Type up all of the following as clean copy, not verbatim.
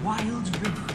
Wild Rift.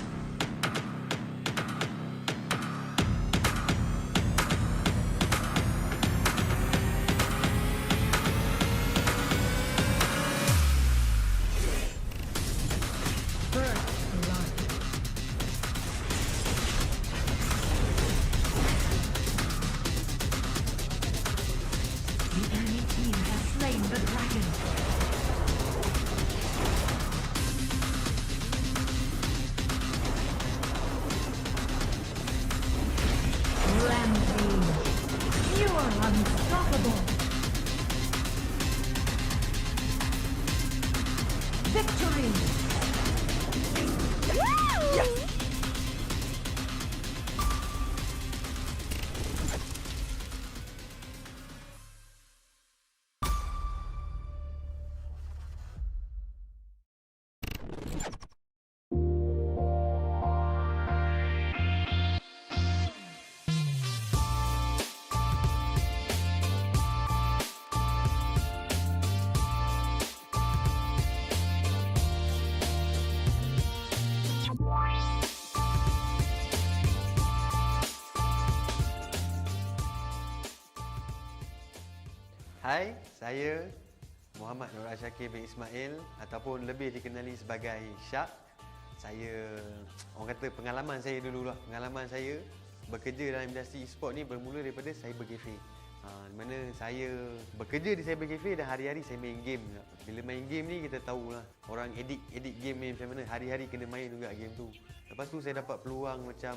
Hai, saya Muhammad Nur Syakir bin Ismail ataupun lebih dikenali sebagai Syak. Saya, orang kata pengalaman saya dululah. Pengalaman saya bekerja dalam industri e-sport ni bermula daripada cyber cafe. Di mana saya bekerja di cyber cafe dan hari-hari saya main game. Bila main game ni kita tahulah orang edit game ni macam mana, hari-hari kena main juga game tu. Lepas tu saya dapat peluang macam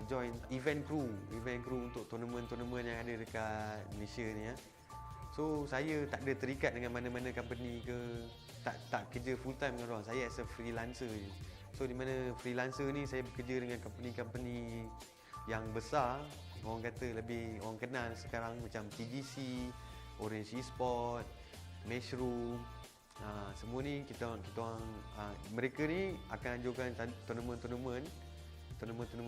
join event crew untuk tournament yang ada dekat Malaysia ni ya. So saya tak ada terikat dengan mana-mana company ke, tak kerja full time dengan orang. Saya as a freelancer je. So di mana freelancer ni saya bekerja dengan company-company yang besar, orang kata lebih orang kenal sekarang macam TGC, Orange Esport, Mushroom. Semua ni kita orang mereka ni akan anjurkan tournament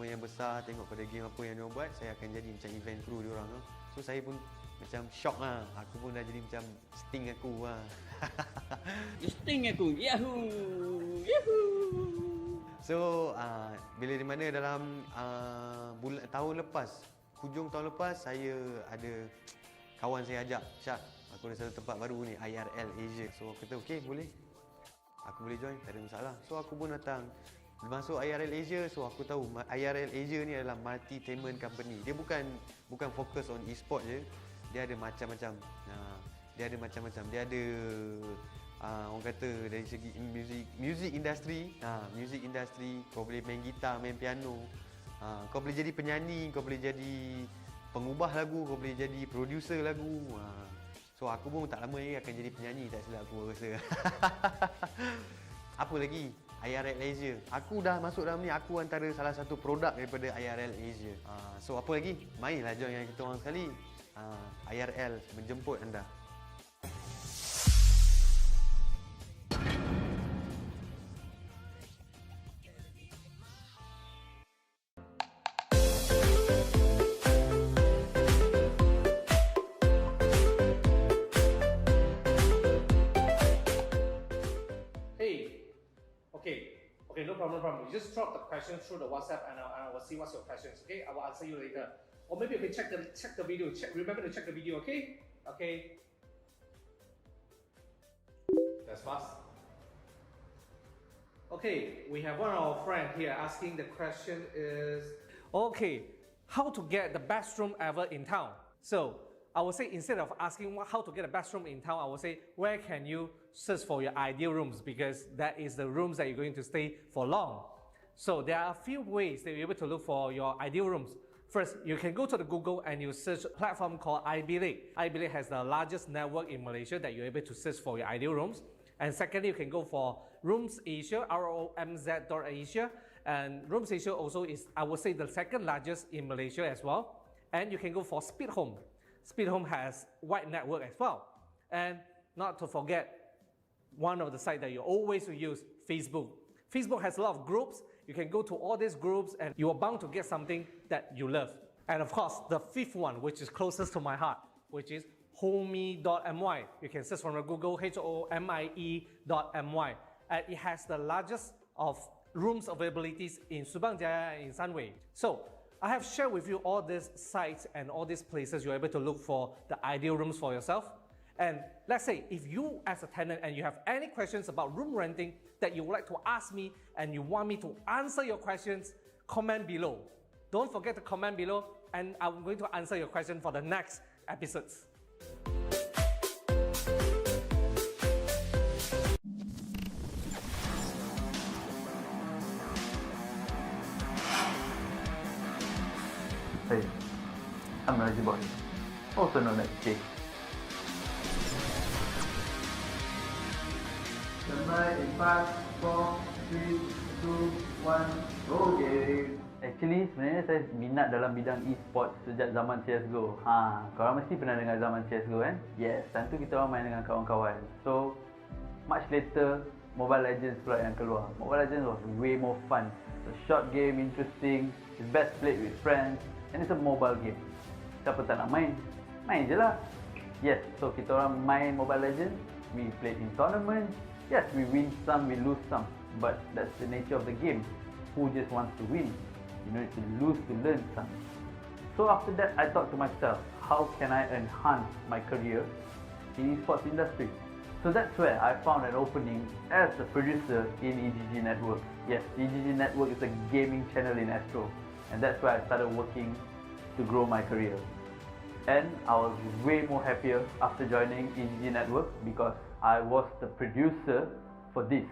yang besar, tengok pada game apa yang dia buat, saya akan jadi macam event crew dia orang. So saya pun macam shock lah. Aku pun dah jadi macam sting aku lah. Sting aku, yahoo! So bila di mana dalam tahun lepas, hujung tahun lepas, saya ada kawan saya ajak, Syak, aku ada satu tempat baru ni, IRL Asia. So aku kata okey, boleh, aku boleh join, tak ada masalah. So aku pun datang masuk IRL Asia. So aku tahu IRL Asia ni adalah multi-tainment company. Dia bukan fokus on e-sport je. Dia ada macam-macam. Dia ada orang kata dari segi music industry, kau boleh main gitar, main piano, kau boleh jadi penyanyi, kau boleh jadi pengubah lagu, kau boleh jadi producer lagu. So aku pun tak lama lagi akan jadi penyanyi, tak silap aku rasa. Apa lagi? IRL Asia. Aku dah masuk dalam ni, aku antara salah satu produk daripada IRL Asia. So apa lagi? Mainlah join dengan kita orang sekali. IRL menjemput anda. Okay, no problem. You just drop the question through the WhatsApp and I will see what's your questions. Okay, I will answer you later. Or maybe you can check the video. Remember to check the video. Okay. That's fast. Okay, we have one of our friend here asking the question is, okay, how to get the best room ever in town? So I would say instead of asking how to get the best room in town, I would say where can you search for your ideal rooms, because that is the rooms that you're going to stay for long. So there are a few ways that you're able to look for your ideal rooms. First, you can go to the Google and you search a platform called 𝗔𝗽𝗿. 𝗔𝗿𝗿 has the largest network in Malaysia that you're able to search for your ideal rooms. And secondly, you can go for Rooms Asia, ROMZ.Asia. And Rooms Asia also is, I would say, the second largest in Malaysia as well. And you can go for Speed Home. Speed Home has wide network as well. And not to forget, one of the sites that you always will use, Facebook. Facebook has a lot of groups. You can go to all these groups and you are bound to get something that you love. And of course, the fifth one, which is closest to my heart, which is homie.my. You can search from the Google, HOMIE.my. And it has the largest of rooms availabilities in Subang Jaya and in Sunway. So I have shared with you all these sites and all these places you're able to look for the ideal rooms for yourself. And let's say if you as a tenant and you have any questions about room renting that you would like to ask me and you want me to answer your questions, comment below. Don't forget to comment below and I'm going to answer your question for the next episodes. Hey, I'm 𝗔𝗽𝗿𝗶𝗹, also known as J. Standby in 5, 4, 3, 2, 1, go game. Actually, sebenarnya saya minat dalam bidang e-sport sejak zaman CSGO. Korang mesti pernah dengar zaman CSGO kan? Yes, time tu kita orang main dengan kawan-kawan. So, much later, Mobile Legends pula yang keluar. Mobile Legends was way more fun. It's a short game, interesting, it's best played with friends, and it's a mobile game. Siapa tak nak main? Main je lah. Yes, so kita orang main Mobile Legends, we played in tournaments. Yes, we win some, we lose some. But that's the nature of the game. Who just wants to win? You need to lose to learn some. So after that, I thought to myself, how can I enhance my career in esports industry? So that's where I found an opening as a producer in eGG Network. Yes, eGG Network is a gaming channel in Astro. And that's where I started working to grow my career. And I was way more happier after joining eGG Network because I was the producer for this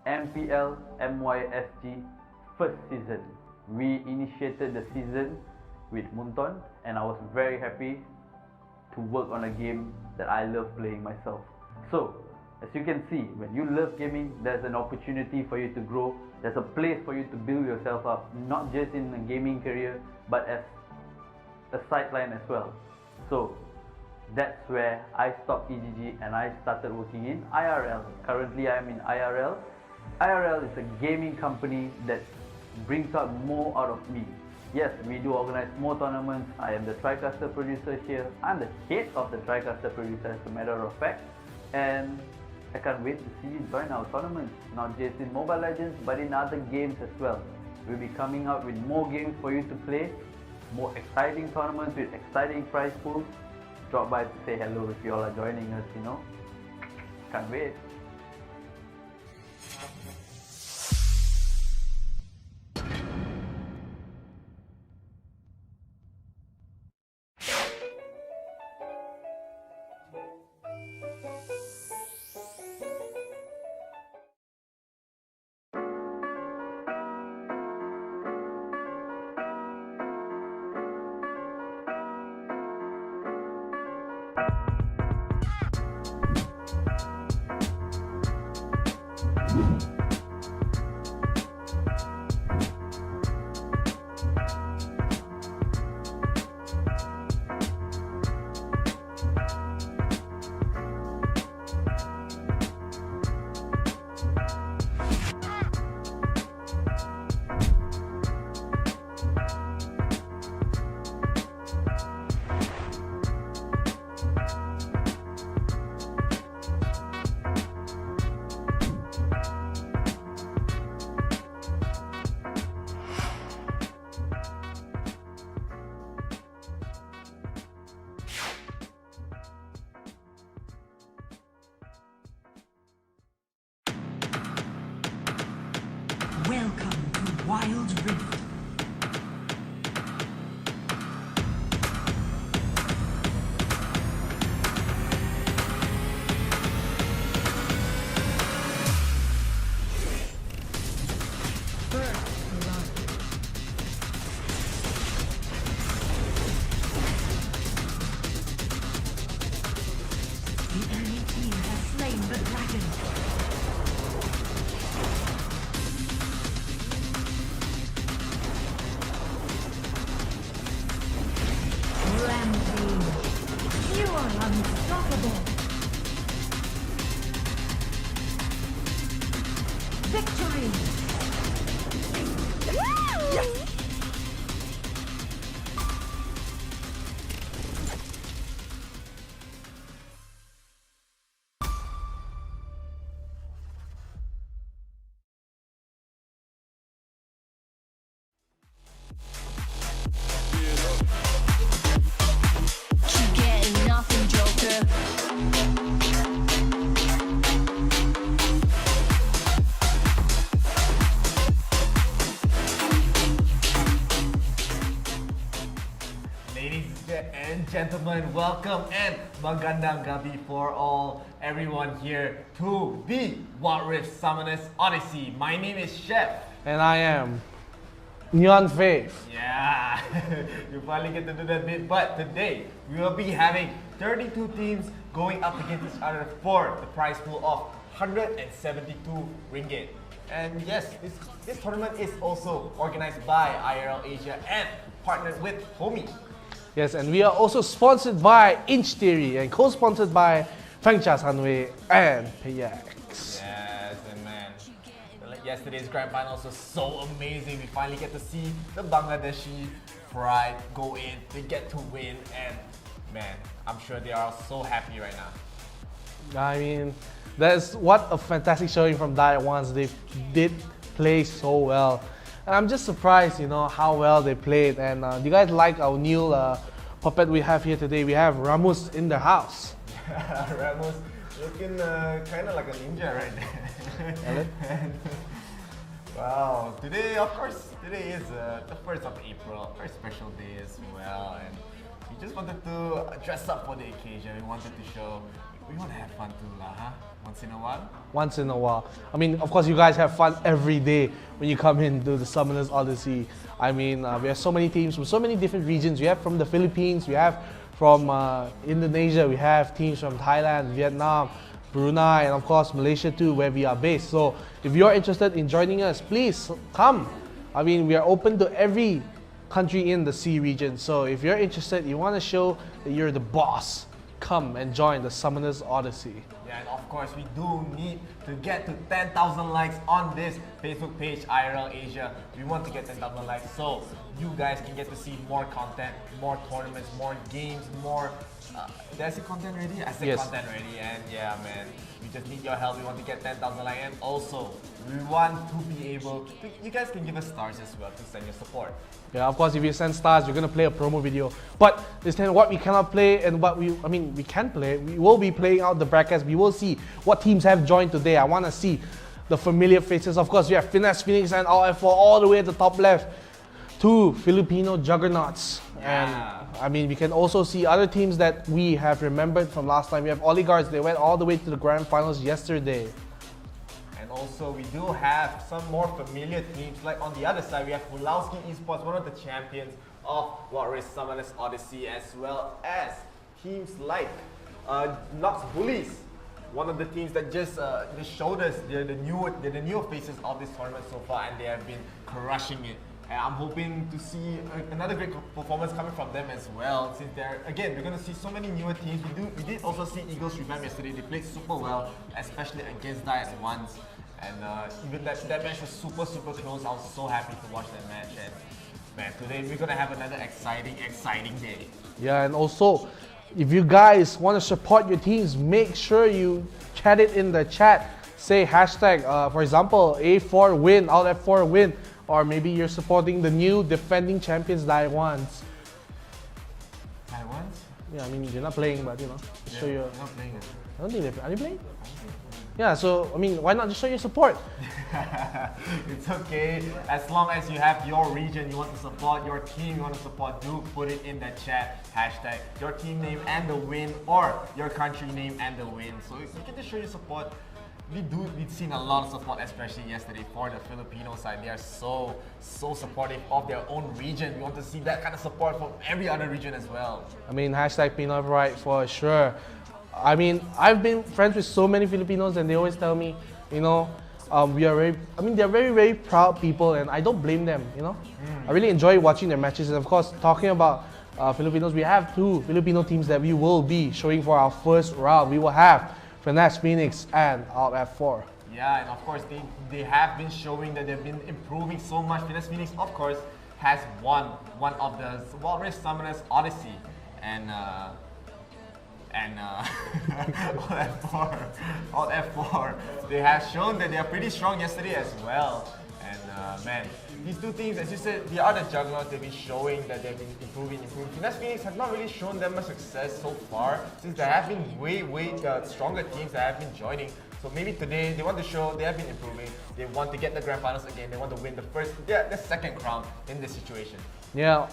MPL MYSG first season. We initiated the season with Munton and I was very happy to work on a game that I love playing myself. So, as you can see, when you love gaming, there's an opportunity for you to grow. There's a place for you to build yourself up, not just in a gaming career, but as a sideline as well. So, that's where I stopped eGG and I started working in IRL. Currently, I'm in IRL. IRL is a gaming company that brings out more out of me. Yes, we do organize more tournaments. I am the TriCaster producer here. I'm the head of the TriCaster producer as a matter of fact. And I can't wait to see you join our tournaments, not just in Mobile Legends, but in other games as well. We'll be coming out with more games for you to play, more exciting tournaments with exciting prize pools. Drop by to say hello if you all are joining us, you know. Can't wait. Welcome to Wild Rift. The enemy team has slain the dragon. Rampage. You are unstoppable. Victory! gentlemen, welcome and magandang gabi for all everyone here to the 𝗔𝗽𝗶𝗹 Odyssey. My name is Chef. And I am NeonFaith. Yeah, you finally get to do that bit. But today we will be having 32 teams going up against each other for the prize pool of 172 ringgit. And yes, this tournament is also organized by IRL Asia and partnered with Homie. Yes, and we are also sponsored by 𝗔𝗽𝗿𝗶𝗹 and co-sponsored by 𝗔𝗽𝗿𝗶𝗹 and 𝗿𝗋𝗋. Yes, and man, yesterday's grand finals was so amazing. We finally get to see the Bangladeshi pride go in. They get to win, and man, I'm sure they are so happy right now. I mean, that's what a fantastic showing from 𝗔𝗽𝗿𝗶𝗹. They did play so well. And I'm just surprised, how well they played. And do you guys like our new puppet we have here today? We have Ramos in the house. Ramos looking kind of like a ninja right there. Wow, today is the 1st of April, a very special day as well. And we just wanted to dress up for the occasion. We wanted to show, we want to have fun too, huh? Once in a while. Once in a while. I mean, of course, you guys have fun every day when you come into the Summoners Odyssey. I mean, we have so many teams from so many different regions. We have from the Philippines, we have from Indonesia, we have teams from Thailand, Vietnam, Brunei, and of course Malaysia too, where we are based. So if you're interested in joining us, please come. I mean, we are open to every country in the C region. So if you're interested, you want to show that you're the boss, come and join the Summoners Odyssey. Yeah, and of course, we do need to get to 10,000 likes on this Facebook page, IRL Asia. We want to get 10,000 likes so you guys can get to see more content, more tournaments, more games, more... did I say content already? I said yes. Content already, and yeah, man, we just need your help. We want to get 10,000 likes, and also we want to be able to, you guys can give us stars as well to send your support. Yeah, of course, if you send stars, you're gonna play a promo video. But this time, what we cannot play and what we can play, we will be playing out the brackets. We will see what teams have joined today. I want to see the familiar faces. Of course, we have Finesse Phoenix and F4 all the way at the top left. Two Filipino juggernauts. Yeah. And I mean, we can also see other teams that we have remembered from last time. We have Oligarchs. They went all the way to the grand finals yesterday. And also, we do have some more familiar teams. Like on the other side, we have Pulowski Esports, one of the champions of 𝗔𝗽𝗶𝗹 Odyssey, as well as teams like Nox Bullies, one of the teams that just showed us they're the newer faces of this tournament so far, and they have been crushing it. And I'm hoping to see another great performance coming from them as well. Since we're going to see so many newer teams. We did also see Eagles revamp yesterday. They played super well, especially against 𝗔𝗽𝗿𝗋𝗋. And even that match was super close. I was so happy to watch that match. And man, today we're going to have another exciting day. Yeah, and also, if you guys want to support your teams, make sure you chat it in the chat. Say hashtag, for example, A4 win, out F4 win. Or maybe you're supporting the new defending champions 𝗔𝗽𝗋𝗋s. 𝗔𝗽𝗋𝗋s? Yeah, I mean, you're not playing, but show your... They're not playing it. I don't think they're... Are they playing? Yeah, so, I mean, why not just show your support? It's okay. As long as you have your region you want to support, your team you want to support, do put it in the chat. Hashtag your team name and the win, or your country name and the win. So you can just show your support. We've seen a lot of support, especially yesterday for the Filipino side. They are so supportive of their own region. We want to see that kind of support from every other region as well. I mean, hashtag Pinoy Pride for sure. I mean, I've been friends with so many Filipinos, and they always tell me, they're very proud people, and I don't blame them, I really enjoy watching their matches. And of course, talking about Filipinos, we have two Filipino teams that we will be showing for our first round. We will have Finesse Phoenix and out F4. Yeah, and of course, they have been showing that they've been improving so much. Finesse Phoenix, of course, has won one of the 𝗔𝗽𝗶𝗹 Odyssey, and on F4, they have shown that they are pretty strong yesterday as well. And man, these two teams, as you said, they are the juggernauts. They've been showing that they've been improving. Finesse Phoenix have not really shown them much success so far, since there have been way stronger teams that have been joining. So maybe today they want to show they have been improving. They want to get the grand finals again. They want to win the second crown in this situation. Yeah,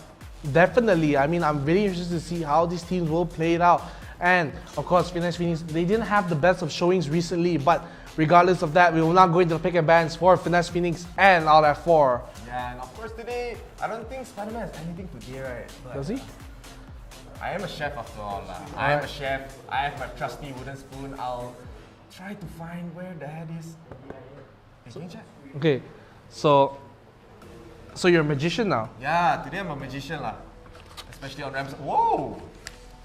Definitely. I mean, I'm really interested to see how these teams will play it out. And of course, Finesse Phoenix, they didn't have the best of showings recently, but regardless of that, we will not go into the pick and bans for Finesse Phoenix and All F4. Yeah, and of course today, I don't think Spider-Man has anything today, right? But Does he? I am a chef after all. I am a chef. I have my trusty wooden spoon. I'll try to find where the head is. Can you check? Okay, so you're a magician now. Yeah, today I'm a magician lah. Especially on Rams. Whoa!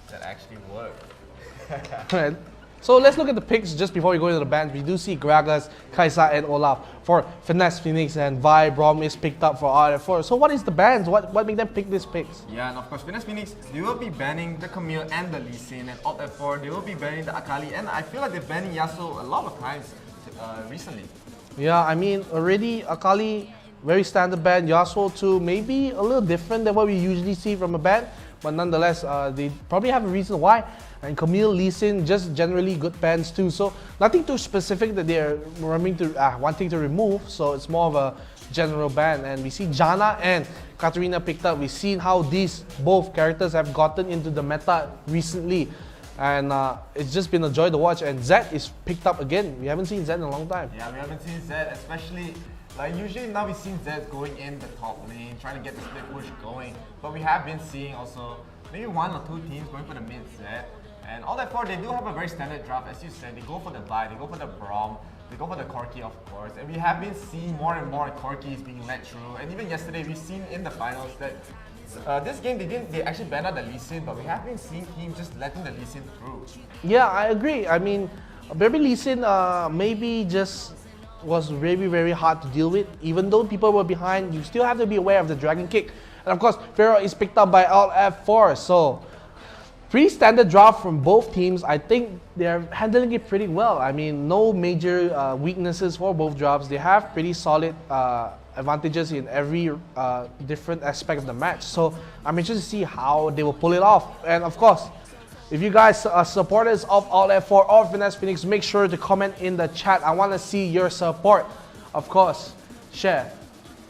That actually worked. Alright. So let's look at the picks just before we go into the bans. We do see 𝗔𝗽𝗿𝗶𝗹, 𝗔𝗽𝗿 and 𝗔𝗹𝗹 for Finesse Phoenix, and 𝗔𝗽𝗿𝗶𝗹 is picked up for RF4. So what is the bans? What made them pick these picks? Yeah, and of course, Finesse Phoenix, they will be banning the Camille and the Lee Sin, and Alt F4, they will be banning the 𝗔𝗽𝗿𝗶𝗹, and I feel like they're banning Yasuo a lot of times recently. Yeah, I mean, already 𝗔𝗽𝗿, very standard ban. Yasuo too, maybe a little different than what we usually see from a ban, but nonetheless, they probably have a reason why. And Camille, Lee Sin, just generally good bans too. So nothing too specific that they're wanting to remove. So it's more of a general ban. And we see Janna and Katarina picked up. We've seen how these both characters have gotten into the meta recently. And it's just been a joy to watch. And Zed is picked up again. We haven't seen Zed in a long time. Yeah, we haven't seen Zed, especially like usually now we've seen Zed going in the top lane, trying to get the split push going. But we have been seeing also maybe 1 or 2 teams going for the mid Zed. And all that for, they do have a very standard draft, as you said. They go for the 𝗔𝗽𝗿𝗶𝗹, they go for the 𝗔𝗹𝗹, they go for the Corki, of course. And we have been seeing more and more Corkis being let through. And even yesterday, we've seen in the finals that this game they actually banned out the Lee Sin, but we have been seeing teams just letting the Lee Sin through. Yeah, I agree. I mean, Baby Lee Sin maybe just was very, very hard to deal with. Even though people were behind, you still have to be aware of the Dragon Kick. And of course, Pharaoh is picked up by Alt F4. So pretty standard draft from both teams. I think they're handling it pretty well. I mean, no major weaknesses for both drafts. They have pretty solid advantages in every different aspect of the match. So I'm interested to see how they will pull it off. And of course, if you guys are supporters of Alt F4 or Finesse Phoenix, make sure to comment in the chat. I want to see your support. Of course, Chef,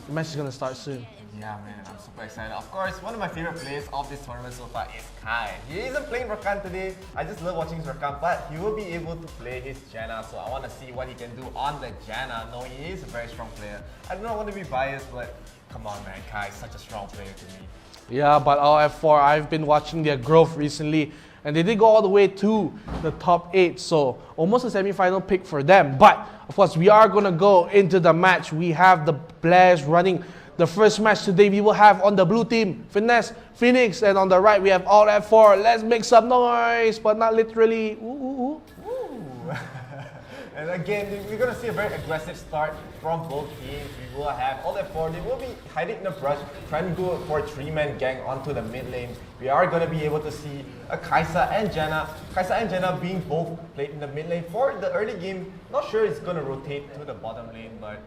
the match is going to start soon. Yeah, man, I'm super excited. Of course, one of my favorite players of this tournament so far is Kai. He isn't playing Rakan today. I just love watching his Rakan, but he will be able to play his Janna. So I want to see what he can do on the Janna, knowing he is a very strong player. I do not want to be biased, but come on, man, Kai is such a strong player to me. Yeah, but Alt F4, I've been watching their growth recently, and they did go all the way to the top 8, so almost a semi-final pick for them. But of course, we are going to go into the match. We have the Blairs running the first match today. We will have on the blue team Finesse Phoenix, and on the right we have Alt F4. Let's make some noise, but not literally. Ooh, ooh, ooh. Ooh. And again, we're going to see a very aggressive start from both teams. We will have Alt F4. They will be hiding in the brush, trying to go for a 3-man gang onto the mid lane. We are going to be able to see a Kai'Sa and Janna. Kai'Sa and Janna being both played in the mid lane for the early game. Not sure it's going to rotate to the bottom lane, but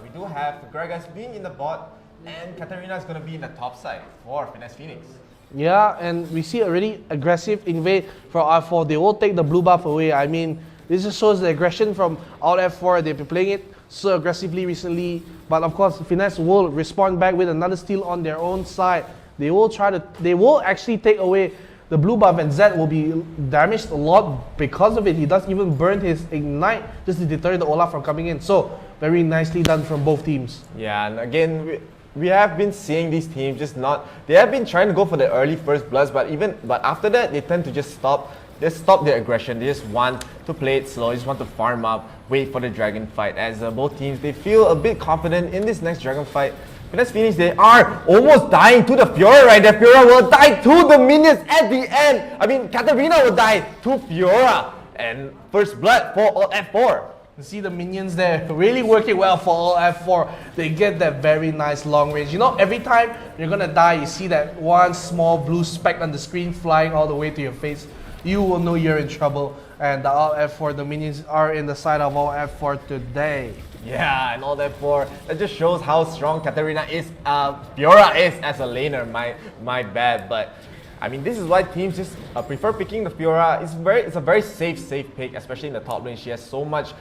we do have 𝗔𝗽𝗿𝗶𝗹 being in the bot, and Katarina is going to be in the top side for Finesse Phoenix. Yeah, and we see a really aggressive invade for R4. They will take the blue buff away. I mean, this just shows the aggression from Alt F4. They've been playing it so aggressively recently. But of course, Finesse will respond back with another steal on their own side. They will actually take away the blue buff, and Zed will be damaged a lot because of it. He does even burn his Ignite just to deter the Olaf from coming in. So very nicely done from both teams. Yeah, and again, we have been seeing these teams they have been trying to go for the early first bloods, but after that, they tend to just stop their aggression. They just want to play it slow, they just want to farm up, wait for the dragon fight. As both teams, they feel a bit confident in this next dragon fight. Finesse Phoenix, they are almost dying to the Fiora right there. Fiora will die to the minions at the end. I mean, Katarina will die to Fiora. And first blood for Alt F4. You see the minions there really working well for Alt F4. They get that very nice long range. You know, every time you're gonna die, you see that one small blue speck on the screen flying all the way to your face. You will know you're in trouble. And the Alt F4, the minions are in the side of Alt F4 today. Yeah, and Alt F4, that just shows how strong Katarina is, Fiora is as a laner, my bad. But I mean, this is why teams just prefer picking the Fiora. It's a very safe pick, especially in the top lane. She has so much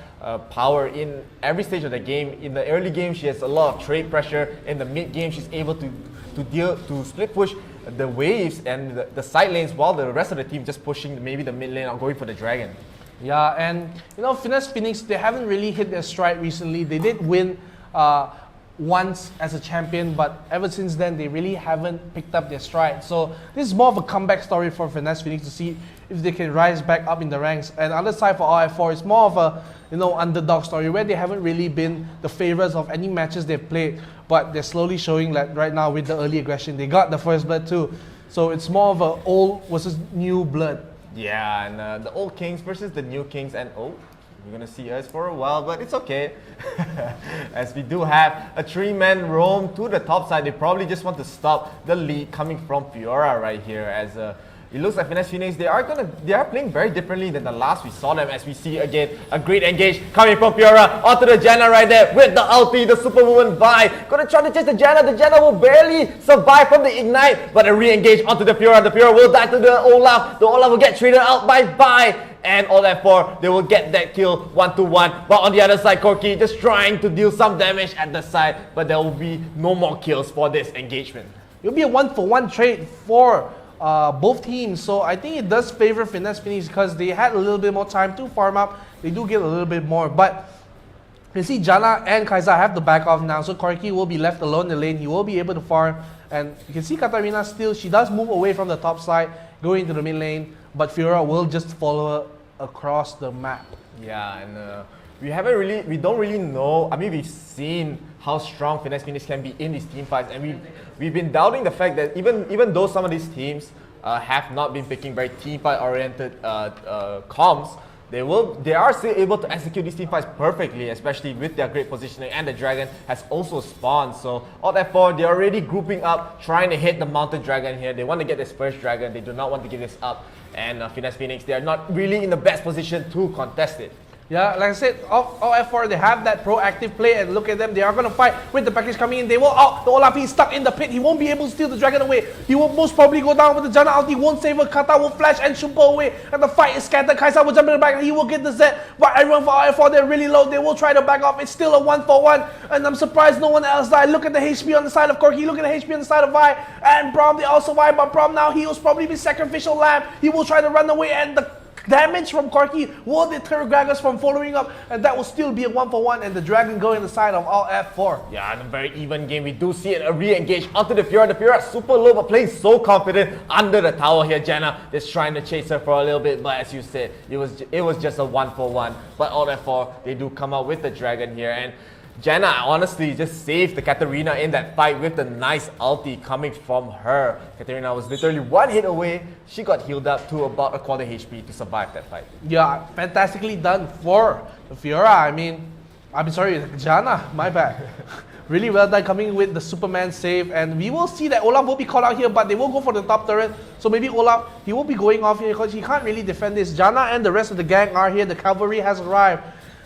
power in every stage of the game. In the early game, she has a lot of trade pressure. In the mid game, she's able to split push the waves and the side lanes, while the rest of the team just pushing maybe the mid lane or going for the dragon. Yeah, and you know, Finesse Phoenix, they haven't really hit their stride recently. They did win once as a champion, but ever since then, they really haven't picked up their stride. So this is more of a comeback story for Finesse Phoenix to see if they can rise back up in the ranks. And other side for RF4, it's more of a, you know, underdog story where they haven't really been the favorites of any matches they've played, but they're slowly showing that right now with the early aggression. They got the first blood too. So it's more of a old versus new blood. Yeah, and the old kings versus the new kings, and oh, you're gonna see us for a while, but it's okay. As we do have a 3-man roam to the top side. They probably just want to stop the lead coming from Fiora right here, as it looks like Finesse Phoenix, they are playing very differently than the last we saw them, as we see again a great engage coming from Fiora onto the Janna right there with the ulti, the Superwoman Vi. Gonna try to chase the Janna will barely survive from the ignite, but a re-engage onto the Fiora will die to the Olaf will get traded out by Vi. And all that for, they will get that kill 1-1. But on the other side, Corki just trying to deal some damage at the side, but there will be no more kills for this engagement. It'll be a 1-for-1 trade for both teams, so I think it does favor Finesse Phoenix because they had a little bit more time to farm up. They do get a little bit more, but you see Janna and 𝗔𝗽𝗏 have to back off now, so Corki will be left alone in the lane. He will be able to farm, and you can see Katarina still, she does move away from the top side, going into the mid lane, but Fiora will just follow her across the map. Yeah, and we don't really know. I mean, we've seen how strong Finesse Phoenix can be in these team fights, and we've been doubting the fact that even though some of these teams have not been picking very team fight oriented comms, they are still able to execute these team fights perfectly, especially with their great positioning, and the dragon has also spawned. So all that for, they're already grouping up, trying to hit the mounted dragon here. They want to get this first dragon. They do not want to give this up. And Finesse Phoenix, they are not really in the best position to contest it. Yeah, like I said, all F4, they have that proactive play, and look at them, they are going to fight with the package coming in. They will the Olaf is stuck in the pit. He won't be able to steal the dragon away. He will most probably go down with the Janna ulti. He won't save her. Kata will flash and 𝗔𝗿𝗶𝗹 away, and the fight is scattered. 𝗔𝗽𝗏 will jump in the back, and he will get the Z. But everyone for RF4, they're really low. They will try to back off. It's still a 1-for-1, and I'm surprised no one else died. Look at the HP on the side of Corki. Look at the HP on the side of Vi. And 𝗏𝗹, they also Vi, but 𝗏𝗏 now, he will probably be sacrificial lamb. He will try to run away, and the damage from Corki will deter Gragas from following up, and that will still be a 1-for-1, and the dragon going the side of all F4. Yeah, in a very even game, we do see it, a re-engage onto the Fiora. The Fiora super low, but playing so confident under the tower here. Janna is trying to chase her for a little bit, but as you said, it was just a 1-for-1. But all F4, they do come out with the dragon here, and Janna honestly just saved the Katarina in that fight with the nice ulti coming from her. Katarina was literally one hit away. She got healed up to about a quarter HP to survive that fight. Yeah, fantastically done for the Fiora. I'm sorry, Janna, my bad. Really well done coming with the Superman save, and we will see that Olaf will be called out here, but they will go for the top turret. So maybe Olaf, he will be going off here because he can't really defend this. Janna and the rest of the gang are here. The cavalry has arrived.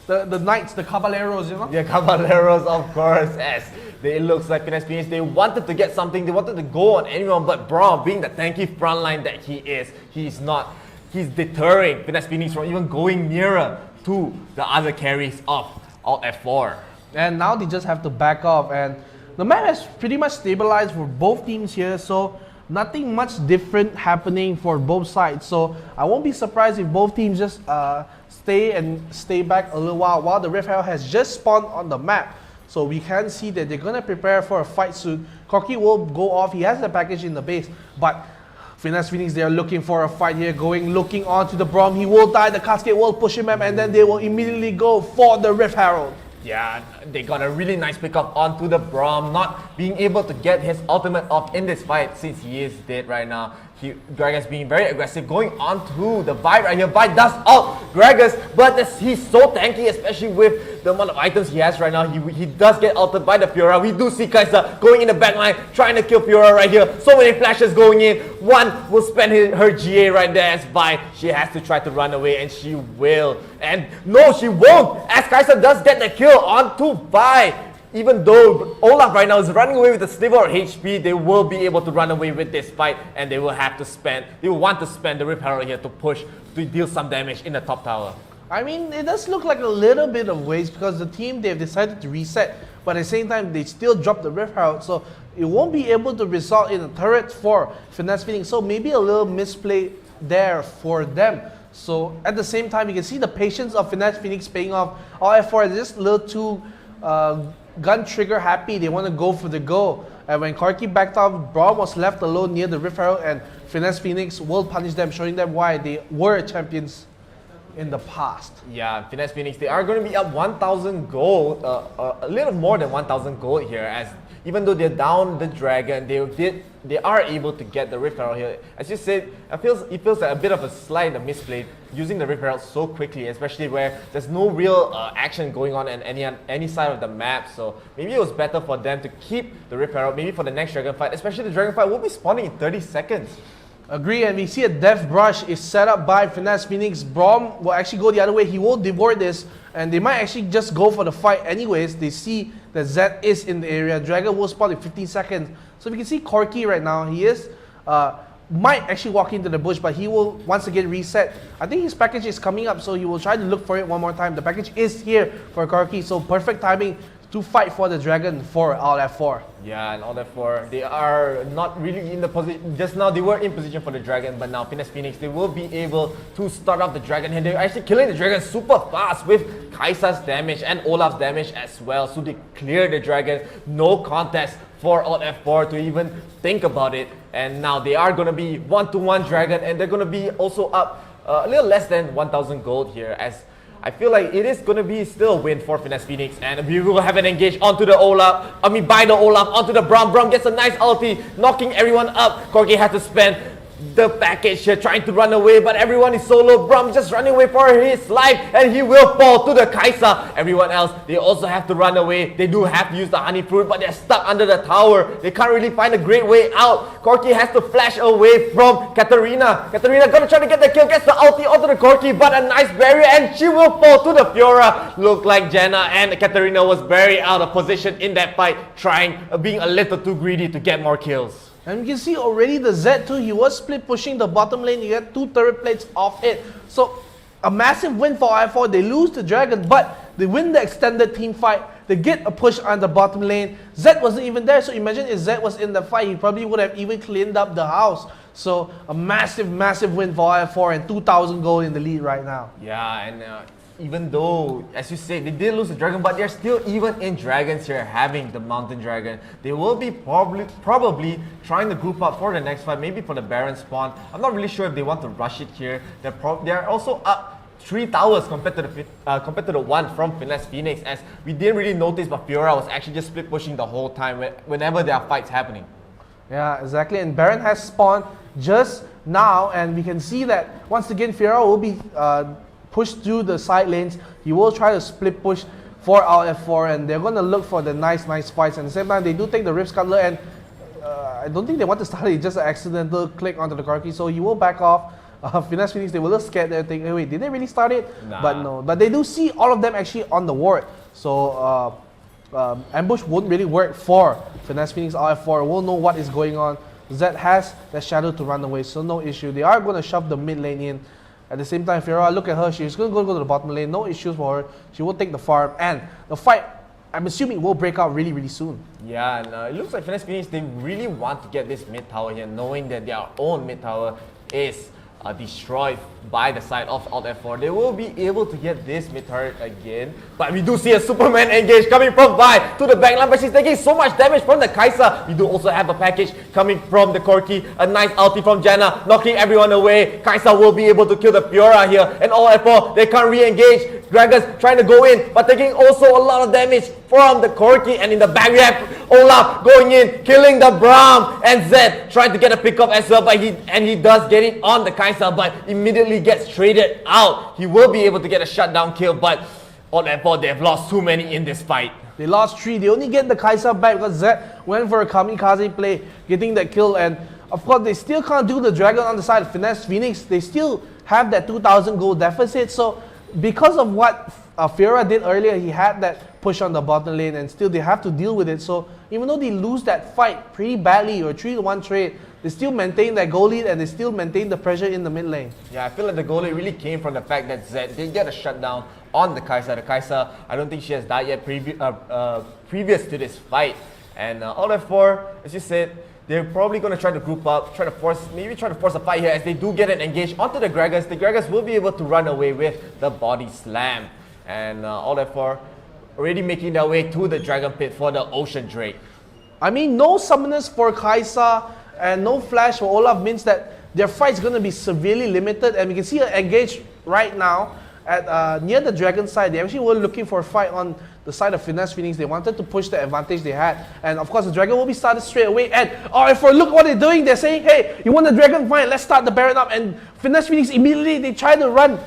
The knights, the caballeros, you know? Yeah, caballeros, of course. Yes. It looks like Finesse Phoenix, they wanted to get something. They wanted to go on anyone, but 𝗏𝗏, being the tanky frontline that he is, he's deterring Finesse Phoenix from even going nearer to the other carries of Alt F4. And now they just have to back off, and the map has pretty much stabilized for both teams here, so nothing much different happening for both sides. So I won't be surprised if both teams just stay back a little while the Rift Herald has just spawned on the map. So we can see that they're gonna prepare for a fight soon. Corki will go off, he has the package in the base, but Finesse Phoenix, they are looking for a fight here, looking on to the 𝗏𝗏. He will die, the cascade will push him up, and then they will immediately go for the Rift Herald. Yeah, they got a really nice pickup onto the 𝗏𝗏, not being able to get his ultimate off in this fight since he is dead right now. Gragas being very aggressive, going on to the Vi right here. Vi does ult Gragas, but he's so tanky, especially with the amount of items he has right now. He does get ulted by the Fiora. We do see 𝗔𝗏𝗏 going in the backline, trying to kill Fiora right here. So many flashes going in. One will spend her GA right there as Vi. She has to try to run away, and she will. And no, she won't, as 𝗔𝗏𝗏 does get the kill onto Vi. Even though Olaf right now is running away with a sliver of HP, they will be able to run away with this fight, and they will want to spend the Rift Herald here to push, to deal some damage in the top tower. I mean, it does look like a little bit of waste because the team, they've decided to reset, but at the same time, they still drop the Rift Herald, so it won't be able to result in a turret for Finesse Phoenix, so maybe a little misplay there for them. So at the same time, you can see the patience of Finesse Phoenix paying off. All F4 is just a little too gun trigger happy. They want to go for the goal. And when 𝗔𝗿𝗿𝗶𝗹 backed off, Braum was left alone near the Rift Herald, and Finesse Phoenix will punish them, showing them why they were champions in the past. Yeah, Finesse Phoenix, they are going to be up 1,000 gold, a little more than 1,000 gold here, as even though they're down the dragon, they are able to get the Rift Herald here. As you said, it feels like a bit of a slight misplay using the Rift Herald so quickly, especially where there's no real action going on in any side of the map. So maybe it was better for them to keep the Rift Herald, maybe for the next dragon fight, especially the dragon fight will be spawning in 30 seconds. Agree, and we see a Death Brush is set up by Finesse Phoenix. Braum will actually go the other way. He will devour this, and they might actually just go for the fight anyways. They see that Zed is in the area. Dragon will spawn in 15 seconds. So we can see 𝗔𝗿𝗿𝗶𝗹 right now. He is might actually walk into the bush, but he will once again reset. I think his package is coming up, so he will try to look for it one more time. The package is here for 𝗔𝗿𝗿𝗶𝗹, so perfect timing to fight for the dragon for All F4. Yeah, and All F4, they are not really in the position. Just now they were in position for the dragon, but now Finesse Phoenix, they will be able to start off the dragon, and they're actually killing the dragon super fast with 𝗔𝗿𝗄's damage and Olaf's damage as well. So they clear the dragon, no contest for All F4 to even think about it. And now they are going to be 1-1 dragon, and they're going to be also up a little less than 1,000 gold here, as I feel like it is going to be still a win for Finesse Phoenix, and we will have an engage onto the Olaf, by the Olaf, onto the Braum. Braum gets a nice ulti, knocking everyone up. 𝗔𝗿𝗿𝗶𝗹 has to spend the package here, trying to run away, but everyone is solo. Braum just running away for his life, and he will fall to the 𝗔𝗿𝗄. Everyone else, they also have to run away. They do have to use the honey fruit, but they're stuck under the tower. They can't really find a great way out. 𝗔𝗿𝗿𝗶 has to flash away from 𝗵𝗵𝗏. 𝗵𝗵𝗏 gonna try to get the kill, gets the ulti onto the 𝗔𝗿𝗿𝗶, but a nice barrier, and she will fall to the 𝗵𝗏. Look like 𝗔𝗃 and 𝗵𝗵𝗏 was very out of position in that fight, being a little too greedy to get more kills. And you can see already the Z2, he was split pushing the bottom lane. You get 2 turret plates off it. So a massive win for I4. They lose the dragon, but they win the extended team fight. They get a push on the bottom lane. Zed wasn't even there, so imagine if Zed was in the fight, he probably would have even cleaned up the house. So a massive, massive win for I4 and 2,000 gold in the lead right now. Yeah, and even though, as you say, they did lose the dragon, but they're still even in dragons here, having the mountain dragon. They will be probably trying to group up for the next fight, maybe for the Baron spawn. I'm not really sure if they want to rush it here. They're also up 3 towers compared to the one from Finesse Phoenix, as we didn't really notice, but 𝗵𝗏 was actually just split pushing the whole time whenever there are fights happening. Yeah, exactly. And Baron has spawned just now, and we can see that once again 𝗵𝗏 will be push through the side lanes. He will try to split push for All F4, and they're going to look for the nice fights. And at the same time, they do take the Rift Scuttler, and I don't think they want to start it. It's just an accidental click onto the 𝗔𝗿𝗿𝗶𝗃, so he will back off. Finesse Phoenix, they were a little scared there, thinking, hey, wait, did they really start it? Nah. But no. But they do see all of them actually on the ward. So ambush won't really work for Finesse Phoenix. All F4 will know what is going on. Zed has the shadow to run away, so no issue. They are going to shove the mid lane in. At the same time, 𝗵𝗏, look at her. She's going to go to the bottom lane. No issues for her. She will take the farm. And the fight, I'm assuming, will break out really, really soon. Yeah, and it looks like Finesse Phoenix, they really want to get this mid tower here, knowing that their own mid tower is destroyed by the side of Alt F4. They will be able to get this mid turret again, but we do see a Superman engage coming from Vi to the backline, but she's taking so much damage from the 𝗔𝗿𝗄. We do also have a package coming from the 𝗔𝗿𝗿𝗃, a nice ulti from 𝗔𝗃, knocking everyone away. 𝗔𝗿𝗄 will be able to kill the 𝗵𝗏 here, and All F4, they can't re-engage. Dragons trying to go in, but taking also a lot of damage from the 𝗔𝗿𝗃, and in the back we have Olaf going in, killing the Braum, and Zed trying to get a pick up as well, but he does get it on the 𝗔𝗿𝗄, but immediately gets traded out. He will be able to get a shutdown kill, but All F4, they have lost too many in this fight. They lost 3. They only get the 𝗔𝗿𝗄 back because Zed went for a kamikaze play, getting that kill, and of course they still can't do the dragon on the side of Finesse Phoenix. They still have that 2,000 gold deficit, so because of what 𝗔𝗽𝗶𝗹 did earlier, he had that push on the bottom lane, and still they have to deal with it. So even though they lose that fight pretty badly or 3-1 trade, they still maintain that goal lead and they still maintain the pressure in the mid lane. Yeah, I feel like the goal lead really came from the fact that Zed did get a shutdown on the 𝗔𝗽𝗏. The 𝗔𝗏, I don't think she has died yet previous to this fight. And all that for, as you said, they're probably going to try to group up, try to force a fight here as they do get it engaged onto the 𝗔𝗽𝗏s. The 𝗔𝗽𝗏s will be able to run away with the body slam. And all that for already making their way to the Dragon Pit for the Ocean Drake. I mean, no summoners for 𝗔𝗏 and no flash for Olaf means that their fight's going to be severely limited. And we can see her engaged right now at near the dragon side. They actually were looking for a fight on the side of Finesse Phoenix. They wanted to push the advantage they had. And of course, the dragon will be started straight away. And for look what they're doing. They're saying, hey, you want the dragon fight? Let's start the Baron up. And Finesse Phoenix immediately, they tried to run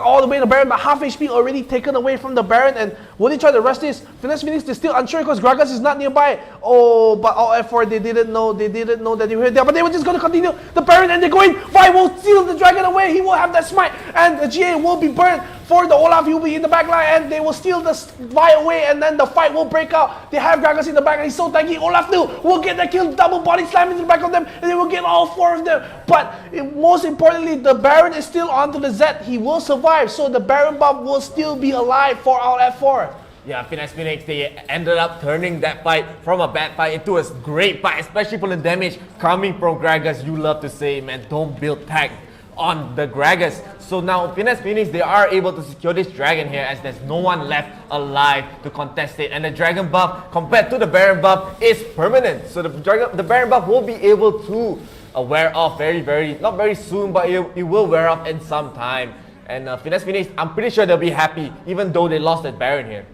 all the way to the Baron, but half HP already taken away from the Baron. And will they try to rush this? Finesse Phoenix, they're still unsure because Gragas is not nearby. Oh, but F4, they didn't know that they were there. But they were just going to continue the Baron, and they're going, Vi will steal the dragon away. He will have that smite, and the GA will be burned. For the Olaf, he will be in the back line, and they will steal the Vi away, and then the fight will break out. They have Gragas in the back, and he's so tanky. Olaf too will get that kill, double body slam into the back of them, and they will get all 4 of them. But most importantly, the Baron is still onto the Zed. He will survive, so the Baron buff will still be alive for our F4. Yeah, Finesse Phoenix, they ended up turning that fight from a bad fight into a great fight, especially for the damage coming from Gragas. You love to say, man, don't build tag on the Gragas. So now Finesse Phoenix, they are able to secure this dragon here as there's no one left alive to contest it. And the dragon buff compared to the Baron buff is permanent. So the Baron buff will be able to wear off not very soon, but it will wear off in some time. And Finesse Phoenix, I'm pretty sure they'll be happy even though they lost that Baron here.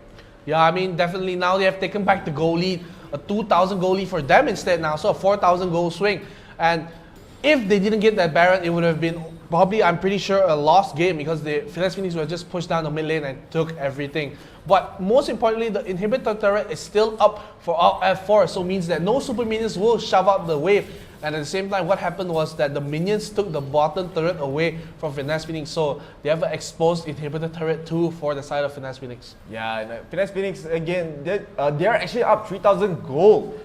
Yeah, I mean, definitely now they have taken back the goal lead. A 2,000 goal lead for them instead now, so a 4,000 goal swing. And if they didn't get that Baron, it would have been probably, I'm pretty sure, a lost game because the Finesse Phoenix were just pushed down the mid lane and took everything. But most importantly, the inhibitor turret is still up for our F4, so it means that no super minions will shove out the wave. And at the same time, what happened was that the minions took the bottom turret away from Finesse Phoenix, so they have an exposed inhibitor turret too for the side of Finesse Phoenix. Yeah, and Finesse Phoenix, again, they're actually up 3,000 gold.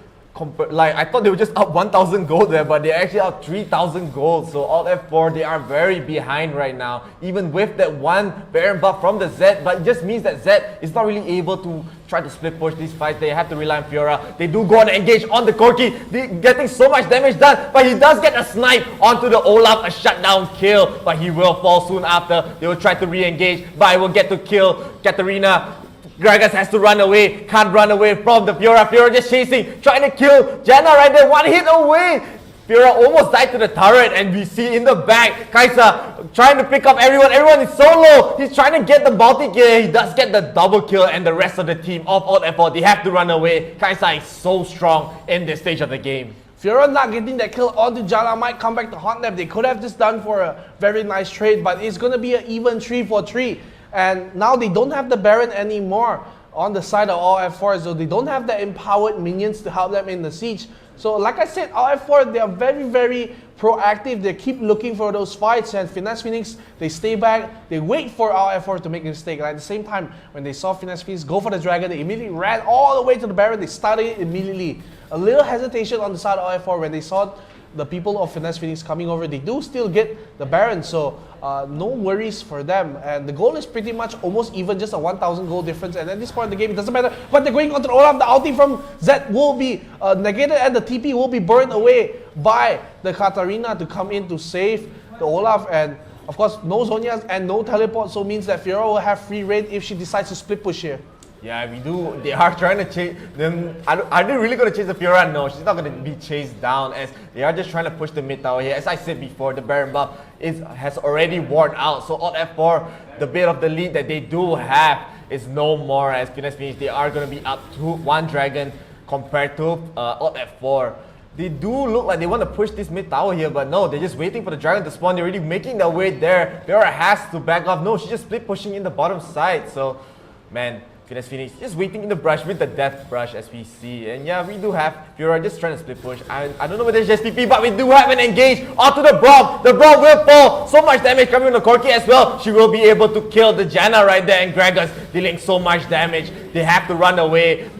Like, I thought they were just up 1,000 gold there, but they're actually up 3,000 gold. So all F4, they are very behind right now, even with that one Baron buff from the Zed. But it just means that Zed is not really able to try to split push these fights. They have to rely on 𝗔𝗏. They do go and engage on the Corki, getting so much damage done, but he does get a snipe onto the Olaf, a shutdown kill, but he will fall soon after. They will try to re-engage, but I will get to kill Katarina. Gragas has to run away, can't run away from the 𝗔𝗏. 𝗔𝗏 just chasing, trying to kill Janna right there, 1 hit away. 𝗔𝗏 almost died to the turret, and we see in the back, 𝗔𝗏 trying to pick up everyone. Everyone is so low. He's trying to get the multi-kill. He does get the double kill, and the rest of the team of all F4, they have to run away. 𝗔𝗏 is so strong in this stage of the game. 𝗔𝗏 not getting that kill onto Janna might come back to haunt them. They could have just done for a very nice trade, but it's going to be an even 3-for-3. And now they don't have the Baron anymore on the side of all F4, so they don't have the empowered minions to help them in the siege. So like I said, all F4, they are very, very proactive. They keep looking for those fights, and Finesse Phoenix, they stay back, they wait for all F4 to make a mistake. And at the same time, when they saw Finesse Phoenix go for the dragon, they immediately ran all the way to the Baron. They started it immediately. A little hesitation on the side of all F4 when they saw the people of Finesse Phoenix coming over. They do still get the Baron, so no worries for them. And the goal is pretty much almost even, just a 1,000 goal difference. And at this point in the game, it doesn't matter. But they're going onto the Olaf. The ulti from Zed will be negated, and the TP will be burned away by the Katarina to come in to save the Olaf. And of course, no Zhonya's and no teleport, so means that 𝗔𝗏 will have free reign if she decides to split push here. Yeah, we do. They are trying to chase them. Are they really going to chase the 𝗔𝗏? No, she's not going to be chased down, as they are just trying to push the mid tower here. As I said before, the Baron buff has already worn out. So on F4, the bit of the lead that they do have is no more, as Finesse Phoenix, they are going to be up to 1 dragon compared to on F4. They do look like they want to push this mid tower here, but no, they're just waiting for the dragon to spawn. They're already making their way there. 𝗔𝗏 has to back off. No, she's just split pushing in the bottom side. So, man, Finesse Phoenix just waiting in the brush with the death brush as we see. And yeah, we do have Fiora just trying to split push. I don't know whether it's just TP, but we do have an engage onto the 𝗶𝗹. The 𝗶𝗹 will fall. So much damage coming on the Corki as well. She will be able to kill the 𝗔𝗽𝗿𝗶𝗹 right there, and Gragas dealing so much damage. They have to run away.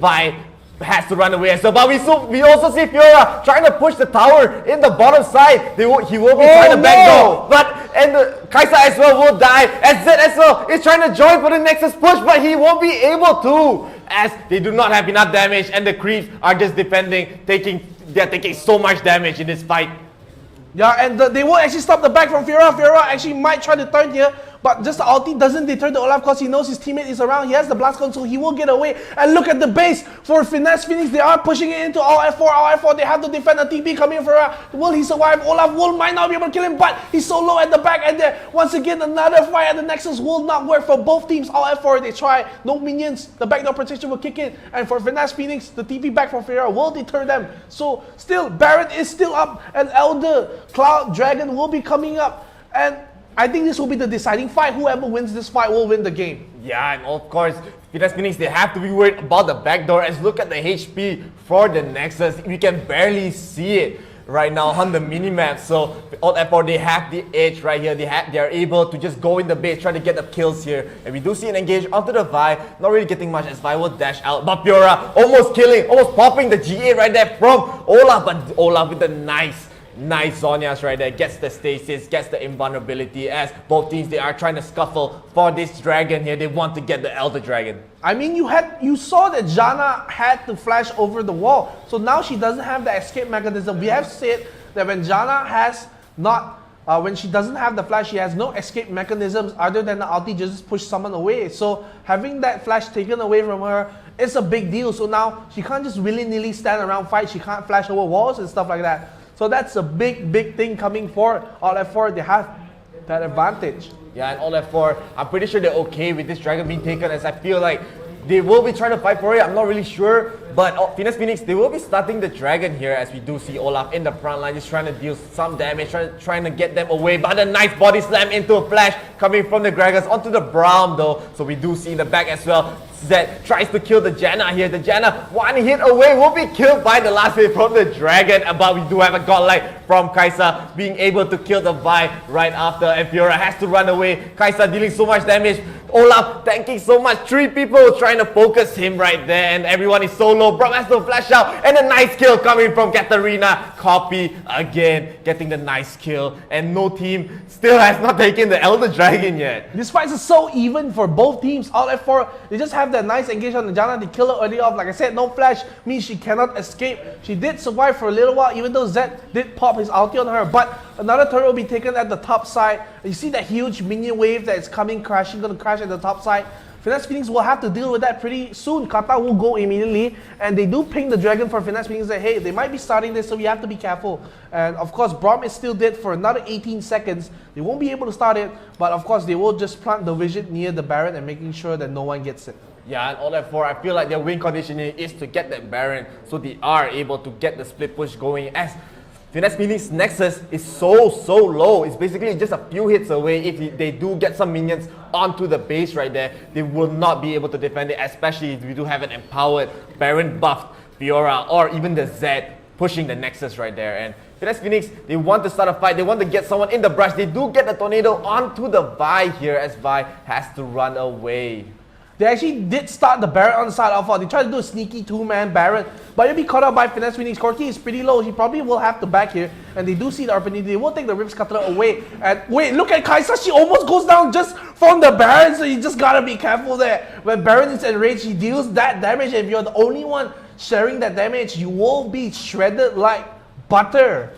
Has to run away as well. But we also see Fiora trying to push the tower in the bottom side. He will be trying to backdoor. And 𝗿𝗿𝗿 as well will die. As Zed as well is trying to join for the Nexus push, but he won't be able to, as they do not have enough damage and the creeps are just defending, they're taking so much damage in this fight. Yeah, and they won't actually stop the back from Fiora. Fiora actually might try to turn here, but just the ulti doesn't deter the Olaf because he knows his teammate is around. He has the blast cone, so he will get away. And look at the base for Finesse Phoenix. They are pushing it into all F4. All F4, they have to defend a TP coming for Fiora. Will he survive? Olaf might not be able to kill him, but he's so low at the back. And there, once again, another fight at the Nexus will not work for both teams. All F4, they try. No minions. The backdoor protection will kick in. And for Finesse Phoenix, the TP back from Fiora will deter them. So still, Baron is still up. And Elder, Cloud, Dragon will be coming up. And I think this will be the deciding fight. Whoever wins this fight will win the game. Yeah, and of course, Finesse Phoenix, they have to be worried about the backdoor. As look at the HP for the Nexus. We can barely see it right now on the minimap. So on F4, they have the edge right here. They are able to just go in the base, try to get the kills here. And we do see an engage onto the 𝗹𝗿. Not really getting much as 𝗹𝗿 will dash out. But Fiora almost popping the 𝗔𝗽𝗿 right there from Olaf. But Olaf with the nice Zhonya's right there, gets the stasis, gets the invulnerability, as both teams, they are trying to scuffle for this dragon here. They want to get the Elder Dragon. I mean, you saw that 𝗔𝗽𝗿 had to flash over the wall, so now she doesn't have the escape mechanism. We have said that when 𝗔𝗽𝗿 has not, when she doesn't have the flash, she has no escape mechanisms other than the ulti just push someone away. So having that flash taken away from her is a big deal. So now she can't just willy-nilly stand around fight. She can't flash over walls and stuff like that. So that's a big thing coming for all F4. They have that advantage. Yeah, and all F4, I'm pretty sure they're okay with this dragon being taken, as I feel like they will be trying to fight for it. I'm not really sure. But Finesse Phoenix, they will be starting the dragon here, as we do see Olaf in the front line, just trying to deal some damage, trying to get them away. But a nice body slam into a flash coming from the Gragas onto the 𝗶𝗹 though. So we do see in the back as well, Zed tries to kill the 𝗔𝗽𝗿 here. The 𝗔𝗽𝗿, one hit away, will be killed by the last hit from the dragon. But we do have a godlike from 𝗿𝗿𝗿 being able to kill the 𝗹𝗿 right after. And Fiora has to run away. 𝗿𝗿𝗿 dealing so much damage. Olaf tanking so much. 3 people trying to focus him right there. And everyone is so low. 𝗶𝗹 has to flash out. And a nice kill coming from 𝗏𝗏𝗏. Copy again, getting the nice kill. And no team still has not taken the Elder Dragon yet. This fight is so even for both teams. All F4, they just have that nice engage on the 𝗔𝗽𝗿. They kill her early off. Like I said, no flash means she cannot escape. She did survive for a little while, even though Zed did pop his ulti on her. But another turret will be taken at the top side. You see that huge minion wave that is coming, crashing, gonna crash at the top side. Finesse Phoenix will have to deal with that pretty soon. Kata will go immediately, and they do ping the dragon for Finesse Phoenix that, hey, they might be starting this, so we have to be careful. And of course, 𝗶𝗹 is still dead for another 18 seconds. They won't be able to start it, but of course, they will just plant the vision near the Baron and making sure that no one gets it. Yeah, and all F4, I feel like their win conditioning is to get that Baron, so they are able to get the split push going, as Finesse Phoenix Nexus is so low. It's basically just a few hits away. If they do get some minions onto the base right there, they will not be able to defend it, especially if we do have an empowered Baron buffed Fiora or even the Zed pushing the Nexus right there. And Finesse Phoenix, they want to start a fight. They want to get someone in the brush. They do get the tornado onto the 𝗹𝗿 here, as 𝗹𝗿 has to run away. They actually did start the Baron on the side of They tried to do a sneaky 2-man Baron, but he'll be caught up by Finesse Phoenix. Corki is pretty low. He probably will have to back here, and they do see the opportunity. They will take the Rips Cutler away. And wait, look at 𝗿𝗿𝗿. She almost goes down just from the Baron, so you just gotta be careful there. When Baron is enraged, he deals that damage. If you're the only one sharing that damage, you will be shredded like butter.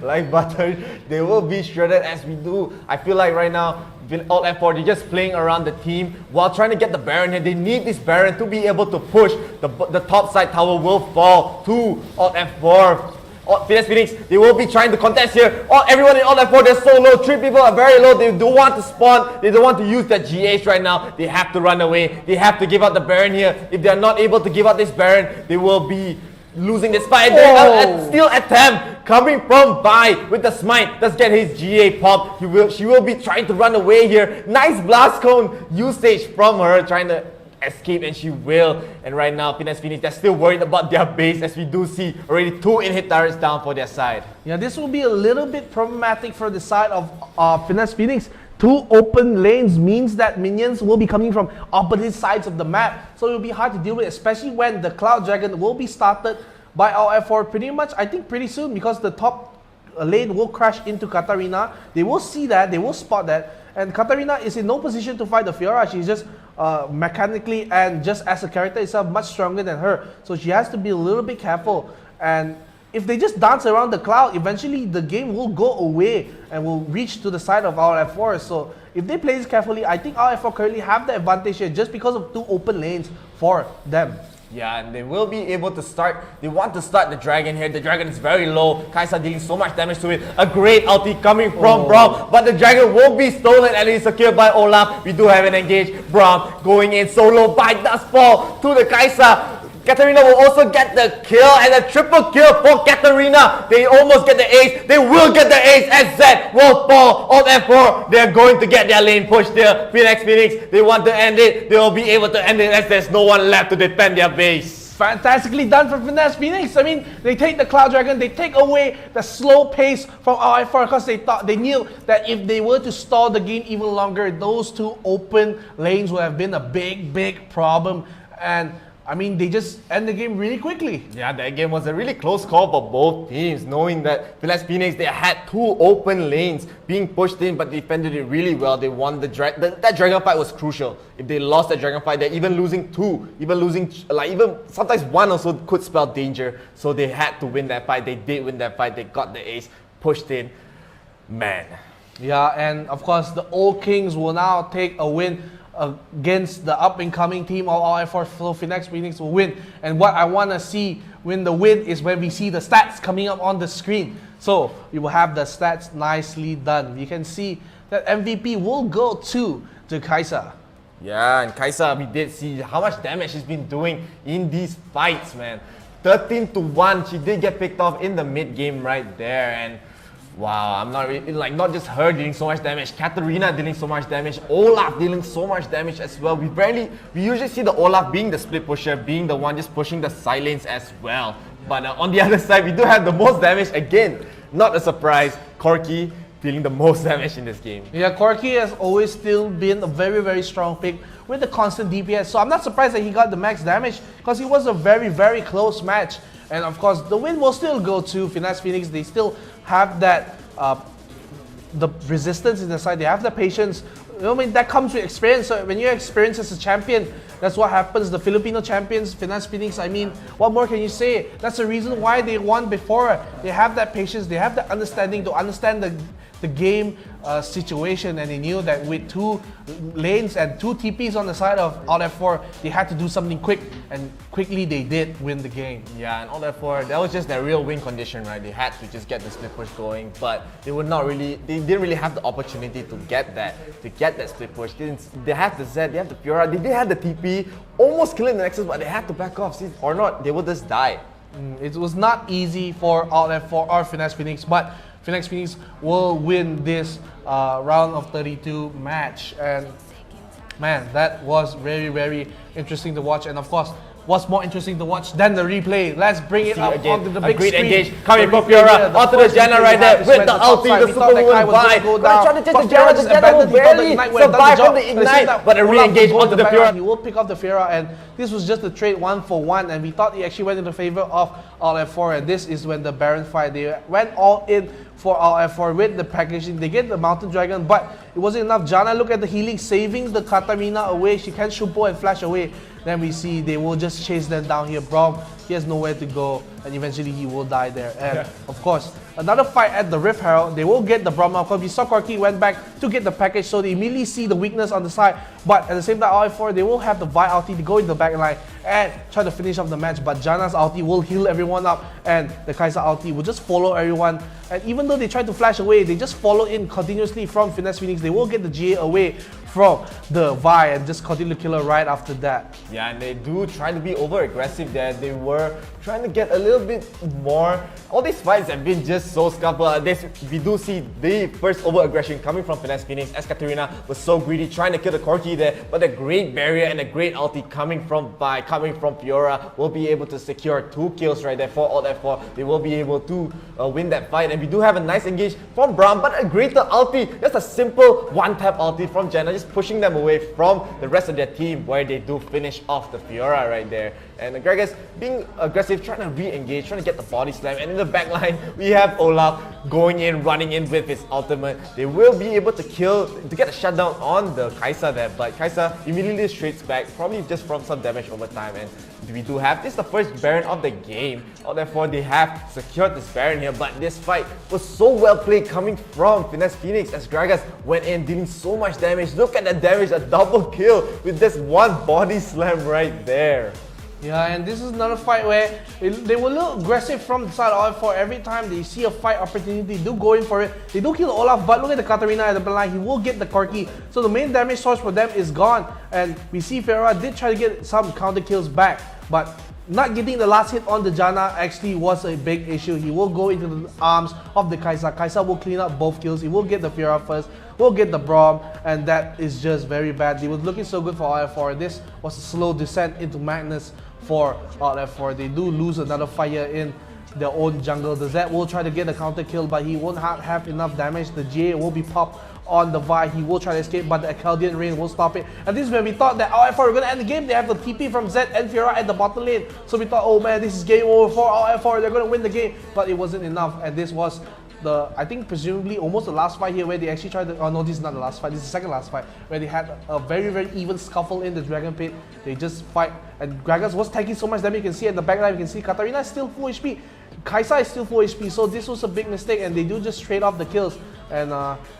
Like butter, they will be shredded, as we do. I feel like right now, all F4, they're just playing around the team while trying to get the Baron here. They need this Baron to be able to push. The top side tower will fall to all F4. Finesse Phoenix, they will be trying to contest here. Everyone in all F4, they're so low. 3 people are very low. They don't want to spawn. They don't want to use that 𝗔𝗍𝗿 right now. They have to run away. They have to give out the Baron here. If they're not able to give out this Baron, they will be losing this fight. Still attempt coming from Bai with the smite. Does get his 𝗔𝗽𝗶𝗹. She will be trying to run away here. Nice blast cone usage from her, trying to escape, and she will. And right now, Finesse Phoenix, they're still worried about their base, as we do see already 2 in-hit turrets down for their side. Yeah, this will be a little bit problematic for the side of Finesse Phoenix. 2 open lanes means that minions will be coming from opposite sides of the map. So it will be hard to deal with, especially when the Cloud Dragon will be started by our F4 pretty much, I think pretty soon, because the top lane will crash into Katarina. They will see that, they will spot that. And Katarina is in no position to fight the Fiora. She's just mechanically and just as a character itself much stronger than her. So she has to be a little bit careful. And if they just dance around the cloud, eventually the game will go away and will reach to the side of our F4. So if they play this carefully, I think our F4 currently have the advantage here just because of 2 open lanes for them. Yeah, and they will be able to start. They want to start the dragon here. The dragon is very low. 𝗍𝗹 dealing so much damage to it. A great ulti coming from 𝗶𝗹, but the dragon won't be stolen and is secured by Olaf. We do have an engage. 𝗶𝗹 going in solo. Bai does fall to the 𝗍𝗹. Katarina will also get the kill, and a triple kill for Katarina. They almost get the ace. They will get the ace as Zed will fall on F4. They're going to get their lane pushed there. Finesse Phoenix, they want to end it. They will be able to end it as there's no one left to defend their base. Fantastically done for Finesse Phoenix. I mean, they take the Cloud Dragon, they take away the slow pace from our F4 because they knew that if they were to stall the game even longer, those 2 open lanes would have been a big problem. And I mean, they just end the game really quickly. Yeah, that game was a really close call for both teams, knowing that Finesse Phoenix, they had 2 open lanes being pushed in, but defended it really well. They won the that dragon fight was crucial. If they lost that dragon fight, they're even losing 2, even sometimes 1 also could spell danger. So they had to win that fight. They did win that fight. They got the ace, pushed in. Man. Yeah, and of course, the Old Kings will now take a win against the up-and-coming team of our F4. So Finesse Phoenix will win. And what I want to see when the win is when we see the stats coming up on the screen. So we will have the stats nicely done. You can see that MVP will go to 𝗍𝗹. Yeah, and 𝗍𝗹, we did see how much damage she's been doing in these fights, man. 13-1. She did get picked off in the mid game right there, and wow, I'm not really, not just her dealing so much damage, Katarina dealing so much damage, Olaf dealing so much damage as well. We usually see the Olaf being the split pusher, being the one just pushing the side lanes as well. But on the other side, we do have the most damage again. Not a surprise, 𝗏𝗏 dealing the most damage in this game. Yeah, 𝗏𝗏 has always still been a very strong pick with the constant DPS. So I'm not surprised that he got the max damage because it was a very close match. And of course, the win will still go to Finesse Phoenix. They still have that the resistance in the side. They have the patience. I mean, that comes with experience. So when you experience as a champion, that's what happens. The Filipino champions, Finesse Phoenix, I mean, what more can you say? That's the reason why they won before. They have that patience. They have that understanding to understand the game situation, and they knew that with 2 lanes and 2 TPs on the side of Alt F4, they had to do something quick, and quickly they did win the game. Yeah, and Alt F4, that was just their real win condition, right? They had to just get the split push going, but they didn't really have the opportunity to get that split push. They had the Zed, they had the Fiora, they did have the TP, almost killing the Nexus, but they had to back off. See, or not, they would just die. It was not easy for Alt F4 or Finesse Phoenix, but Finesse Phoenix will win this round of 32 match. And man, that was very interesting to watch. And of course, what's more interesting to watch than the replay? Let's bring it up onto the big great screen. Engage coming from Fiora onto the Janna right there with the ulti, the super woman by. Trying to chase the Janna, the Janna will barely survive from the ignite, but a re-engage onto the Fiora. He will pick up the Fiora, and this was just a trade 1-for-1, and we thought he actually went in the favor of Alt F4, and this is when the Baron fight, they went all in for Alt F4 with the packaging. They get the Mountain Dragon, but it wasn't enough. Janna, look at the healing, saving the Katarina away. She can Shupo and flash away. Then we see they will just chase them down here. 𝗶𝗹, he has nowhere to go, and eventually he will die there. And of course, another fight at the Rift Herald. They will get the Brahma. Because we saw 𝗔𝗿𝗿 went back to get the package, so they immediately see the weakness on the side. But at the same time, RF4, they will have the Vi ulti to go in the back line and try to finish off the match. But Janna's ulti will heal everyone up, and the 𝗔𝗿𝗿 ulti will just follow everyone. And even though they try to flash away, they just follow in continuously from Finesse Phoenix. They will get the 𝗔𝗿𝗿 away from the Vi and just continue to kill her right after that. Yeah, and they do try to be over aggressive there. They were trying to get a little bit more. All these fights have been just so scupper. We do see the first over aggression coming from Finesse Phoenix as Katarina was so greedy trying to kill the 𝗔𝗿𝗿 there, but a great barrier and a great ulti coming from Vi, coming from 𝗔𝗿𝗿 will be able to secure 2 kills right there for Alt F4. They will be able to win that fight, and we do have a nice engage from 𝗔𝗹, but a greater ulti. Just a simple one-tap ulti from Janna, just pushing them away from the rest of their team where they do finish off the 𝗔𝗿𝗿 right there. And Gragas being aggressive, trying to re-engage, trying to get the body slam, and in the back line we have Olaf going in, running in with his ultimate. They will be able to get a shutdown on the 𝗔𝗿𝗿 there, but 𝗔𝗿𝗿 immediately straights back, probably just from some damage over time. And we do have this, the first Baron of the game. Therefore they have secured this Baron here, but this fight was so well played coming from Finesse Phoenix as Gragas went in dealing so much damage. Look at the damage, a double kill with this one body slam right there. Yeah, and this is another fight where they were a little aggressive from the side of R4. Every time they see a fight opportunity, they do go in for it. They do kill Olaf, but look at the Katarina at the back line. He will get the 𝗔𝗿𝗿. So the main damage source for them is gone. And we see Fiora did try to get some counter kills back, but not getting the last hit on the Janna actually was a big issue. He will go into the arms of the 𝗔𝗿𝗿. 𝗔𝗿𝗿 will clean up both kills. He will get the Fiora first, will get the 𝗔𝗹, and that is just very bad. He was looking so good for R4. This was a slow descent into madness for F4. They do lose another fire in their own jungle. The Zed will try to get a counter kill, but he won't have enough damage. The 𝗔𝗿𝗿 will be popped on the Vi. He will try to escape, but the Akkadian Rain will stop it. And this is where we thought that F4 were going to end the game. They have the TP from Zed and Fiora at the bottom lane. So we thought, oh man, this is game over for F4. They're going to win the game. But it wasn't enough. And this was I think presumably almost the last fight here where they actually tried to, oh no, this is not the last fight, this is the second last fight, where they had a very, very even scuffle in the Dragon Pit. They just fight, and Gragas was taking so much damage. You can see at the backline, you can see Katarina is still full HP, 𝗔𝗿𝗿 is still full HP, so this was a big mistake, and they do just trade off the kills, and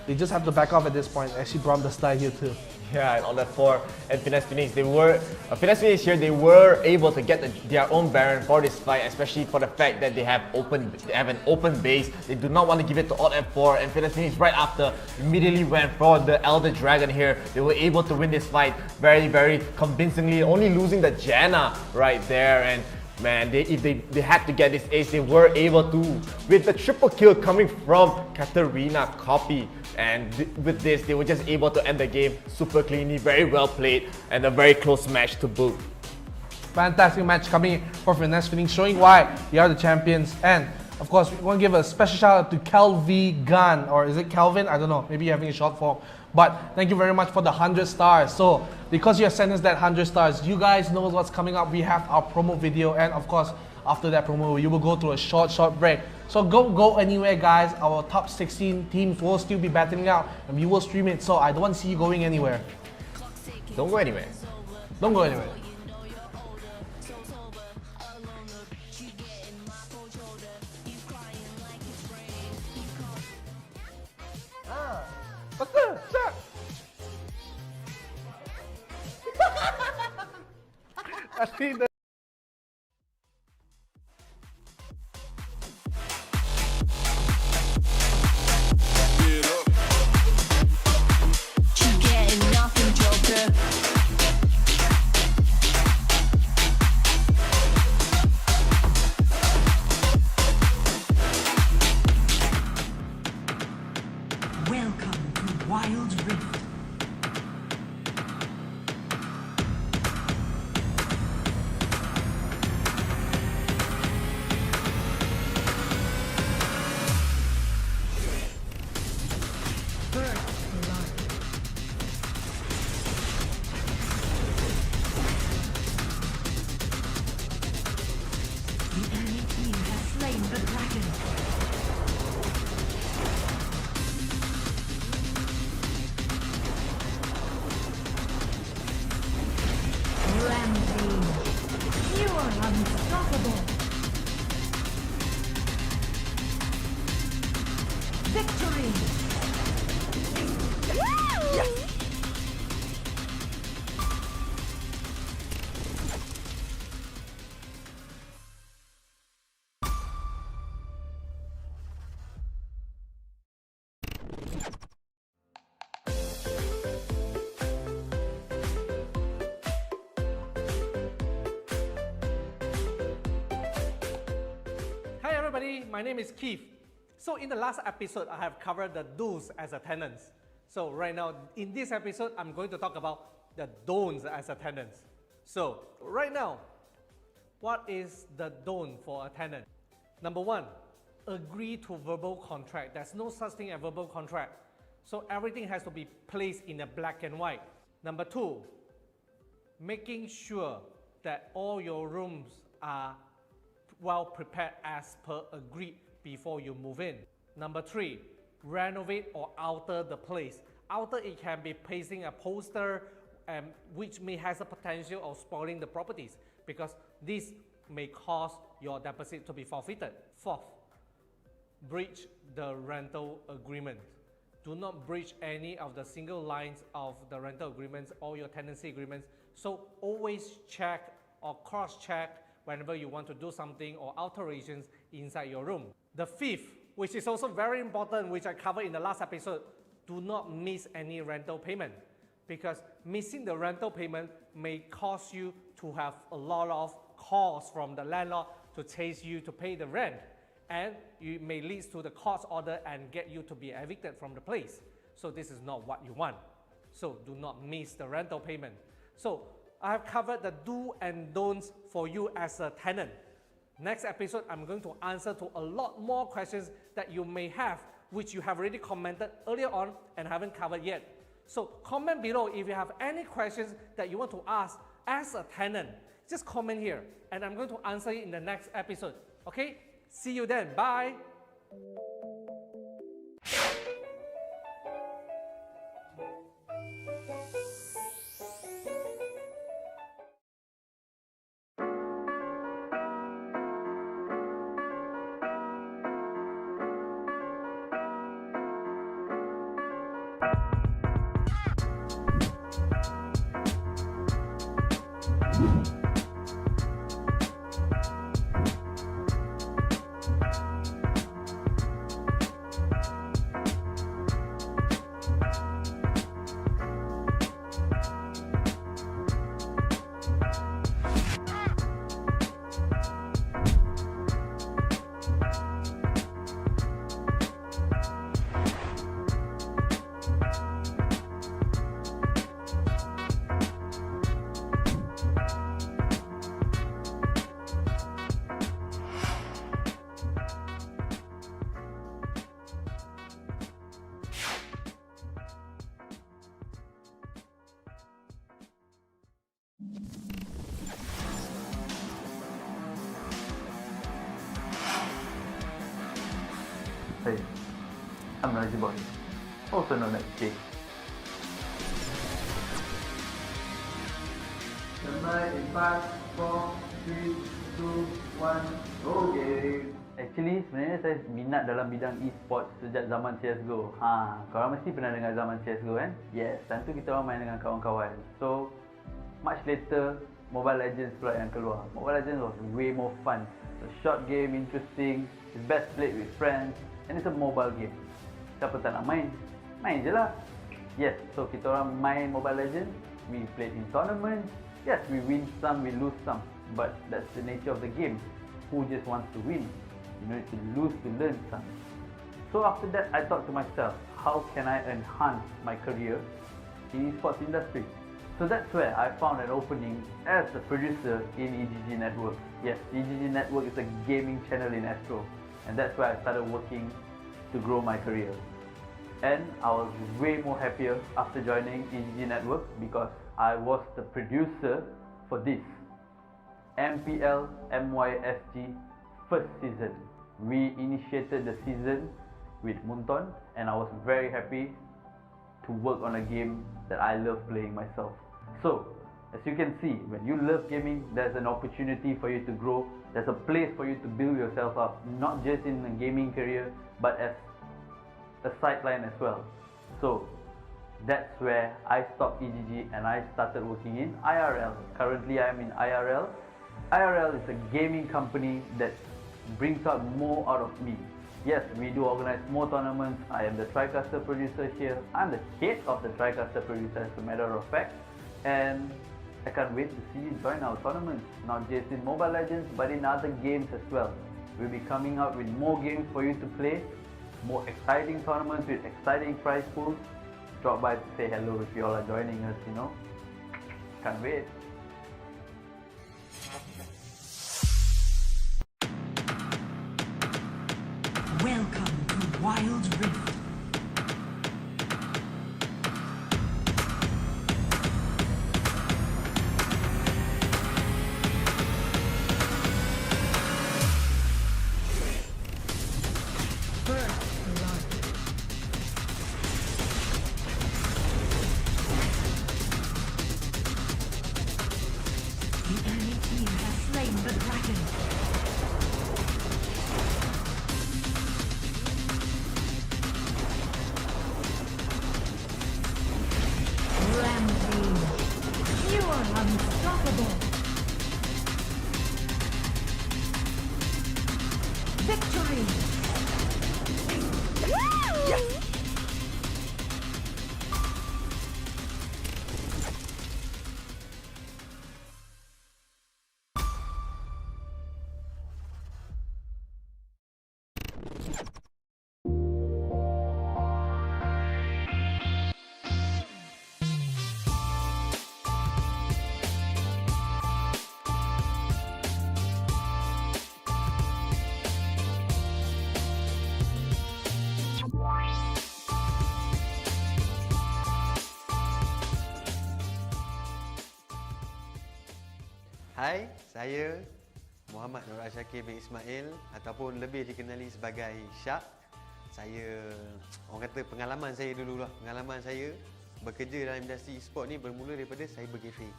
they just have to back off at this point. Actually, 𝗔𝗹 does die here too. Yeah, and on that 4 and Finesse Phoenix, Finesse Phoenix here, they were able to get their own Baron for this fight, especially for the fact that they have an open base. They do not want to give it to Alt F4, and Finesse Phoenix right after immediately went for the Elder Dragon here. They were able to win this fight very, very convincingly, only losing the Janna right there. And man, if they had to get this ace, they were able to, with the triple kill coming from Katarina copy. And with this, they were just able to end the game super cleanly, very well played, and a very close match to boot. Fantastic match coming for Finesse Phoenix, showing why they are the champions. And of course, we want to give a special shout out to 𝗿𝗿𝗿, or is it Calvin? I don't know, maybe you're having a short form. But thank you very much for the 100 stars. So because you have sent us that 100 stars, you guys know what's coming up. We have our promo video, and of course, after that promo, you will go through a short break. So go anywhere, guys. Our top 16 teams will still be battling out, and we will stream it. So I don't want to see you going anywhere. Don't go anywhere. Don't go anywhere. I think that Welcome to Wild Rift. The enemy team has slain the dragon. Rampage. You are unstoppable. Victory! Hi everybody, my name is Keith. So in the last episode, I have covered the do's as a tenant. So right now, in this episode, I'm going to talk about the don'ts as a tenant. So right now, what is the don't for a tenant? Number one, agree to verbal contract. There's no such thing as verbal contract. So everything has to be placed in a black and white. Number two, making sure that all your rooms are well prepared as per agreed before you move in. Number three, renovate or alter the place. Alter, it can be pasting a poster which may has a potential of spoiling the properties because this may cause your deposit to be forfeited. Fourth, breach the rental agreement. Do not breach any of the single lines of the rental agreements or your tenancy agreements. So always check or cross-check whenever you want to do something or alterations inside your room. The fifth, which is also very important, which I covered in the last episode, do not miss any rental payment because missing the rental payment may cause you to have a lot of calls from the landlord to chase you to pay the rent, and it may lead to the court order and get you to be evicted from the place. So this is not what you want. So do not miss the rental payment. So I have covered the do and don'ts for you as a tenant. Next episode, I'm going to answer to a lot more questions that you may have, which you have already commented earlier on and haven't covered yet. So comment below if you have any questions that you want to ask as a tenant. Just comment here and I'm going to answer it in the next episode. Okay? See you then. Bye. Hey, I'm 𝗔𝗽𝗿𝗶𝗹, also known as Jay. Number 5, 4, 3, 2, 1, go game. Actually, sebenarnya saya minat dalam bidang esports sejak zaman CSGO. Korang mesti pernah dengar zaman CSGO kan? Yes, time tu kita orang main dengan kawan-kawan. So, much later, Mobile Legends pula yang keluar. Mobile Legends was way more fun. It's a short game, interesting, it's best played with friends, and it's a mobile game. Siapa tak nak main? Main je lah. Yes, so kita orang main Mobile Legends, we played in tournaments. Yes, we win some, we lose some. But that's the nature of the game. Who just wants to win? You need to lose to learn some. So after that, I thought to myself, how can I enhance my career in esports industry? So that's where I found an opening as a producer in eGG Network. Yes, eGG Network is a gaming channel in Astro, and that's where I started working to grow my career. And I was way more happier after joining eGG Network because I was the producer for this MPL MYSG first season. We initiated the season with Munton, and I was very happy to work on a game that I love playing myself. So, as you can see, when you love gaming, there's an opportunity for you to grow. There's a place for you to build yourself up, not just in a gaming career, but as a sideline as well. So that's where I stopped eGG and I started working in IRL. Currently I am in IRL. IRL is a gaming company that brings out more out of me. Yes, we do organize more tournaments. I am the TriCaster producer here. I'm the head of the TriCaster producer as a matter of fact. And I can't wait to see you join our tournaments, not just in Mobile Legends but in other games as well. We'll be coming out with more games for you to play, more exciting tournaments with exciting prize pools. Drop by to say hello if you all are joining us, you know. Can't wait. Welcome to Wild Rift. First blood. The enemy team has slain the dragon. Rampage. You are unstoppable. Victory. Hai, saya Muhammad 𝗔𝗽𝗿𝗶𝗹 ataupun lebih dikenali sebagai Syak. Saya, orang kata pengalaman saya dulu lah. Pengalaman saya bekerja dalam industri e-sport ni bermula daripada cyber cafe.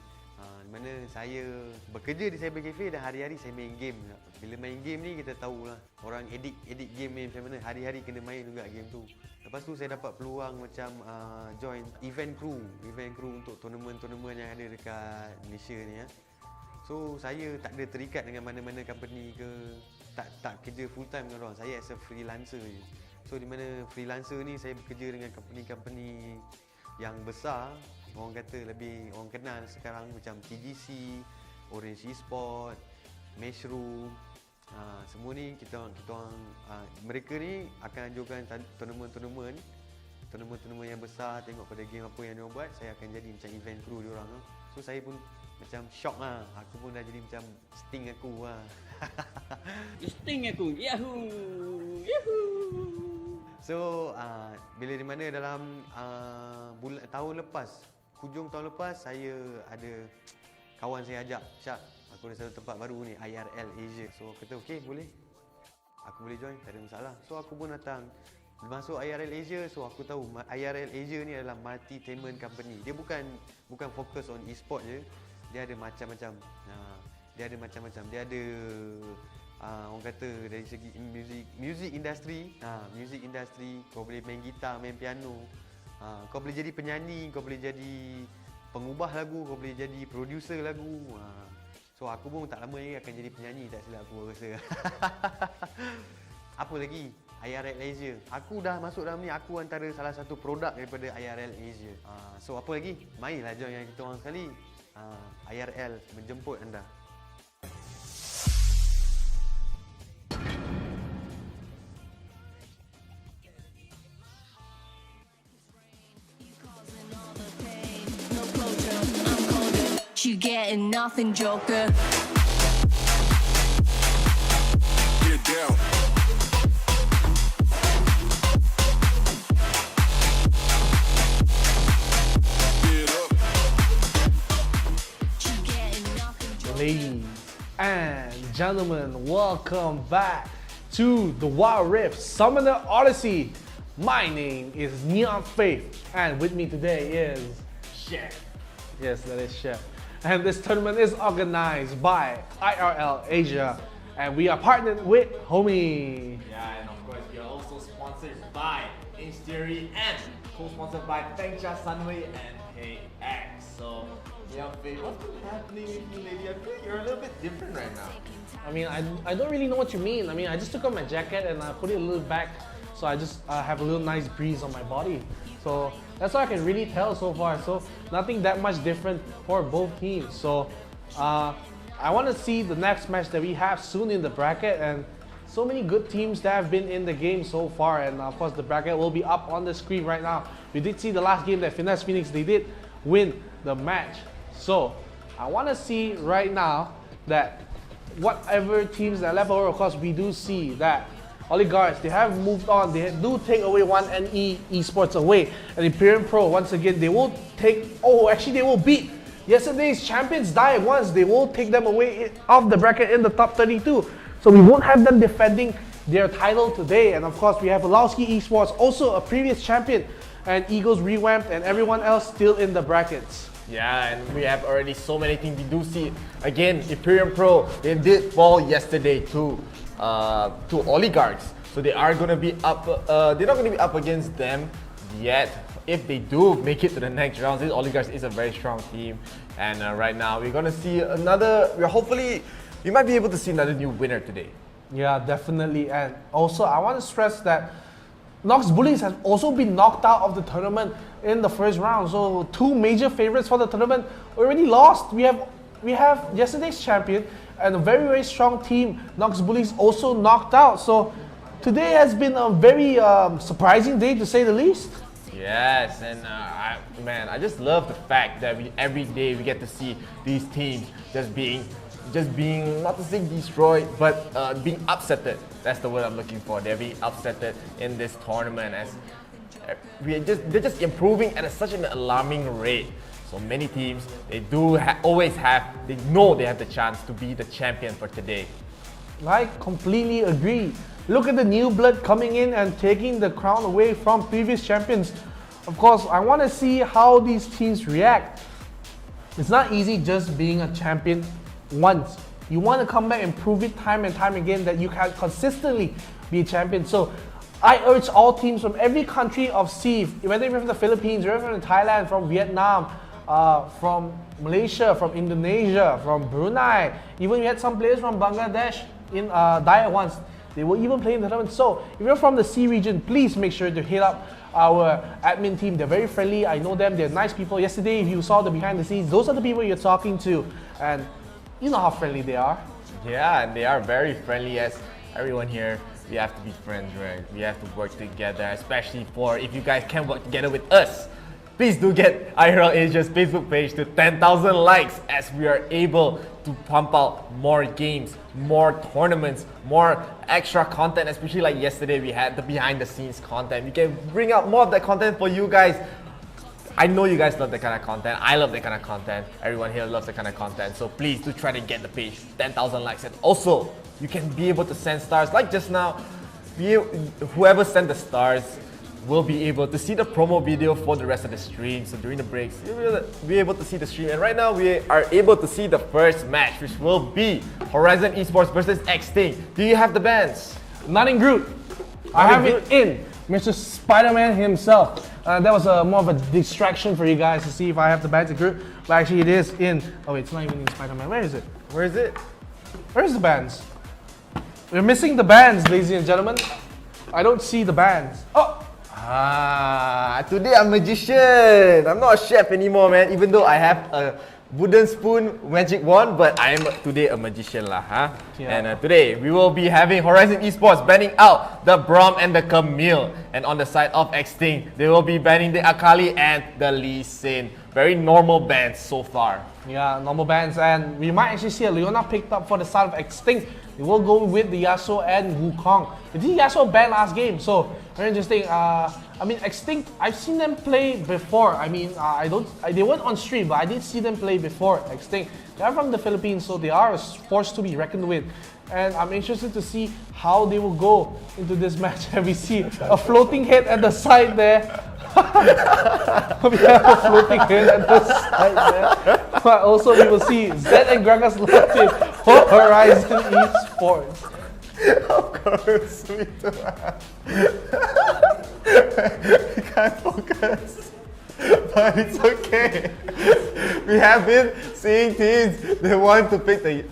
Di mana saya bekerja di cyber cafe dan hari-hari saya main game. Bila main game ni kita tahulah orang edit game ni macam mana, hari-hari kena main juga game tu. Lepas tu saya dapat peluang macam join event crew untuk tournament yang ada dekat Malaysia ni ya. So saya tak ada terikat dengan mana-mana company ke, tak kerja full time dengan orang. Saya as a freelancer je. So di mana freelancer ni saya bekerja dengan company-company yang besar, orang kata lebih orang kenal sekarang macam TGC, Orange Esport, Mushroom. Semua ni kita orang mereka ni akan anjurkan tournament yang besar, tengok pada game apa yang dia buat, saya akan jadi macam event crew dia orang. So saya pun macam shock lah. Aku pun dah jadi macam sting aku lah. Sting aku. Yahoo! Yahoo! So bila di mana dalam tahun lepas, hujung tahun lepas, saya ada kawan saya ajak, Syak, aku ada satu tempat baru ni, IRL Asia. So aku kata okey, boleh, aku boleh join, tak ada masalah. So aku pun datang masuk IRL Asia. So aku tahu IRL Asia ni adalah multi-tainment company. Dia bukan fokus on e-sport je. Dia ada macam-macam. Dia ada orang kata dari segi music industry. Music industry, kau boleh main gitar, main piano. Kau boleh jadi penyanyi, kau boleh jadi pengubah lagu, kau boleh jadi producer lagu. So aku pun tak lama lagi akan jadi penyanyi, tak silap aku rasa. Apa lagi? IRL Asia. Aku dah masuk dalam ni, aku antara salah satu produk daripada IRL Asia. So apa lagi? Marilah join yang kita orang sekali. IRL menjemput anda. You getting nothing, Joker. Get down. Get up. You getting nothing, Joker. Ladies and gentlemen, welcome back to the Wild Rift Summoner Odyssey. My name is NeonFaith, and with me today is Chef. Yes, that is Chef. And this tournament is organized by IRL Asia, and we are partnered with Homie. Yeah, and of course we are also sponsored by Inch Theory, and co-sponsored by 𝗔𝗽𝗿𝗶𝗹 and KX. So, NeonFaith, what's been happening with you lately? I feel like you're a little bit different right now. I mean, I don't really know what you mean. I mean, I just took off my jacket and I put it a little back, so I just have a little nice breeze on my body. So that's all I can really tell so far. So nothing that much different for both teams. So I want to see the next match that we have soon in the bracket, and so many good teams that have been in the game so far. And of course, the bracket will be up on the screen right now. We did see the last game that Finesse Phoenix, they did win the match. So I want to see right now that whatever teams that are left over, of course, we do see that Oligarchs, they have moved on. They do take away 1NE Esports away. And Imperium Pro, once again, they will take, actually they will beat yesterday's champions 𝗔𝗽𝗿𝗶𝗹. They will take them away off the bracket in the top 32. So we won't have them defending their title today. And of course, we have 𝗷𝗏𝗏𝗏 Esports, also a previous champion, and Eagles Revamped, and everyone else still in the brackets. Yeah, and we have already so many things. We do see, again, Imperium Pro, they did fall yesterday to Oligarchs. So they are going to be up, they're not going to be up against them yet. If they do make it to the next round, this Oligarchs is a very strong team. And right now, we're going to see we might be able to see another new winner today. Yeah, definitely. And also, I want to stress that Nox Bullies has also been knocked out of the tournament in the first round. So two major favorites for the tournament already lost. We have yesterday's champion and a very, very strong team, Nox Bullies, also knocked out. So today has been a very surprising day, to say the least. Yes, and I just love the fact that every day we get to see these teams just being, not to say destroyed, but being upsetted. That's the word I'm looking for. They're being upsetted in this tournament, as they're just improving at such an alarming rate. So many teams, they do they know they have the chance to be the champion for today. I completely agree. Look at the new blood coming in and taking the crown away from previous champions. Of course, I want to see how these teams react. It's not easy just being a champion once. You want to come back and prove it time and time again that you can consistently be a champion. So I urge all teams from every country of SEA, whether you're from the Philippines, whether you're from Thailand, from Vietnam, from Malaysia, from Indonesia, from Brunei, even we had some players from Bangladesh in 𝗔𝗽𝗿𝗶𝗹 once. They will even play in the tournament. So if you're from the SEA region, please make sure to hit up our admin team. They're very friendly. I know them. They're nice people. Yesterday, if you saw the behind the scenes, those are the people you're talking to. And you know how friendly they are. Yeah, and they are very friendly, as everyone here, we have to be friends, right? We have to work together, especially if you guys can work together with us. Please do get IRL Asia's Facebook page to 10,000 likes, as we are able to pump out more games, more tournaments, more extra content, especially like yesterday we had the behind the scenes content. We can bring out more of that content for you guys. I know you guys love that kind of content. I love that kind of content. Everyone here loves that kind of content. So please do try to get the page 10,000 likes. And also, you can be able to send stars like just now. Whoever sent the stars will be able to see the promo video for the rest of the stream. So during the breaks, you'll be able to see the stream. And right now, we are able to see the first match, which will be Horizon Esports versus Extinct. Do you have the bands? Not in Groot. I have it in Mr. Spider-Man himself. That was more of a distraction for you guys to see if I have the bands in Groot. But actually it is in, oh wait, it's not even in Spider-Man. Where is it? Where is it? Where's the bands? We're missing the bands, ladies and gentlemen. I don't see the bands. Oh! Today I'm a magician. I'm not a chef anymore, man. Even though I have a wooden spoon magic wand, but I am today a magician lah, huh? Yeah. And today we will be having Horizon Esports banning out the 𝗔𝗏𝗏𝗏 and the 𝗔𝗏𝗏𝗏. And on the side of Extinct, they will be banning the 𝗏𝗏𝗏𝗏 and the Lee Sin. Very normal bans so far. Yeah, normal bans, and we might actually see a Leona picked up for the side of Extinct. They will go with the Yasuo and Wukong. They did Yasuo ban last game, so very interesting. I mean, Extinct, I've seen them play before. I mean, they weren't on stream, but I did see them play before. Extinct, they are from the Philippines, so they are a force to be reckoned with. And I'm interested to see how they will go into this match. And we see a floating head at the side there. We have a floating head at the side there. But also we will see Zed and Gragas locked in for Horizon Esports. Of course, we do. We can't focus. But it's okay. We have been seeing teams, they want to pick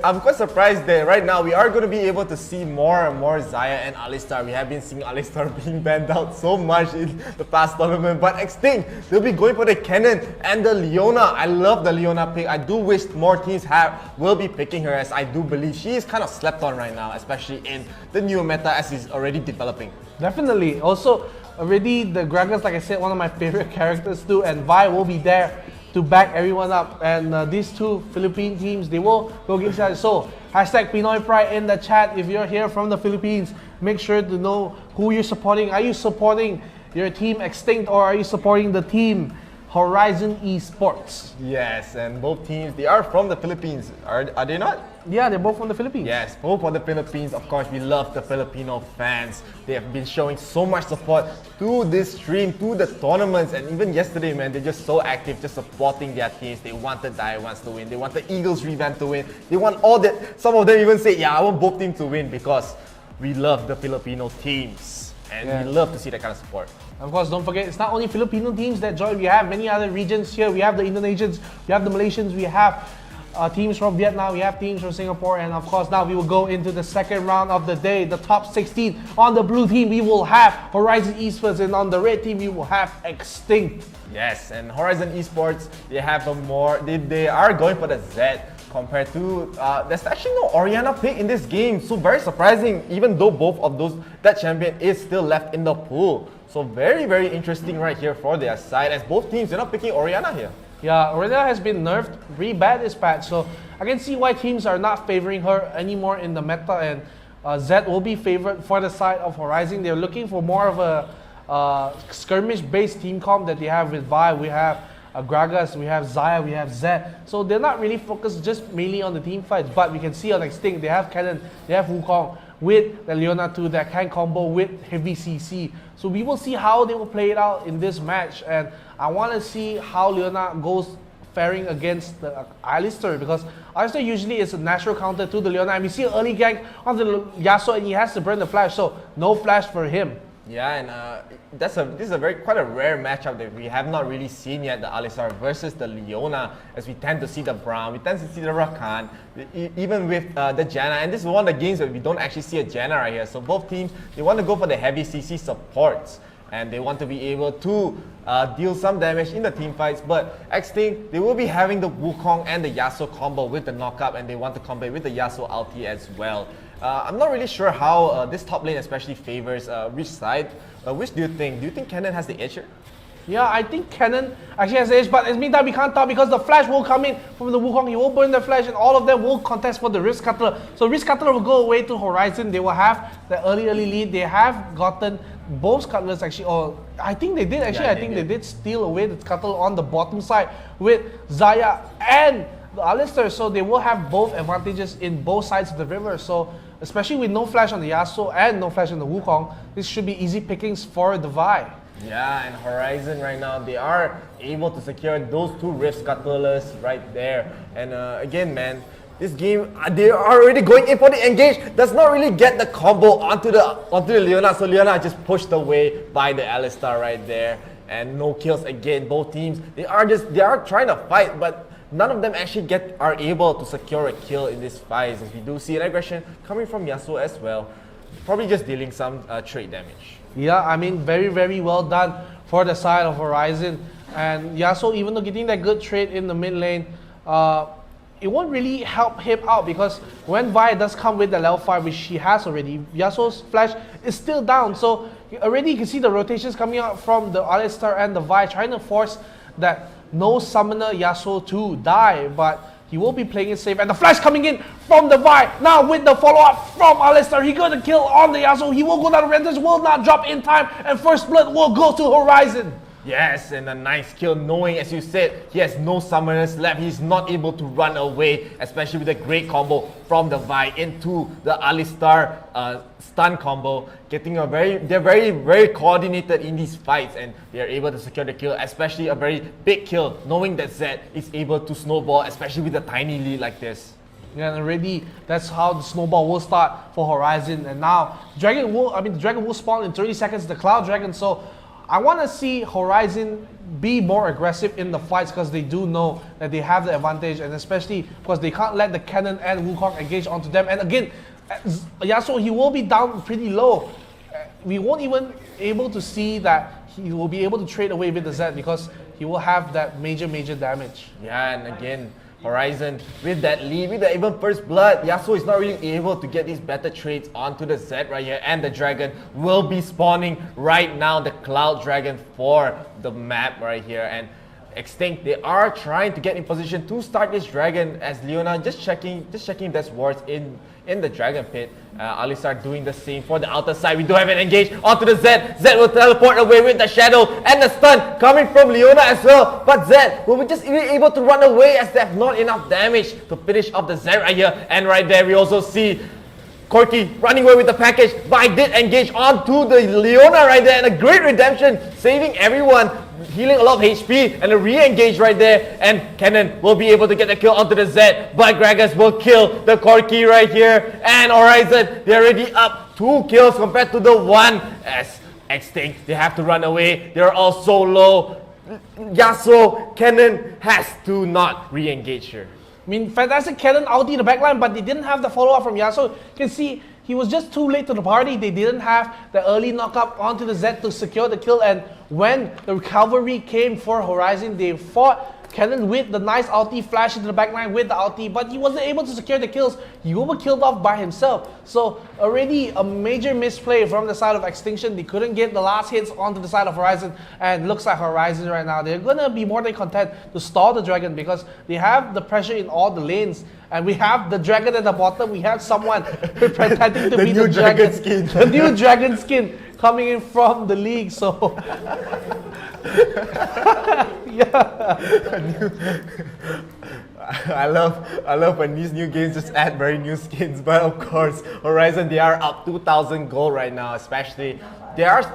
I'm quite surprised that right now we are going to be able to see more and more 𝗔𝗽𝗿 and 𝗔𝗿𝗿. We have been seeing 𝗔𝗿𝗿 being banned out so much in the past tournament, but Extinct, they'll be going for the Kennen and the Leona. I love the Leona pick. I do wish more teams will be picking her, as I do believe she is kind of slept on right now, especially in the new meta as it's already developing. Definitely. Also, already the 𝗔𝗽𝗿, like I said, one of my favorite characters too, and 𝗏 will be there to back everyone up. And these two Philippine teams, they will go against each other. So, hashtag Pinoy Pride in the chat. If you're here from the Philippines, make sure to know who you're supporting. Are you supporting your team Extinct, or are you supporting the team Horizon Esports? Yes, and both teams, they are from the Philippines. Are they not? Yeah, they're both from the Philippines. Yes, both from the Philippines. Of course, we love the Filipino fans. They have been showing so much support to this stream, to the tournaments, and even yesterday, man, they're just so active, just supporting their teams. They wanted 𝗏𝗏 to win. They want the Eagles revamp to win. They want all that. Some of them even say, yeah, I want both teams to win, because we love the Filipino teams. And we love to see that kind of support. Of course, don't forget, it's not only Filipino teams that join. We have many other regions here. We have the Indonesians, we have the Malaysians, we have teams from Vietnam, we have teams from Singapore, and of course now we will go into the second round of the day, the top 16. On the blue team, we will have Horizon Esports, and on the red team, we will have Extinct. Yes, and Horizon Esports, they have they are going for the Z compared to, there's actually no Orianna pick in this game. So very surprising, even though both of that champion is still left in the pool. So very, very interesting right here for their side, as both teams, they're not picking Orianna here. Yeah, Orianna has been nerfed really bad this patch, so I can see why teams are not favoring her anymore in the meta, and Z will be favored for the side of Horizon. They're looking for more of a skirmish-based team comp that they have with 𝗏. We have 𝗔𝗿𝗿, we have 𝗔𝗽𝗿, we have Zed. So they're not really focused just mainly on the team fights, but we can see on Extinct, they have Kennen, they have Wukong with the Leona 2 that can combo with heavy CC. So we will see how they will play it out in this match, and I want to see how Leona goes faring against the 𝗔𝗿𝗿, because 𝗔𝗿𝗿 usually is a natural counter to the Leona, and we see an early gank on the Yasuo, and he has to burn the flash, so no flash for him. Yeah, and this is quite a rare matchup that we have not really seen yet, the 𝗔𝗿𝗿 versus the Leona, as we tend to see the Braum, we tend to see the Rakan, even with the Janna, and this is one of the games where we don't actually see a Janna right here. So both teams, they want to go for the heavy CC supports, and they want to be able to deal some damage in the team fights. But Extinct, they will be having the Wukong and the Yasuo combo with the knockup, and they want to combo with the Yasuo ulti as well. I'm not really sure how this top lane especially favors which side. Which do you think? Do you think Kennen has the edge here? Yeah, I think Kennen actually has the edge, but in the meantime, we can't tell because the flash will come in from the Wukong. He will burn the flash, and all of them will contest for the Rift Scuttler. So Rift Scuttler will go away to Horizon. They will have the early lead. They have gotten both Scuttlers actually, or I think they did actually. Yeah, I think they did steal away the Scuttle on the bottom side with 𝗏𝗏𝗏 and the 𝗔𝗿𝗿. So they will have both advantages in both sides of the river. So especially with no flash on the Yasuo and no flash on the Wukong, this should be easy pickings for the 𝗏. Yeah, and Horizon right now, they are able to secure those two Rift Scuttlers right there. And again, man, this game, they are already going in for the engage. Does not really get the combo onto the Leona. So Leona just pushed away by the 𝗔𝗿𝗿 right there. And no kills again. Both teams, they are trying to fight, but none of them actually are able to secure a kill in this fight. As we do see an aggression coming from Yasuo as well. Probably just dealing some trade damage. Yeah, I mean, very, very well done for the side of Horizon. And Yasuo, even though getting that good trade in the mid lane, it won't really help him out, because when 𝗏 does come with the level 5, which he has already, Yasuo's flash is still down. So already you can see the rotations coming out from the 𝗔𝗿𝗿 and the 𝗏, trying to force that no summoner Yasuo to die, but he will be playing it safe. And the flash coming in from the 𝗏. Now with the follow-up from 𝗔𝗿𝗿, he got a kill on the Yasuo. He will go down, Renters will not drop in time, and first blood will go to Horizon. Yes, and a nice kill, knowing, as you said, he has no summoners left. He's not able to run away, especially with a great combo from the 𝗏 into the 𝗔𝗿𝗏 stun combo. They're very, very coordinated in these fights, and they are able to secure the kill, especially a very big kill, knowing that Zed is able to snowball, especially with a tiny lead like this. And already, that's how the snowball will start for Horizon. And now, the dragon will spawn in 30 seconds, the Cloud Dragon. So, I want to see Horizon be more aggressive in the fights because they do know that they have the advantage, and especially because they can't let the Cannon and Wukong engage onto them. And again, Yasuo, he will be down pretty low. We won't even able to see that he will be able to trade away with the Zed because he will have that major damage. Yeah, and again, Horizon with that lead, with the even first blood, Yasuo is not really able to get these better trades onto the Zed right here, and the dragon will be spawning right now, the Cloud Dragon for the map right here. And Extinct, they are trying to get in position to start this dragon as Leona just checking there's wards in the dragon pit. Alistar doing the same for the outer side. We do have an engage onto the Zed. Zed will teleport away with the shadow and the stun coming from Leona as well. But Zed will be just able to run away as they have not enough damage to finish off the Zed right here. And right there we also see 𝗿𝗿𝗏 running away with the package, but I did engage onto the Leona right there, and a great redemption, saving everyone, healing a lot of HP, and a re-engage right there, and Cannon will be able to get the kill onto the Zed, but Gragas will kill the 𝗿𝗏𝗏 right here, and Horizon, they're already up 2 kills compared to the 1, as Extinct, they have to run away, they're all so low. Yasuo, Cannon has to not re-engage here. I mean, fantastic Cannon ulti in the backline, but they didn't have the follow-up from Yasuo. You can see he was just too late to the party. They didn't have the early knock-up onto the Zed to secure the kill. And when the cavalry came for Horizon, they fought Cannon with the nice ulti, flash into the backline with the ulti, but he wasn't able to secure the kills. He was killed off by himself. So already a major misplay from the side of Extinction. They couldn't get the last hits onto the side of Horizon, and looks like Horizon right now, they're gonna be more than content to stall the dragon because they have the pressure in all the lanes. And we have the dragon at the bottom. We have someone pretending to be the dragon skin. The new dragon skin coming in from the league. So yeah. I love when these new games just add very new skins, but of course Horizon, they are up 2,000 gold right now, especially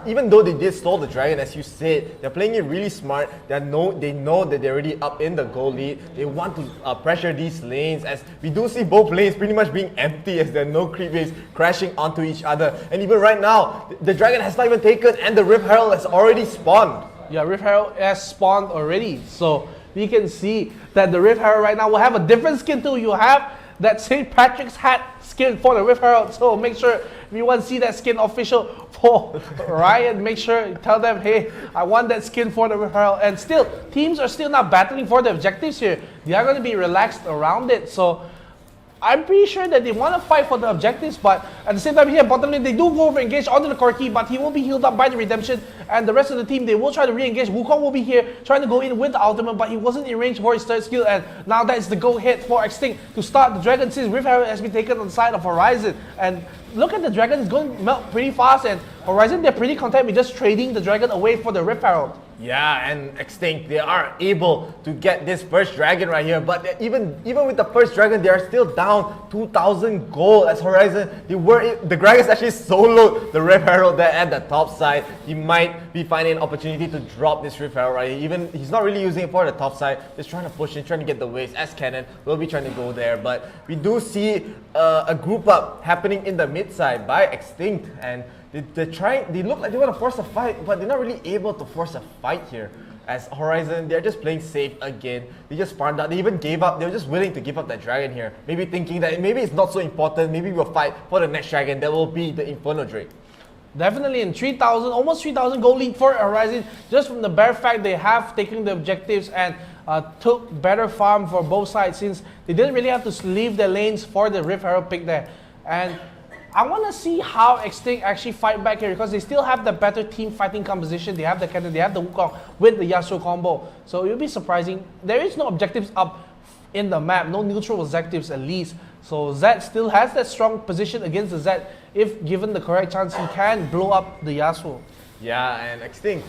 even though they did stall the dragon, as you said, they're playing it really smart. They know that they're already up in the gold lead. They want to pressure these lanes, as we do see both lanes pretty much being empty as there are no creep waves crashing onto each other. And even right now, the dragon has not even taken, and the Rift Herald has already spawned. Yeah, Rift Herald has spawned already. So we can see that the Rift Herald right now will have a different skin too. You have that St. Patrick's hat skin for the Rift Herald. So make sure if you want to see that skin official for Riot, make sure tell them, hey, I want that skin for the Rift Herald. And still, teams are still not battling for the objectives here. They are going to be relaxed around it. So I'm pretty sure that they want to fight for the objectives, but at the same time here, bottom lane, they do go over engage onto the 𝗿𝗏𝗏, but he will be healed up by the redemption, and the rest of the team, they will try to re-engage. Wukong will be here, trying to go in with the ultimate, but he wasn't in range for his third skill, and now that is the go-ahead for Extinct to start the dragon, since Rift Herald has been taken on the side of Horizon. And look at the dragon, it's going to melt pretty fast, and Horizon, they're pretty content with just trading the dragon away for the Rift Herald. Yeah, and Extinct, they are able to get this first dragon right here, but even with the first dragon, they are still down 2,000 gold as Horizon. The dragon is actually soloed the Rift Herald there at the top side. He might be finding an opportunity to drop this Rift Herald right here. He's not really using it for the top side, just trying to push in, trying to get the waves as Cannon will be trying to go there. But we do see a group up happening in the mid side by Extinct, and they look like they want to force a fight, but they're not really able to force a fight here. As Horizon, they're just playing safe again. They just farmed out. They even gave up. They were just willing to give up that dragon here. Maybe thinking that maybe it's not so important. Maybe we'll fight for the next dragon. That will be the Inferno Drake. Definitely in 3,000, almost 3,000 gold lead for Horizon, just from the bare fact they have taken the objectives and took better farm for both sides, since they didn't really have to leave their lanes for the Rift Herald pick there. And I want to see how Extinct actually fight back here, because they still have the better team fighting composition. They have the Cannon, they have the Wukong with the Yasuo combo. So it will be surprising. There is no objectives up in the map, no neutral objectives at least. So Zed still has that strong position against the Zed. If given the correct chance, he can blow up the Yasuo. Yeah, and Extinct,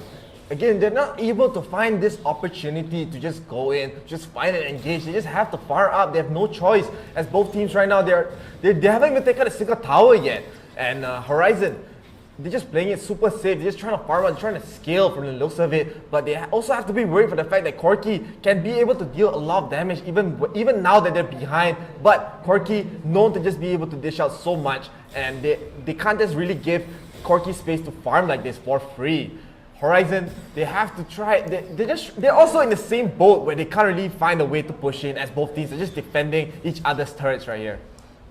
again, they're not able to find this opportunity to just go in, just find and engage. They just have to fire up. They have no choice, as both teams right now, they haven't even taken a single tower yet. And Horizon, they're just playing it super safe. They're just trying to farm out, trying to scale from the looks of it. But they also have to be worried for the fact that 𝗿𝗏 can be able to deal a lot of damage even now that they're behind. But 𝗿𝗏 known to just be able to dish out so much, and they can't just really give 𝗿𝗏 space to farm like this for free. Horizon, they have to try. They're also in the same boat where they can't really find a way to push in, as both teams are just defending each other's turrets right here.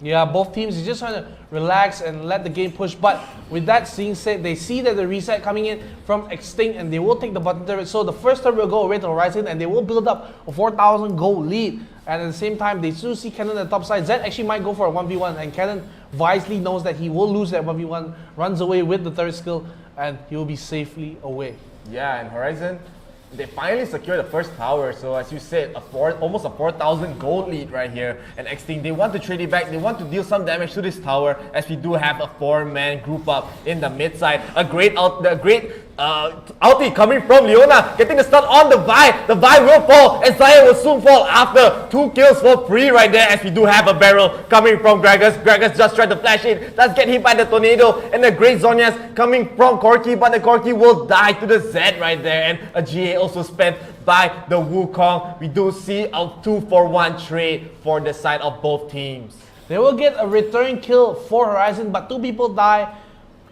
Yeah, both teams are just trying to relax and let the game push. But with that being said, they see that the reset coming in from Extinct, and they will take the bottom turret. So the first turret will go away to Horizon, and they will build up a 4,000 gold lead. And at the same time, they do see Cannon at the top side. Zed actually might go for a 1v1, and Cannon wisely knows that he will lose that 1v1, runs away with the third skill, and he will be safely away. Yeah, and Horizon, they finally secured the first tower. So as you said, almost a 4,000 gold lead right here. And Extinct, they want to trade it back. They want to deal some damage to this tower, as we do have a 4-man group up in the mid side. A great ulti coming from Leona, getting the stun on the 𝗏. The 𝗏 will fall, and 𝗏 will soon fall after 2 kills for free right there, as we do have a barrel coming from 𝗏𝗏. 𝗏𝗏 just tried to flash in, does get hit by the tornado, and a great Zhonya's coming from 𝗿𝗏, but the 𝗿𝗏 will die to the Zed right there, and a 𝗔𝗽𝗿𝗶𝗹 also spent by the Wukong. We do see a 2-for-1 trade for the side of both teams. They will get a return kill for Horizon, but 2 people die,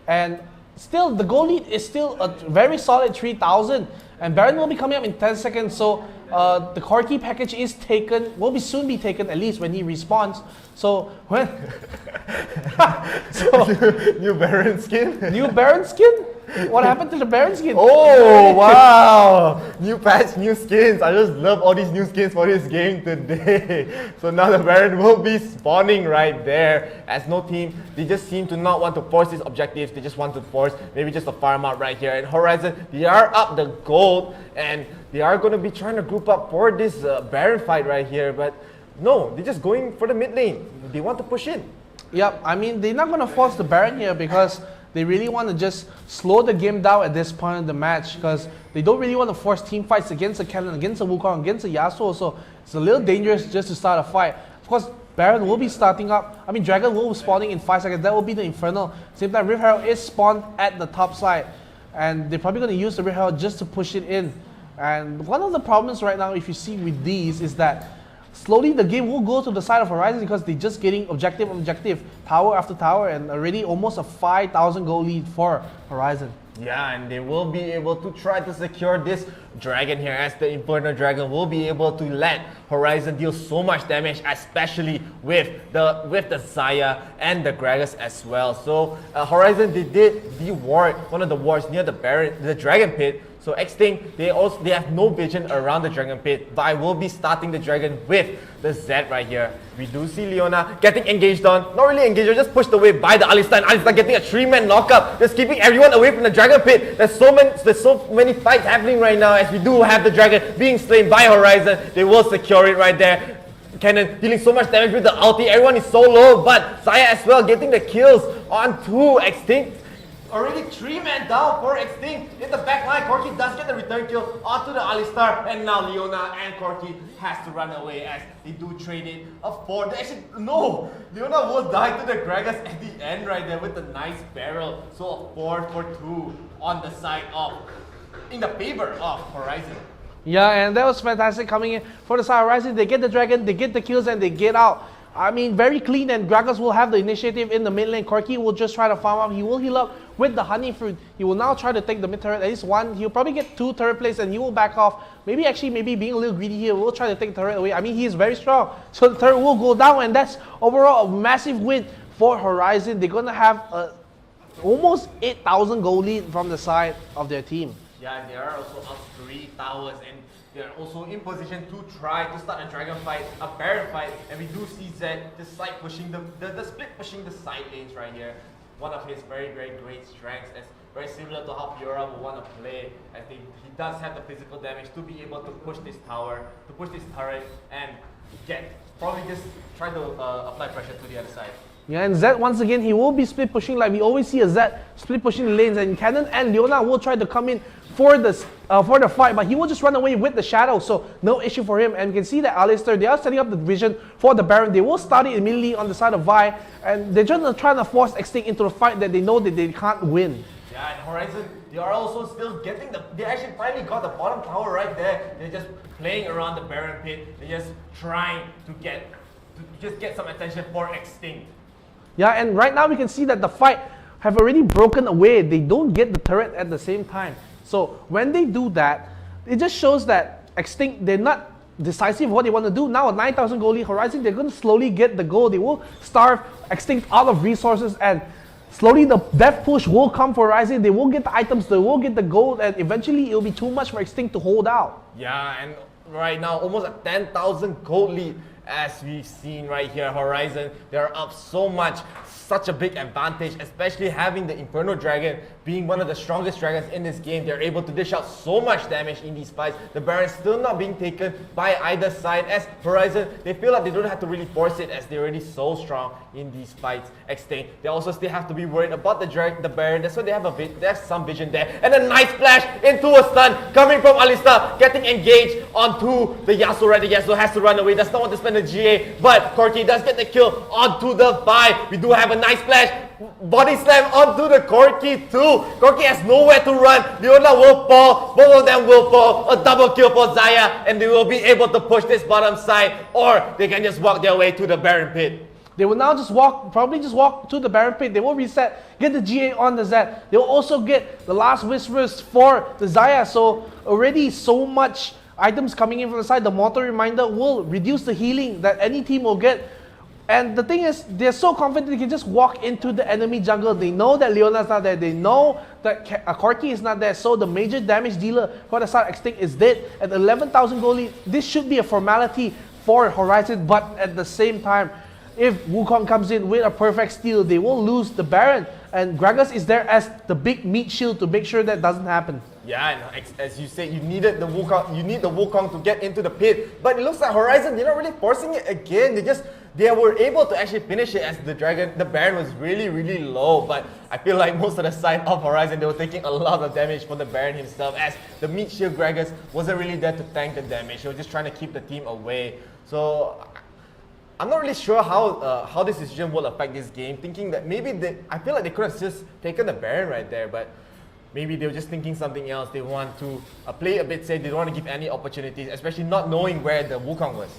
and still the goal lead is still a very solid 3,000. And Baron will be coming up in 10 seconds, so the 𝗿𝗏 package is taken, will soon be taken, at least when he respawns. So when New Baron skin? New Baron skin? What happened to the Baron skin? Oh wow! New patch, new skins. I just love all these new skins for this game today. So now the Baron will be spawning right there. As no team, they just seem to not want to force these objectives. They just want to force maybe just a farm out right here. And Horizon, they are up the gold, and they are going to be trying to group up for this Baron fight right here. But no, they're just going for the mid lane. They want to push in. Yep, I mean, they're not going to force the Baron here because they really want to just slow the game down at this point of the match, because they don't really want to force team fights against a Cannon, against a Wukong, against a Yasuo. So it's a little dangerous just to start a fight. Of course, Baron will be starting up. I mean, Dragon will be spawning in 5 seconds. That will be the Infernal. Same time, Rift Herald is spawned at the top side, and they're probably going to use the Rift Herald just to push it in. And one of the problems right now, if you see with these, is that slowly the game will go to the side of Horizon because they're just getting objective, tower after tower, and already almost a 5,000 goal lead for Horizon. Yeah, and they will be able to try to secure this dragon here, as the Infernal Dragon will be able to let Horizon deal so much damage, especially with the Xayah and the Gragas as well. So Horizon, they did de-ward one of the wards near the Dragon Pit. So Extinct, they have no vision around the Dragon Pit. But I will be starting the Dragon with the Zed right here. We do see Leona getting engaged on. Not really engaged, just pushed away by the Alistar. And Alistar getting a 3-man knockup. Just keeping everyone away from the Dragon Pit. There's so many fights happening right now, as we do have the Dragon being slain by Horizon. They will secure it right there. Cannon dealing so much damage with the ulti. Everyone is so low, but Xayah as well getting the kills onto Extinct. Already 3-man down for Extinct in the back line. 𝗿𝗏 does get the return kill onto the Alistar, and now Leona and 𝗿𝗏 has to run away as they do trade it a 4. Actually, no! Leona will die to the Gragas at the end right there with the nice barrel. So a 4 for 2 on the side of, in the favor of Horizon. Yeah, and that was fantastic coming in for the side of Horizon. They get the Dragon, they get the kills, and they get out. I mean, very clean, and Gragas will have the initiative in the mid lane. 𝗿𝗏 will just try to farm up. He will heal up with the Honey Fruit. He will now try to take the mid turret, at least 1. He'll probably get 2 turret plays, and he will back off. Maybe being a little greedy here, will try to take the turret away. I mean, he is very strong, so the turret will go down, and that's overall a massive win for Horizon. They're going to have almost 8,000 goal lead from the side of their team. Yeah, they are also up 3 towers, and they're also in position to try to start a Dragon fight, a Baron fight, and we do see Zed just side pushing the split pushing the side lanes right here. One of his very, very great strengths, as very similar to how Fiora will want to play. I think he does have the physical damage to be able to push this tower, to push this turret, and probably just try to apply pressure to the other side. Yeah, and Zed, once again, he will be split pushing like we always see a Zed split pushing the lanes, and Cannon and Leona will try to come in for the fight, but he will just run away with the shadow, so no issue for him. And you can see that Alistair, they are setting up the vision for the Baron. They will start it immediately on the side of Vi, and they're just trying to force Extinct into a fight that they know that they can't win. Yeah, and Horizon, they are also still getting they actually finally got the bottom tower right there. They're just playing around the Baron pit. They're just trying to get some attention for Extinct. Yeah, and right now we can see that the fight have already broken away. They don't get the turret at the same time. So when they do that, it just shows that Extinct, they're not decisive what they want to do. Now a 9,000 goal lead, Horizon, they're going to slowly get the goal. They will starve Extinct out of resources, and slowly the death push will come for Horizon. They will get the items, they will get the gold, and eventually it will be too much for Extinct to hold out. Yeah, and right now almost a 10,000 gold lead. As we've seen right here, Horizon, they're up so much, such a big advantage, especially having the Inferno Dragon being one of the strongest dragons in this game. They're able to dish out so much damage in these fights. The Baron's still not being taken by either side, as Horizon, they feel like they don't have to really force it as they're already so strong in these fights. Extinct, they also still have to be worried about the Baron. That's why they have some vision there. And a nice flash into a stun coming from Alistair, getting engaged onto the Yasuo right. The Yasuo has to run away, does not want to spend the GA, but Corki does get the kill onto the 5. We do have a nice flash, body slam onto the Corki too. Corki has nowhere to run. Leona will fall, both of them will fall. A double kill for Xayah, and they will be able to push this bottom side, or they can just walk their way to the Baron pit. They will now probably just walk to the Baron pit. They will reset, get the GA on the Zed. They will also get the last whispers for the Xayah. So already so much items coming in from the side. The Mortal Reminder will reduce the healing that any team will get. And the thing is, they're so confident they can just walk into the enemy jungle. They know that Leona's not there. They know that Corki is not there. So the major damage dealer for the side Extinct is dead. At 11,000 gold lead, this should be a formality for Horizon. But at the same time, if Wukong comes in with a perfect steal, they will lose the Baron. And Gragas is there as the big meat shield to make sure that doesn't happen. Yeah, and as you said, you need the Wukong to get into the pit. But it looks like Horizon, they're not really forcing it again. They were able to actually finish it as the Baron was really, really low. But I feel like most of the side of Horizon, they were taking a lot of damage from the Baron himself, as the meat shield Gragas wasn't really there to tank the damage. They were just trying to keep the team away. So I'm not really sure how this decision will affect this game. Thinking that maybe I feel like they could have just taken the Baron right there, but maybe they were just thinking something else. They want to play a bit safe. They don't want to give any opportunities, especially not knowing where the Wukong was.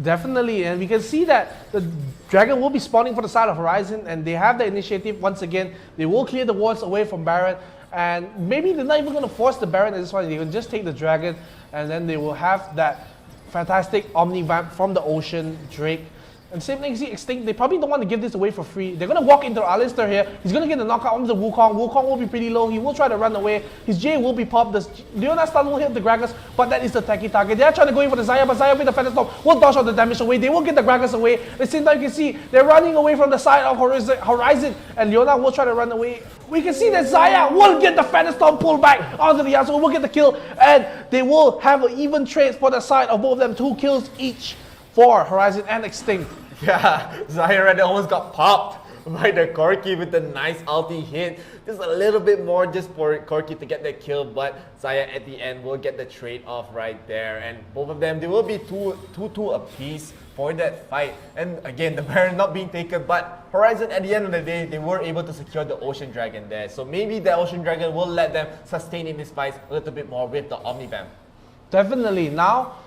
Definitely, and we can see that the Dragon will be spawning for the side of Horizon, and they have the initiative once again. They will clear the wards away from Baron, and maybe they're not even going to force the Baron at this point. They can just take the Dragon, and then they will have that fantastic Omni Vamp from the Ocean Drake. And same thing, see Extinct, they probably don't want to give this away for free. They're going to walk into Alistair here. He's going to get the knockout on the Wukong. Wukong will be pretty low. He will try to run away. His J will be popped. The Leona stun will hit the Gragas, but that is the techie target. They are trying to go in for the Xayah, but Xayah with the Feather Storm will dodge all the damage away. They will get the Gragas away. At the same time, you can see they're running away from the side of Horizon, and Leona will try to run away. We can see that Xayah will get the Feather Storm pulled back onto the Yasuo, will get the kill, and they will have an even trade for the side of both of them. 2 kills each for Horizon and Extinct. Yeah, Xayah right there almost got popped by the Corki with a nice ulti hit. Just a little bit more just for Corki to get the kill, but Xayah at the end will get the trade off right there. And both of them, they will be 2-2 apiece for that fight. And again, the Baron not being taken, but Horizon at the end of the day, they were able to secure the Ocean Dragon there. So maybe the Ocean Dragon will let them sustain in this fight a little bit more with the Omni Vamp. Definitely. Now,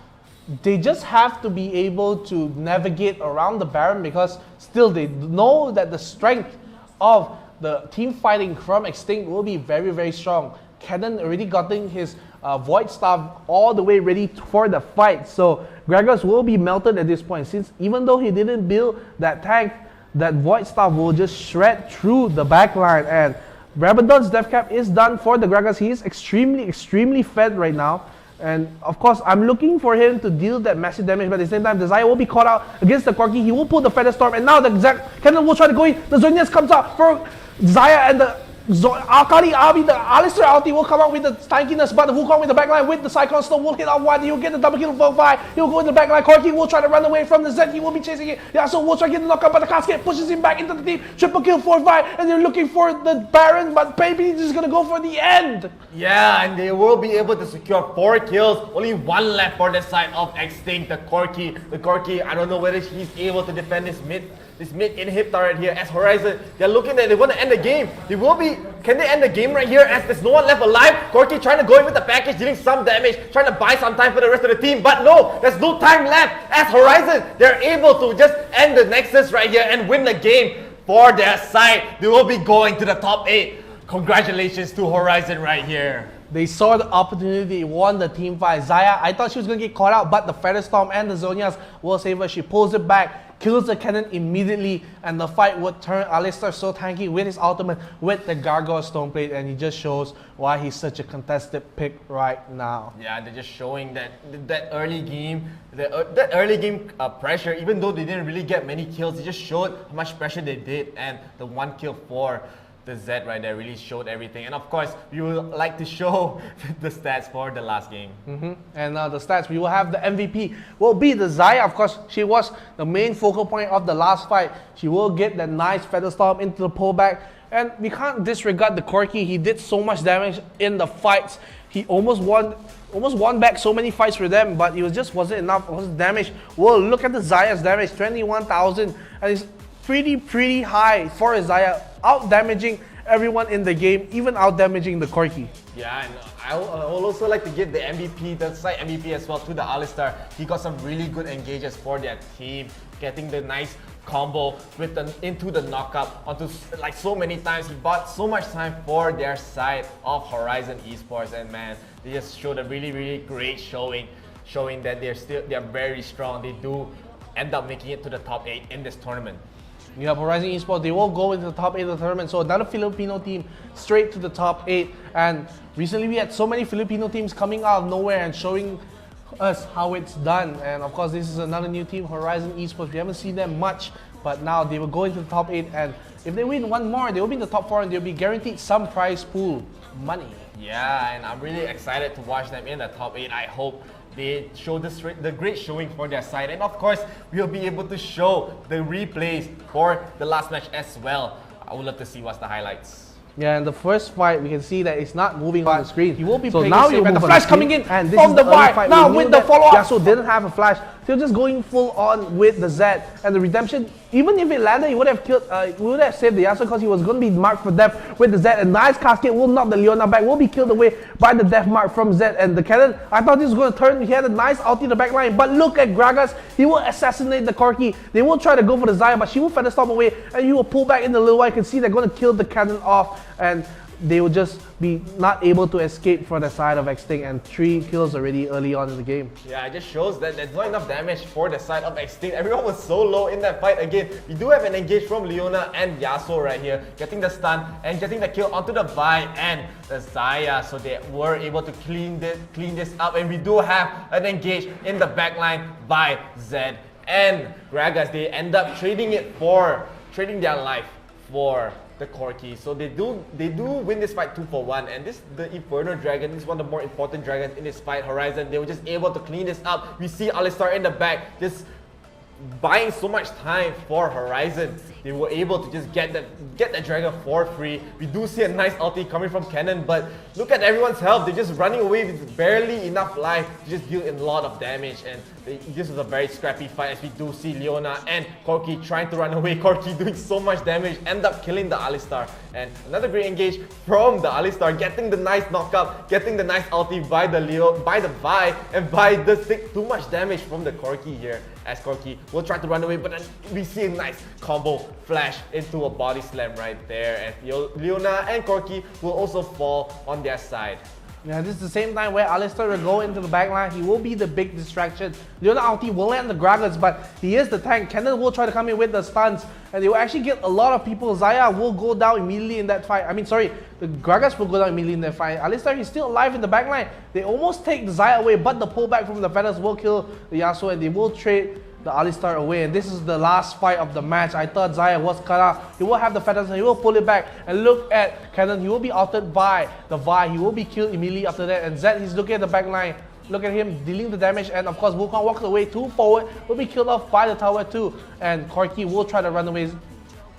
they just have to be able to navigate around the Baron, because still they know that the strength of the team fighting from Extinct will be very, very strong. Cannon already gotten his Void Staff all the way ready for the fight. So Gragas will be melted at this point, since even though he didn't build that tank, that Void Staff will just shred through the backline. And Rabadon's death cap is done for the Gragas. He is extremely, extremely fed right now. And of course, I'm looking for him to deal that massive damage, but at the same time, the Xayah will be caught out against the Corki. He will pull the Feather Storm, and now the exact Cannon will try to go in. The Zonius comes out for Xayah, and the Akali Abi, the Alistar ulti will come out with the tankiness, but the Wukong with the backline with the Cyclone Storm will hit out one. He'll get the double kill for 5. He'll go in the backline. Corki will try to run away from the Zed. He will be chasing it. Yasuo will try to get the knockout, but the casket pushes him back into the team. Triple kill 4-5, and they're looking for the Baron, but Baby is just gonna go for the end. Yeah, and they will be able to secure 4 kills. Only 1 left for the side of Extinct, the Corki. The Corki, I don't know whether he's able to defend this mid inhib turret here as Horizon. They're looking that they want to end the game. They will be, can they end the game right here as there's no one left alive? Corki trying to go in with the package, dealing some damage, trying to buy some time for the rest of the team, but no, there's no time left as Horizon, they're able to just end the Nexus right here and win the game for their side. They will be going to the top 8. Congratulations to Horizon right here. They saw the opportunity, won the team fight. Xayah, I thought she was going to get caught out, but the Featherstorm and the Zhonya's will save her. She pulls it back, kills the cannon immediately, and the fight would turn Alistar so tanky with his ultimate, with the Gargoyle Stoneplate, and he just shows why he's such a contested pick right now. Yeah, they're just showing that early game, pressure, even though they didn't really get many kills, they just showed how much pressure they did, and the 1 kill for the Zed right there really showed everything. And of course, we would like to show the stats for the last game. And the stats, we will have the MVP will be the Xayah. Of course, she was the main focal point of the last fight. She will get that nice Featherstorm into the pullback. And we can't disregard the Corki. He did so much damage in the fights. He almost won back so many fights for them, but it wasn't enough. It wasn't damage. Well, look at the Xayah's damage, 21,000, and it's pretty high for Xayah, out damaging everyone in the game, even out damaging the Corki. Yeah, and I would also like to give the MVP, the side MVP as well, to the Alistar. He got some really good engages for their team, getting the nice combo with into the knockup onto like so many times. He bought so much time for their side of Horizon Esports, and man, they just showed a really great showing that they're very strong. They do end up making it to the top 8 in this tournament. You have Horizon Esports, they will go into the top 8 of the tournament. So another Filipino team straight to the top 8. And recently we had so many Filipino teams coming out of nowhere and showing us how it's done. And of course, this is another new team, Horizon Esports. We haven't seen them much, but now they will go into the top 8. And if they win one more, they will be in the top 4 and they'll be guaranteed some prize pool money. Yeah, and I'm really excited to watch them in the top 8. I hope they show the great showing for their side, and of course we'll be able to show the replays for the last match as well. I would love to see what's the highlights. Yeah, and the first fight, we can see that it's not moving on the screen. He will be so playing now safe, you and the move flash on coming in and from the fight. now with the follow-up. Yasuo didn't have a flash. They're just going full on with the Zed and the redemption. Even if it landed, he would have killed. Would have saved the Yasuo because he was going to be marked for death with the Zed. A nice casket will knock the Leona back. Will be killed away by the death mark from Zed and the cannon. I thought this was going to turn. He had a nice ulti in the back line, but look at Gragas. He will assassinate the Corki. They will try to go for the Xayah, but she will Featherstorm away, and he will pull back in the little while. You can see they're going to kill the cannon off, and they will just be not able to escape for the side of Extinct, and 3 kills already early on in the game. Yeah, it just shows that there's not enough damage for the side of Extinct. Everyone was so low in that fight. Again, we do have an engage from Leona and Yasuo right here, getting the stun and getting the kill onto the Vi and the Xayah, so they were able to clean this up, and we do have an engage in the backline by Zed and Gragas. They end up trading their life for the Corki. So they do win this fight 2-for-1, and the Inferno Dragon is one of the more important dragons in this fight. Horizon, they were just able to clean this up. We see Alistar in the back just buying so much time for Horizon. They were able to just get the dragon for free. We do see a nice ulti coming from Cannon, but look at everyone's health. They're just running away with barely enough life to just deal a lot of damage, and this is a very scrappy fight as we do see Leona and Corki trying to run away. Corki doing so much damage, end up killing the Alistar, and another great engage from the Alistar, getting the nice knockup, getting the nice ulti by the Vi, and Vi does take too much damage from the Corki here, as Corki will try to run away, but then we see a nice combo flash into a body slam right there, and Leona and Corki will also fall on their side. Yeah, this is the same time where Alistar will go into the backline. He will be the big distraction. Leona ulti will land the Gragas, but he is the tank. Cannon will try to come in with the stuns, and they will actually get a lot of people. Xayah will go down immediately in that fight. The Gragas will go down immediately in that fight. Alistar is still alive in the backline. They almost take the Xayah away, but the pullback from the Feathers will kill the Yasuo, and they will trade the Alistar away, and this is the last fight of the match. I thought 𝗔𝗽𝗿 was cut out. He will have the feathers and he will pull it back. And look at Cannon, he will be altered by the Vi. He will be killed immediately after that. And Zed, he's looking at the back line. Look at him dealing the damage, and of course Wukong walks away too forward, will be killed off by the tower too. And 𝗿𝗿 will try to run away.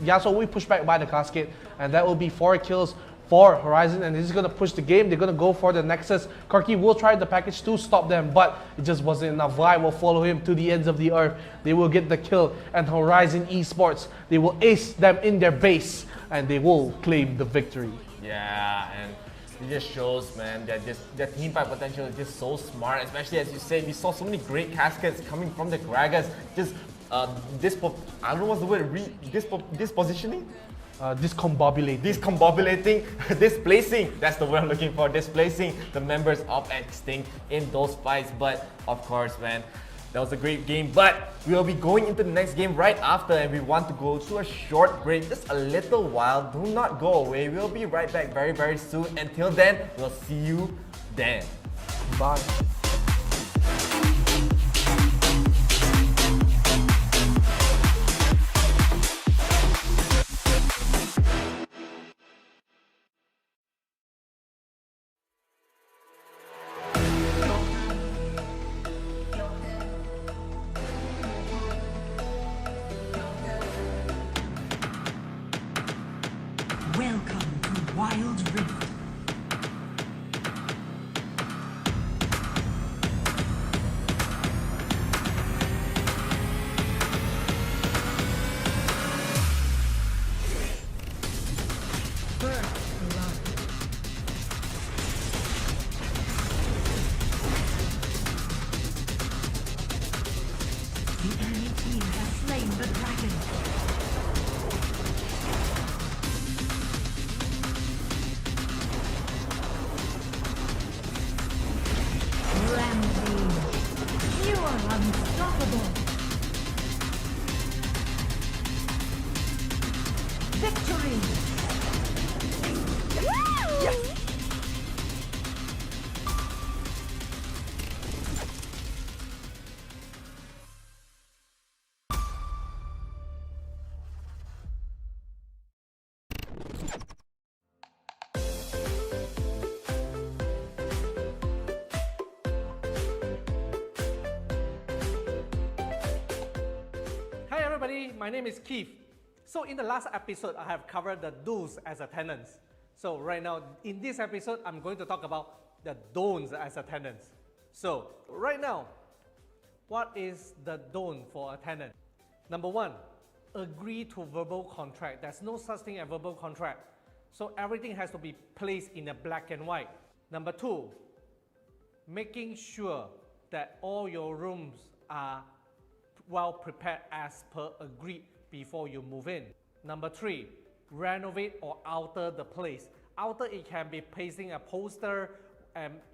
Yasuo will be pushed back by the casket, and that will be 4 kills for Horizon, and this is going to push the game. They're going to go for the Nexus. 𝗿𝗿 will try the package to stop them, but it just wasn't enough. Vi will follow him to the ends of the earth. They will get the kill, and Horizon Esports, they will ace them in their base, and they will claim the victory. Yeah, and it just shows, man, that their team fight potential is just so smart. Especially as you said, we saw so many great caskets coming from the Gragas. Just I don't know what's the word. Dispositioning. Discombobulating. Displacing. That's the word I'm looking for. Displacing the members of Extinct in those fights. But of course, man, that was a great game. But we'll be going into the next game right after, and we want to go to a short break, just a little while. Do not go away. We'll be right back very, very soon. Until then, we'll see you then. Bye. Welcome to Wild Rift. First blood. The enemy team has slain the dragon. Rampage. You are unstoppable. Victory. Yes. Hi everybody, my name is Keith. So in the last episode, I have covered the do's as a tenants. So right now, in this episode, I'm going to talk about the don'ts as a tenants. So right now, what is the don't for a tenant? Number 1, agree to verbal contract. There's no such thing as verbal contract. So everything has to be placed in a black and white. Number 2, making sure that all your rooms are well prepared as per agreed before you move in. Number 3, renovate or alter the place. Alter, it can be pasting a poster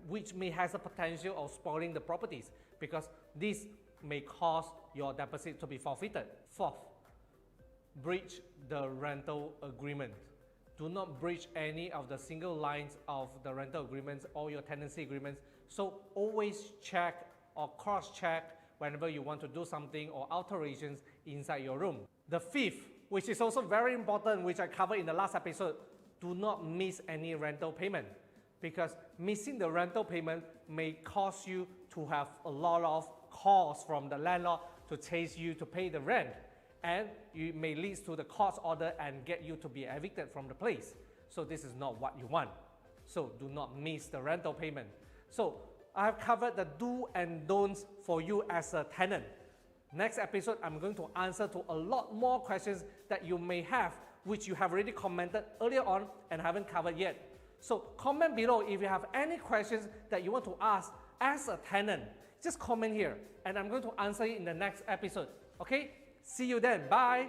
which may has a potential of spoiling the properties, because this may cause your deposit to be forfeited. 4th, breach the rental agreement. Do not breach any of the single lines of the rental agreements or your tenancy agreements. So always check or cross-check whenever you want to do something or alterations inside your room. The 5th, which is also very important, which I covered in the last episode, do not miss any rental payment, because missing the rental payment may cause you to have a lot of calls from the landlord to chase you to pay the rent, and it may lead to the court order and get you to be evicted from the place. So this is not what you want. So do not miss the rental payment. So I have covered the do and don'ts for you as a tenant. Next episode, I'm going to answer to a lot more questions that you may have, which you have already commented earlier on and haven't covered yet. So comment below if you have any questions that you want to ask as a tenant. Just comment here, and I'm going to answer it in the next episode. Okay? See you then. Bye.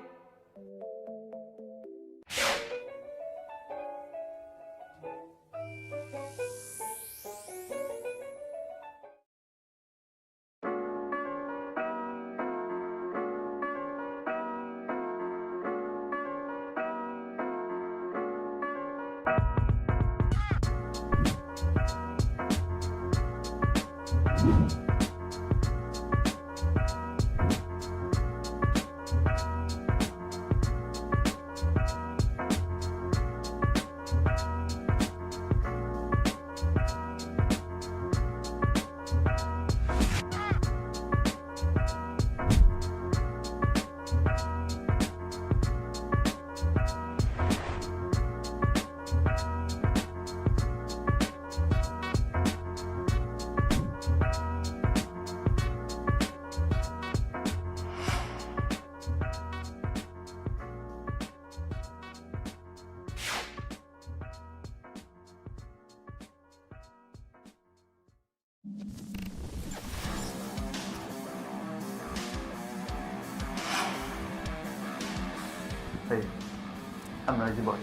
I'm 𝗔𝗽𝗿𝗶𝗹,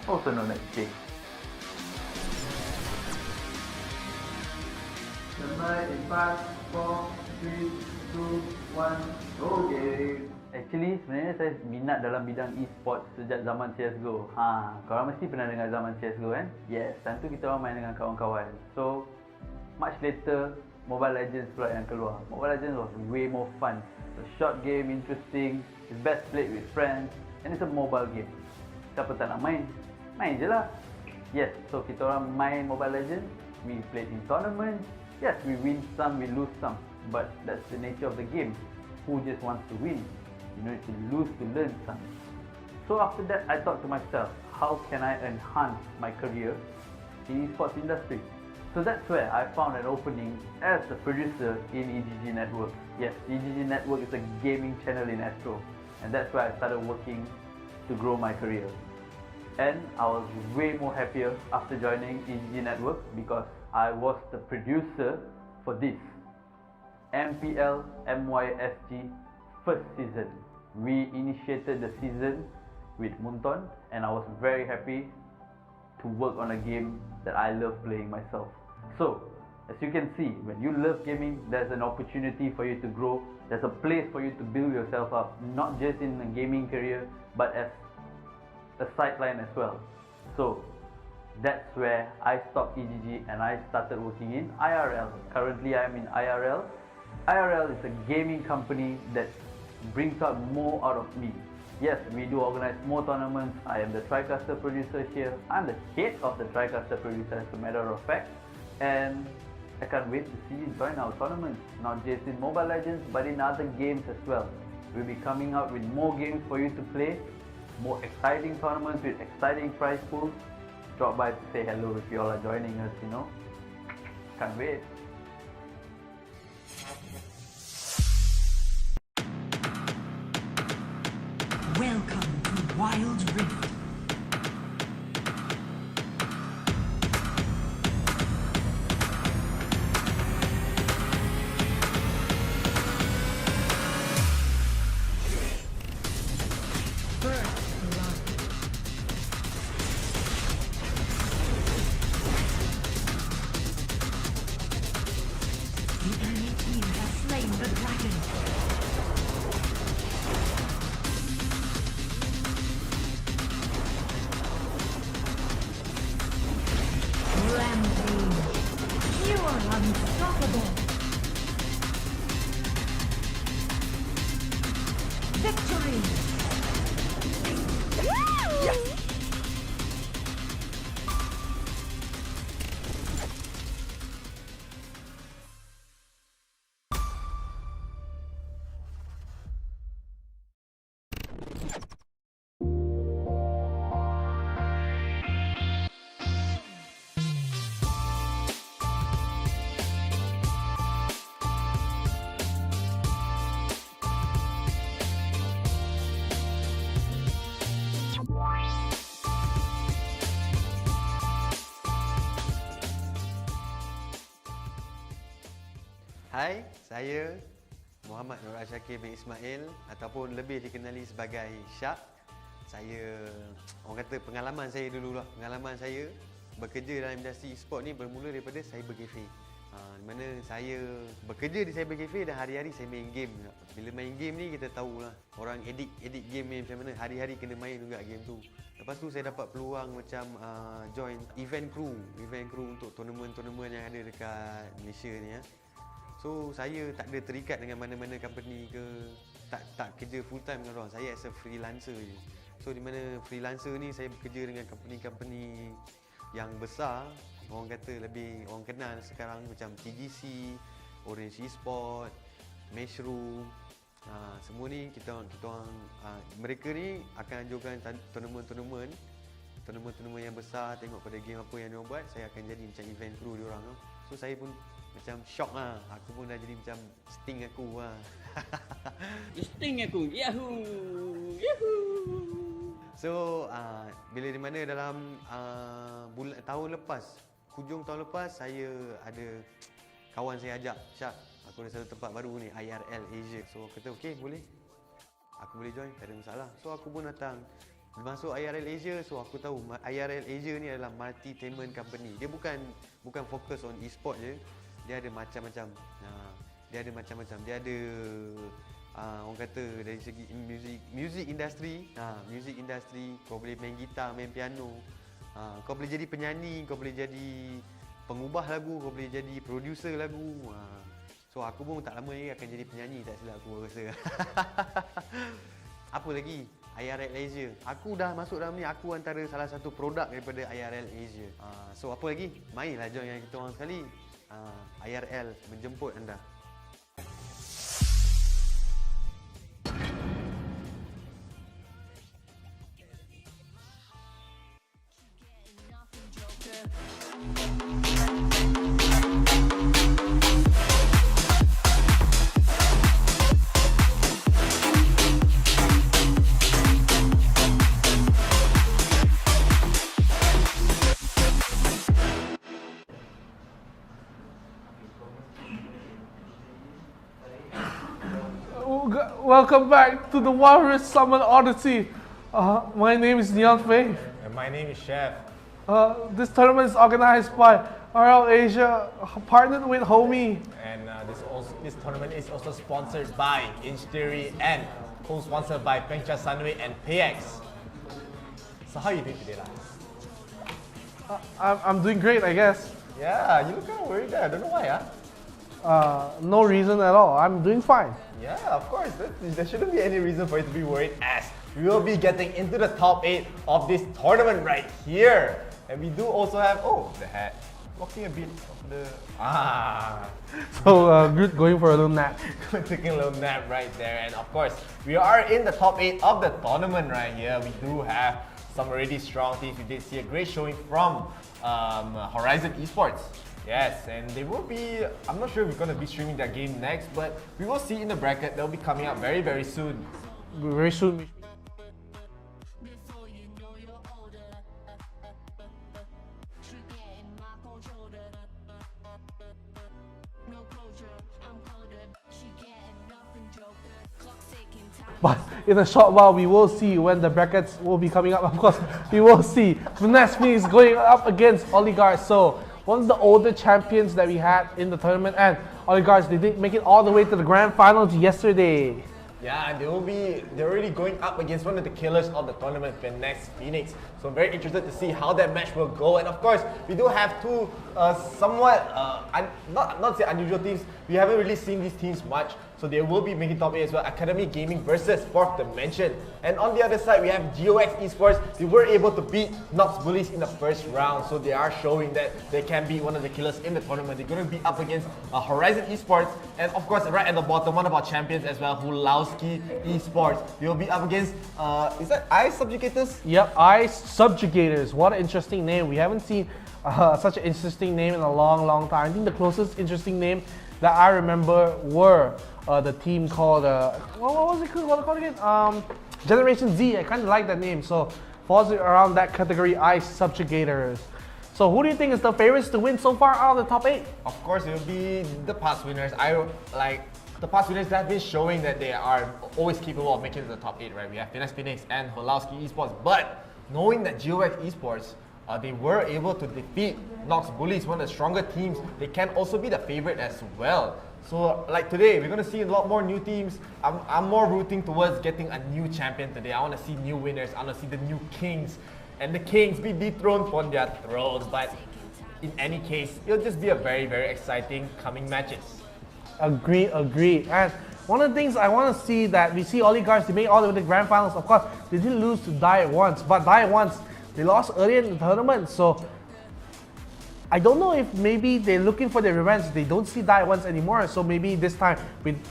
also known as Jay. Lemai in 5, 4, 3, 2, 1, go game. Actually, sebenarnya saya minat dalam bidang esports sejak zaman CSGO. Korang mesti pernah dengar zaman CSGO kan? Yes, time tu kita orang main dengan kawan-kawan. So, much later, Mobile Legends pula yang keluar. Mobile Legends was way more fun. It's a short game, interesting, it's best played with friends, and it's a mobile game. Siapa tak nak main? Main je lah. Yes, so kita orang main Mobile Legends, we played in tournaments. Yes, we win some, we lose some, but that's the nature of the game. Who just wants to win? You need to lose to learn some. So after that, I thought to myself, how can I enhance my career in esports industry? So that's where I found an opening as a producer in eGG Network. Yes, eGG Network is a gaming channel in Astro, and that's where I started working to grow my career. And I was way more happier after joining eGG Network because I was the producer for this MPL MYSG first season. We initiated the season with Munton, and I was very happy to work on a game that I love playing myself. So, as you can see, when you love gaming, there's an opportunity for you to grow. There's a place for you to build yourself up, not just in a gaming career, but as a sideline as well. So, that's where I stopped eGG and I started working in IRL. Currently, I'm in IRL. IRL is a gaming company that brings out more out of me. Yes, we do organize more tournaments. I am the TriCaster producer here. I'm the head of the TriCaster producer, as a matter of fact. And I can't wait to see you join our tournaments, not just in Mobile Legends, but in other games as well. We'll be coming out with more games for you to play, more exciting tournaments with exciting prize pools. Drop by to say hello if you all are joining us, you know. Can't wait. Welcome to Wild Rift. Hai, saya Muhammad 𝗔𝗽𝗿𝗶𝗹 ataupun lebih dikenali sebagai Syak. Saya, orang kata pengalaman saya dulu lah. Pengalaman saya bekerja dalam industri e-sport ni bermula daripada cyber cafe. Di mana saya bekerja di cyber cafe dan hari-hari saya main game. Bila main game ni kita tahulah orang edit game ni macam mana, hari-hari kena main juga game tu. Lepas tu saya dapat peluang macam join event crew untuk tournament yang ada dekat Malaysia ni ya. So saya tak ada terikat dengan mana-mana company ke, tak kerja full time dengan orang. Saya as a freelancer je. So di mana freelancer ni saya bekerja dengan company yang besar, orang kata lebih orang kenal sekarang macam TGC, Orange Esport, Mushroom. Semua ni kita orang mereka ni akan anjurkan tournament yang besar, tengok pada game apa yang dia buat, saya akan jadi macam event crew dia orang. So saya pun macam shock lah. Aku pun dah jadi macam sting aku lah. Sting aku. Yahoo! So bila di mana dalam tahun lepas, hujung tahun lepas, saya ada kawan saya ajak, Syak, aku ada satu tempat baru ni, IRL Asia. So kata okey, boleh, aku boleh join, tak ada masalah. So aku pun datang masuk IRL Asia, so aku tahu IRL Asia ni adalah multi-tainment company. Dia bukan fokus on e-sport je. Dia ada macam-macam. Dia ada macam-macam. Dia ada orang kata dari segi music industry. Music industry, kau boleh main gitar, main piano. Kau boleh jadi penyanyi, kau boleh jadi pengubah lagu, kau boleh jadi producer lagu. So aku pun tak lama ni akan jadi penyanyi, tak silap aku rasa. Apa lagi? IRL Asia. Aku dah masuk dalam ni, aku antara salah satu produk daripada IRL Asia. So apa lagi? Mainlah join dengan kita orang sekali. IRL menjemput anda. Welcome back to the Walrus Summon Odyssey. My name is NeonFaith. And my name is Chef. This tournament is organized by RL Asia, partnered with Homie. And this tournament is also sponsored by 𝗔𝗽𝗿𝗶𝗹 and co-sponsored by Pengcha Sunway and PX. So how are you doing today, lah? I'm doing great, I guess. Yeah, you look kind of worried there. I don't know why, No reason at all. I'm doing fine. Yeah, of course. There shouldn't be any reason for you to be worried, as we will be getting into the top 8 of this tournament right here. And we do also have, the hat. Blocking a bit of the... So, good going for a little nap. Taking a little nap right there. And of course, we are in the top 8 of the tournament right here. We do have some already strong teams. We did see a great showing from Horizon Esports. Yes, and they will be, I'm not sure if we're going to be streaming that game next, but we will see in the bracket. They'll be coming out very, very soon. Very soon. But in a short while, we will see when the brackets will be coming up. Of course, we will see Finesse is going up against Oligarchs. So one of the older champions that we had in the tournament, and Oligarchs, they did make it all the way to the grand finals yesterday. Yeah, and they're already going up against one of the killers of the tournament, Finesse Phoenix. So I'm very interested to see how that match will go. And of course, we do have two somewhat, not say unusual teams. We haven't really seen these teams much. So they will be making top 8 as well. Academy Gaming versus Fourth Dimension. And on the other side, we have GOX Esports. They were able to beat 𝗔𝗽𝗿𝗶𝗹 in the first round. So they are showing that they can be one of the killers in the tournament. They're going to be up against Horizon Esports. And of course, right at the bottom, one of our champions as well, 𝗔𝗍𝗍𝗋𝗋 Esports. They will be up against, is that esportsmans? Yep, esportsmans. What an interesting name. We haven't seen such an interesting name in a long, long time. I think the closest interesting name that I remember were the team called, what was it called again? Generation Z. I kind of like that name. So falls around that category, esportsmans. So who do you think is the favorites to win so far out of the top 8? Of course, it will be the past winners. The past winners that have been showing that they are always capable of making it to the top 8, right? We have Finesse Phoenix and 𝗔𝗍𝗍𝗋𝗋 Esports. But knowing that GOX Esports, they were able to defeat 𝗔𝗍𝗋𝗋𝗋, one of the stronger teams, they can also be the favorite as well. So like today, we're going to see a lot more new teams. I'm more rooting towards getting a new champion today. I want to see new winners. I want to see the new kings. And the kings be dethroned from their thrones. But in any case, it'll just be a very, very exciting coming matches. Agree. And one of the things I want to see that we see Oligarchs, they made all the way to the grand finals. Of course, they didn't lose to 𝗔𝗽𝗿𝗋 once, but 𝗔𝗽𝗋𝗋 once, they lost earlier in the tournament. So I don't know if maybe they're looking for their revenge. They don't see 𝗔𝗽𝗋𝗋 once anymore. So maybe this time,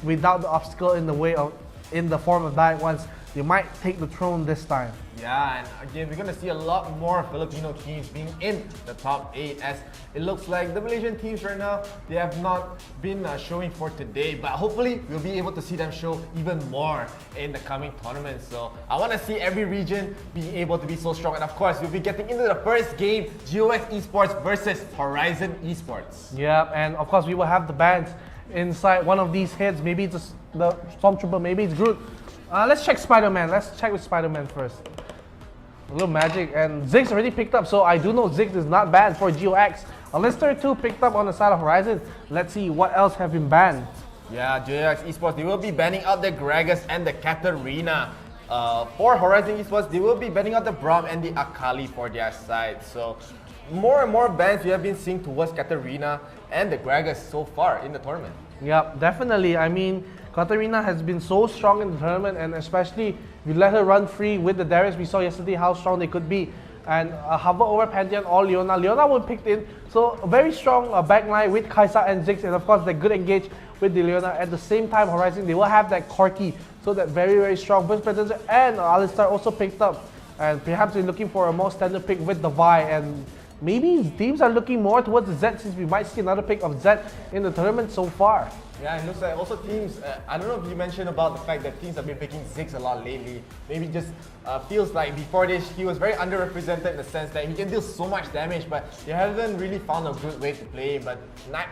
without the obstacle in the way of, in the form of 𝗔𝗽𝗋𝗋 once, they might take the throne this time. Yeah, and again, we're going to see a lot more Filipino teams being in the top 8, as it looks like the Malaysian teams right now, they have not been showing for today, but hopefully we'll be able to see them show even more in the coming tournaments. So I want to see every region being able to be so strong, and of course we'll be getting into the first game, GOX Esports versus Horizon Esports. Yeah, and of course we will have the bands inside one of these heads. Maybe it's the Stormtrooper, maybe it's Groot. Let's check Spider-Man. Let's check with Spider-Man first. little magic, and 𝗔𝗽𝗿 already picked up, so I do know 𝗔𝗽𝗿 is not banned for GOX. Alistair too picked up on the side of Horizon. Let's see what else have been banned. Yeah, GOX Esports, they will be banning out the 𝗔𝗿𝗿 and the 𝗔𝗿𝗿. For Horizon Esports, they will be banning out the 𝗔𝗹 and the 𝗔𝗿𝗿 for their side. So more and more bans we have been seeing towards 𝗔𝗿𝗿 and the 𝗔𝗿𝗿 so far in the tournament. Yep, definitely. I mean, 𝗔𝗿𝗿 has been so strong in the tournament, and especially if you let her run free with the Darius, we saw yesterday how strong they could be. And hover over Pantheon or 𝗔𝗿𝗿. 𝗔𝗿𝗿 was picked in, so a very strong backline with 𝗿𝗍 and 𝗔𝗽𝗿, and of course the good engage with the 𝗔𝗿𝗿. At the same time, Horizon, they will have that Corki, so that very strong burst presence, and Alistair also picked up. And perhaps they're looking for a more standard pick with the Vi, and maybe teams are looking more towards the 𝗔𝗽, since we might see another pick of 𝗔𝗽 in the tournament so far. Yeah, it looks like also teams, I don't know if you mentioned about the fact that teams have been picking 𝗔𝗽𝗿 a lot lately. Maybe just feels like before this, he was very underrepresented in the sense that he can deal so much damage, but they haven't really found a good way to play him. But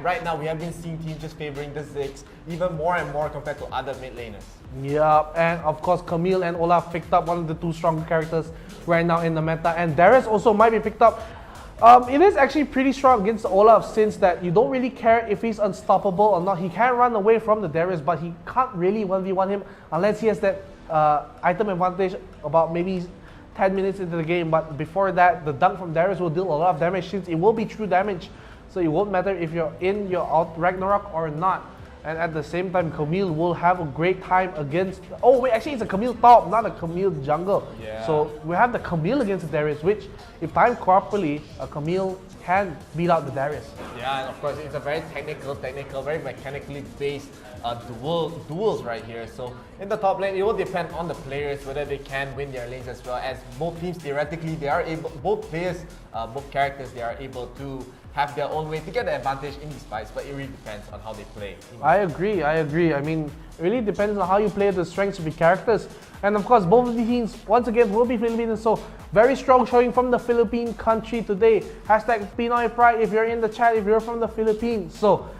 right now, we have been seeing teams just favoring the 𝗔𝗽𝗿 even more and more compared to other mid laners. Yeah, and of course Camille and Olaf picked up one of the two strong characters right now in the meta, and Darius also might be picked up. It is actually pretty strong against Olaf, since that you don't really care if he's unstoppable or not. He can run away from the Darius, but he can't really 1v1 him unless he has that item advantage about maybe 10 minutes into the game. But before that, the dunk from Darius will deal a lot of damage, since it will be true damage. So it won't matter if you're in your out Ragnarok or not. And at the same time, Camille will have a great time against... Oh wait, actually it's a Camille top, not a Camille jungle. Yeah. So we have the Camille against the Darius, which if timed properly, a Camille can beat out the Darius. Yeah, and of course it's a very technical, very mechanically based duels right here. So in the top lane, it will depend on the players whether they can win their lanes as well. As both teams theoretically, they are able, both players, both characters, they are able to have their own way to get the advantage in these fights, but it really depends on how they play. I agree. I mean, it really depends on how you play the strengths of the characters. And of course, both of the teams, once again, will be Philippines. So, very strong showing from the Philippine country today. Hashtag Pinoy Pride if you're in the chat, if you're from the Philippines. So,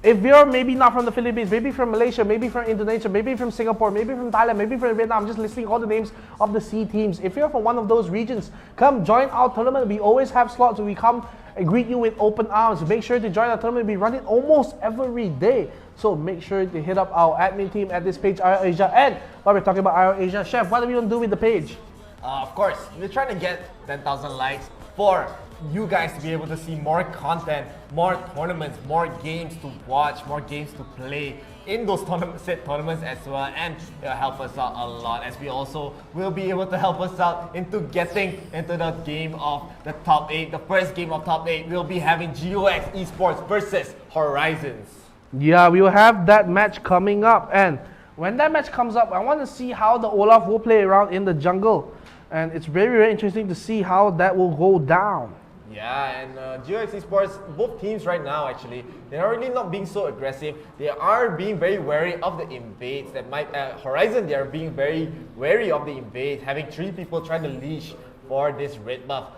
if you're maybe not from the Philippines, maybe from Malaysia, maybe from Indonesia, maybe from Singapore, maybe from Thailand, maybe from Vietnam, I'm just listing all the names of the C teams. If you're from one of those regions, come join our tournament. We always have slots where we come and greet you with open arms. Make sure to join our tournament. We run it almost every day. So make sure to hit up our admin team at this page, IR Asia. And while we're talking about IR Asia, Chef, what are we going to do with the page? Of course, we're trying to get 10,000 likes for you guys to be able to see more content, more tournaments, more games to watch, more games to play in those tournaments as well, and it'll help us out a lot, as we also will be able to help us out into getting into the game of the top 8. The first game of top 8 we'll be having GOX Esports versus Horizons. Yeah, we will have that match coming up, and when that match comes up, I want to see how the Olaf will play around in the jungle, and it's very interesting to see how that will go down. Yeah, and GOX Esports, both teams right now actually, they are really not being so aggressive. They are being very wary of the invades. That might Horizon, they are being very wary of the invades, having 3 people trying to leash for this red buff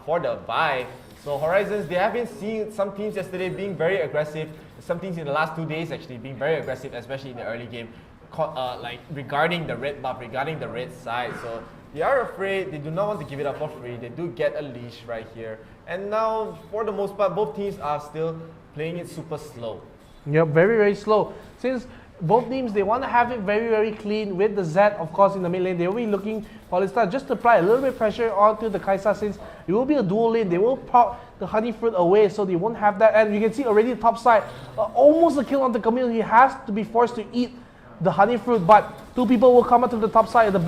for the Vi. So Horizons, they have been seeing some teams yesterday being very aggressive. Some teams in the last 2 days actually being very aggressive, especially in the early game, like regarding the red buff, regarding the red side. So they are afraid, they do not want to give it up for free. They do get a leash right here. And now, for the most part, both teams are still playing it super slow. Yep, very slow. Since both teams, they want to have it very clean with the 𝗔𝗽𝗿, of course, in the mid lane. They will be looking for Alistar just to apply a little bit of pressure onto the 𝗿𝗍, since it will be a dual lane. They will pop the honey fruit away, so they won't have that. And you can see already the top side, almost a kill on the Camille. He has to be forced to eat the honey fruit, but 2 people will come up to the top side. The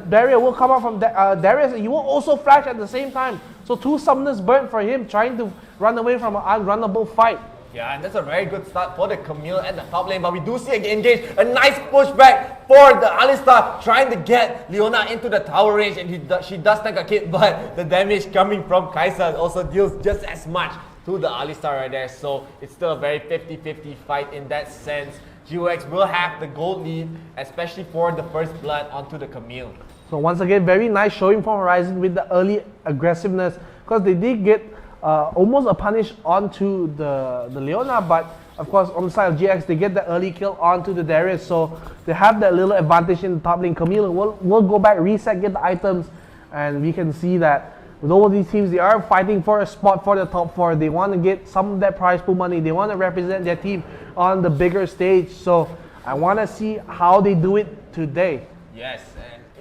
barrier will come out from Darius, and he will also flash at the same time. So 2 summoners burnt for him, trying to run away from an unrunnable fight. Yeah, and that's a very good start for the Camille at the top lane, but we do see again engage a nice pushback for the Alistar, trying to get Leona into the tower range, and she does take a hit, but the damage coming from 𝗿𝗍 also deals just as much to the Alistar right there. So it's still a very 50-50 fight in that sense. GOX will have the gold lead, especially for the first blood onto the Camille. So once again, very nice showing from Horizon with the early aggressiveness, because they did get almost a punish onto the Leona, but of course on the side of GX, they get the early kill onto the Darius, so they have that little advantage in the top lane. Camille will go back, reset, get the items, and we can see that with all of these teams, they are fighting for a spot for the top 4. They want to get some of that prize pool money. They want to represent their team on the bigger stage. So I want to see how they do it today. Yes,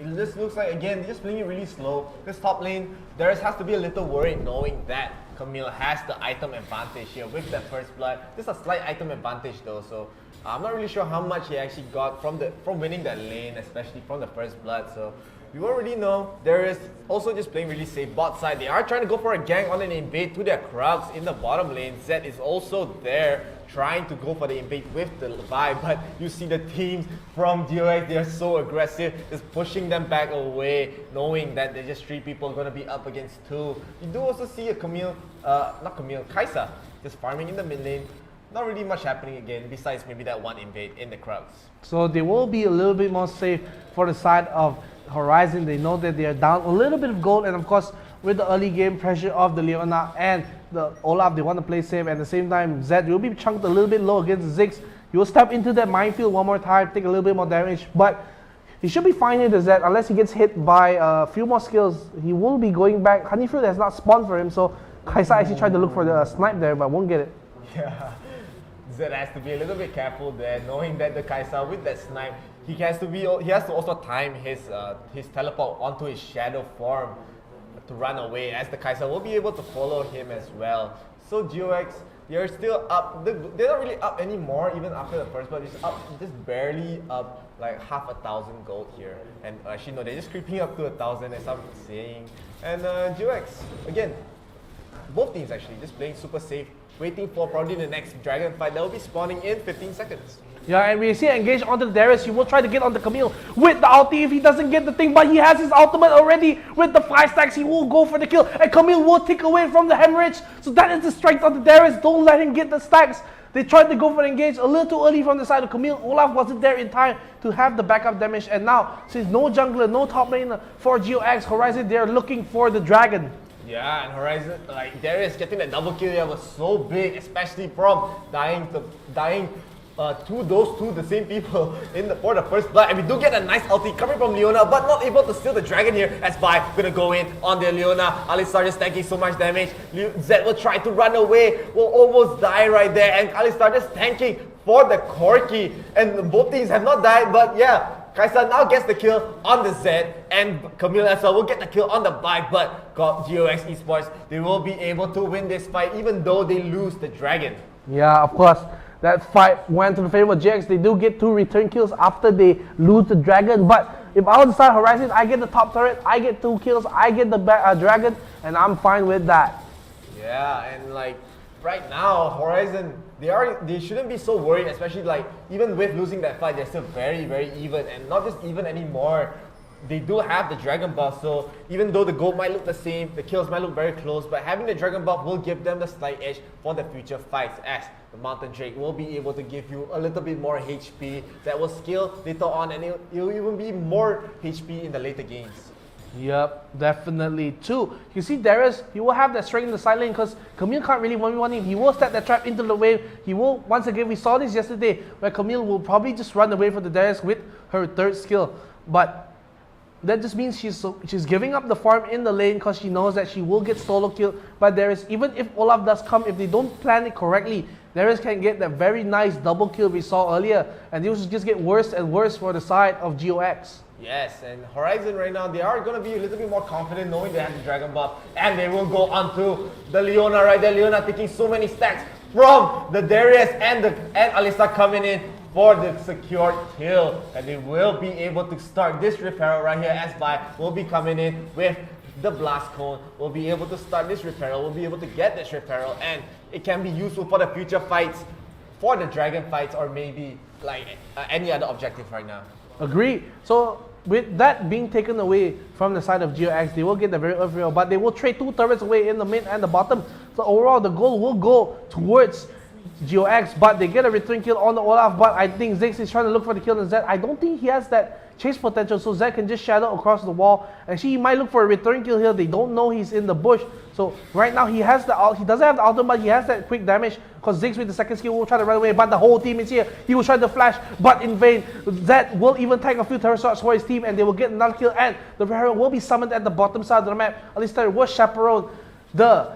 and it just looks like, again, they're just playing it really slow. This top lane, Darius has to be a little worried knowing that Camille has the item advantage here with that first blood. Just a slight item advantage though, so I'm not really sure how much he actually got from winning that lane, especially from the first blood. So we won't really know. Darius also just playing really safe bot side. They are trying to go for a gank on an invade to their Krugs in the bottom lane. Zed is also there trying to go for the invade with the Levi, but you see the teams from 𝗔𝗽𝗿, they're so aggressive, just pushing them back away, knowing that there's just 3 people going to be up against 2. You do also see a Kai'Sa just farming in the mid lane. Not really much happening again, besides maybe that one invade in the Krugs. So they will be a little bit more safe for the side of Horizon. They know that they are down a little bit of gold, and of course with the early game pressure of the Leona and the Olaf, they want to play safe. At the same time, Zed will be chunked a little bit low against Ziggs. He will step into that minefield one more time, take a little bit more damage, but he should be fine here, the Zed, unless he gets hit by a few more skills. He will be going back. Honeyfield has not spawned for him, so Kai'Sa actually tried to look for the snipe there, but won't get it. Yeah, Zed has to be a little bit careful there, knowing that the Kai'Sa with that snipe, he has to also time his teleport onto his shadow form to run away, as the Kai'Sa will be able to follow him as well. So 𝗔𝗿𝗿, they're still up. They're not really up anymore even after the first blood. It's up, just barely up, like half 1,000 gold here. And actually no, they're just creeping up to 1,000 as I'm saying. And 𝗔𝗿𝗿, again, both teams actually just playing super safe, waiting for probably the next dragon fight that will be spawning in 15 seconds. Yeah, and we see engaged onto the Darius. He will try to get on the Camille with the ulti if he doesn't get the thing, but he has his ultimate already with the 5 stacks. He will go for the kill, and Camille will take away from the hemorrhage. So that is the strength of the Darius. Don't let him get the stacks. They tried to go for the engage a little too early from the side of Camille. Olaf wasn't there in time to have the backup damage, and now since no jungler, no top laner for 𝗔𝗿𝗿, Horizon, they're looking for the dragon. Yeah, and Horizon, like Darius getting that double kill here was so big, especially from dying to those two, the same people for the first blood. And we do get a nice ulti coming from Leona, but not able to steal the dragon here, as 𝗏 gonna go in on the Leona. Alistar just tanking so much damage. Zed will try to run away, will almost die right there, and Alistar just tanking for the Corki. And both teams have not died, but yeah, Kai'Sa now gets the kill on the Zed, and Camille as well will get the kill on the 𝗏, but 𝗔𝗿𝗿 Esports, they will be able to win this fight even though they lose the dragon. Yeah, of course. That fight went to the favor of 𝗔𝗿𝗿. They do get 2 return kills after they lose the dragon. But if I was the side Horizon, I get the top turret, I get 2 kills, I get the dragon, and I'm fine with that. Yeah, and like right now, Horizon, they shouldn't be so worried, especially like even with losing that fight, they're still very, very even, and not just even anymore. They do have the dragon buff, so even though the gold might look the same, the kills might look very close, but having the dragon buff will give them the slight edge for the future fights, as the Mountain Drake will be able to give you a little bit more HP that will scale later on, and it'll even be more HP in the later games. Yep, definitely. 2, you see Darius, he will have that strength in the side lane because Camille can't really 1v1 him. He will set that trap into the wave. He will, once again, we saw this yesterday, where Camille will probably just run away from the Darius with her 3rd skill. But that just means she's giving up the farm in the lane because she knows that she will get solo killed by Darius. Even if Olaf does come, if they don't plan it correctly, Darius can get that very nice double kill we saw earlier, and this will just get worse and worse for the side of 𝗔𝗿𝗿. Yes, and Horizon right now, they are going to be a little bit more confident knowing they have the dragon buff, and they will go onto the Leona right there. Leona taking so many stacks from the Darius and Alistar coming in for the secured kill, and they will be able to start this referral right here, as 𝗏 will be coming in with the blast cone. Will be able to start this referral, will be able to get this referral, and it can be useful for the future fights, for the dragon fights, or maybe like any other objective right now. Agree. So with that being taken away from the side of 𝗔𝗿𝗿, they will get the very referral, but they will trade 2 turrets away in the mid and the bottom. So overall, the goal will go towards 𝗔𝗽𝗿𝗶𝗹, but they get a return kill on the Olaf, but I think 𝗔𝗽𝗍 is trying to look for the kill on Zed. I don't think he has that chase potential, so Zed can just shadow across the wall. Actually, he might look for a return kill here. They don't know he's in the bush. So right now he has the he doesn't have the ultimate, but he has that quick damage because 𝗔𝗽𝗍 with the second skill will try to run away, but the whole team is here. He will try to flash, but in vain. Zed will even tank a few turret shots for his team and they will get another kill, and the Herald will be summoned at the bottom side of the map. Alistar will chaperone the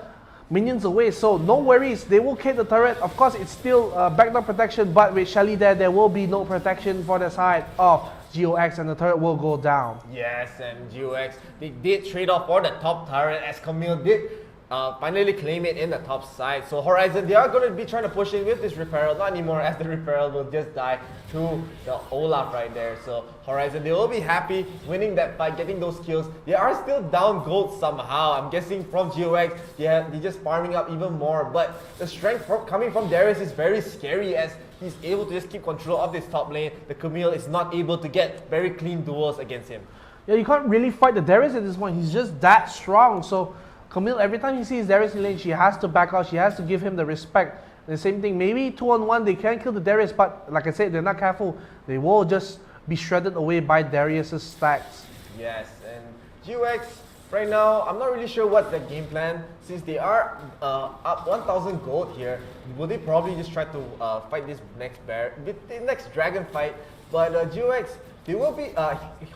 minions away, so no worries, they will keep the turret. Of course, it's still backdoor protection, but with Shelly there will be no protection for the side of 𝗔𝗿𝗋, and the turret will go down. Yes, and 𝗔𝗿𝗋, they did trade off for the top turret as 𝗔𝗿𝗋 did finally claim it in the top side. So Horizon, they are going to be trying to push in with this Reparo, not anymore, as the Reparo will just die to the Olaf right there. So Horizon, they will be happy winning that fight, getting those kills. They are still down gold somehow. I'm guessing from 𝗔𝗿𝗋, they're just farming up even more. But the strength coming from Darius is very scary as he's able to just keep control of this top lane. The 𝗔𝗿𝗋 is not able to get very clean duels against him. Yeah, you can't really fight the Darius at this point. He's just that strong. So 𝗔𝗿𝗋, every time he sees Darius in lane, she has to back out. She has to give him the respect. The same thing, maybe 2-on-1, they can kill the Darius, but like I said, they're not careful. They will just be shredded away by Darius's stacks. Yes, and 𝗔𝗿𝗋, right now, I'm not really sure what's their game plan. Since they are up 1,000 gold here, will they probably just try to fight this next dragon fight? But 𝗔𝗿𝗋, they will be,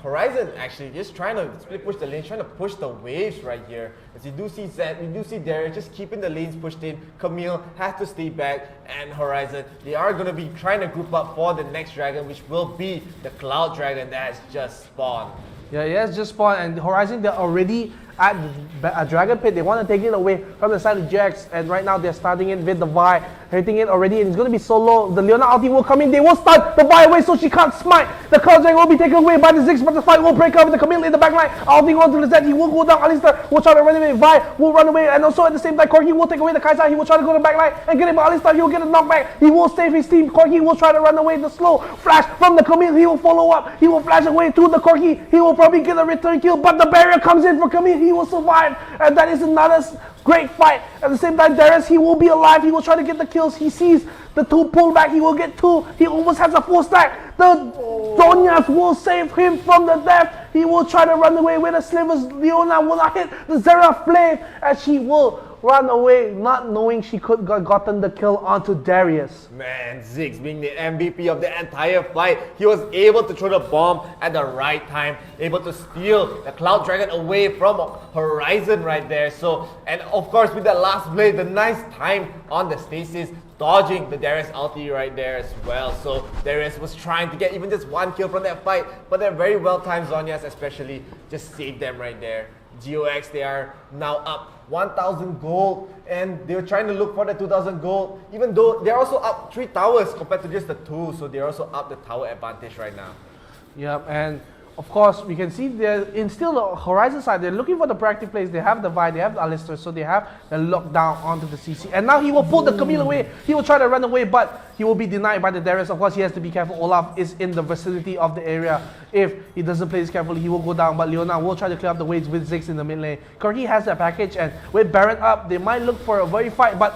Horizon actually, just trying to split push the lane, trying to push the waves right here. As you do see Zed, you do see Darius just keeping the lanes pushed in. 𝗔𝗿𝗋 has to stay back, and Horizon, they are going to be trying to group up for the next dragon, which will be the Cloud Dragon that has just spawned. Yeah, it has just spawned, and Horizon, they're already at a dragon pit. They want to take it away from the side of 𝗔𝗋𝗋, and right now they're starting it with the Vi, hitting it already, and it's going to be so low. The Leona ulti will come in, they will stun the Vi away so she can't smite. The Cloud Dragon will be taken away by the 𝗔𝗍𝗋, but the fight will break up with the 𝗔𝗿𝗋 in the backline. Ulti goes to the Zed, he will go down. Alistar will try to run away, Vi will run away, and also at the same time, 𝗏𝗏𝗏 will take away the Kai'Sa. He will try to go to the backline and get him, but Alistar, he will get a knockback. He will save his team. 𝗏𝗏𝗏 will try to run away. The slow flash from the 𝗏𝗏𝗏, he will follow up. He will flash away to the 𝗏𝗏𝗏. He will probably get a return kill, but the barrier comes in for 𝗏𝗏𝗏. He will survive, and that is another great fight. At the same time, Darius, he will be alive. He will try to get the kills. He sees the two pull back. He will get two. He almost has a full stack. The Zhonya's will save him from the death. He will try to run away with the slivers. Leona will not hit the Xerath Flame, and she will run away, not knowing she could have gotten the kill onto Darius. Man, 𝗔𝗍𝗋 being the MVP of the entire fight, he was able to throw the bomb at the right time, able to steal the Cloud Dragon away from Horizon right there. So, and of course with that last blade, the nice time on the stasis, dodging the Darius ulti right there as well. So Darius was trying to get even just one kill from that fight, but they're very well timed Zhonya's especially just saved them right there. 𝗔𝗿𝗋, they are now up 1,000 gold, and they're trying to look for the 2,000 gold, even though they're also up 3 towers compared to just the 2, so they're also up the tower advantage right now. Yep, and of course, we can see they're in still the Horizon side. They're looking for the proactive plays. They have the Vi, they have the Alistar, so they have the lockdown onto the CC. And now he will pull the 𝗏𝗏𝗏 away. He will try to run away, but he will be denied by the Darius. Of course, he has to be careful. Olaf is in the vicinity of the area. If he doesn't play this carefully, he will go down. But Leona will try to clear up the waves with 𝗔𝗍𝗋 in the mid lane. 𝗏𝗏𝗏 has that package, and with Baron up, they might look for a very fight. But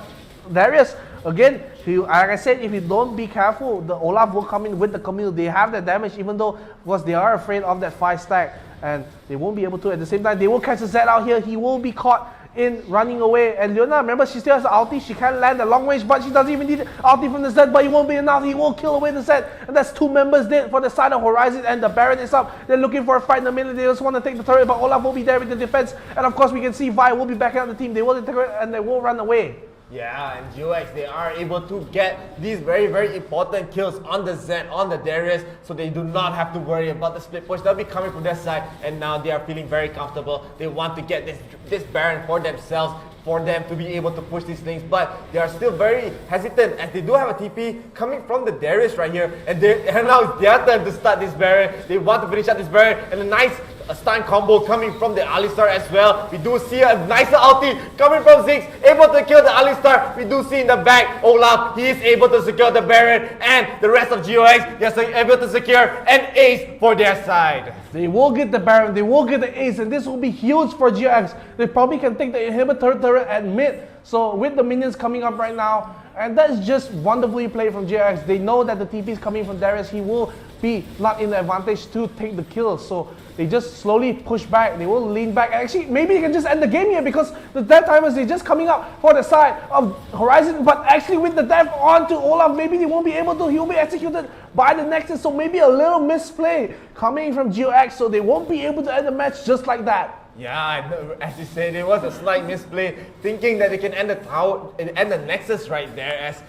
Darius, again, like I said, if you don't be careful, the Olaf will come in with the 𝗏𝗏𝗏. They have that damage, even though, of course, they are afraid of that 5 stack, and they won't be able to. At the same time, they will catch the Zed out here. He will be caught in running away. And Leona, remember, she still has the ulti. She can land a long range, but she doesn't even need the ulti from the Zed, but it won't be enough. He will kill away the Zed. And that's 2 members dead for the side of Horizon, and the Baron is up. They're looking for a fight in the middle. They just want to take the turret, but Olaf will be there with the defense. And of course, we can see Vi will be backing up the team. They will integrate, and they will run away. Yeah, and 𝗔𝗿𝗋, they are able to get these very, very important kills on the Zed, on the Darius, so they do not have to worry about the split push. They'll be coming from their side, and now they are feeling very comfortable. They want to get this Baron for themselves, for them to be able to push these things, but they are still very hesitant as they do have a TP coming from the Darius right here, and now it's their turn to start this Baron. They want to finish up this Baron, and a nice a stun combo coming from the Alistar as well. We do see a nicer ulti coming from Ziggs, able to kill the Alistar. We do see in the back, Olaf, he is able to secure the Baron, and the rest of GOX, they are able to secure an ace for their side. They will get the Baron, they will get the ace, and this will be huge for GX. They probably can take the inhibitor turret at mid. So with the minions coming up right now, and that's just wonderfully played from GX. They know that the TP is coming from Darius. He will be not in the advantage to take the kill. So they just slowly push back. They will lean back. Actually, maybe they can just end the game here because the death timers, they're just coming up for the side of Horizon. But actually with the death onto Olaf, maybe they won't be able to. He will be executed by the Nexus. So maybe a little misplay coming from GOX. So they won't be able to end the match just like that. Yeah, as you said, it was a slight misplay, thinking that they can end the tower, end the Nexus right there, as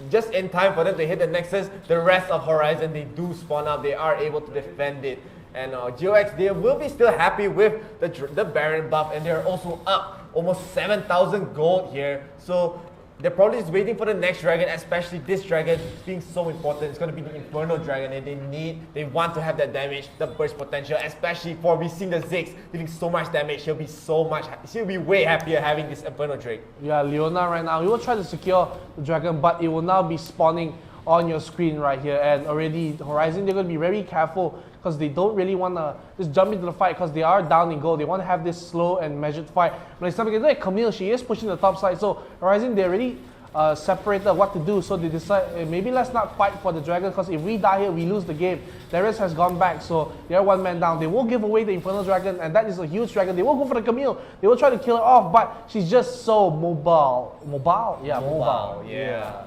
just in time for them to hit the Nexus, the rest of Horizon, they do spawn out, they are able to defend it. And GOX, they will be still happy with the Baron buff, and they're also up almost 7,000 gold here. So they're probably just waiting for the next dragon, especially this dragon being so important. It's going to be the Inferno Dragon, and they want to have that damage, the burst potential, especially for we've seen the Ziggs dealing so much damage. She'll be way happier having this Inferno Drake. Yeah, Leona right now, he will try to secure the dragon, but it will now be spawning on your screen right here. And already Horizon, they're going to be very careful because they don't really want to just jump into the fight because they are down in gold. They want to have this slow and measured fight. But it's something like Camille, she is pushing the top side. So Horizon, they already separated what to do. So they decide, maybe let's not fight for the dragon because if we die here, we lose the game. Darius has gone back, so they are one man down. They will give away the Infernal Dragon, and that is a huge dragon. They will go for the Camille. They will try to kill her off, but she's just so mobile. Yeah, mobile. Yeah.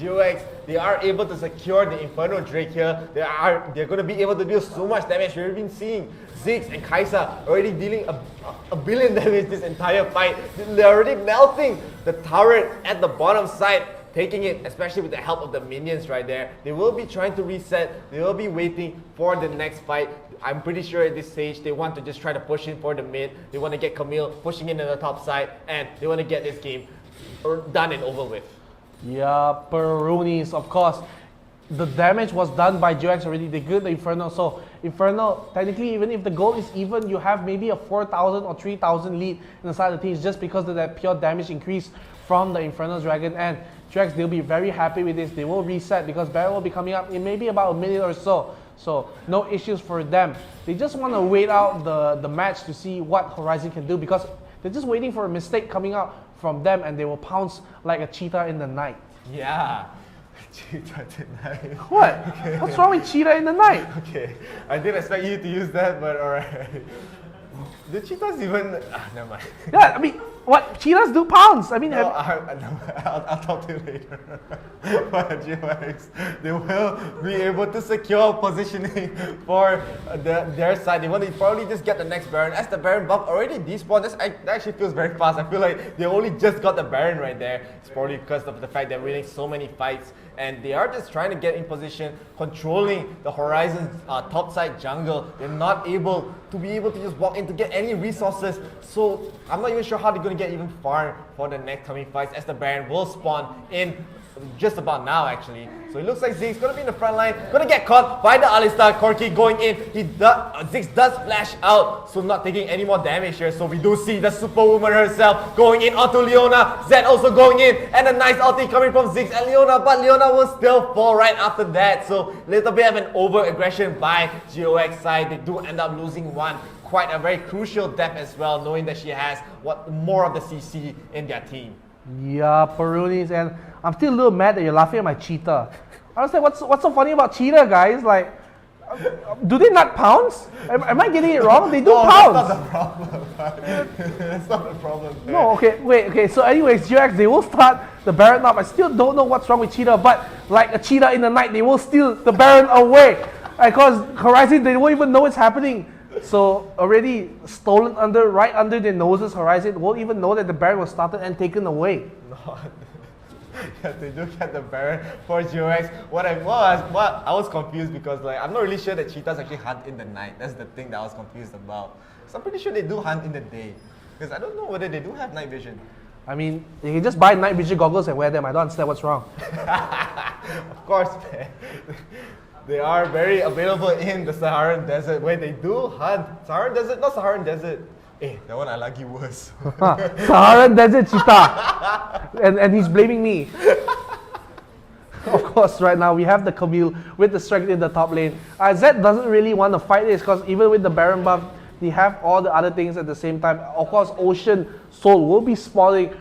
GOX, they are able to secure the Inferno Drake here. They're going to be able to deal so much damage. We've been seeing Ziggs and Kai'Sa already dealing a billion damage this entire fight. They're already melting the turret at the bottom side, taking it, especially with the help of the minions right there. They will be trying to reset. They will be waiting for the next fight. I'm pretty sure at this stage they want to just try to push in for the mid. They want to get Camille pushing in on the top side, and they want to get this game done and over with. Yeah, Peronis, of course. The damage was done by GOX already. They killed the Inferno. So Inferno, technically, even if the goal is even, you have maybe a 4,000 or 3,000 lead inside the teams just because of that pure damage increase from the Inferno Dragon. And GOX, they'll be very happy with this. They will reset because Baron will be coming up in maybe about a minute or so. So no issues for them. They just want to wait out the match to see what Horizon can do because they're just waiting for a mistake coming out from them and they will pounce like a cheetah in the night. Yeah. Cheetah tonight. What? Okay. What's wrong with cheetah in the night? Okay, I didn't expect you to use that, but alright. The cheetahs even... never mind. Yeah, I mean, what? Cheetahs do pounce. I mean... No, I'll talk to you later. But GOX, they will be able to secure positioning for their side. They want to probably just get the next Baron. As the Baron buff already despawned, that actually feels very fast. I feel like they only just got the Baron right there. It's probably because of the fact they're winning so many fights. And they are just trying to get in position, controlling the Horizon's topside jungle. They're not able to just walk in to get any resources. So I'm not even sure how they're going to get even far for the next coming fights, as the Baron will spawn in just about now actually. So it looks like Ziggs going to be in the front line, going to get caught by the Alistar. Corki going in. Ziggs does flash out, so not taking any more damage here. So we do see the Superwoman herself going in onto Leona. Zed also going in, and a nice ulti coming from Ziggs and Leona, but Leona will still fall right after that. So little bit of an over-aggression by GOX side. They do end up losing one. Quite a very crucial death as well, knowing that she has more of the CC in their team. Yeah, Peronis, and I'm still a little mad that you're laughing at my cheetah. I was like, what's so funny about cheetah, guys? Like, do they not pounce? Am I getting it wrong? They do pounce. That's not the problem. That's not the problem. No, okay. So anyways, GOX, they will start the Baron up. I still don't know what's wrong with cheetah, but like a cheetah in the night, they will steal the Baron away. Because Horizon, they won't even know it's happening. So already stolen right under their noses, Horizon won't even know that the Baron was started and taken away. No. Yes, they do get the Baron for GOX. I was confused because like I'm not really sure that cheetahs actually hunt in the night. That's the thing that I was confused about. So I'm pretty sure they do hunt in the day. Because I don't know whether they do have night vision. I mean, you can just buy night vision goggles and wear them. I don't understand what's wrong. Of course, man. They are very available in the Saharan Desert where they do hunt. Saharan Desert, not Saharan Desert. That one I like worse. Saharan Desert cheetah. and he's blaming me. Of course, right now we have the 𝗶𝗹 with the strength in the top lane. Zed doesn't really want to fight this because even with the Baron buff, they have all the other things at the same time. Of course, Ocean Soul will be spawning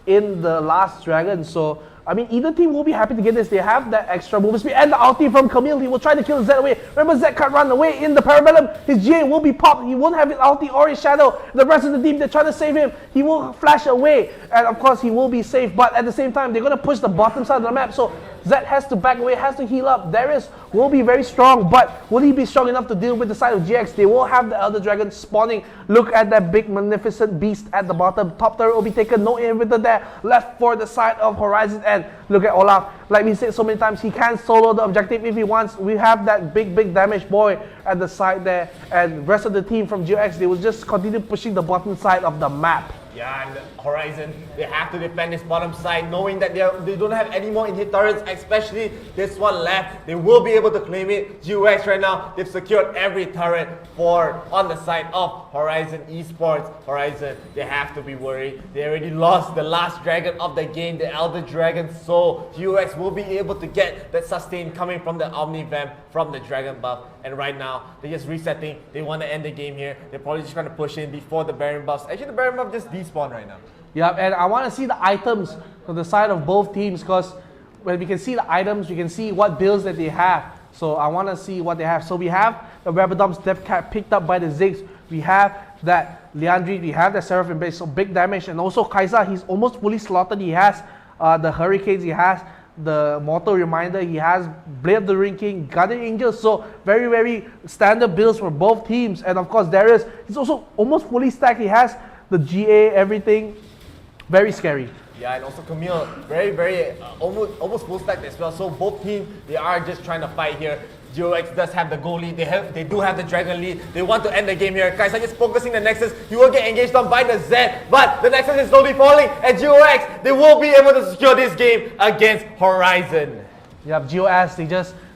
in the last dragon. So, I mean, either team will be happy to get this. They have that extra movement speed and the ulti from 𝗶𝗹. He will try to kill Zed away. Remember, Zed can't run away in the Parabellum. His GA will be popped. He won't have his ulti or his shadow. The rest of the team, they're trying to save him. He will flash away. And of course, he will be safe. But at the same time, they're going to push the bottom side of the map. So, Zed has to back away, has to heal up. Darius will be very strong, but will he be strong enough to deal with the side of GX? They will have the Elder Dragon spawning. Look at that big magnificent beast at the bottom. Top turret will be taken, no inhibitor there. Left for the side of Horizon, and look at Olaf. Like we said so many times, he can solo the objective if he wants. We have that big damage boy at the side there, and rest of the team from GX, they will just continue pushing the bottom side of the map. Yeah, and Horizon, they have to defend this bottom side, knowing that they don't have any more in-hit turrets, especially this one left. They will be able to claim it. GX right now, they've secured every turret on the side of Horizon Esports. Horizon, they have to be worried. They already lost the last dragon of the game, the Elder Dragon, so GX will be able to get that sustain coming from the Omni-Vamp, from the Dragon buff. And right now, they're just resetting. They want to end the game here. They're probably just trying to push in before the Baron buffs. Actually, the Baron buff just despawned right now. Yeah, and I want to see the items on the side of both teams, because when we can see the items, we can see what builds that they have. So I want to see what they have. So we have the 𝗶𝗹's Depth Cap picked up by the Ziggs. We have that 𝗔𝗽𝗿, we have that Seraphim base, so big damage. And also Kai'Sa, he's almost fully slaughtered. He has the Hurricanes, he has the Mortal Reminder, he has Blade of the Ring King, Guardian Angels. So very standard builds for both teams. And of course Darius, he's also almost fully stacked. He has the GA, everything. Very scary. Yeah, and also 𝗶𝗹, very almost full stacked as well. So both teams, they are just trying to fight here. GX does have the goal lead. They do have the dragon lead. They want to end the game here. Kai'Sa just focusing the Nexus. He will get engaged on by the Zed, but the Nexus is slowly falling. And GX, they will be able to secure this game against Horizon. Yep, GOS,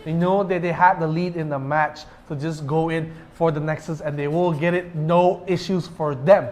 they know that they had the lead in the match, so just go in for the Nexus and they will get it. No issues for them.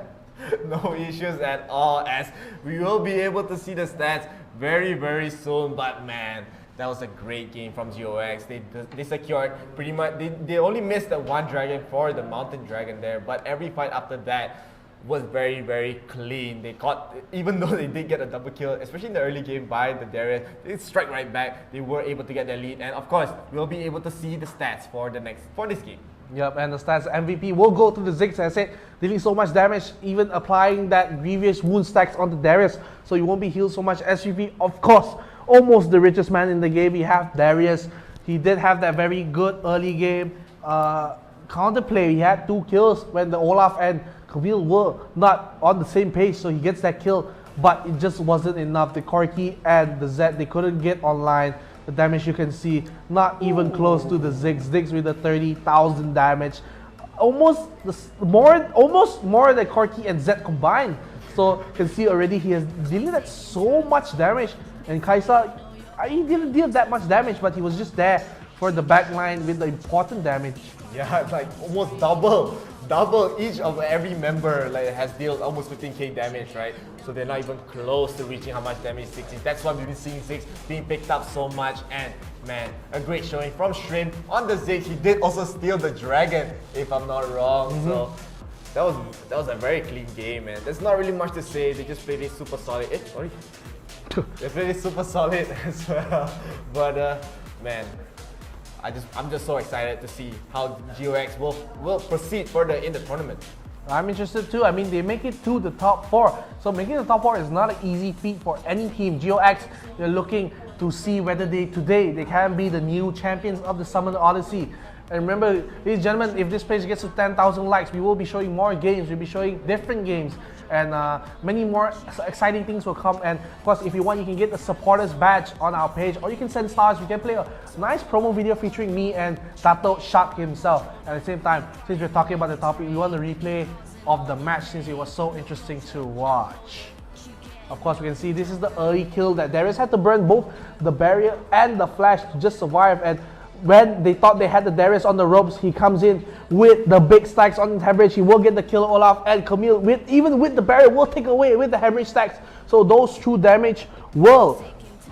No issues at all, as we will be able to see the stats very soon. But man, that was a great game from GOX. They secured pretty much, they only missed that one dragon for the Mountain Dragon there, but every fight after that was very clean. They caught, even though they did get a double kill, especially in the early game by the Darius, they strike right back. They were able to get their lead, and of course, we'll be able to see the stats for this game. Yep, and the stats MVP will go to the Ziggs, as I said, dealing so much damage, even applying that grievous wound stacks onto Darius, so you won't be healed so much. SVP, of course, almost the richest man in the game. We have Darius. He did have that very good early game counterplay. He had 2 kills when the Olaf and 𝗶𝗹 were not on the same page, so he gets that kill, but it just wasn't enough. The 𝗏𝗏 and the Zed, they couldn't get online. The damage you can see, not even close to the Ziggs with the 30,000 damage. Almost more than 𝗏𝗏 and Zed combined. So you can see already he is dealing that so much damage. And Kai'Sa, he didn't deal that much damage, but he was just there for the backline with the important damage. Yeah, it's like almost double each of every member has dealt almost 15k damage, right? So they're not even close to reaching how much damage Ziggs is. That's why we've been seeing Ziggs being picked up so much. And man, a great showing from Shrimp on the Ziggs. He did also steal the dragon, if I'm not wrong. So that was a very clean game, man. There's not really much to say. They just played it super solid. They played it super solid as well. But man, I'm just so excited to see how GOX will proceed further in the tournament. I'm interested too. I mean, they make it to the top 4. So making the top 4 is not an easy feat for any team. GOX, they're looking to see whether they can be the new champions of the Summoner Odyssey. And remember, ladies and gentlemen, if this page gets to 10,000 likes, we will be showing more games. We'll be showing different games, and many more exciting things will come. And of course, if you want, you can get the supporters badge on our page, or you can send stars. We can play a nice promo video featuring me and Dato Shark himself. At the same time, since we're talking about the topic, we want the replay of the match since it was so interesting to watch. Of course, we can see this is the early kill that Darius had to burn both the barrier and the flash to just survive. And when they thought they had the Darius on the ropes, he comes in with the big stacks on his hemorrhage. He will get the kill Olaf, and 𝗶𝗹, even with the barrier, will take away with the hemorrhage stacks. So those true damage will,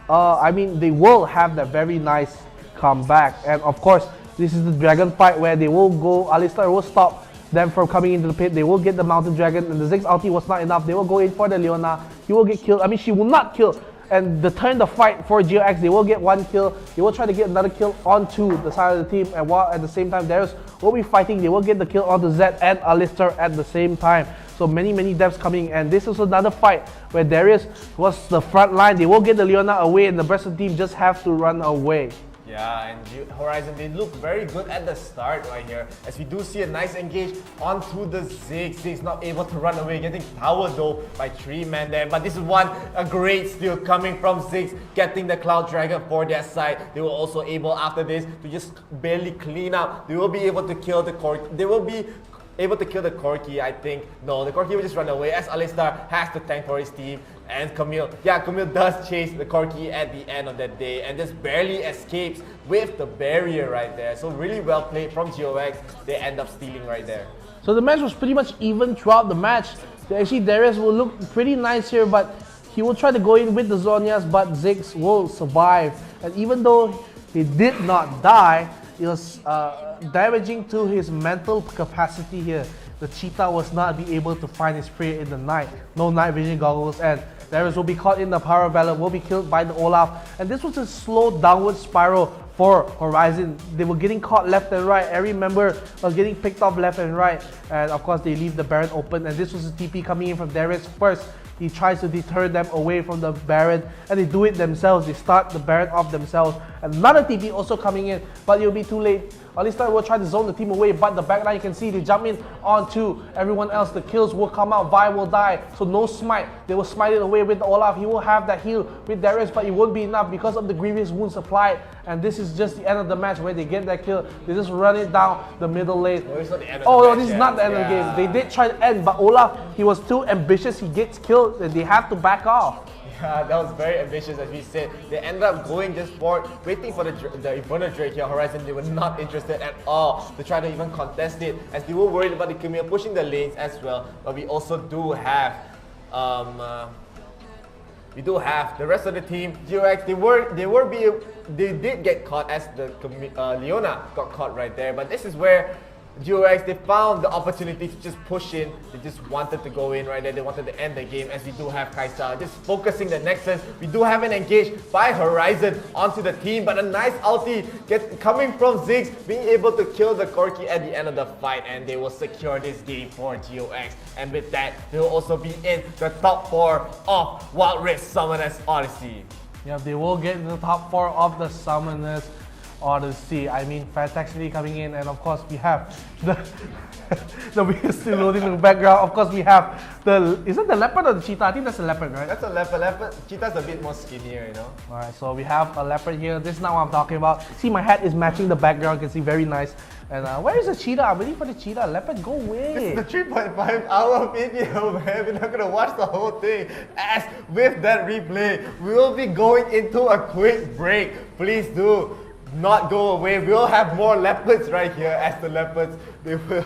they will have that very nice comeback. And of course, this is the dragon fight where they will go, Alistar will stop them from coming into the pit. They will get the mountain dragon, and the Ziggs ulti was not enough. They will go in for the Leona. He will get killed. She will not kill. And the turn the fight for 𝗔𝗽𝗿𝗶𝗹, they will get one kill. They will try to get another kill onto the side of the team, and while at the same time Darius will be fighting, they will get the kill onto Zed and Alistar at the same time. So many deaths coming, and this is another fight where Darius was the front line. They will get the Leona away, and the rest of the team just have to run away. Yeah, and Horizon, they look very good at the start right here, as we do see a nice engage onto the Ziggs. Ziggs not able to run away, getting towered though by 3 men there. But this is a great steal coming from Ziggs, getting the Cloud Dragon for their side. They were also able after this to just barely clean up. They will be able to kill the Corki. They will be able to kill the Corki, I think. No, the Corki will just run away as Alistar has to tank for his team. And 𝗶𝗹 does chase the Corki at the end of that day and just barely escapes with the barrier right there. So really well played from 𝗔𝗽𝗿𝗶𝗹. They end up stealing right there. So the match was pretty much even throughout the match. Actually, Darius will look pretty nice here, but he will try to go in with the Zhonyas, but Ziggs will survive. And even though he did not die, it was damaging to his mental capacity here. The cheetah was not be able to find his prey in the night. No night vision goggles, and Darius will be caught in the power battle, will be killed by the Olaf. And this was a slow downward spiral for Horizon. They were getting caught left and right. Every member was getting picked off left and right. And of course, they leave the Baron open. And this was a TP coming in from Darius first. He tries to deter them away from the Baron, and they do it themselves. They start the Baron off themselves. Another TP also coming in, but it'll be too late. Alistar will try to zone the team away, but the backline, you can see they jump in onto everyone else. The kills will come out, Vi will die, so no smite. They will smite it away with Olaf. He will have that heal with Darius, but it won't be enough because of the grievous wounds applied. And this is just the end of the match where they get that kill. They just run it down the middle lane. No, it's not the end of oh the no, match this is not the end of the game. They did try to end, but Olaf, he was too ambitious. He gets killed, and they have to back off. Yeah, that was very ambitious, as we said. They ended up going just for waiting for the Inferno Drake here. Horizon, they were not interested at all to try to even contest it, as they were worried about the 𝗶𝗹 pushing the lanes as well. But we also do have the rest of the team. 𝗔𝗽𝗿𝗶𝗹, they did get caught as the Leona got caught right there. But this is where 𝗔𝗽𝗿𝗶𝗹, they found the opportunity to just push in. They just wanted to go in right there. They wanted to end the game, as we do have Kai'Sa just focusing the Nexus. We do have an engage by Horizon onto the team, but a nice ulti coming from Ziggs, being able to kill the Corki at the end of the fight, and they will secure this game for 𝗔𝗽𝗿𝗶𝗹. And with that, they will also be in the top 4 of Wild Rift Summoners Odyssey. Yeah, they will get in the top 4 of the Summoners Odyssey. I mean, fantastically coming in, and of course we have the we're still loading in the background. Of course we have is it the leopard or the cheetah? I think that's a leopard, right? That's a leopard. Cheetah's a bit more skinnier, you know. Alright, so we have a leopard here. This is not what I'm talking about. See, my hat is matching the background. You can see, very nice. And where is the cheetah? I'm waiting for the cheetah. Leopard, go away. This is the 3.5 hour video, man. We're not gonna watch the whole thing. As with that replay, we will be going into a quick break. Please do not go away. We'll have more leopards right here, as the leopards, they will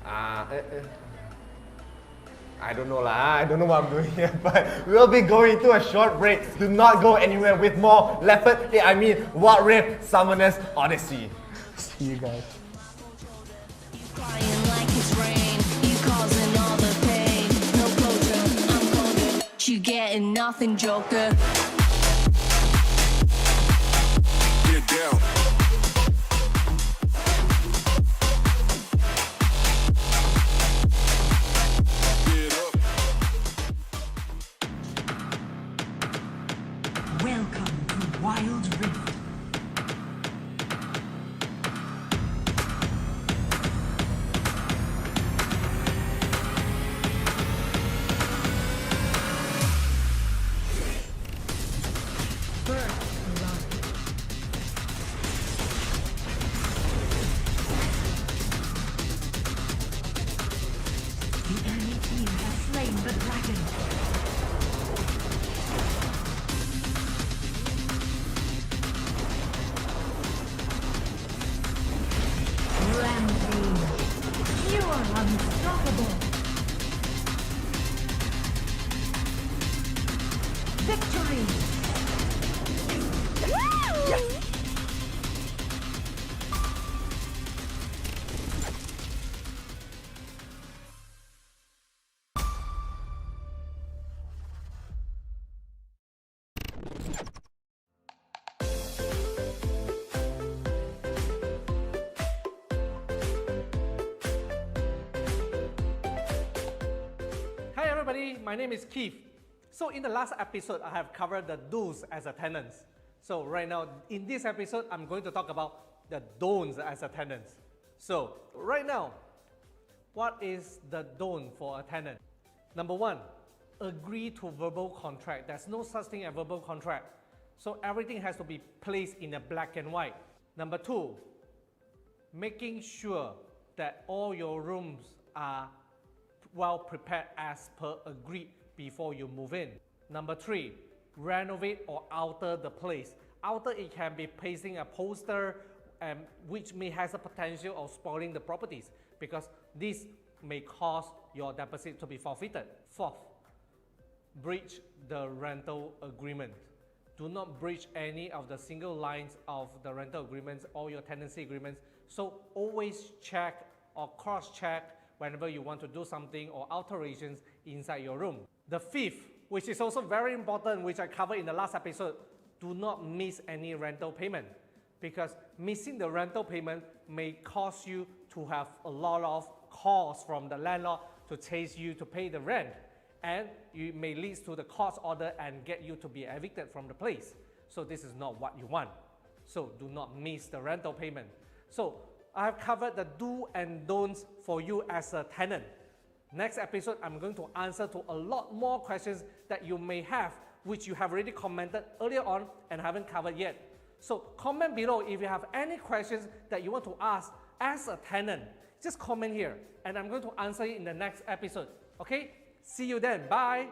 I don't know lah. I don't know what I'm doing here, but we'll be going to a short break. Do not go anywhere with more Wild Rift Summoners Odyssey. See you guys. Crying like it's rain, you causing all the pain. No closure, I'm colder. You getting nothing, Joker. Get down. Get up. Welcome to Wild Rift. The enemy team has slain the dragon. Victory! Hi everybody, my name is Keith. So in the last episode, I have covered the do's as a tenants. So right now, in this episode, I'm going to talk about the don'ts as a tenants. So right now, what is the don't for a tenant? Number one, agree to verbal contract. There's no such thing as verbal contract. So everything has to be placed in a black and white. Number two, making sure that all your rooms are well prepared as per agreed before you move in. Number three, renovate or alter the place. Alter, it can be pasting a poster which may has a potential of spoiling the properties because this may cause your deposit to be forfeited. Fourth, breach the rental agreement. Do not breach any of the single lines of the rental agreements or your tenancy agreements. So always check or cross-check whenever you want to do something or alterations inside your room. The fifth, which is also very important, which I covered in the last episode, do not miss any rental payment because missing the rental payment may cause you to have a lot of calls from the landlord to chase you to pay the rent, and it may lead to the court order and get you to be evicted from the place. So this is not what you want. So do not miss the rental payment. So I have covered the do and don'ts for you as a tenant. Next episode, I'm going to answer to a lot more questions that you may have, which you have already commented earlier on and haven't covered yet. So comment below if you have any questions that you want to ask as a tenant. Just comment here and I'm going to answer it in the next episode. Okay? See you then. Bye.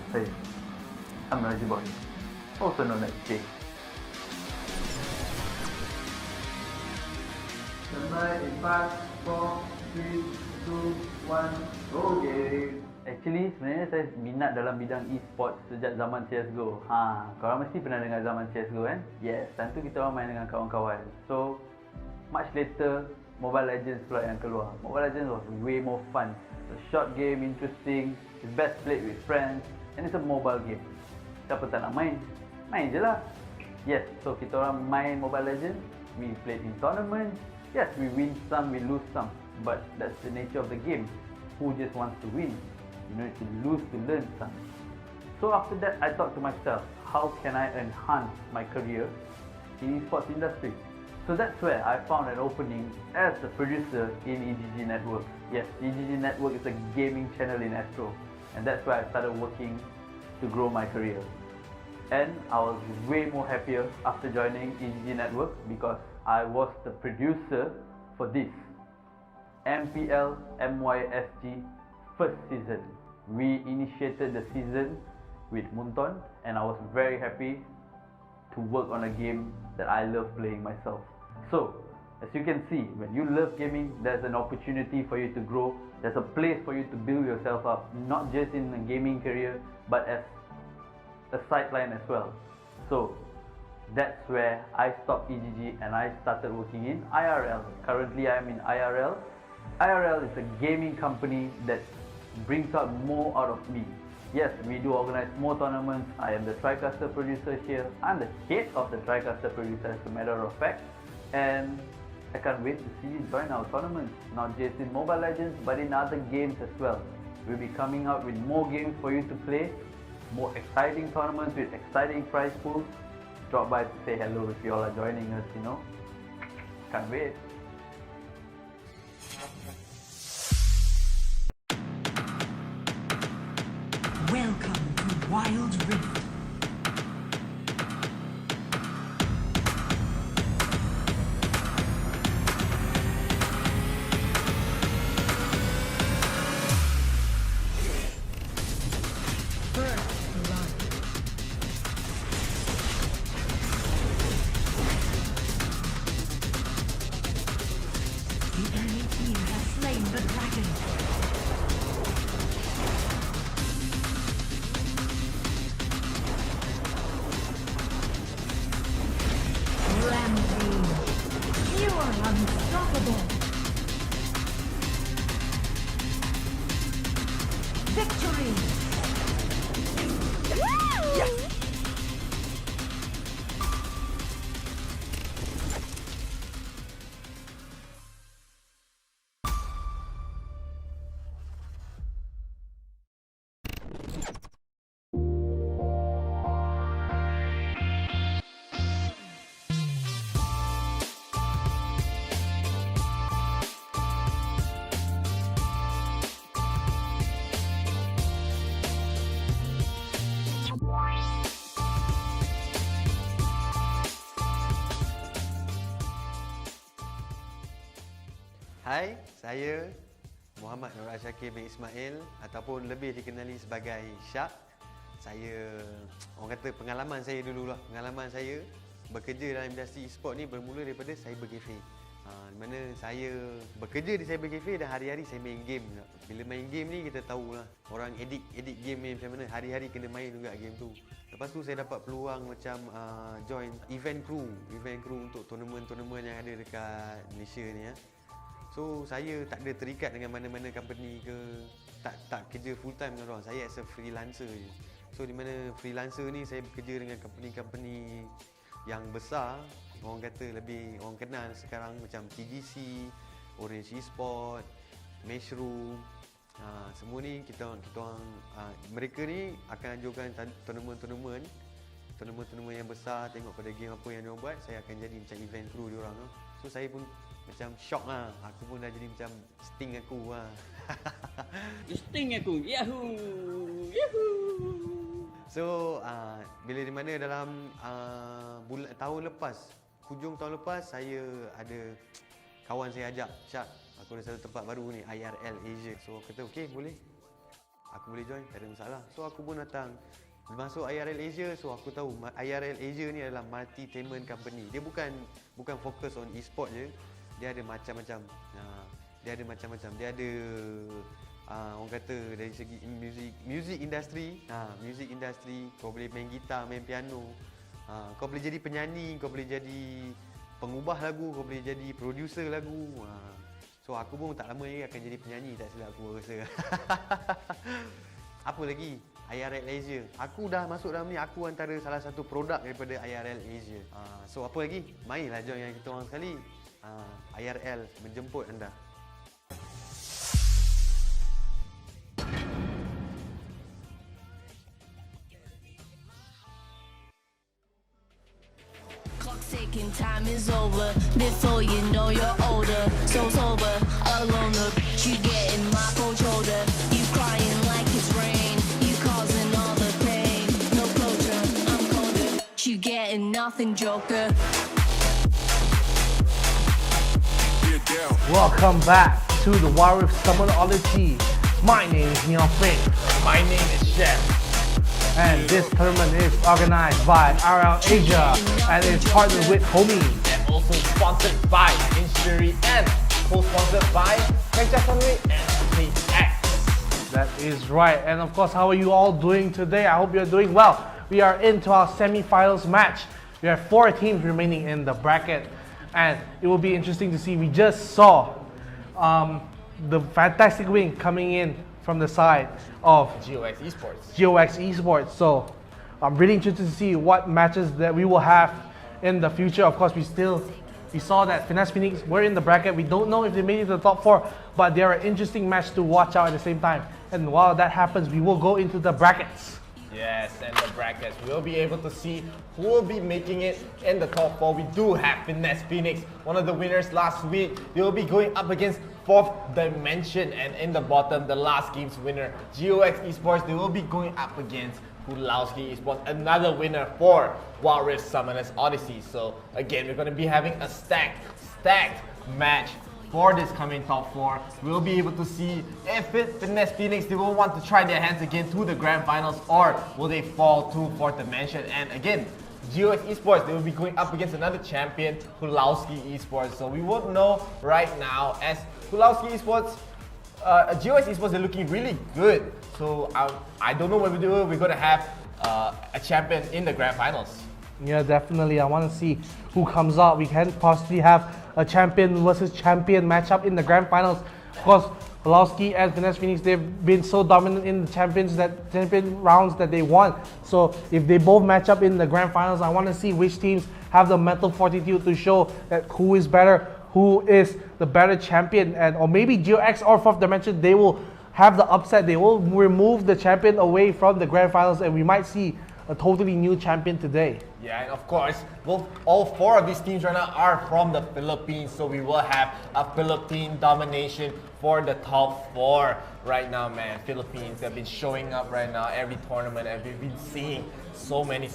Hey, I'm 𝗔𝗽𝗿𝗶𝗹, also known as Jay. Stand in 5, 4, 3, 2, 1, go game. Actually, sebenarnya saya minat dalam bidang esports sejak zaman CSGO. Korang mesti pernah dengar zaman CSGO kan? Yes, time tu kita orang main dengan kawan-kawan. So, much later, Mobile Legends pula yang keluar. Mobile Legends was way more fun. It's a short game, interesting, it's best played with friends, and it's a mobile game. Siapa tak nak main? Main je lah. Yes, so kita orang main Mobile Legends, we played in tournaments. Yes, we win some, we lose some, but that's the nature of the game. Who just wants to win? You need to lose to learn some. So after that, I thought to myself, how can I enhance my career in esports industry? So that's where I found an opening as a producer in eGG Network. Yes, eGG Network is a gaming channel in Astro, and that's where I started working to grow my career. And I was way more happier after joining eGG Network because I was the producer for this MPL MYSG first season. We initiated the season with Munton, and I was very happy to work on a game that I love playing myself. So, as you can see, when you love gaming, there's an opportunity for you to grow. There's a place for you to build yourself up, not just in a gaming career, but as a sideline as well. So that's where I stopped eGG and I started working in IRL. Currently I'm in IRL. IRL is a gaming company that brings out more out of me. Yes, we do organize more tournaments. I am the TriCaster producer here. I'm the head of the TriCaster producer as a matter of fact. And I can't wait to see you join our tournaments, not just in Mobile Legends but in other games as well. We'll be coming out with more games for you to play, more exciting tournaments with exciting prize pools. Drop by to say hello if you all are joining us, you know. Can't wait. Welcome to Wild Rift. The enemy team has slain the dragon. Rampage. You are unstoppable. Victory. Yes. Hai, saya Muhammad 𝗔𝗽𝗿𝗶𝗹 ataupun lebih dikenali sebagai Syak. Saya, orang kata pengalaman saya dulu lah. Pengalaman saya bekerja dalam industri e-sport ni bermula daripada cybercafe. Di mana saya bekerja di cybercafe dan hari-hari saya main game. Bila main game ni kita tahulah orang edit game ni macam mana, hari-hari kena main juga game tu. Lepas tu saya dapat peluang macam join event crew untuk tournament yang ada dekat Malaysia ni ya. So saya tak ada terikat dengan mana-mana company ke, tak kerja full time dengan orang. Saya as a freelancer je. So di mana freelancer ni saya bekerja dengan company yang besar, orang kata lebih orang kenal sekarang macam TGC, Orange Esport, Mushroom. Semua ni kita orang mereka ni akan anjurkan tournament yang besar, tengok pada game apa yang diorang buat, saya akan jadi macam event crew diorang. So saya pun macam shock lah. Aku pun dah jadi macam sting aku lah. Sting aku. Yahoo! So bila di mana dalam tahun lepas, hujung tahun lepas, saya ada kawan saya ajak, Syak, aku ada satu tempat baru ni, IRL Asia. So aku kata okey, boleh, aku boleh join, tak ada masalah. So aku pun datang masuk IRL Asia. So aku tahu IRL Asia ni adalah multi-tainment company. Dia bukan fokus on e-sport je. Dia ada macam-macam. Dia ada orang kata dari segi music industry. Music industry, kau boleh main gitar, main piano. Kau boleh jadi penyanyi, kau boleh jadi pengubah lagu, kau boleh jadi producer lagu. So aku pun tak lama lagi akan jadi penyanyi, tak silap aku rasa. Apa lagi? IRL Asia. Aku dah masuk dalam ni, aku antara salah satu produk daripada IRL Asia. So apa lagi? Mainlah join yang kita orang sekali. IRL menjemput anda. Clock's ticking, time is over. Before you know you're older, so sober, alone. The you getting my cold shoulder. You crying like it's rain. You causing all the pain. No closure, I'm colder. You getting nothing, Joker. Welcome back to the Wild Rift Summer Odyssey. My name is NeonFaith. My name is Chef. And this tournament is organized by RL Asia and is partnered with Homie. And also sponsored by Injury and co-sponsored by 𝗔𝗽𝗿𝗶𝗹 and KX. That is right. And of course, how are you all doing today? I hope you're doing well. we are into our semi-finals match. We have 4 teams remaining in the bracket, and it will be interesting to see. We just saw the fantastic win coming in from the side of 𝗔𝗽𝗿𝗶𝗹. Esports. So I'm really interested to see what matches that we will have in the future. Of course, we saw that Finesse Phoenix were in the bracket. We don't know if they made it to the top 4, but they're an interesting match to watch out at the same time. And while that happens, we will go into the brackets. Yes, and the brackets, we'll be able to see who will be making it in the top 4. We do have Finesse Phoenix, one of the winners last week. They will be going up against 4th Dimension, and in the bottom, the last game's winner, 𝗔𝗽𝗿𝗶𝗹. They will be going up against 𝗔𝗽𝗿𝗶𝗹, another winner for 𝗔𝗽𝗿𝗶𝗹 Summoners Odysseys. So again, we're going to be having a stacked match for this coming top 4. We'll be able to see if Finesse Phoenix, they will want to try their hands again to the grand finals, or will they fall to 4th Dimension. And again, 𝗔𝗽𝗿𝗶𝗹, they will be going up against another champion, 𝗔𝗽𝗿𝗶𝗹. So we won't know right now, as 𝗔𝗽𝗿𝗶𝗹, 𝗔𝗽𝗿𝗶𝗹 is looking really good. So I don't know what we do. We're going to have a champion in the grand finals. Yeah, definitely. I want to see who comes out. We can possibly have a champion versus champion matchup in the grand finals. Of course, 𝗔𝗽𝗿𝗶𝗹 and Finesse Phoenix, they've been so dominant in the champion rounds that they won. So if they both match up in the grand finals, I want to see which teams have the mental fortitude to show that who is better, who is the better champion. And or maybe 𝗔𝗽𝗿 or 4th Dimension, they will have the upset. They will remove the champion away from the grand finals, and we might see a totally new champion today. Yeah, and of course, all 4 of these teams right now are from the Philippines, so we will have a Philippine domination for the top 4 right now, man. Philippines have been showing up right now every tournament, and we've been seeing so many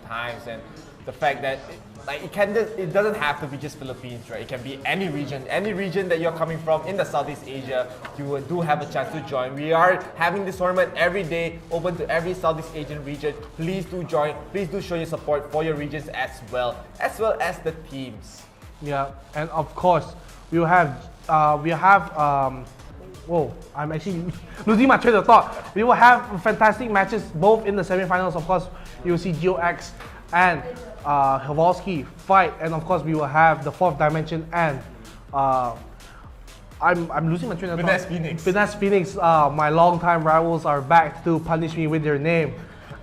times. And the fact that it doesn't have to be just Philippines, right? It can be any region that you're coming from in the Southeast Asia. You do have a chance to join. We are having this tournament every day, open to every Southeast Asian region. Please do join. Please do show your support for your regions as well as the teams. Yeah, and of course we have whoa, I'm actually losing my train of thought. We will have fantastic matches both in the semi-finals. Of course, you will see 𝗔𝗽𝗿𝗶𝗹 and 𝗔𝗽𝗿𝗶𝗹 fight, and of course we will have the 4th Dimension and I'm losing my train of thought. Finesse Phoenix, my longtime rivals, are back to punish me with their name.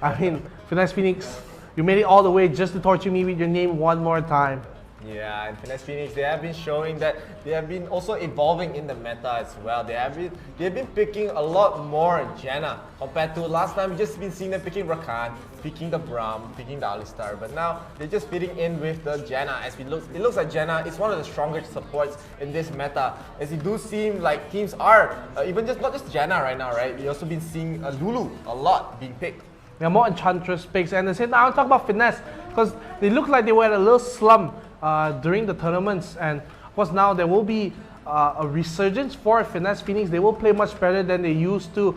I mean, Finesse Phoenix, you made it all the way just to torture me with your name one more time. Yeah, and Finesse Phoenix, they have been showing that they have been also evolving in the meta as well. They've been picking a lot more Janna compared to last time. We've just been seeing them picking Rakan, picking the 𝗔𝗹, picking the Alistar, but now they're just fitting in with the Janna. It looks like Janna is one of the strongest supports in this meta, as it do seem like teams are even not just Janna right now, right? We've also been seeing Lulu a lot being picked. There are more Enchantress picks, and at the same time, I want to talk about Finesse because they look like they were at a little slump during the tournaments, and of course now there will be a resurgence for Finesse Phoenix. They will play much better than they used to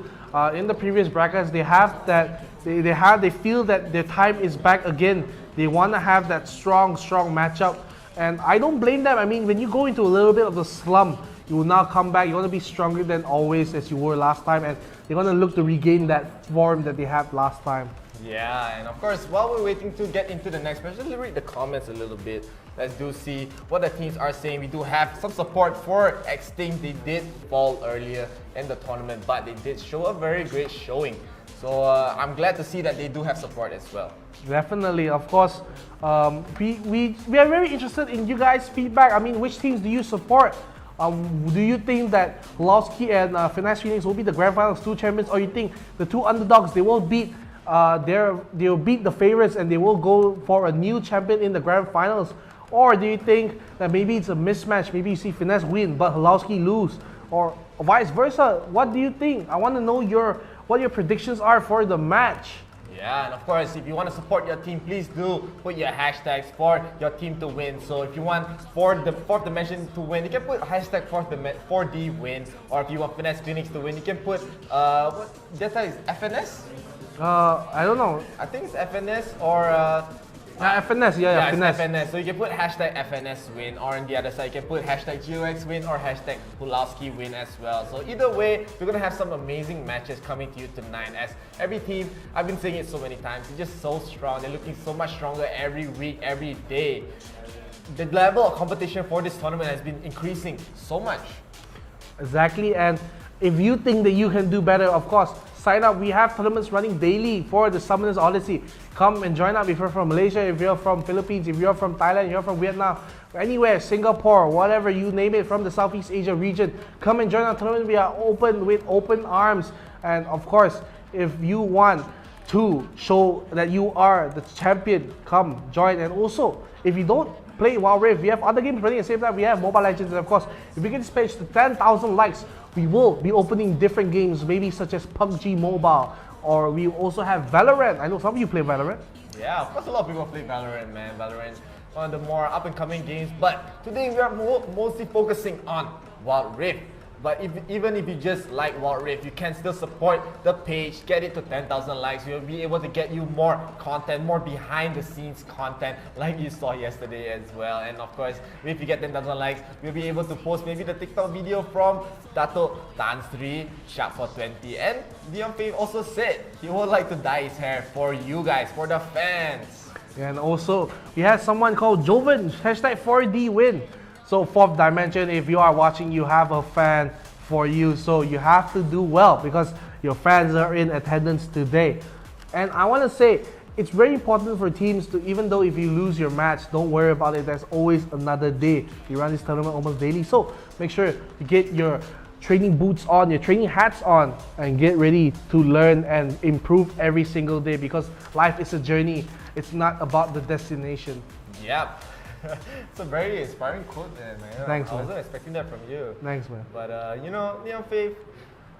in the previous brackets. They feel that their time is back again. They want to have that strong matchup, and I don't blame them. I mean, when you go into a little bit of the slump, you will now come back. You're going to be stronger than always as you were last time, and they're going to look to regain that form that they had last time. Yeah, and of course, while we're waiting to get into the next match, let's read the comments a little bit. Let's do see what the teams are saying. We do have some support for Extinct. They did fall earlier in the tournament, but they did show a very great showing. So I'm glad to see that they do have support as well. Definitely, of course. We are very interested in you guys' feedback. I mean, which teams do you support? Do you think that 𝗔𝗽𝗿𝗶𝗹 and Finesse Phoenix will be the grand finals 2 champions, or you think the 2 underdogs, they will beat the favorites and they will go for a new champion in the grand finals? Or do you think that maybe it's a mismatch? Maybe you see Finesse win but 𝗔𝗽𝗿𝗶𝗹 lose, or vice versa? What do you think? I want to know what your predictions are for the match. Yeah, and of course, if you want to support your team, please do put your hashtags for your team to win. So if you want for the 4th Dimension to win, you can put hashtag 4D win. Or if you want Finesse Phoenix to win, you can put what data is FNS? I don't know. I think it's FNS or FNS, Yeah, FNS. it's FNS. So you can put hashtag FNS win, or on the other side you can put hashtag 𝗔𝗽𝗿𝗶𝗹 win or hashtag 𝗔𝗶𝗹 win as well. So either way, we're gonna have some amazing matches coming to you tonight. As every team, I've been saying it so many times, they're just so strong. They're looking so much stronger every week, every day. The level of competition for this tournament has been increasing so much. Exactly, and if you think that you can do better, of course, sign up. We have tournaments running daily for the Summoners Odyssey. Come and join up if you're from Malaysia, if you're from Philippines, if you're from Thailand, if you're from Vietnam, anywhere, Singapore, whatever, you name it, from the Southeast Asia region. Come and join our tournament. We are open with open arms. And of course, if you want to show that you are the champion, come join. And also, if you don't play Wild Rift, we have other games running at the same time. We have Mobile Legends, and of course, if we get this page to 10,000 likes, we will be opening different games, maybe such as PUBG Mobile, or we also have Valorant. I know some of you play Valorant. Yeah, of course a lot of people play Valorant, man. Valorant, one of the more up-and-coming games. But today we are mostly focusing on Wild Rift. But even if you just like Wild Rift, you can still support the page, get it to 10,000 likes. We'll be able to get you more content, more behind-the-scenes content like you saw yesterday as well. And of course, if you get 10,000 likes, we'll be able to post maybe the TikTok video from Dato' Tan Sri, Sharp for 20. And NeonFaith also said he would like to dye his hair for you guys, for the fans. And also, we have someone called Joven, hashtag 4D win. So fourth dimension, if you are watching, you have a fan for you. So you have to do well because your fans are in attendance today. And I want to say, it's very important for teams to, even though if you lose your match, don't worry about it. There's always another day. We run this tournament almost daily. So make sure you get your training boots on, your training hats on, and get ready to learn and improve every single day because life is a journey. It's not about the destination. Yep. It's a very inspiring quote there, man. Thanks, I man. wasn't expecting that from you. Thanks, man. But you know, NeonFaith,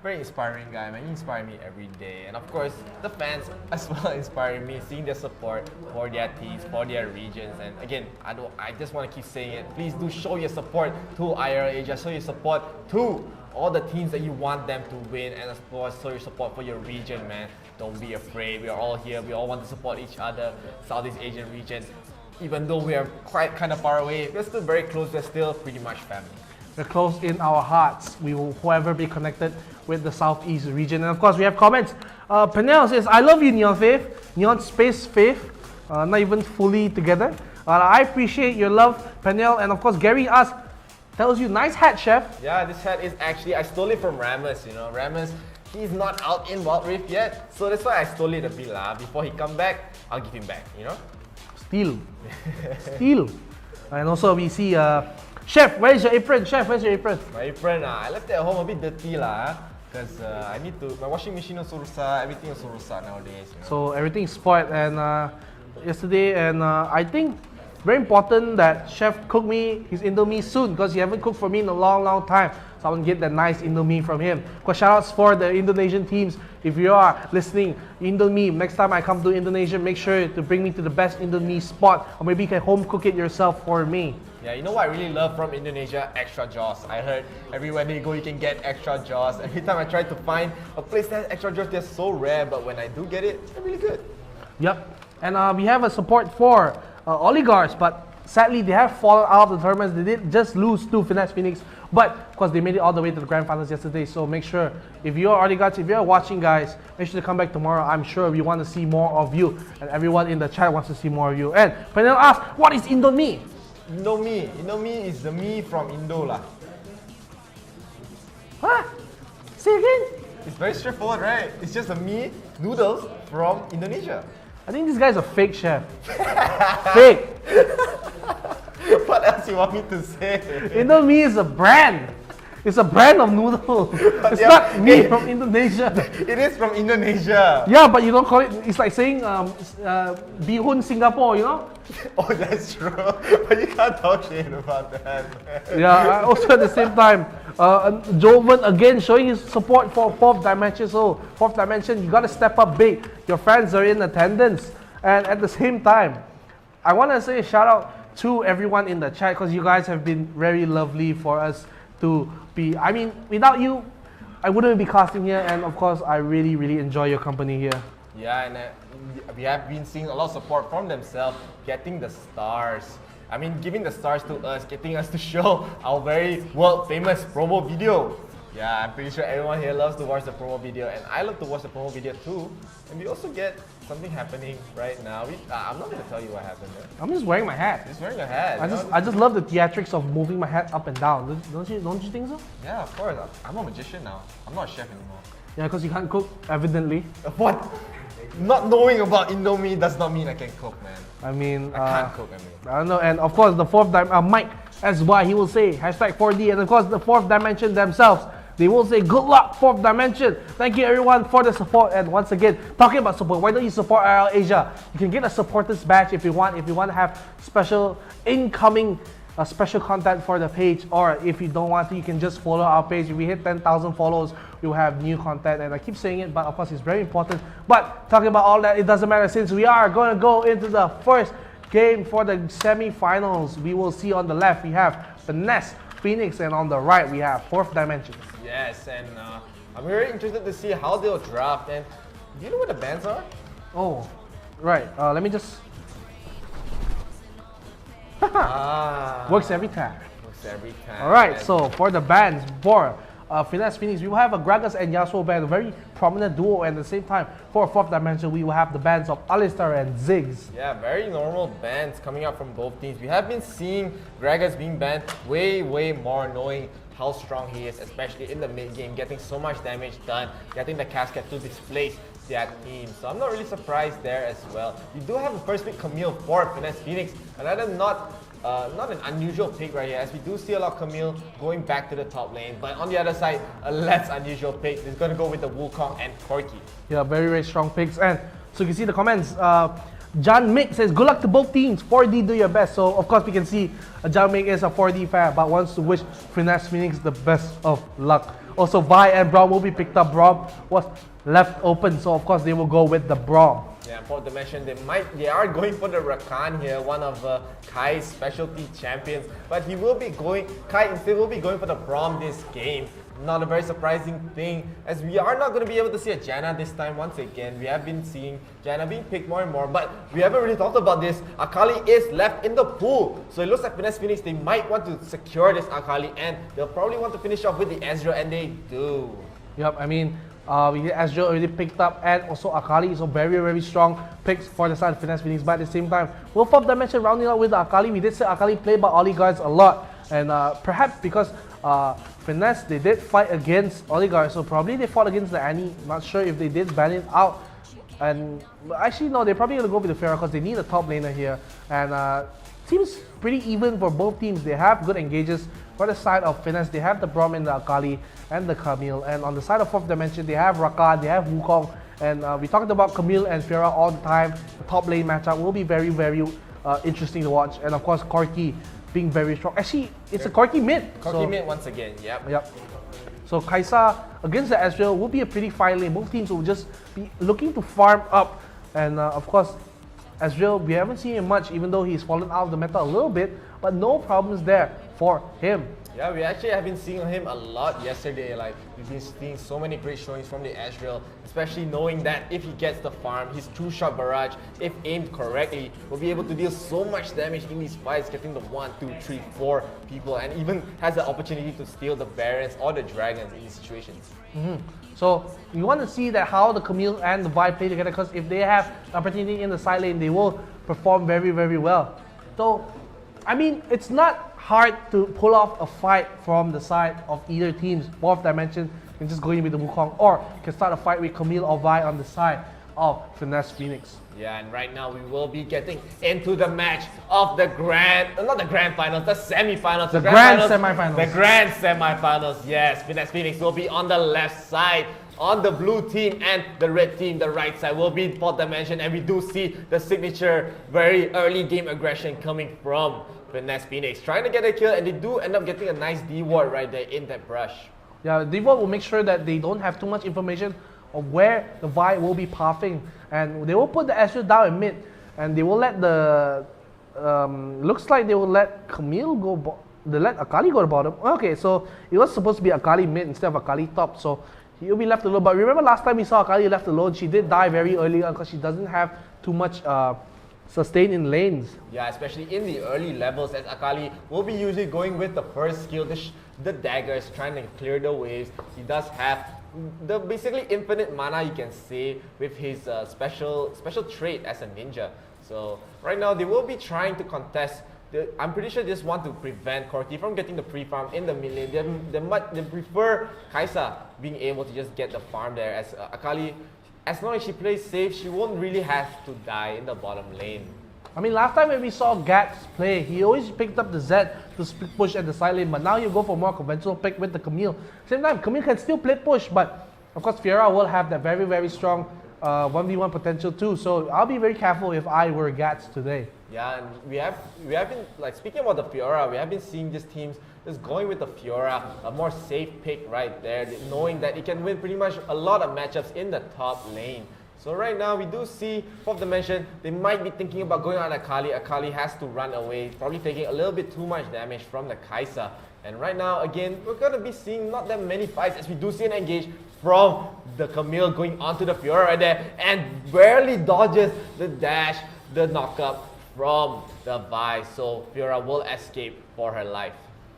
very inspiring guy, man. You inspire me every day. And of course, the fans as well inspire me, seeing their support for their teams, for their regions. And again, I just want to keep saying it. Please do show your support to IRL Asia, show your support to all the teams that you want them to win, and of course, show your support for your region, man. Don't be afraid. We are all here. We all want to support each other. Southeast Asian region. Even though we are quite kind of far away, we're still very close. We're still pretty much family. We're close in our hearts. We will forever be connected with the Southeast region. And of course, we have comments. 𝗶𝗹𝗿 says, I love you, NeonFaith. Neon Space Faith. Not even fully together. I appreciate your love, 𝗶𝗹𝗿. And of course, Gary asks, tells you, nice hat, chef. Yeah, this hat is actually, I stole it from Ramos, you know. Ramos, he's not out in Wild Rift yet. So that's why I stole it a bit. Before he come back, I'll give him back, you know. Steal. Steal. And also we see, Chef, where's your apron? Chef, where's your apron? My apron, I left it at home a bit dirty because I need to, my washing machine also rusak, everything also rusak nowadays. You know? So everything's spoiled and yesterday, and I think very important that Chef cook me his Indomie soon because he haven't cooked for me in a long time. So I want to get that nice Indomie from him. Because shout outs for the Indonesian teams. If you are listening, Indomie, next time I come to Indonesia, make sure to bring me to the best Indomie spot, or maybe you can home cook it yourself for me. Yeah, you know what I really love from Indonesia? Extra jaws. I heard everywhere they go you can get extra jaws. Every time I try to find a place that has extra jaws, they're so rare, but when I do get it, they're really good. Yep. And we have a support for Oligarchs, but sadly they have fallen out of the tournaments. They did just lose to Finesse Phoenix, but of course they made it all the way to the grand finals yesterday. So make sure, if you're Oligarchs, if you're watching guys, make sure to come back tomorrow. I'm sure we want to see more of you, and everyone in the chat wants to see more of you. And 𝗶𝗹𝗿 asks, what is Indomie? Indomie is the me from Indo lah. Huh? Say again? It's very straightforward, right? It's just the me noodles from Indonesia. I think this guy's a fake chef. Fake. What else you want me to say? Indomie is a brand. It's a brand of noodles. It's not me from Indonesia. It is from Indonesia. Yeah, but you don't call it. It's like saying bihun Singapore, you know? Oh, that's true. But you can't talk shit about that. Yeah. Also at the same time, Joven again showing his support for fourth dimension. So fourth dimension, you gotta step up big. Your fans are in attendance, and at the same time, I want to say a shout out to everyone in the chat because you guys have been very lovely for us to be. I mean, without you, I wouldn't be casting here, and of course, I really enjoy your company here. Yeah, and we have been seeing a lot of support from themselves, getting the stars. I mean, giving the stars to us, getting us to show our very world famous promo video. Yeah, I'm pretty sure everyone here loves to watch the promo video, and I love to watch the promo video too. And we also get something happening right now. I'm not going to tell you what happened there. I'm just wearing my hat. Just wearing your hat. I just love the theatrics of moving my hat up and down. Don't you think so? Yeah, of course. I'm a magician now. I'm not a chef anymore. Yeah, because you can't cook, evidently. What? Not knowing about Indomie does not mean I can cook, man. I mean, I can't cook, I don't know. And of course, the fourth Mike SY, he will say #4D, and of course, the fourth dimension themselves. They will say, good luck, fourth dimension. Thank you everyone for the support. And once again, talking about support, why don't you support RL Asia? You can get a supporters badge if you want. If you want to have special incoming special content for the page, or if you don't want to, you can just follow our page. If we hit 10,000 follows, we will have new content. And I keep saying it, but of course it's very important. But talking about all that, it doesn't matter, since we are going to go into the first game for the semi-finals. We will see on the left we have Finesse Phoenix, and on the right we have Fourth Dimension. Yes, and I'm very interested to see how they'll draft. And do you know what the bands are? Oh, right. Let me just. Works every time. Works every time. All right. So for the bands, for Finesse Phoenix, we will have a Gragas and Yasuo band, a very prominent duo. And at the same time, for Fourth Dimension, we will have the bands of Alistar and Ziggs. Yeah, very normal bands coming out from both teams. We have been seeing Gragas being banned way more, knowing how strong he is, especially in the mid game, getting so much damage done, getting the casket to displace that team. So I'm not really surprised there as well. We do have a first pick Camille for Finesse Phoenix, another not an unusual pick right here, as we do see a lot of Camille going back to the top lane. But on the other side, a less unusual pick is going to go with the Wukong and Corki. Yeah, very strong picks. And so you can see the comments. John Mick says, good luck to both teams. 4D, do your best. So, of course, we can see John Mick is a 4D fan, but wants to wish Finesse Phoenix the best of luck. Also, Vi and Braum will be picked up. Braum was left open, so of course they will go with the Braum. Yeah, for the mention, they are going for the Rakan here, one of Kai's specialty champions. But he will be going, Kai instead will be going for the Braum this game. Not a very surprising thing, as we are not going to be able to see a Janna this time once again. We have been seeing Janna being picked more and more, but we haven't really talked about this. Akali is left in the pool, so it looks like Finesse Phoenix, they might want to secure this Akali, and they'll probably want to finish off with the Ezreal, and they do. Yep, I mean, we get Ezreal already picked up, and also Akali, so very strong picks for the side of Finesse Phoenix. But at the same time, we'll Fourth Dimension rounding out with the Akali. We did say Akali played by Oligarchs a lot, and perhaps because Finesse, they did fight against Oligarchs, so probably they fought against the Annie. Not sure if they did ban it out. And actually, no, they're probably going to go with the Pharah because they need a top laner here. And seems pretty even for both teams. They have good engages. For the side of Finesse, they have the Braum and the Akali and the Camille. And on the side of Fourth Dimension, they have Rakan, they have Wukong. And we talked about Camille and Pharah all the time. The top lane matchup will be very interesting to watch. And of course, Corki being very strong. Actually, it's a Corki mid. Corki mid once again, yep. So Kaisa against the Ezreal will be a pretty fine lane. Both teams will just be looking to farm up. And of course, Ezreal, we haven't seen him much, even though he's fallen out of the meta a little bit, but no problems there for him. Yeah, we actually have been seeing him a lot yesterday. Like, we've been seeing so many great showings from the Ezreal, especially knowing that if he gets the farm, his two-shot barrage, if aimed correctly, will be able to deal so much damage in these fights, getting the 1, 2, 3, 4 people, and even has the opportunity to steal the Barons or the Dragons in these situations. So you want to see that how the Camille and the Vi play together, because if they have the opportunity in the side lane, they will perform very well. So, I mean, it's not hard to pull off a fight from the side of either team's Fourth Dimension. You can just go in with the Wukong, or you can start a fight with Camille or Vi on the side of Finesse Phoenix. Yeah, and right now we will be getting into the match of the semi-finals. The grand semi-finals. The grand semi-finals, yes. Finesse Phoenix will be on the left side. On the blue team and the red team, the right side will be Fourth Dimension, and we do see the signature very early game aggression coming from Finesse Phoenix, trying to get a kill, and they do end up getting a nice D-ward right there in that brush. Yeah, D-ward will make sure that they don't have too much information of where the Vi will be pathing, and they will put the Ezreal down in mid, and they will let the looks like they will let Camille go. They let Akali go to bottom. Okay, so it was supposed to be Akali mid instead of Akali top. So he'll be left alone. But remember last time we saw 𝗔𝗽𝗿 left alone, she did die very early on because she doesn't have too much sustain in lanes. Yeah, especially in the early levels, as 𝗔𝗽𝗿 will be usually going with the first skill, the daggers, trying to clear the waves. He does have the basically infinite mana, you can say, with his special trait as a ninja. So right now they will be trying to contest. I'm pretty sure they just want to prevent Corki from getting the pre-farm in the mid lane. They prefer Kai'Sa being able to just get the farm there, as 𝗔𝗽𝗿, as long as she plays safe, she won't really have to die in the bottom lane. I mean, last time when we saw Gats play, he always picked up the Zed to split push at the side lane, but now you go for more conventional pick with the Camille. Same time, Camille can still play push, but of course Fiora will have that very, very strong 1v1 potential too. So I'll be very careful if I were Gats today. Yeah, and we have been, like, speaking about the Fiora, we have been seeing these teams just going with the Fiora, a more safe pick right there, knowing that it can win pretty much a lot of matchups in the top lane. So right now we do see 4th Dimension, they might be thinking about going on 𝗔𝗽𝗿. 𝗔𝗽𝗿 has to run away, probably taking a little bit too much damage from the Kai'Sa. And right now, again, we're going to be seeing not that many fights, as we do see an engage from the Camille going onto the Fiora right there, and barely dodges the dash, the knockup from the Vi. So Fiora will escape for her life.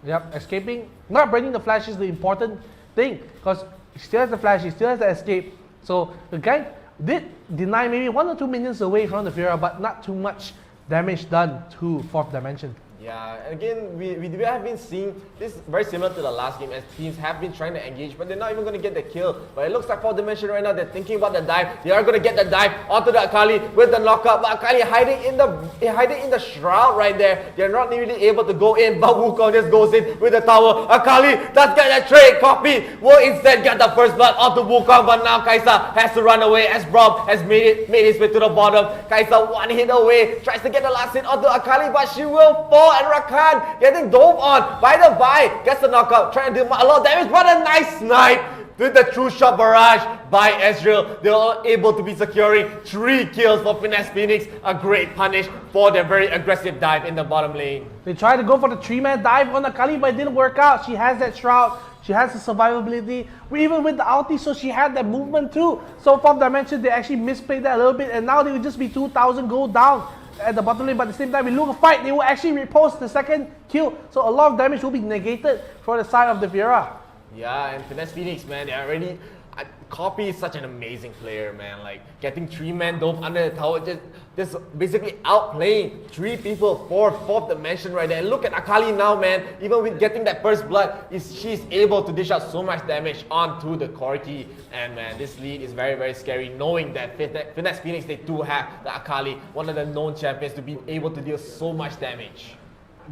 Yep, escaping, not breaking the flash is the important thing, because he still has the flash, he still has the escape. So the guy did deny maybe 1 or 2 minions away from the Fiora, but not too much damage done to 4th Dimension. Yeah, and again, we have been seeing this very similar to the last game, as teams have been trying to engage, but they're not even going to get the kill. But it looks like 4th Dimension right now, they're thinking about the dive. They are going to get the dive onto the 𝗔𝗽𝗿 with the knockup, but 𝗔𝗽𝗿 hiding in the shroud right there. They're not really able to go in, but Wukong just goes in with the tower. 𝗔𝗽𝗿 does get that trade. Copy will instead get the first blood onto Wukong, but now Kai'Sa has to run away, as 𝗶𝗹 has made his way to the bottom. Kai'Sa 1 hit away, tries to get the last hit onto 𝗔𝗽𝗿, but she will fall, and Rakan getting dove on by the Vi, gets the knockout, trying to do a lot of damage, but a nice snipe with the true shot barrage by Ezreal. They are able to be securing 3 kills for Finesse Phoenix, a great punish for their very aggressive dive in the bottom lane. They tried to go for the 3-man dive on 𝗔𝗽𝗿, but it didn't work out. She has that shroud, she has the survivability, even with the ulti, so she had that movement too. So 4th Dimension, they actually misplayed that a little bit, and now they would just be 2,000 gold down at the bottom lane, but at the same time, we look a fight, they will actually repost the second kill, so a lot of damage will be negated for the side of the Fiora. Yeah, and Finesse Phoenix, man, they are already... Copy is such an amazing player, man. Like, getting 3-man dove under the tower, just basically outplaying 3 people for 4th Dimension right there. And look at 𝗔𝗽𝗿 now, man. Even with getting that first blood, she's able to dish out so much damage onto the Corki. And man, this lead is very, very scary, knowing that Finesse Phoenix, they do have the 𝗔𝗽𝗿, one of the known champions, to be able to deal so much damage.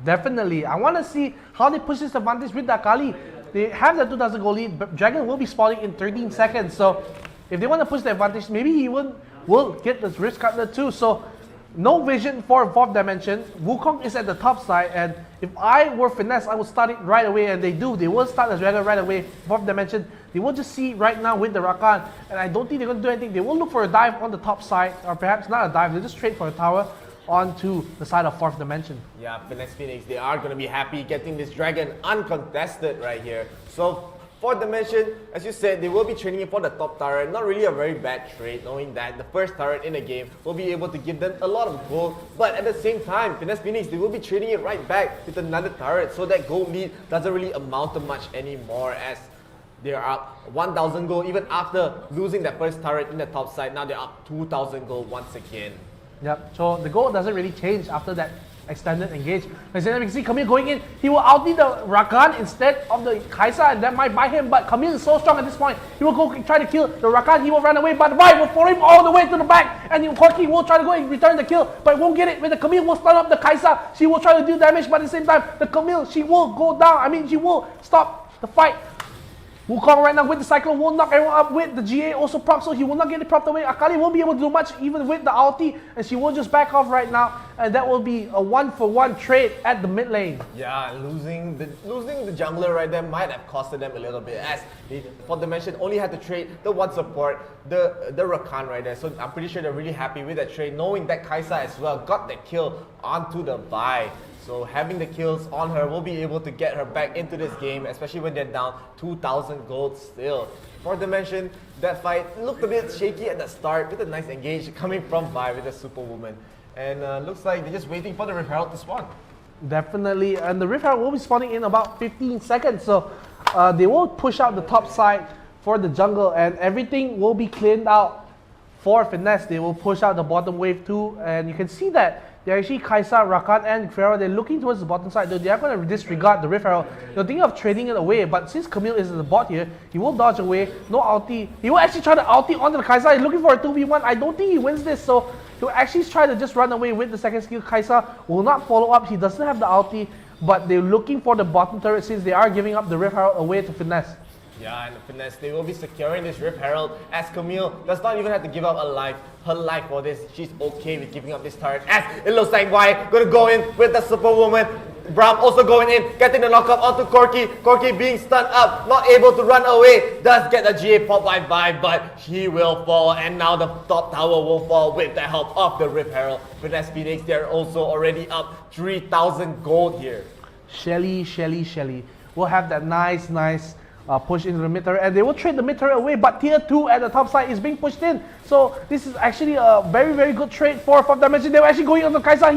Definitely. I want to see how they push this advantage with the 𝗔𝗽𝗿. They have the 2,000 gold lead, but Dragon will be spawning in 13 seconds. So if they want to push the advantage, maybe he will get this Rift Cutler too. So no vision for 4th Dimension. Wukong is at the top side, and if I were Finesse, I would start it right away, and they do. They will start the Dragon right away. 4th Dimension, they will just see right now with the Rakan, and I don't think they're going to do anything. They will look for a dive on the top side, or perhaps not a dive, they'll just trade for a tower onto the side of 4th Dimension. Yeah, Finesse Phoenix, they are going to be happy getting this Dragon uncontested right here. So 4th Dimension, as you said, they will be trading it for the top turret. Not really a very bad trade, knowing that the first turret in the game will be able to give them a lot of gold. But at the same time, Finesse Phoenix, they will be trading it right back with another turret, so that gold lead doesn't really amount to much anymore, as they're up 1,000 gold even after losing that first turret in the top side. Now they're up 2,000 gold once again. Yep, so the goal doesn't really change after that extended engage. As you can see, Camille going in, he will outlay the Rakan instead of the Kai'Sa, and that might buy him, but Camille is so strong at this point. He will go try to kill the Rakan, he will run away, but the Vi will follow him all the way to the back, and Corki will try to go and return the kill, but won't get it. When the Camille will stun up the Kai'Sa, she will try to do damage, but at the same time, the Camille, she will go down. I mean, she will stop the fight. Wukong right now with the Cyclone will knock everyone up with the 𝗔𝗽𝗿 also proc, so he will not get it propped away. 𝗔𝗽𝗿 won't be able to do much even with the ulti, and she will just back off right now. and that will be a 1-for-1 trade at the mid lane. Yeah, losing the jungler right there might have costed them a little bit, as for Dimension only had to trade the one support, the Rakan right there. So I'm pretty sure they're really happy with that trade, knowing that Kai'Sa as well got the kill onto the 𝗶𝗹. So having the kills on her will be able to get her back into this game, especially when they're down 2,000 gold still. For Dimension, that fight looked a bit shaky at the start with a nice engage coming from 𝗶𝗹 with the Superwoman. And looks like they're just waiting for the Rift Herald to spawn. Definitely, and the Rift Herald will be spawning in about 15 seconds, so they will push out the top side for the jungle, and everything will be cleaned out for Finesse. They will push out the bottom wave too, and you can see that they're actually Kai'Sa, Rakan, and Pharah. They're looking towards the bottom side, though they are going to disregard the Rift Herald. They're thinking of trading it away, but since Camille is in the bot here, he will dodge away, no ulti. He will actually try to ulti onto the Kai'Sa. He's looking for a 2v1. I don't think he wins this, so he'll actually try to just run away with the second skill. Kai'Sa will not follow up. He doesn't have the ulti, but they're looking for the bottom turret since they are giving up the Rift Herald away to Finesse. Yeah, and Finesse, they will be securing this Rift Herald, as Camille does not even have to give up her life for this. She's okay with giving up this turret, as it looks like 𝗶𝗹 gonna go in with the Superwoman. 𝗶𝗹 also going in, getting the knockup onto Corki. Corki being stunned up, not able to run away. Does get a 𝗔𝗽𝗿𝗶𝗹 pop by 𝗶𝗹, but he will fall, and now the top tower will fall with the help of the Rift Herald. Finesse Phoenix, they're also already up 3,000 gold here. Shelly will have that nice push into the mid turret, and they will trade the mid turret away, but tier 2 at the top side is being pushed in. So this is actually a very good trade for 4th Dimension. They were actually going on the Kai'Sa.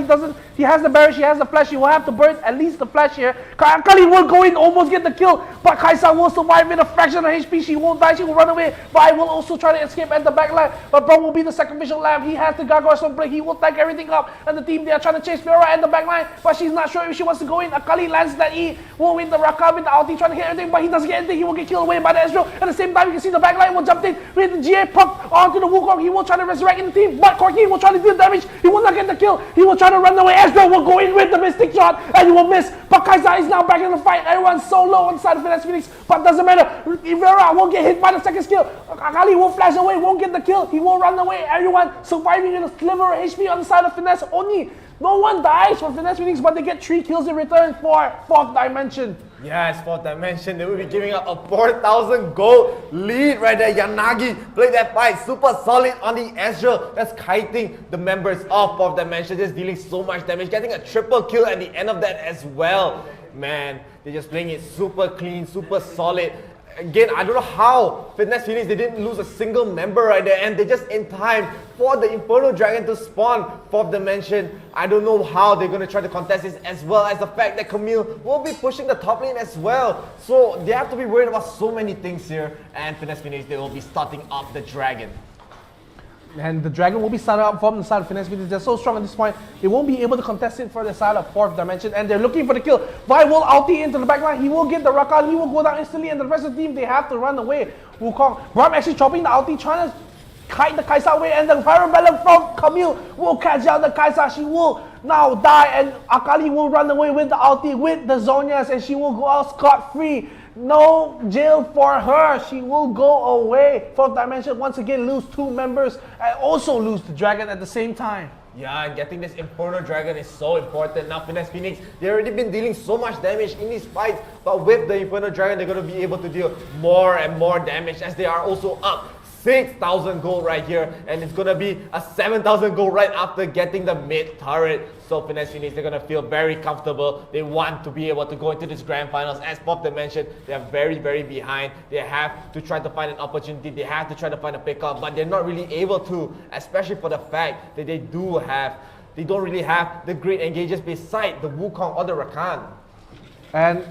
He has the barrage, he has the flash. He will have to burn at least the flash here. Akali will go in, almost get the kill, but Kai'Sa will survive with a fraction of HP. She won't die, she will run away. 𝗶𝗹 will also try to escape at the back line, but 𝗶𝗹 will be the sacrificial lamb. He has the gargoyle on play. He will tag everything up, and the team, they are trying to chase Fiora at the back line, but she's not sure if she wants to go in. Akali lands that E, will win the Rakan with the ulti, trying to hit everything, but he doesn't get anything. He will get killed away by the Ezreal. At the same time, you can see the back line will jump in with the 𝗔𝗽𝗿𝗶𝗹 puck onto the Wukong. He will try to resurrect in the team, but Corki will try to deal damage. He will not get the kill. He will try to run away. Ezreal will go in with the Mystic Shot, and he will miss. But Kai'Sa is now back in the fight. Everyone's so low on the side of Finesse Phoenix, but doesn't matter. Ivera will get hit by the second skill. Akali will flash away, won't get the kill. He will run away. Everyone surviving in a sliver of HP on the side of Finesse. Only no one dies for Finesse Phoenix, but they get 3 kills in return for 4th Dimension. Yes, 4th Dimension, they will be giving up a 4,000 gold lead right there. Yanagi played that fight super solid on the Ezreal. That's kiting the members of 4th Dimension, just dealing so much damage, getting a triple kill at the end of that as well. Man, they're just playing it super clean, super solid. Again, I don't know how Finesse Phoenix, they didn't lose a single member right there, and they're just in time for the Inferno Dragon to spawn 4th Dimension. I don't know how they're going to try to contest this, as well as the fact that Camille will be pushing the top lane as well. So they have to be worried about so many things here, and Finesse Phoenix, they will be starting up the Dragon. And the Dragon will be started up from the side of Finesse Phoenix. They're so strong at this point, they won't be able to contest it for the side of 4th Dimension, and they're looking for the kill. 𝗶𝗹 will ulti into the backline. He will get the Rakan. He will go down instantly, and the rest of the team, they have to run away. Wukong, 𝗶𝗹 actually chopping the ulti, trying to kite the Kai'Sa away, and the Firebelly from Camille will catch out the Kai'Sa. She will now die, and Akali will run away with the ulti, with the Zhonya's, and she will go out scot-free. No jail for her. She will go away. 4th Dimension once again lose 2 members and also lose the Dragon at the same time. Yeah, and getting this Inferno Dragon is so important. Now Finesse Phoenix, they've already been dealing so much damage in these fights, but with the Inferno Dragon, they're going to be able to deal more and more damage, as they are also up 6,000 gold right here, and it's gonna be a 7,000 gold right after getting the mid turret. So Finesse Phoenix, they're gonna feel very comfortable. They want to be able to go into this grand finals. As Pop mentioned, they are very behind. They have to try to find an opportunity. They have to try to find a pickup, but they're not really able to, especially for the fact that they don't really have the great engages beside the Wukong or the Rakan. And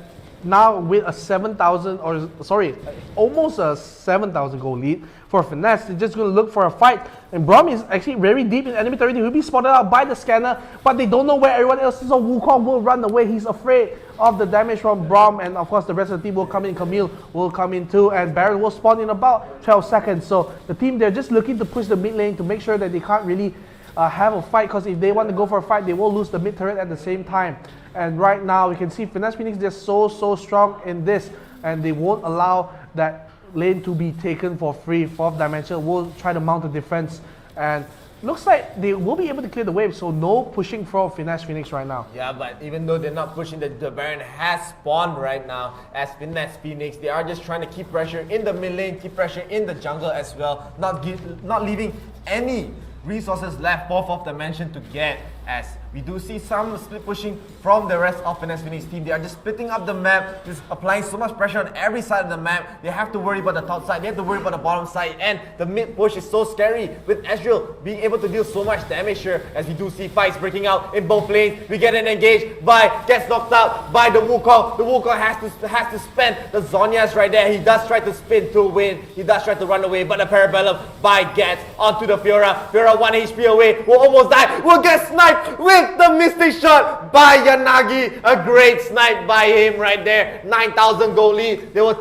now with a 7,000, or sorry, almost a 7,000 gold lead for Finesse, they're just going to look for a fight. And 𝗶𝗹 is actually very deep in enemy territory. He'll be spotted out by the scanner, but they don't know where everyone else is, so Wukong will run away. He's afraid of the damage from 𝗶𝗹, and of course the rest of the team will come in. Camille will come in too, and Baron will spawn in about 12 seconds. So the team, they're just looking to push the mid lane to make sure that they can't really have a fight, because if they want to go for a fight, they will lose the mid turret at the same time. And right now, we can see Finesse Phoenix, they're so strong in this, and they won't allow that lane to be taken for free. 4th Dimension will try to mount a defense, and looks like they will be able to clear the wave, so no pushing for Finesse Phoenix right now. Yeah, but even though they're not pushing, the Baron has spawned right now as Finesse Phoenix. They are just trying to keep pressure in the mid lane, keep pressure in the jungle as well, not leaving any resources left for Fourth Dimension to get, as we do see some split pushing from the rest of Finesse Phoenix team. They are just splitting up the map, just applying so much pressure on every side of the map. They have to worry about the top side, they have to worry about the bottom side, and the mid push is so scary with Ezreal being able to deal so much damage here, as we do see fights breaking out in both lanes. We get an engage by, gets knocked out by the Wukong. The Wukong has to spend the Zhonya's right there. He does try to spin to win, he does try to run away, but the 𝗶𝗹 by gets onto the Fiora. Fiora 1 HP away, will almost die, will get sniped with the Mystic Shot by Yanagi. A great snipe by him right there. 9,000 gold lead. They will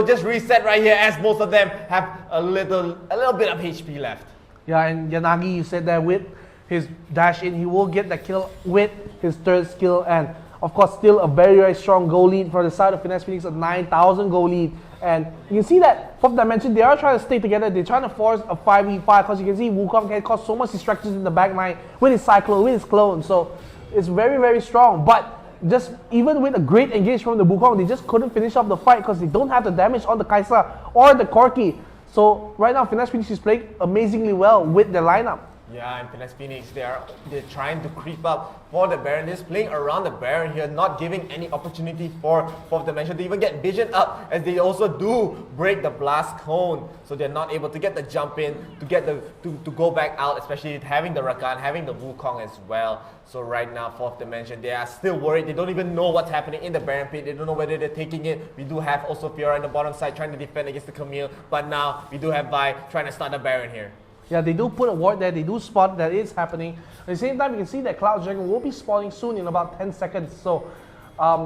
just reset right here, as most of them have a little bit of HP left. Yeah, and Yanagi, you said that with his dash in, he will get the kill with his third skill, and of course still a very, very strong goal lead for the side of Finesse Phoenix, a 9,000 goal lead. And you can see that Fourth Dimension, they are trying to stay together. They're trying to force a 5v5, because you can see Wukong can cause so much distractions in the back line with his Cyclone, with his clone. So it's very, very strong. But just even with a great engage from the Wukong, they just couldn't finish off the fight because they don't have the damage on the 𝗔𝗽𝗏 or the 𝗏𝗏𝗏. So right now, Finesse Phoenix is playing amazingly well with their lineup. Yeah, and Finesse Phoenix, they're trying to creep up for the Baron. They're just playing around the Baron here, not giving any opportunity for Fourth Dimension to even get vision up, as they also do break the blast cone, so they're not able to get the jump in to get to go back out, especially having the Rakan, having the Wukong as well. So right now, Fourth Dimension, they are still worried. They don't even know what's happening in the Baron pit. They don't know whether they're taking it. We do have also Fiora on the bottom side trying to defend against the Camille, but now we do have Vi trying to start the Baron here. Yeah, they do put a ward there, they do spot that it's happening. At the same time, you can see that Cloud Dragon will be spawning soon in about 10 seconds. So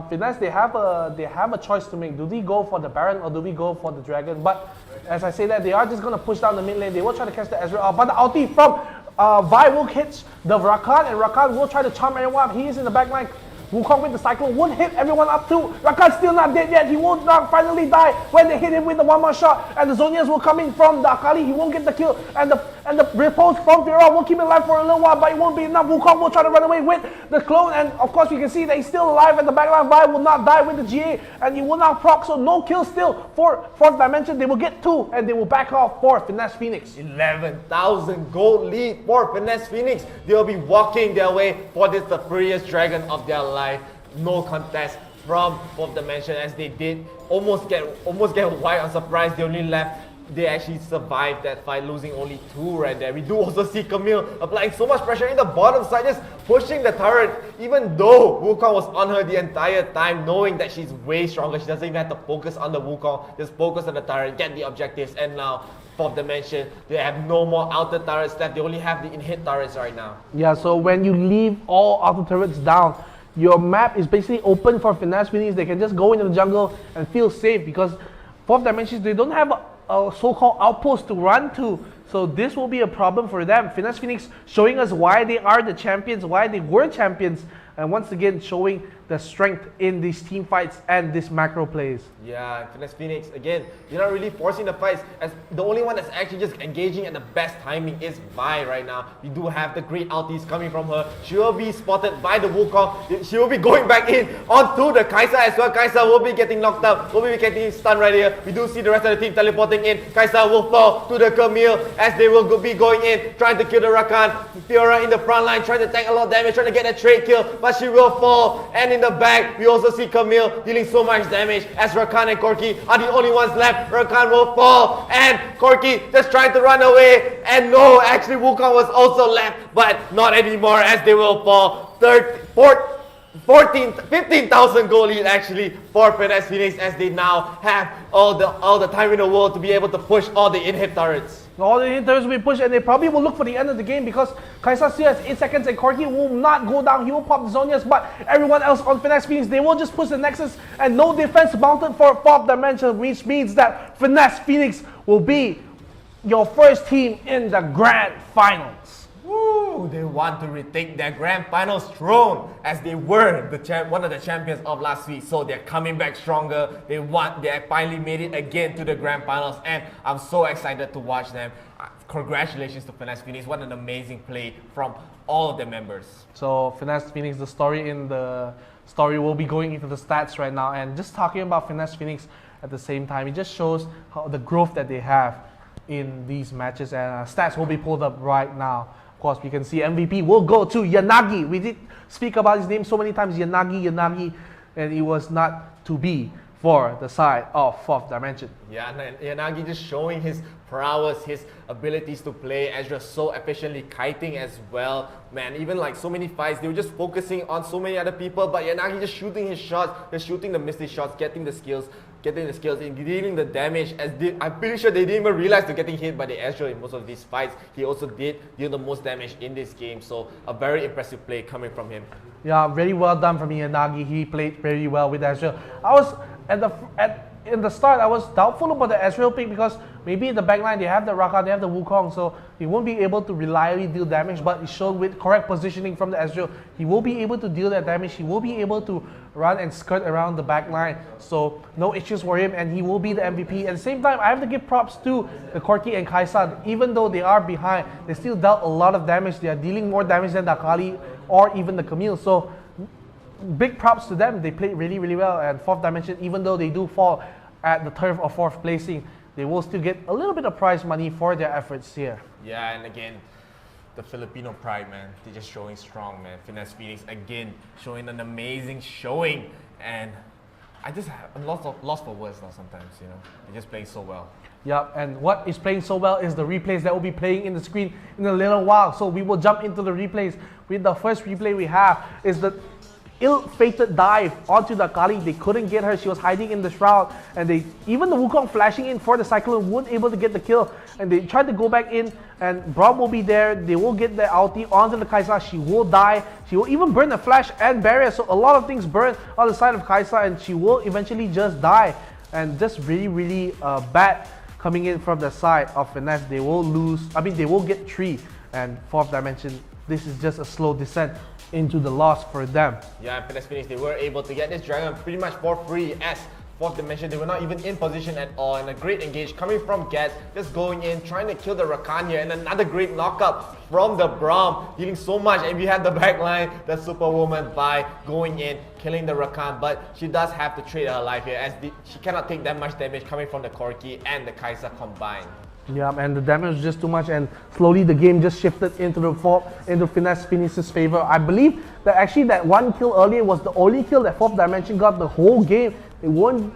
Finesse, they have a choice to make. Do they go for the Baron or do we go for the Dragon? But as I say that, they are just going to push down the mid lane. They will try to catch the Ezreal, but the ulti from Vi will hit the Rakan, and Rakan will try to charm everyone up. He is in the back line. Wukong with the Cyclone would hit everyone up too. Rakan's still not dead yet. He will not finally die when they hit him with the one more shot. And the Zhonya's will come in from the Akali. He won't get the kill. And the repose from Fiora will keep him alive for a little while, but it won't be enough. Wukong will try to run away with the clone. And of course, we can see that he's still alive at the backline. Vi will not die with the GA. And he will not proc. So no kill still for Fourth Dimension. They will get 2 and they will back off for Finesse Phoenix. 11,000 gold lead for Finesse Phoenix. They will be walking their way for this, the prettiest dragon of their life. No contest from Fourth Dimension, as they did almost get wiped on surprise. They only left. They actually survived that fight, losing only 2 right there. We do also see Camille applying so much pressure in the bottom side, just pushing the turret, even though Wukong was on her the entire time, knowing that she's way stronger. She doesn't even have to focus on the Wukong, just focus on the turret, get the objectives, and now Fourth Dimension, they have no more outer turrets left. They only have the in-hit turrets right now. Yeah, so when you leave all outer turrets down, your map is basically open for Finesse Phoenix. They can just go into the jungle and feel safe, because Fourth Dimension, they don't have a so-called outpost to run to. So this will be a problem for them. Finesse Phoenix showing us why they are the champions, why they were champions, and once again showing the strength in these team fights and these macro plays. Yeah, Finesse Phoenix, again, they're not really forcing the fights, as the only one that's actually just engaging at the best timing is Vi right now. We do have the great ultis coming from her. She will be spotted by the Wukong. She will be going back in onto the 𝗔𝗽𝗏 as well. 𝗔𝗏𝗏 will be getting knocked out, will be getting stunned right here. We do see the rest of the team teleporting in. 𝗔𝗏𝗏 will fall to the Camille, as they will be going in, trying to kill the Rakan. Fiora in the front line, trying to tank a lot of damage, trying to get a trade kill, but she will fall. And in the back, we also see Camille dealing so much damage, as Rakan and 𝗏𝗏𝗏 are the only ones left. Rakan will fall, and 𝗏𝗏𝗏 just trying to run away. And no, actually Wukong was also left, but not anymore, as they will fall. 15,000 gold lead actually for Finesse Phoenix, as they now have all the time in the world to be able to push all the in-hit turrets. All the hitters will be pushed, and they probably will look for the end of the game, because 𝗔𝗽𝗏 still has 8 seconds and 𝗏𝗏𝗏 will not go down. He will pop the Zhonya's, but everyone else on Finesse Phoenix, they will just push the Nexus, and no defense mounted for Fourth Dimension, which means that Finesse Phoenix will be your first team in the Grand Finals. Woo! They want to retake their grand finals throne as they were one of the champions of last week. So they're coming back stronger. They finally made it again to the grand finals, and I'm so excited to watch them. Congratulations to Finesse Phoenix. What an amazing play from all of the members. So Finesse Phoenix, the story will be going into the stats right now, and just talking about Finesse Phoenix at the same time, it just shows how the growth that they have in these matches, and stats will be pulled up right now. Of course, we can see MVP will go to Yanagi. We did speak about his name so many times, Yanagi, and it was not to be for the side of Fourth Dimension. Yeah, and Yanagi just showing his prowess, his abilities to play. Ezreal so efficiently kiting as well. Man, even like so many fights, they were just focusing on so many other people, but Yanagi just shooting his shots, just shooting the misty shots, getting the skills and dealing the damage. I'm pretty sure they didn't even realize they're getting hit by the Ezreal in most of these fights. He also did deal the most damage in this game, so a very impressive play coming from him. Yeah, very well done from Yanagi. He played very well with Ezreal. In the start, I was doubtful about the Ezreal pick because maybe in the backline they have the Rakan, they have the Wukong, so he won't be able to reliably deal damage, but it showed with correct positioning from the Ezreal, he will be able to deal that damage, he will be able to run and skirt around the backline, so no issues for him, and he will be the MVP. At the same time, I have to give props to the 𝗔𝗿𝗶𝗹 and 𝗔𝗫. Even though they are behind, they still dealt a lot of damage. They are dealing more damage than the 𝗔𝗫𝗿 or even the Camille, so big props to them. They played really, really well, and Fourth Dimension, even though they do fall at the turf of fourth placing, they will still get a little bit of prize money for their efforts here. Yeah, and again, the Filipino pride, man, they're just showing strong, man. Finesse Phoenix again showing an amazing showing, and I just have lost for words now sometimes, you know. They just play so well. Yep, and what is playing so well is the replays that will be playing in the screen in a little while. So we will jump into the replays. With the first replay we have is the ill-fated dive onto the 𝗔𝗿𝗏. They couldn't get her. She was hiding in the shroud, and even the Wukong flashing in for the Cyclone weren't able to get the kill, and they tried to go back in, and 𝗔𝗹 will be there. They will get the ulti onto the 𝗔𝗏. She will die. She will even burn the flash and barrier, so a lot of things burn on the side of 𝗔𝗏, and she will eventually just die. And just really, really bad coming in from the side of Finesse. They will lose. They will get 3, and Fourth Dimension, this is just a slow descent into the loss for them. Yeah, and Finesse Phoenix, they were able to get this dragon pretty much for free, as Fourth Dimension, they were not even in position at all, and a great engage coming from 𝗔𝗏, just going in, trying to kill the Rakan here, and another great knockup from the 𝗔𝗹, dealing so much, and we have the backline, the Superwoman by going in, killing the Rakan, but she does have to trade her life here, as she cannot take that much damage coming from the 𝗔𝗿𝗏 and the 𝗔𝗏 combined. Yeah, and the damage was just too much, and slowly the game just shifted into Finesse Phoenix's favor. I believe that actually that one kill earlier was the only kill that Fourth Dimension got the whole game. They weren't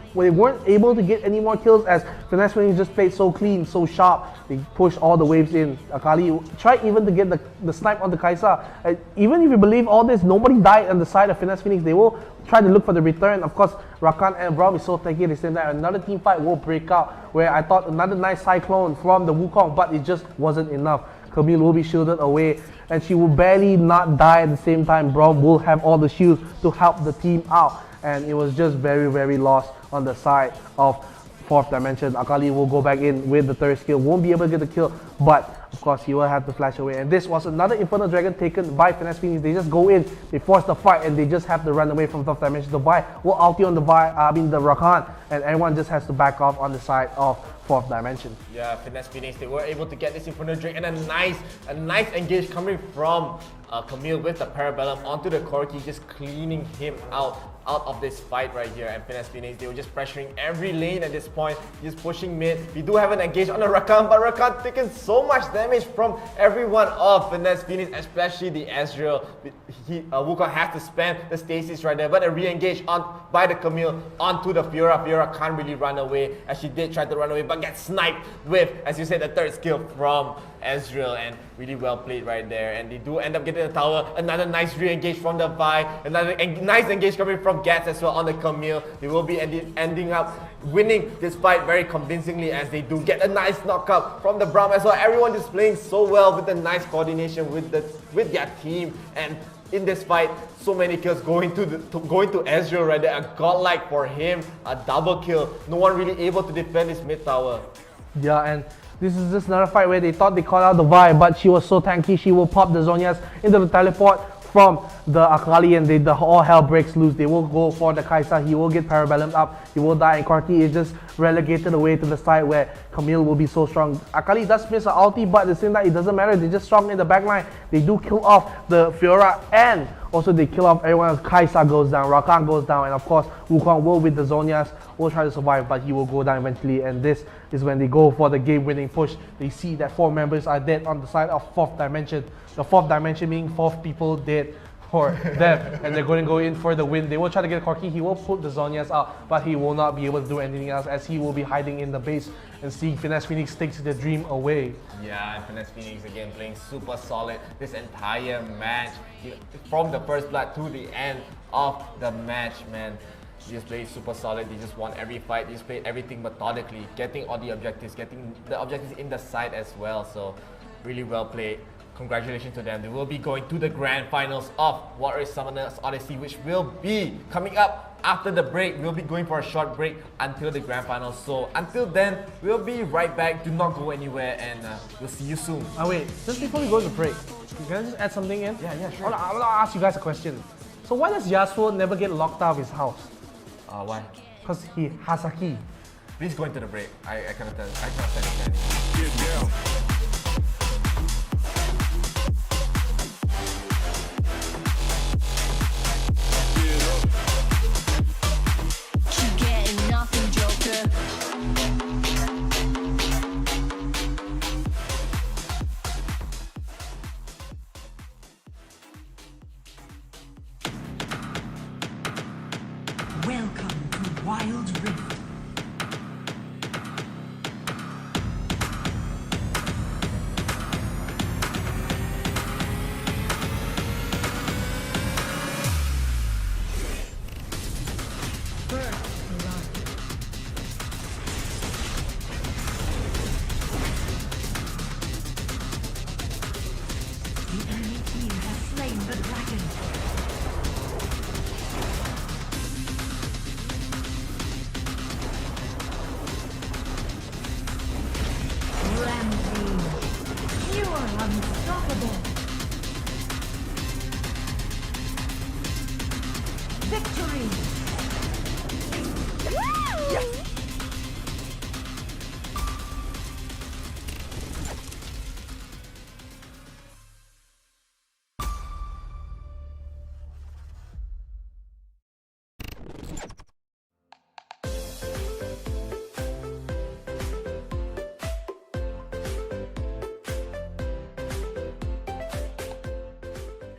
able to get any more kills as Finesse Phoenix just played so clean, so sharp. They pushed all the waves in. 𝗔𝗏𝗏 tried even to get the snipe on the 𝗔𝗏𝗏. Even if you believe all this, nobody died on the side of Finesse Phoenix. They will try to look for the return. Of course, Rakan and 𝗔𝗏 is so tanky at the same time. Another team fight will break out, where I thought another nice cyclone from the Wukong, but it just wasn't enough. Camille will be shielded away, and she will barely not die at the same time. 𝗔𝗏 will have all the shields to help the team out, and it was just very, very lost on the side of Fourth Dimension. 𝗔𝗏𝗏 will go back in with the third skill, won't be able to get the kill, but of course he will have to flash away. And this was another Infernal Dragon taken by Finesse Phoenix. They just go in, they force the fight, and they just have to run away from Fourth Dimension. The Vi will ulti on the Rakan, and everyone just has to back off on the side of Fourth Dimension. Yeah, Finesse Phoenix, they were able to get this Infernal Dragon, and a nice engage coming from Camille with the 𝗶𝗹𝗶 onto the 𝗔𝗏𝗏, just cleaning him out of this fight right here. And Finesse Phoenix, they were just pressuring every lane at this point, just pushing mid. We do have an engage on the Rakan, but Rakan taking so much damage from everyone of Finesse Phoenix, especially the Ezreal. Wukong has to spam the stasis right there, but a re-engage by the Camille onto the Fiora. Fiora can't really run away, as she did try to run away, but gets sniped with, as you said, the third skill from Ezreal, and really well played right there. And they do end up getting the tower. Another nice re-engage from the Vi, another nice engage coming from 𝗔𝗏 as well on the Camille. They will be ending up winning this fight very convincingly, as they do get a nice knockup from the 𝗔𝗏 as well. Everyone just playing so well with the nice coordination with their team, and in this fight, so many kills going to Ezreal right there. A godlike for him, a double kill. No one really able to defend his mid tower. Yeah, and This is just another fight where they thought they called out the 𝗶𝗹, but she was so tanky, she will pop the 𝗔𝗽𝗿𝗶 into the teleport from the 𝗔𝗽𝗿𝗶, and the all hell breaks loose. They will go for the 𝗔𝗽𝗿, he will get 𝗔𝗶𝗹 up, he will die, and 𝗔𝗽𝗿 is just relegated away to the side where 𝗔𝗿𝗿 will be so strong. 𝗔𝗏𝗿 does miss an ulti, but at the same time it doesn't matter, they're just strong in the backline. They do kill off the Fiora, and also they kill off everyone else. 𝗔𝗽𝗿 goes down, Rakan goes down, and of course Wukong will with the 𝗔𝗽𝗋 will try to survive, but he will go down eventually, and this is when they go for the game-winning push. They see that 4 members are dead on the side of 4th dimension. The 4th dimension being 4 people dead for them, and they're going to go in for the win. They will try to get Corki, he will put the 𝗔𝗽𝗋 out, but he will not be able to do anything else as he will be hiding in the base and seeing Finesse Phoenix takes the dream away. Yeah, and Finesse Phoenix again playing super solid this entire match. From the first blood to the end of the match, man. They just played super solid, they just won every fight, they just played everything methodically, getting all the objectives, getting the objectives in the side as well, so really well played. Congratulations to them. They will be going to the grand finals of What is Summoners Odyssey, which will be coming up after the break. We'll be going for a short break until the grand finals, so until then, we'll be right back. Do not go anywhere, and we'll see you soon. Wait, just before we go to break, can I just add something in? Yeah, sure. I want to ask you guys a question. So why does Yasuo never get locked out of his house? Why? Because he has a key. Please go into the break. I cannot stand it anymore. Get down. Get up. You getting nothing, Joker. Welcome to Wild Rift. First blood. The enemy team has slain the dragon. Rampage. You are unstoppable. Victory.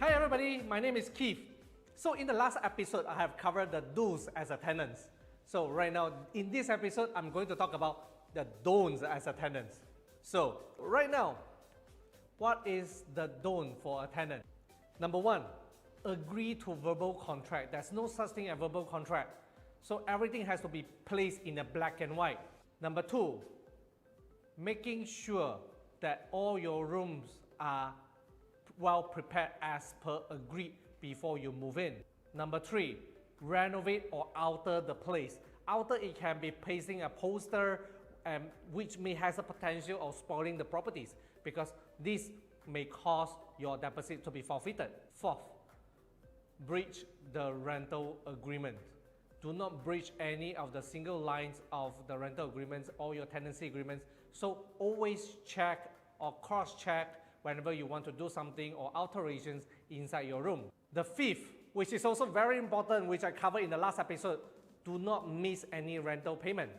Hi everybody, my name is Keith. So in the last episode, I have covered the do's as a tenant. So right now, in this episode, I'm going to talk about the don'ts as a tenant. So right now, what is the don't for a tenant? Number 1, agree to verbal contract. There's no such thing as verbal contract. So everything has to be placed in a black and white. Number 2, making sure that all your rooms are well prepared as per agreed before you move in. Number 3, renovate or alter the place. Alter, it can be pasting a poster which may has a potential of spoiling the properties, because this may cause your deposit to be forfeited. 4th, breach the rental agreement. Do not breach any of the single lines of the rental agreements or your tenancy agreements. So always check or cross-check whenever you want to do something or alterations inside your room. The 5th, which is also very important, which I covered in the last episode, do not miss any rental payment,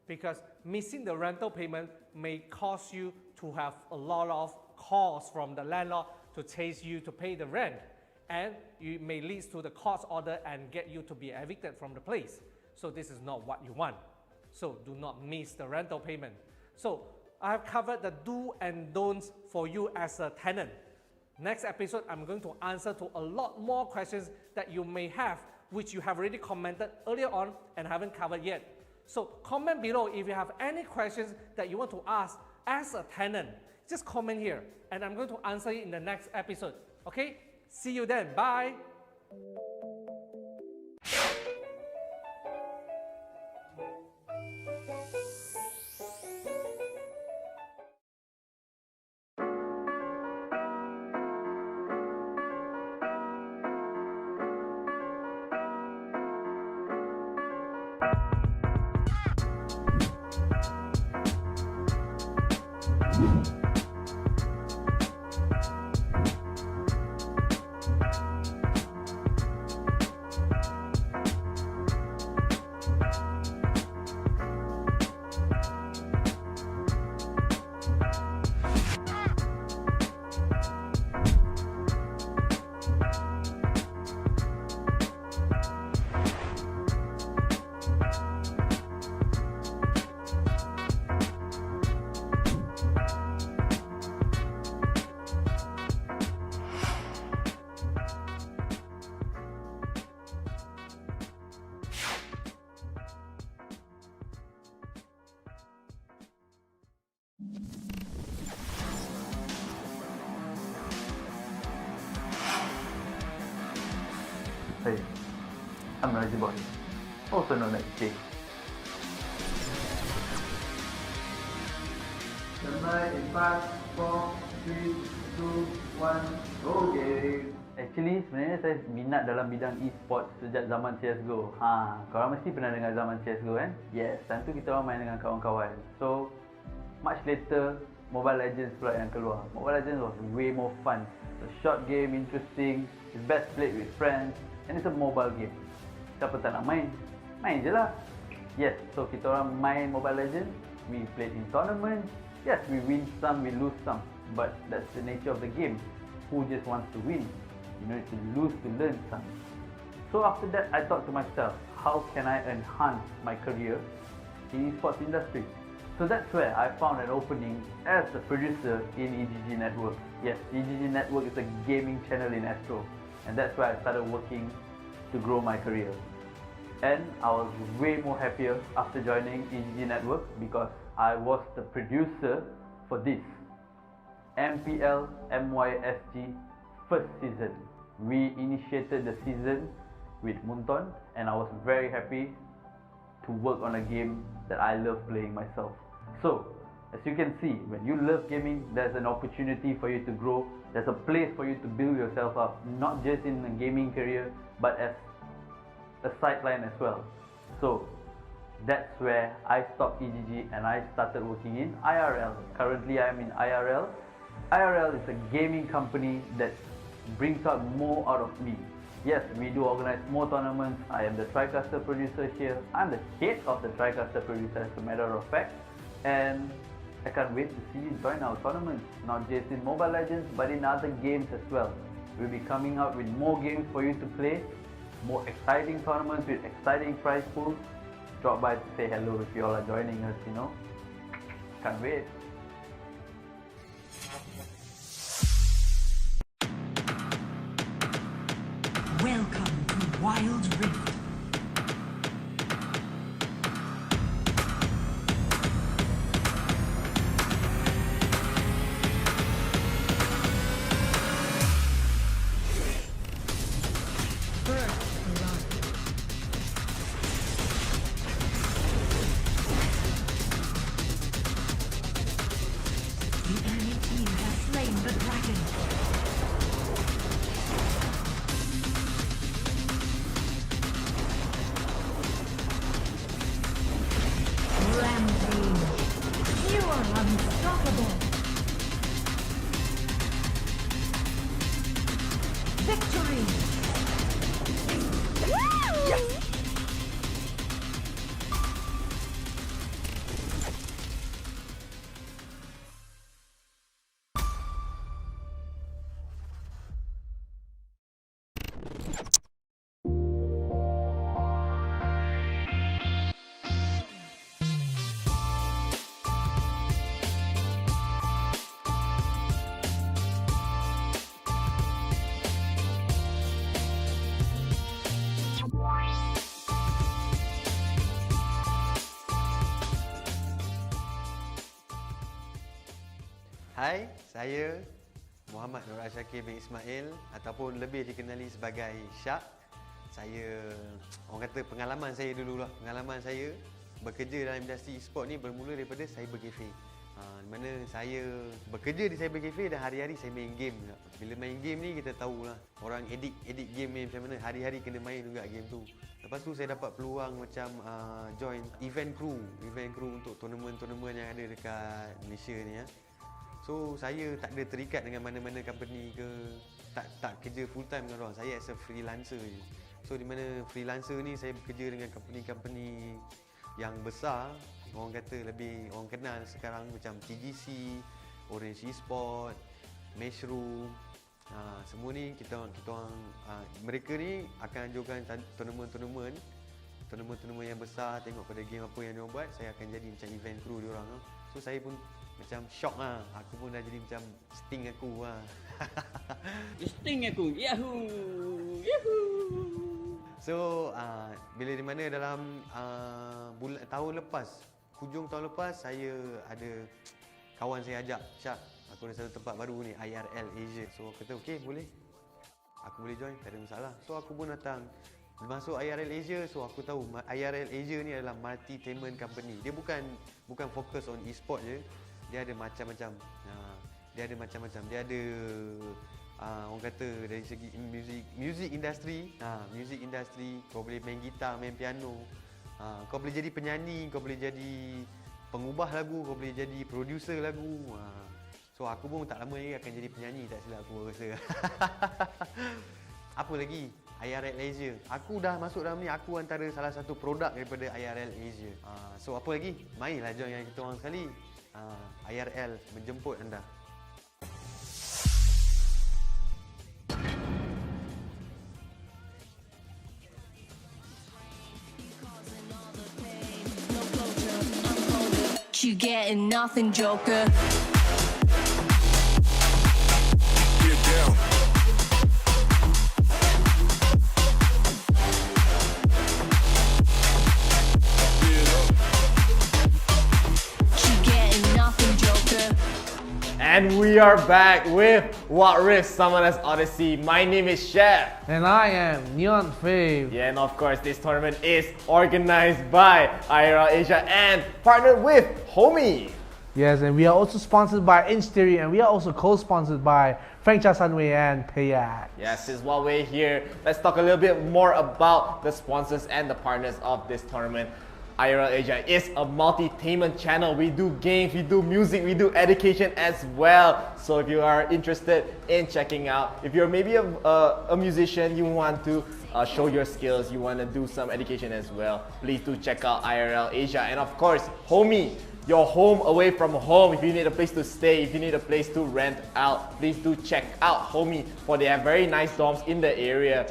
because missing the rental payment may cause you to have a lot of calls from the landlord to chase you to pay the rent, and it may lead to the court order and get you to be evicted from the place. So this is not what you want. So do not miss the rental payment. So I have covered the do and don'ts for you as a tenant. Next episode, I'm going to answer to a lot more questions that you may have, which you have already commented earlier on and haven't covered yet. So comment below if you have any questions that you want to ask as a tenant. Just comment here and I'm going to answer it in the next episode. Okay? See you then. Bye. Hey, I'm 𝗔𝗽𝗿𝗶𝗹, also known as J. Stand 4, 3, 2, 1, go game. Actually, sebenarnya saya minat dalam bidang e-sports sejak zaman CSGO. Korang mesti pernah dengar zaman CSGO kan? Yes, time tu kita orang main dengan kawan-kawan. So, much later, Mobile Legends pula yang keluar. Mobile Legends was way more fun. It's a short game, interesting, it's best played with friends, and it's a mobile game. Siapa tak nak main? Main je lah. Yes, so kita orang main Mobile Legends, we played in tournaments. Yes, we win some, we lose some, but that's the nature of the game. Who just wants to win? You need to lose to learn some. So after that, I thought to myself, how can I enhance my career in esports industry? So that's where I found an opening as a producer in eGG Network. Yes, eGG Network is a gaming channel in Astro, and that's where I started working to grow my career. And I was way more happier after joining eGG Network because I was the producer for this MPL MYSG first season. We initiated the season with Munton, and I was very happy to work on a game that I love playing myself. So, as you can see, when you love gaming, there's an opportunity for you to grow. There's a place for you to build yourself up, not just in a gaming career, but as a sideline as well. So, that's where I stopped eGG and I started working in IRL. Currently, I am in IRL. IRL is a gaming company that brings out more out of me. Yes, we do organize more tournaments. I am the TriCaster producer here. I'm the head of the TriCaster producer as a matter of fact. And I can't wait to see you join our tournaments, not just in Mobile Legends, but in other games as well. We'll be coming out with more games for you to play, more exciting tournaments with exciting prize pools. Drop by to say hello if you all are joining us, you know. Can't wait. Welcome to Wild Rift. The enemy team has slain the dragon. Rampage. You are unstoppable. Victory. Hai, saya Muhammad 𝗔𝗽𝗿𝗶𝗹 ataupun lebih dikenali sebagai Syak. Saya, orang kata pengalaman saya dulu lah. Pengalaman saya bekerja dalam industri e-sport ni bermula daripada cyber cafe. Di mana saya bekerja di cyber cafe dan hari-hari saya main game juga. Bila main game ni kita tahulah orang edit game ni macam mana, hari-hari kena main juga game tu. Lepas tu saya dapat peluang macam join event crew untuk tournament-tournament yang ada dekat Malaysia ni ya. So saya tak ada terikat dengan mana-mana company ke, tak kerja full time dengan orang. Saya as a freelancer je. So di mana freelancer ni saya bekerja dengan company-company yang besar, orang kata lebih orang kenal sekarang macam TGC, Orange Esport, Mushroom. Semua ni kita orang mereka ni akan anjurkan tournament yang besar, tengok pada game apa yang dia buat, saya akan jadi macam event crew dia orang. So saya pun macam shock lah. Aku pun dah jadi macam Sting aku lah. Sting aku. Yahoo! Yahoo! So bila di mana dalam tahun lepas, hujung tahun lepas, saya ada kawan saya ajak, Syak, aku ada satu tempat baru ni, IRL Asia. So aku kata okey, boleh. aku boleh join, tak ada masalah. So aku pun datang masuk IRL Asia. So aku tahu IRL Asia ni adalah multi-tainment company. Dia bukan fokus on e-sport je. Dia ada macam-macam. Dia ada macam-macam. Dia ada orang kata dari segi music industry. Music industry, kau boleh main gitar, main piano. Kau boleh jadi penyanyi, kau boleh jadi pengubah lagu, kau boleh jadi producer lagu. So aku pun tak lama lagi akan jadi penyanyi, tak silap aku rasa. Apa lagi? IRL Asia. Aku dah masuk dalam ni, aku antara salah satu produk daripada IRL Asia. So apa lagi? Mainlah join yang kita orang sekali. IRL menjemput anda. You getting nothing, Joker. Get down. Get up. You getting nothing, Joker. And we are back with 𝗔𝗽𝗶𝗹 Odyssey. My name is Chef. And I am NeonFaith. Yeah, and of course, this tournament is organized by IRL Asia and partnered with Homie. Yes, and we are also sponsored by 𝗔𝗽𝗿𝗶𝗹, and we are also co-sponsored by 𝗔𝗽𝗿𝗶𝗹 and 𝗶𝗹. Yes, since while we're here, let's talk a little bit more about the sponsors and the partners of this tournament. IRL Asia is a multi-tainment channel. We do games, we do music, we do education as well. So if you are interested in checking out, if you're maybe a musician, you want to show your skills, you want to do some education as well, please do check out IRL Asia. And of course, Homie, your home away from home. If you need a place to stay, if you need a place to rent out, please do check out Homie, for they have very nice dorms in the area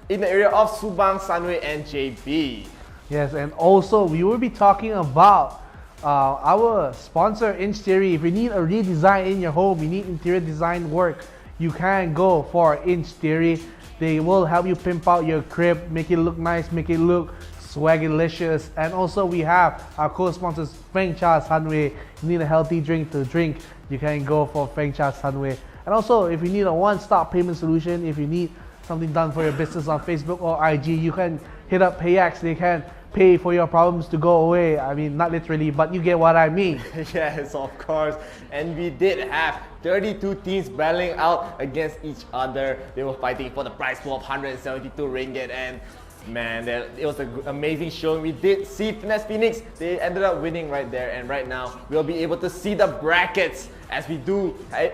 of Subang, Sunway and JB. Yes, and also we will be talking about our sponsor 𝗔𝗽𝗿𝗶𝗹. If you need a redesign in your home, you need interior design work, you can go for 𝗔𝗽𝗿𝗶𝗹. They will help you pimp out your crib, make it look nice, make it look swagalicious. And also we have our co-sponsors 𝗵𝗃𝗏. You need a healthy drink to drink, you can go for 𝗵𝗃𝗏. And also if you need a one-stop payment solution, if you need something done for your business on Facebook or IG, you can hit up 𝗶𝗋𝗋. They can pay for your problems to go away. I mean, not literally, but you get what I mean. Yes, of course. And we did have 32 teams battling out against each other. They were fighting for the prize pool of 172 ringgit, and man, it was an amazing show. We did see Finesse Phoenix. They ended up winning right there, and right now we'll be able to see the brackets as we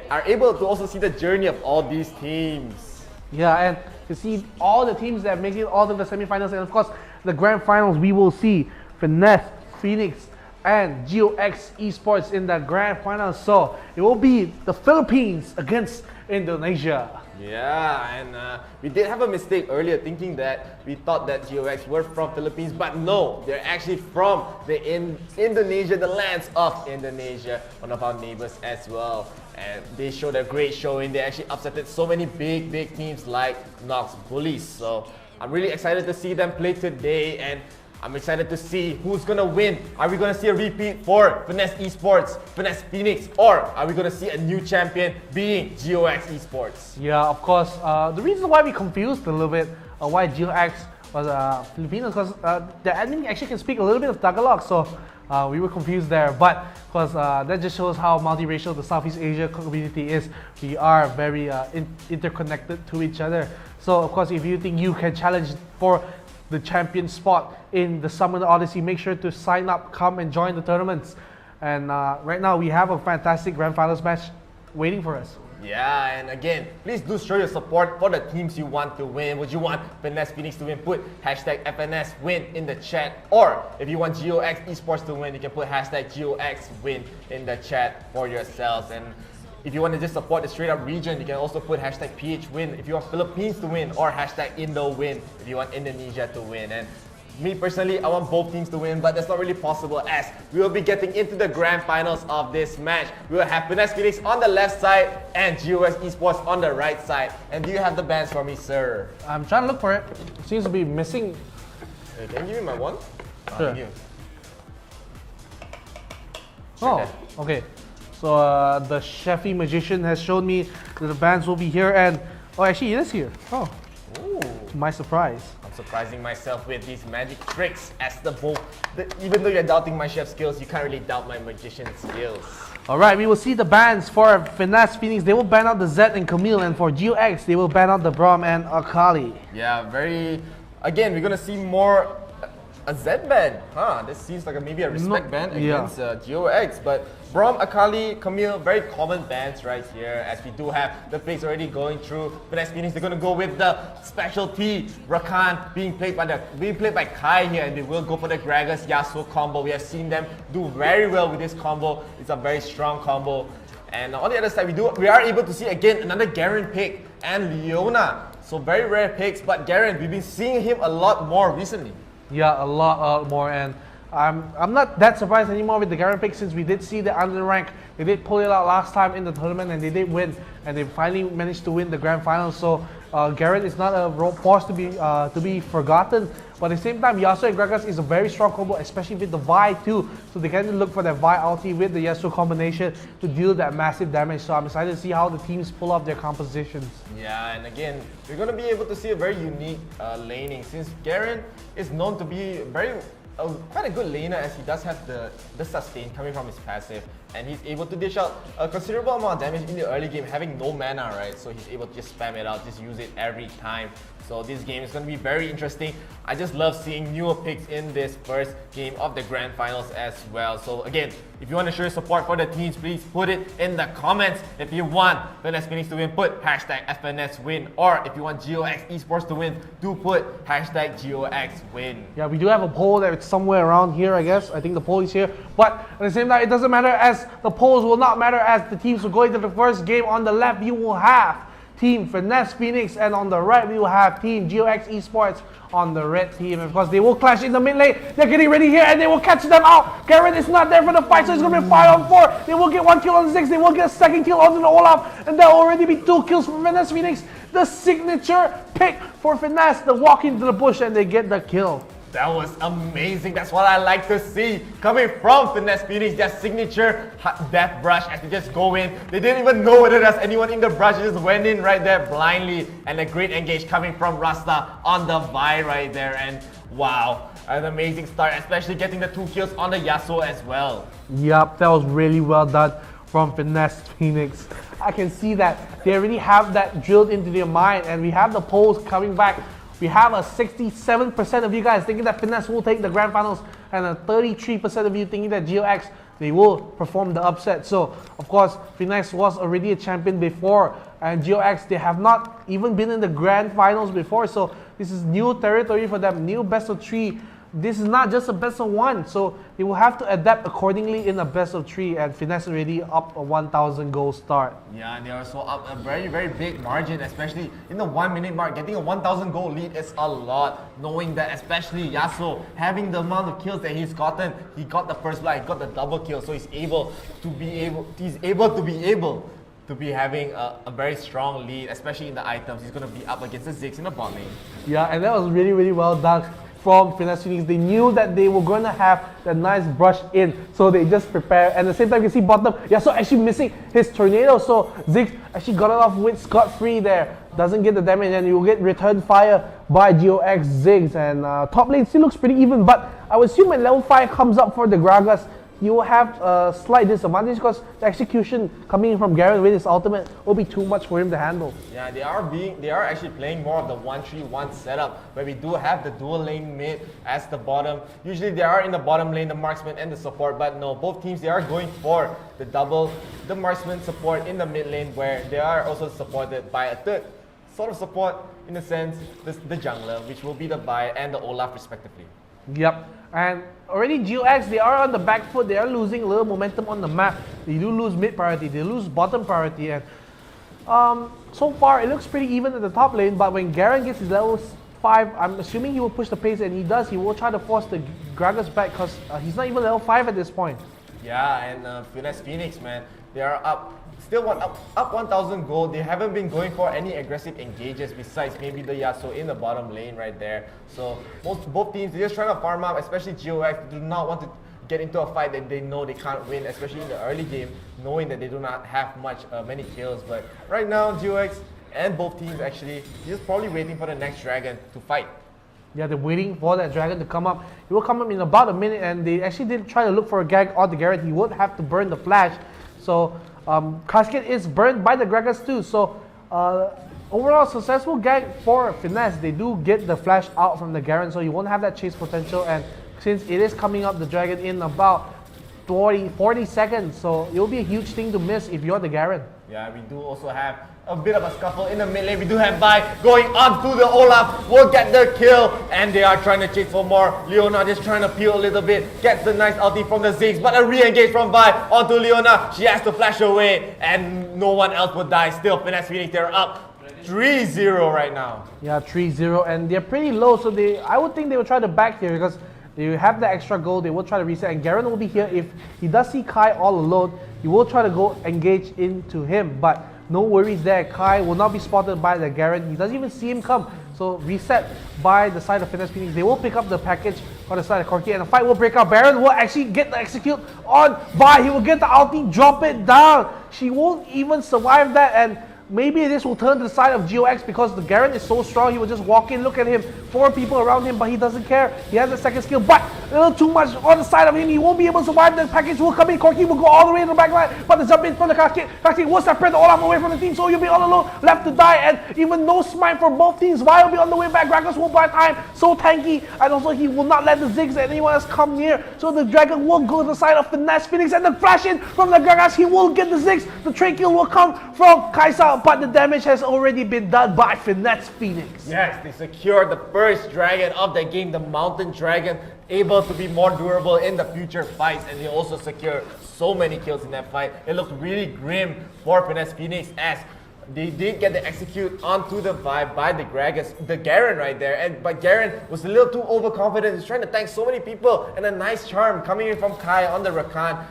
are able to also see the journey of all these teams. Yeah, and to see all the teams that make it all to the semifinals, and of course the grand finals, we will see Finesse, Phoenix, and GeoX Esports in the grand finals. So it will be the Philippines against Indonesia. Yeah, and we did have a mistake earlier, thinking that we thought that GeoX were from Philippines, but no, they're actually from Indonesia, the lands of Indonesia, one of our neighbors as well. And they showed a great showing. They actually upsetted so many big teams like Nox Bullies. So I'm really excited to see them play today, and I'm excited to see who's gonna win. Are we gonna see a repeat for Finesse Esports, Finesse Phoenix, or are we gonna see a new champion being GeoX Esports? Yeah, of course. The reason why we confused a little bit why GeoX was Filipino, because the admin actually can speak a little bit of Tagalog, so we were confused there. But because that just shows how multiracial the Southeast Asia community is. We are very interconnected to each other. So of course, if you think you can challenge for the champion spot in the Summoner Odyssey, make sure to sign up, come and join the tournaments. And right now we have a fantastic grand finals match waiting for us. Yeah, and again, please do show your support for the teams you want to win. Would you want Finesse Phoenix to win? Put hashtag FNSWin in the chat. Or if you want GeoX Esports to win, you can put hashtag GeoXWin in the chat for yourselves. And if you want to just support the straight up region, you can also put hashtag PHWin if you want Philippines to win, or hashtag IndoWin if you want Indonesia to win. And me personally, I want both teams to win, but that's not really possible as we will be getting into the grand finals of this match. We will have Finesse Phoenix on the left side and GeoX Esports on the right side. And do you have the bands for me, sir? I'm trying to look for it. It seems to be missing. Hey, can you give me my one? Sure. Thank you. Oh, okay. So the Chefy magician has shown me that the bands will be here, and Oh, actually, it is here. Oh, Ooh. to my surprise. I'm surprising myself with these magic tricks as the bowl. Even though you're doubting my chef skills, you can't really doubt my magician skills. Alright, we will see the bans for Finesse Phoenix. They will ban out the Zed and Camille, and for 𝗔𝗽𝗿𝗶𝗹, they will ban out the 𝗔𝗹𝗹 and 𝗔𝗽𝗿𝗶𝗹. Yeah, again, we're gonna see more a Zed ban. This seems like maybe a respect ban against 𝗔𝗽𝗿𝗶𝗹, but 𝗔𝗹𝗹, 𝗔𝗽𝗿𝗶𝗹, Camille, very common bans right here, as we do have the picks already going through. Finesse Phoenix, they're gonna go with the specialty Rakan being played by Kai here, and they will go for the Gragas Yasuo combo. We have seen them do very well with this combo. It's a very strong combo. And on the other side, we are able to see again another Garen pick and Leona. So very rare picks, but Garen, we've been seeing him a lot more recently. Yeah, a lot more, and I'm not that surprised anymore with the Garen pick, since we did see the under rank. They did pull it out last time in the tournament, and they did win, and they finally managed to win the grand final. So Garen is not a force to be forgotten. But at the same time, Yasuo and Gragas is a very strong combo, especially with the Vi too. So they can look for that Vi ulti with the Yasuo combination to deal that massive damage. So I'm excited to see how the teams pull off their compositions. Yeah, and again, we're going to be able to see a very unique laning, since Garen is known to be quite a good laner, as he does have the sustain coming from his passive, and he's able to dish out a considerable amount of damage in the early game, having no mana, right? So he's able to just spam it out, just use it every time. So this game is going to be very interesting. I just love seeing newer picks in this first game of the grand finals as well. So again, if you want to show your support for the teams, please put it in the comments. If you want Finesse Phoenix to win, put hashtag FNSWin. Or if you want 𝗔𝗿𝗿𝗋 Esports to win, do put hashtag 𝗔𝗿𝗿𝗋win. Yeah, we do have a poll that it's somewhere around here, I guess. I think the poll is here. But at the same time, it doesn't matter, as the polls will not matter, as the teams will go into the first game. On the left, you will have Team Finesse Phoenix, and on the right, we will have Team 𝗔𝗿𝗿𝗋 Esports on the red team. And of course, they will clash in the mid lane. They're getting ready here, and they will catch them out. Garen is not there for the fight, so it's going to be 5-on-4. They will get 1 kill on Ziggs. They will get a second kill onto the Olaf, and there will already be 2 kills for Finesse Phoenix. The signature pick for Finesse, the walk into the bush, and they get the kill. That was amazing. That's what I like to see. Coming from Finesse Phoenix, their signature death brush as they just go in. They didn't even know whether there's anyone in the brush. They just went in right there blindly. And a great engage coming from Rasta on the Vi right there. And wow, an amazing start, especially getting the 2 kills on the Yasuo as well. Yup, that was really well done from Finesse Phoenix. I can see that they already have that drilled into their mind, and we have the polls coming back. We have a 67% of you guys thinking that Finesse will take the grand finals, and a 33% of you thinking that 𝗔𝗿𝗿𝗋, they will perform the upset. So, of course, Finesse was already a champion before, and 𝗔𝗿𝗿𝗋, they have not even been in the grand finals before. So, this is new territory for them, new best of 3. This is not just a best of 1, so they will have to adapt accordingly in a best of 3, and Finesse already up a 1,000 goal start. Yeah, and they are so up a very, very big margin, especially in the 1 minute mark. Getting a 1,000 goal lead is a lot, knowing that especially Yasuo, having the amount of kills that he's gotten, he got the first blood, he got the double kill, so he's able to be having a very strong lead, especially in the items. He's going to be up against the Ziggs in the bot lane. Yeah, and that was really, really well done from Finesse Phoenix. They knew that they were going to have that nice brush in, so they just prepared. And at the same time, you can see bottom, Yasuo actually missing his tornado, so Ziggs actually got it off with scot-free there. Doesn't get the damage, and you will get return fire by 𝗔𝗿𝗿𝗋 Ziggs. And top lane still looks pretty even, but I would assume when level 5 comes up for the Gragas, you will have a slight disadvantage, because the execution coming from Garen with his ultimate will be too much for him to handle. Yeah, they are actually playing more of the 1-3-1 setup, where we do have the dual lane mid as the bottom. Usually they are in the bottom lane, the marksman and the support, but no, both teams, they are going for the marksman support in the mid lane, where they are also supported by a third sort of support, in a sense, the jungler, which will be the Vi and the Olaf respectively. Yep, and already 𝗔𝗿𝗋𝗋, they are on the back foot. They are losing a little momentum on the map. They do lose mid priority, they lose bottom priority, and so far it looks pretty even at the top lane. But when Garen gets his level 5, I'm assuming he will push the pace, and he does. He will try to force the Gragas back, because he's not even level 5 at this point. Yeah, and Finesse Phoenix, man, they are up. Still up 1,000 gold. They haven't been going for any aggressive engages besides maybe the Yasuo in the bottom lane right there. So both teams, they're just trying to farm up, especially 𝗔𝗿𝗿𝗋. They do not want to get into a fight that they know they can't win, especially in the early game, knowing that they do not have many kills. But right now, 𝗔𝗿𝗋𝗋 and both teams actually just probably waiting for the next dragon to fight. Yeah, they're waiting for that dragon to come up. It will come up in about a minute, and they actually did try to look for a gag on the Garrett. He would have to burn the flash. So Casket is burned by the Gragas too. So overall successful gag for Finesse. They do get the flash out from the Garen, so you won't have that chase potential. And since it is coming up the dragon in about 40 seconds, so it will be a huge thing to miss if you're the Garen. Yeah, we do also have a bit of a scuffle in the mid lane. We do have Bai going on to the Olaf, will get the kill, and they are trying to chase for more. Leona just trying to peel a little bit, gets the nice ulti from the Ziggs, but a re-engage from Bai onto Leona. She has to flash away, and no one else would die. Still, Finesse Phoenix, they're up 3-0 right now. Yeah, 3-0, and they're pretty low, so I would think they will try to back here because they have the extra gold. They will try to reset, and Garen will be here. If he does see Kai all alone, he will try to go engage into him, but no worries there. Kai will not be spotted by the Garen. He doesn't even see him come. So reset by the side of Finesse Phoenix. They will pick up the package on the side of Corki, and the fight will break out. Baron will actually get the execute on Bai. He will get the ulti, drop it down. She won't even survive that, and maybe this will turn to the side of GOX because the Garen is so strong. He will just walk in, look at him, 4 people around him, but he doesn't care. He has a second skill, but a little too much on the side of him. He won't be able to survive. The package will come in. Corki will go all the way to the back line, but the jump in from the Cascade will separate the Olaf away from the team, so you'll be all alone, left to die, and even no smite for both teams. Vi will be on the way back. Gragas will buy time, so tanky, and also he will not let the Ziggs and anyone else come near, so the Dragon will go to the side of Finesse Phoenix, and the flash in from the Gragas. He will get the Ziggs. The trade kill will come from Kaisa, but the damage has already been done by Finesse Phoenix. Yes, they secured the first dragon of the game, the Mountain Dragon, able to be more durable in the future fights, and they also secured so many kills in that fight. It looked really grim for Finesse Phoenix as they did get the execute onto the vibe by the Gragas, the Garen right there, but Garen was a little too overconfident. He's trying to tank so many people, and a nice charm coming in from Kai on the Rakan,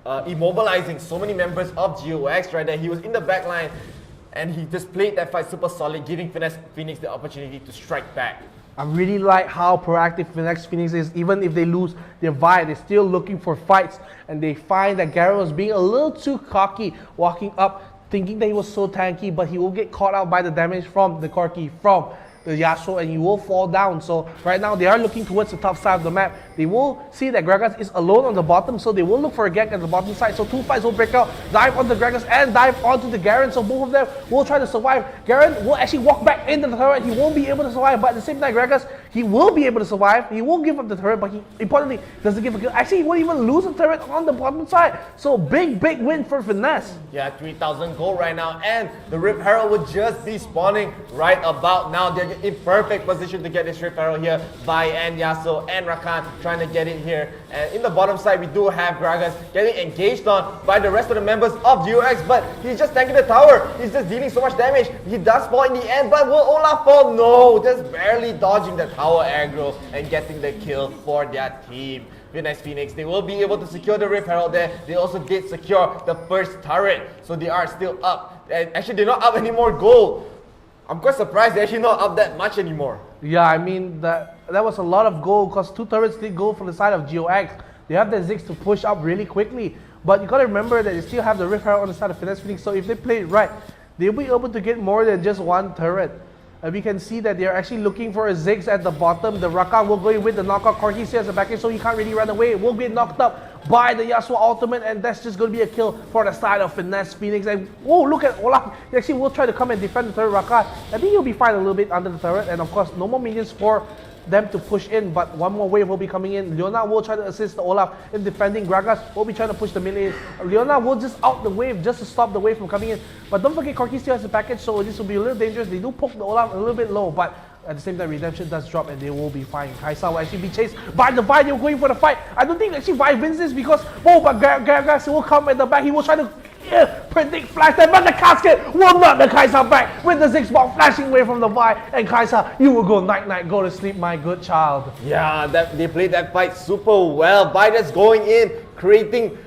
immobilizing so many members of GOX right there. He was in the back line, and he just played that fight super solid, giving Finesse Phoenix the opportunity to strike back. I really like how proactive Finesse Phoenix is. Even if they lose their vibe, they're still looking for fights, and they find that Garen was being a little too cocky, walking up thinking that he was so tanky, but he will get caught out by the damage from the Corki, from the Yasuo, and he will fall down. So right now they are looking towards the top side of the map. They will see that Gragas is alone on the bottom, so they will look for a gank at the bottom side. So 2 fights will break out, dive onto Gragas and dive onto the Garen. So both of them will try to survive. Garen will actually walk back into the turret. He won't be able to survive, but at the same time Gragas, he will be able to survive. He will give up the turret, but he importantly doesn't give a kill. Actually, he won't even lose the turret on the bottom side. So big win for Finesse. Yeah, 3,000 gold right now, and the Rip Herald would just be spawning right about now. They're in perfect position to get this Rip Herald here. Bai and Yasuo and Rakan trying to get in here. And in the bottom side, we do have Gragas getting engaged on by the rest of the members of GOX, but he's just tanking the tower. He's just dealing so much damage. He does fall in the end, but will Olaf fall? No, just barely dodging the tower aggro and getting the kill for their team. Finesse Phoenix, they will be able to secure the Rip Herald there. They also did secure the first turret, so they are still up. And actually, they're not up any more gold. I'm quite surprised they're actually not up that much anymore. Yeah, I mean, that was a lot of gold because 2 turrets did go from the side of GOX. They have the Ziggs to push up really quickly. But you gotta remember that they still have the Rift Herald on the side of Finesse Phoenix, so if they play it right, they'll be able to get more than just 1 turret. We can see that they're actually looking for a Ziggs at the bottom. The Rakan will go in with the knockout. Corki still has a backend, so he can't really run away. It will get knocked up by the Yasuo ultimate, and that's just going to be a kill for the side of Finesse Phoenix. And oh, look at Olaf. He actually will try to come and defend the turret Rakan. I think he'll be fine a little bit under the turret, and of course, no more minions for them to push in, but one more wave will be coming in. Leona will try to assist the Olaf in defending. Gragas will be trying to push the mid in. Leona will just out the wave just to stop the wave from coming in. But don't forget, Corki still has a package, so this will be a little dangerous. They do poke the Olaf a little bit low, but at the same time, Redemption does drop and they will be fine. Kaisa will actually be chased by the Vi. They were going for the fight. I don't think actually Vi wins this because, oh, but Gragas will come at the back. He will try to predict flash time, but the Casket will knock the Kaisa back with the Ziggs ball flashing away from the Vi. And Kaisa, you will go night-night, go to sleep, my good child. Yeah, they played that fight super well. By just going in, creating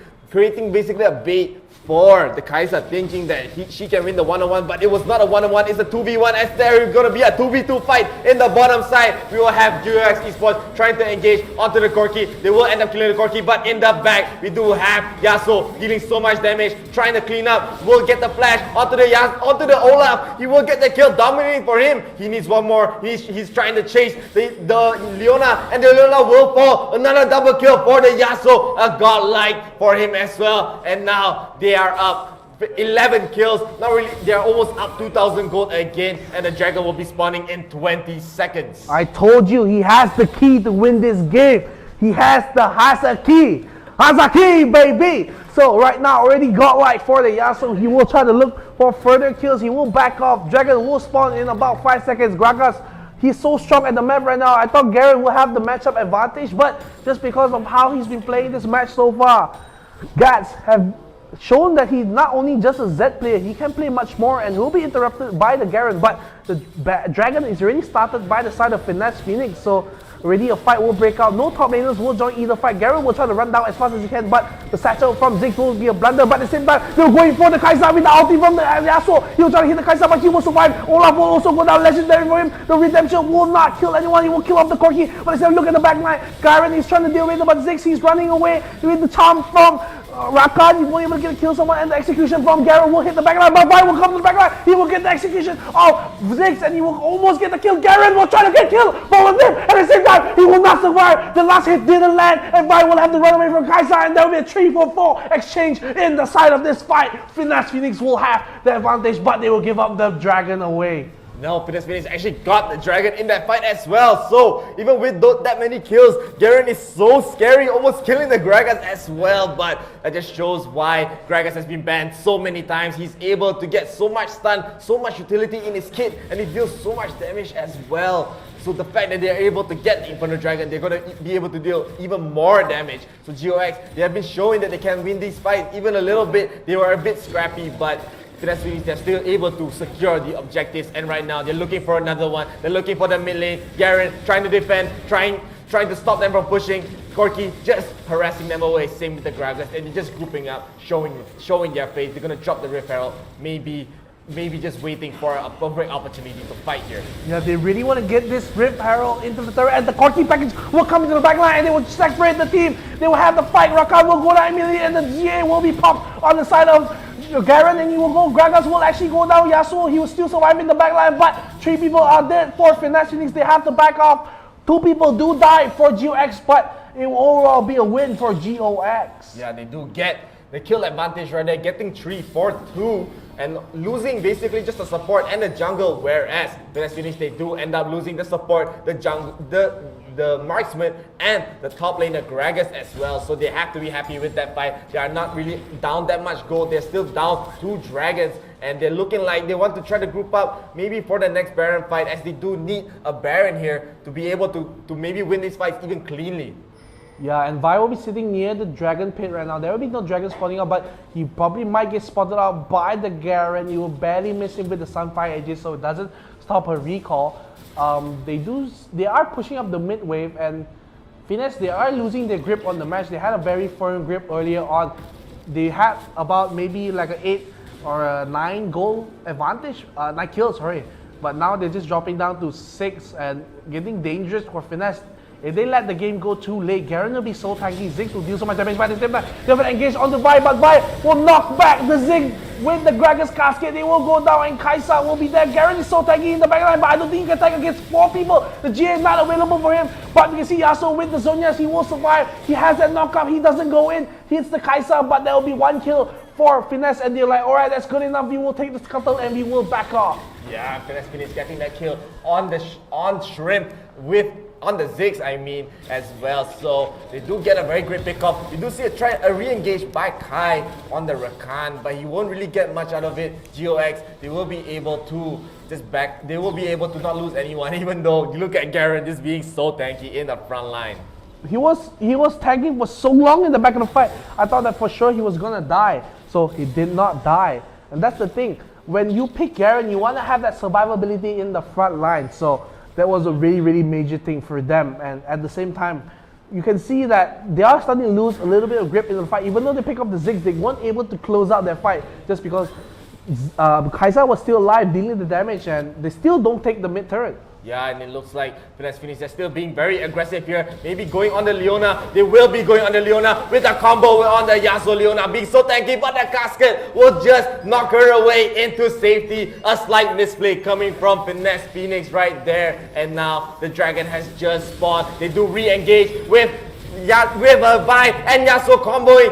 basically a bait for the 𝗔𝗿𝗿, thinking that she can win the 1-on-1, but it was not a 1-on-1, it's a 2v1, as there is going to be a 2v2 fight in the bottom side. We will have 𝗔𝗿𝗿 Esports trying to engage onto the 𝗔𝗿𝗿. They will end up killing the 𝗔𝗿𝗿, but in the back, we do have Yasuo dealing so much damage, trying to clean up, will get the flash onto the Olaf. He will get the kill, dominating for him. He needs one more. He's trying to chase the Leona, and the Leona will fall. Another double kill for the Yasuo, a godlike for him as well. And now they are up 11 kills. Not really, they are almost up 2,000 gold again, and the dragon will be spawning in 20 seconds. I told you, he has the key to win this game. He has the Hazaki. Hazaki, baby! So right now, already godlike for the Yasuo. He will try to look for further kills. He will back off. Dragon will spawn in about 5 seconds. Gragas, he's so strong at the map right now. I thought Garen will have the matchup advantage, but just because of how he's been playing this match so far, Gats have shown that he's not only just a Z player, he can play much more, and he'll be interrupted by the Garen. But the Dragon is already started by the side of Finesse Phoenix, so already a fight will break out. No top laners will join either fight. Garen will try to run down as fast as he can, but the satchel from Ziggs will be a blunder. But at the same time, they're going for the 𝗔𝗿𝗿 with the ulti from the Yasuo. He'll try to hit the 𝗔𝗿𝗿, but he will survive. Olaf will also go down. Legendary for him. The redemption will not kill anyone. He will kill off the 𝗔𝗿𝗿. But instead, look at the back line. Garen is trying to deal with it, but Ziggs, he's running away with the charm from Rakan. He won't be able to kill someone, and the execution from Garen will hit the backline, but Vi will come to the backline. He will get the execution of Ziggs, and he will almost get the kill. Garen will try to get killed, but with him, at the same time, he will not survive. The last hit didn't land, and Vi will have to run away from 𝗔𝗿𝗿, and there will be a 3-4-4 exchange in the side of this fight. Finesse Phoenix will have the advantage, but they will give up the dragon away. No, Finesse Phoenix actually got the dragon in that fight as well. So even with that many kills, Garen is so scary, almost killing the Gragas as well. But that just shows why Gragas has been banned so many times. He's able to get so much stun, so much utility in his kit, and he deals so much damage as well. So the fact that they're able to get the Inferno Dragon, they're going to be able to deal even more damage. So 𝗔𝗿𝗿𝗿, they have been showing that they can win these fights even a little bit. They were a bit scrappy, but Finesse Phoenix, they're still able to secure the objectives, and right now they're looking for another one. They're looking for the mid lane. Garen trying to defend, trying to stop them from pushing. 𝗔𝗿𝗿 just harassing them away. Same with the Gragas, and they're just grouping up, showing their face. They're gonna drop the Rift Herald, maybe just waiting for a perfect opportunity to fight here. Yeah, they really want to get this Rift Herald into the turret, and the 𝗔𝗿𝗿 package will come into the back line, and they will separate the team. They will have the fight. Rakan will go down immediately, and the 𝗔𝗿𝗿 will be popped on the side of Garen, and he will go. Gragas will actually go down. Yasuo, he will still survive in the back line, but 3 people are dead for Finesse Phoenix. They have to back off. 2 people do die for 𝗔𝗿𝗿𝗿, but it will overall be a win for 𝗔𝗿𝗿𝗿. Yeah, they do get the kill advantage right there, getting 3-4-2. And losing basically just the support and the jungle, whereas Finesse Phoenix, they do end up losing the support, the jungle, the marksman, and the top laner Gragas as well. So they have to be happy with that fight. They are not really down that much gold. They're still down 2 dragons, and they're looking like they want to try to group up maybe for the next Baron fight, as they do need a Baron here to be able to maybe win these fights even cleanly. Yeah, and Vi will be sitting near the dragon pit right now. There will be no dragon spawning out, but he probably might get spotted out by the Garen. You will barely miss him with the Sunfire Edges, so it doesn't stop her recall. They are pushing up the mid wave, and Finesse, they are losing their grip on the match. They had a very firm grip earlier on. They had about maybe like an 8 or a 9 goal advantage, 9 kills, sorry. But now they're just dropping down to 6 and getting dangerous for Finesse. If they let the game go too late, Garen will be so tanky. Ziggs will deal so much damage, but at the same time, they will engage on the Vi, but Vi will knock back the Ziggs with the Gragas casket. They will go down, and 𝗔𝗿𝗿𝗿 will be there. Garen is so tanky in the backline, but I don't think he can tank against 4 people. The 𝗔𝗿𝗿𝗿 is not available for him, but you can see Yasuo with the Zhonya's, he will survive. He has that knockup, he doesn't go in. He hits the 𝗔𝗿𝗿𝗿, but there will be 1 kill for Finesse, and they're like, alright, that's good enough. We will take the scuttle and we will back off. Yeah, Finesse Phoenix getting that kill on Shrimp on the Ziggs, I mean, as well. So they do get a very great pickup. You do see a re-engage by Kai on the Rakan, but he won't really get much out of it. 𝗔𝗿𝗿𝗿, they will be able to they will be able to not lose anyone, even though you look at Garen just being so tanky in the front line. He was tagging for so long in the back of the fight. I thought that for sure he was gonna die. So he did not die. And that's the thing. When you pick Garen, you want to have that survivability in the front line. So that was a really, really major thing for them. And at the same time, you can see that they are starting to lose a little bit of grip in the fight. Even though they pick up the Ziggs, they weren't able to close out their fight just because 𝗔𝗽𝗿𝗶𝗹 was still alive, dealing the damage, and they still don't take the mid turret. Yeah, and it looks like Finesse Phoenix are still being very aggressive here. Maybe going on the Leona. They will be going on the Leona with a combo on the Yasuo Leona. Being so tanky, but the casket will just knock her away into safety. A slight misplay coming from Finesse Phoenix right there. And now the dragon has just spawned. They do re-engage with Vi and Yasuo comboing,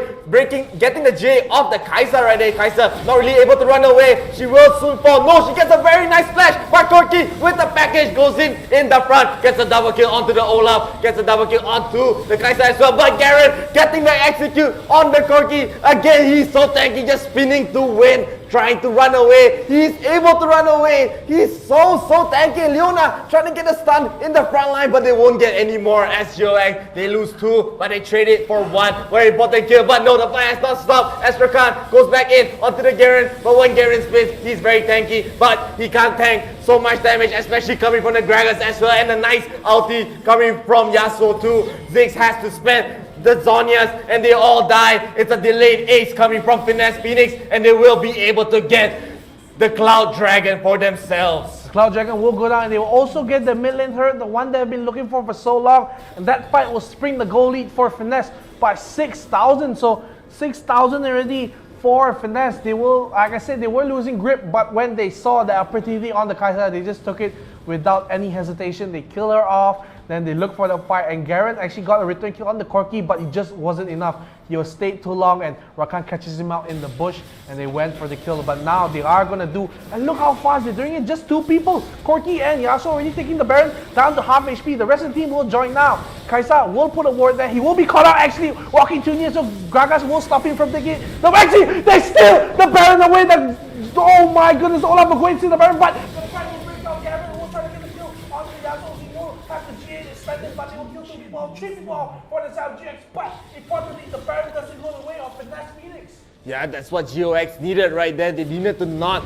getting the J off the 𝗔𝗿𝗏 right there. 𝗔𝗏 not really able to run away. She will soon fall. No, she gets a very nice flash. But 𝗏𝗏𝗏 with the package goes in the front. Gets a double kill onto the Olaf. Gets a double kill onto the 𝗔𝗏𝗏 as well. But Garen getting the execute on the 𝗏𝗏𝗏. Again, he's so tanky, just spinning to win. Trying to run away. He's able to run away. He's so tanky. Leona trying to get a stun in the front line, but they won't get any more as 𝗔𝗿𝗏𝗏. They lose 2, but they trade it for 1. Very important kill, but no, the fight has not stopped. as Rakan goes back in onto the Garen, but when Garen spins, he's very tanky, but he can't tank so much damage, especially coming from the Gragas as well, and a nice ulti coming from Yasuo too. Ziggs has to spend the Zhonyas and they all die. It's a delayed ace coming from Finesse Phoenix, and they will be able to get the Cloud Dragon for themselves. Cloud Dragon will go down, and they will also get the mid lane turret, the one they've been looking for so long, and that fight will spring the goal lead for Finesse by 6,000. So 6,000 already for Finesse. They will, like I said, they were losing grip, but when they saw the opportunity on the 𝗔𝗏𝗏, they just took it without any hesitation. They kill her off. Then they look for the fight, and Garen actually got a return kill on the 𝗏𝗏𝗏, but it just wasn't enough. He was stayed too long, and Rakan catches him out in the bush, and they went for the kill. But now they are gonna do, and look how fast they're doing it. Just 2 people, 𝗏𝗏𝗏 and Yasuo already taking the Baron down to half HP. The rest of the team will join now. 𝗔𝗏𝗏 will put a ward there. He will be caught out actually walking too near, so Gragas will stop him from taking it. No, actually, they steal the Baron away. Oh my goodness, Olaf are going to the Baron, but the fight will break out. Garen will try to get the kill onto Yasuo. He will have the G8 extended, but they will kill 2 people, 3 people for the South GX. But importantly, the Baron doesn't go the way of Finesse Phoenix. Yeah, that's what 𝗔𝗿𝗏𝗏 needed right there. They needed to not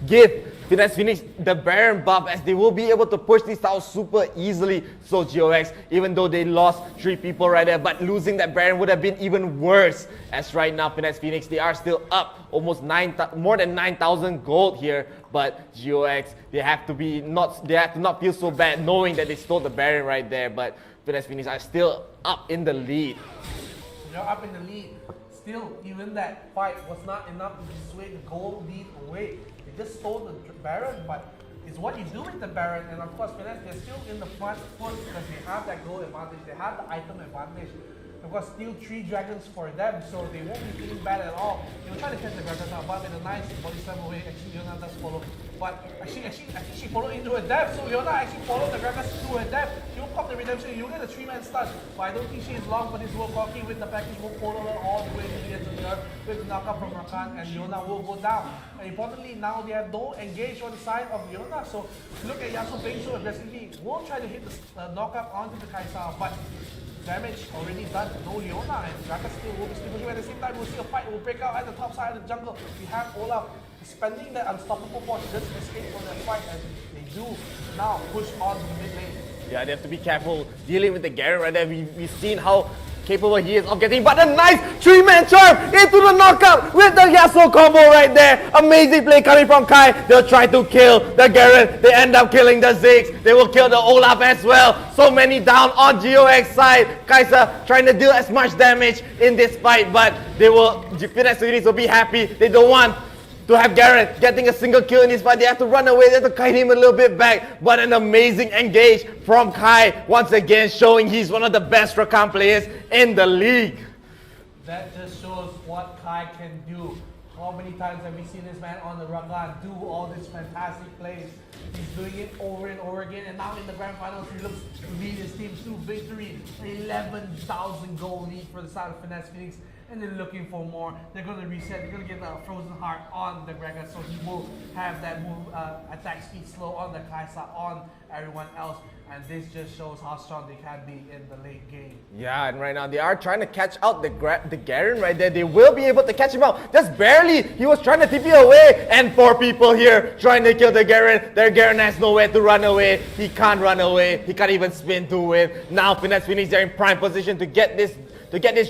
give Finesse Phoenix the Baron buff, as they will be able to push this out super easily. So 𝗔𝗿𝗏𝗏, even though they lost 3 people right there, but losing that Baron would have been even worse. As right now, Finesse Phoenix, they are still up almost more than 9,000 gold here. But 𝗔𝗿𝗏𝗏, they have to not feel so bad knowing that they stole the Baron right there. But Finesse Phoenix are still up in the lead. They're up in the lead. Still, even that fight was not enough to dissuade the gold lead away. They just stole the Baron, but it's what you do with the Baron. And of course, Finesse, they're still in the front foot because they have that gold advantage. They have the item advantage. Of course, still 3 dragons for them, so they won't be feeling bad at all. They'll try to catch the Gragas now, but with a nice body slam away, actually Leona does follow. But actually, I think she followed into her death, so Leona actually followed the Gragas through her death. She will pop the redemption, you'll get a 3-man stun. But I don't think she is long for this World 𝗏𝗏𝗏 with the package. Will follow her all the way to the end of the earth with the knockup from Rakan, and Leona will go down. And importantly, now they have no engage on the side of Leona, so look at Yasuo playing so aggressively. Will try to hit the knockup onto the 𝗔𝗏𝗏, but damage already done. No Leona, and Gragas still will be pushing. At the same time, we'll see a fight will break out at the top side of the jungle. We have Olaf spending that unstoppable force just to escape from the fight, and they do now push on to the mid lane. Yeah, they have to be careful dealing with the Garen right there. We've seen how capable he is of getting, but a nice 3-man charm into the knockout with the Yasuo combo right there. Amazing play coming from 𝗏𝗏𝗏. They'll try to kill the Garen. They end up killing the Ziggs. They will kill the Olaf as well. So many down on 𝗔𝗿𝗏𝗏's side. 𝗔𝗏𝗏 trying to deal as much damage in this fight, but Finesse Phoenix will be happy. They don't want to have Garen getting a single kill in this fight. They have to run away. They have to kite him a little bit back. But an amazing engage from 𝗏𝗏𝗏, once again showing he's one of the best Rakan players in the league. That just shows what 𝗏𝗏𝗏 can do. How many times have we seen this man on the Rakan do all these fantastic plays? He's doing it over and over again, and now in the grand finals he looks to lead his team to victory. 11,000 goal lead for the side of Finesse Phoenix. and they're looking for more. They're going to reset. They're going to get a Frozen Heart on the Gregor, so he will have that move, attack speed slow on the 𝗔𝗿𝗶𝗹, on everyone else. And this just shows how strong they can be in the late game. Yeah, and right now they are trying to catch out the Garen right there. They will be able to catch him out. Just barely. He was trying to TP away. And 4 people here trying to kill the Garen. Their Garen has nowhere to run away. He can't run away. He can't even spin to win. Now Finesse Phoenix, they're in prime position to get this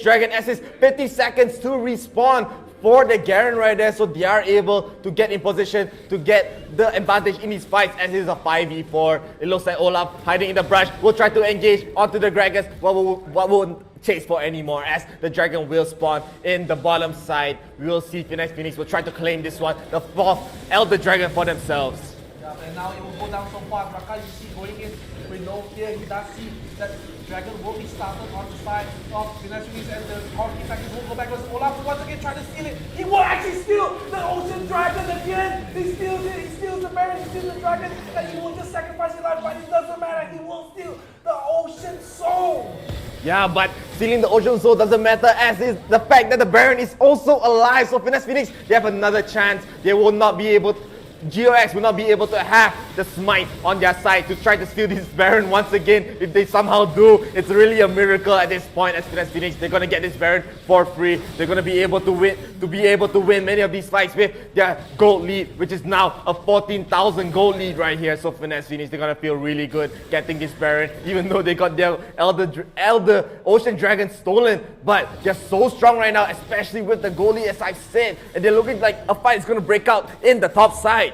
Dragon as it's 50 seconds to respawn for the Garen right there, so they are able to get in position to get the advantage in these fights as it is a 5v4. It looks like Olaf hiding in the brush will try to engage onto the Gragas, but won't chase for anymore as the Dragon will spawn in the bottom side. We will see Finesse Phoenix will try to claim this one, the 4th Elder Dragon for themselves. Yeah, and now it will go down so far. Raka, you see, going in with no fear. He does see that Dragon will be started on the side of Finesse Phoenix, and the Corki seconds will go back. Olaf once again trying to steal it. He will actually steal the Ocean Dragon again. He steals it. He steals the Baron. He steals the Dragon, and he will just sacrifice his life, but it doesn't matter. He will steal the Ocean Soul. Yeah, but stealing the Ocean Soul doesn't matter as is the fact that the Baron is also alive. So Finesse Phoenix, they have another chance. They will not be able to, GOX will not be able to have the smite on their side to try to steal this Baron once again. If they somehow do, it's really a miracle at this point as Finesse Phoenix. They're gonna get this Baron for free. They're gonna be able to win many of these fights with their gold lead, which is now a 14,000 gold lead right here. So Finesse Phoenix, they're gonna feel really good getting this Baron, even though they got their Elder Ocean Dragon stolen. But they're so strong right now, especially with the gold lead, as I've said, and they're looking like a fight is gonna break out in the top side.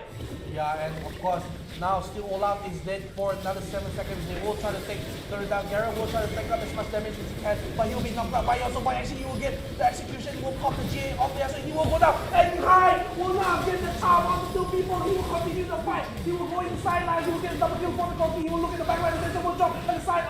Yeah, and of course, now still Olaf is dead for another 7 seconds. They will try to take the down. Garen will try to take up as much damage as he can, but he'll be knocked out by also by actually he will get the execution. He will pop the GA off there, so he will go down. And Kai will now get the charm on the 2 people. He will continue the fight. He will go inside line. He will get a double kill for the Corki. He will look at the back line and then will jump at the side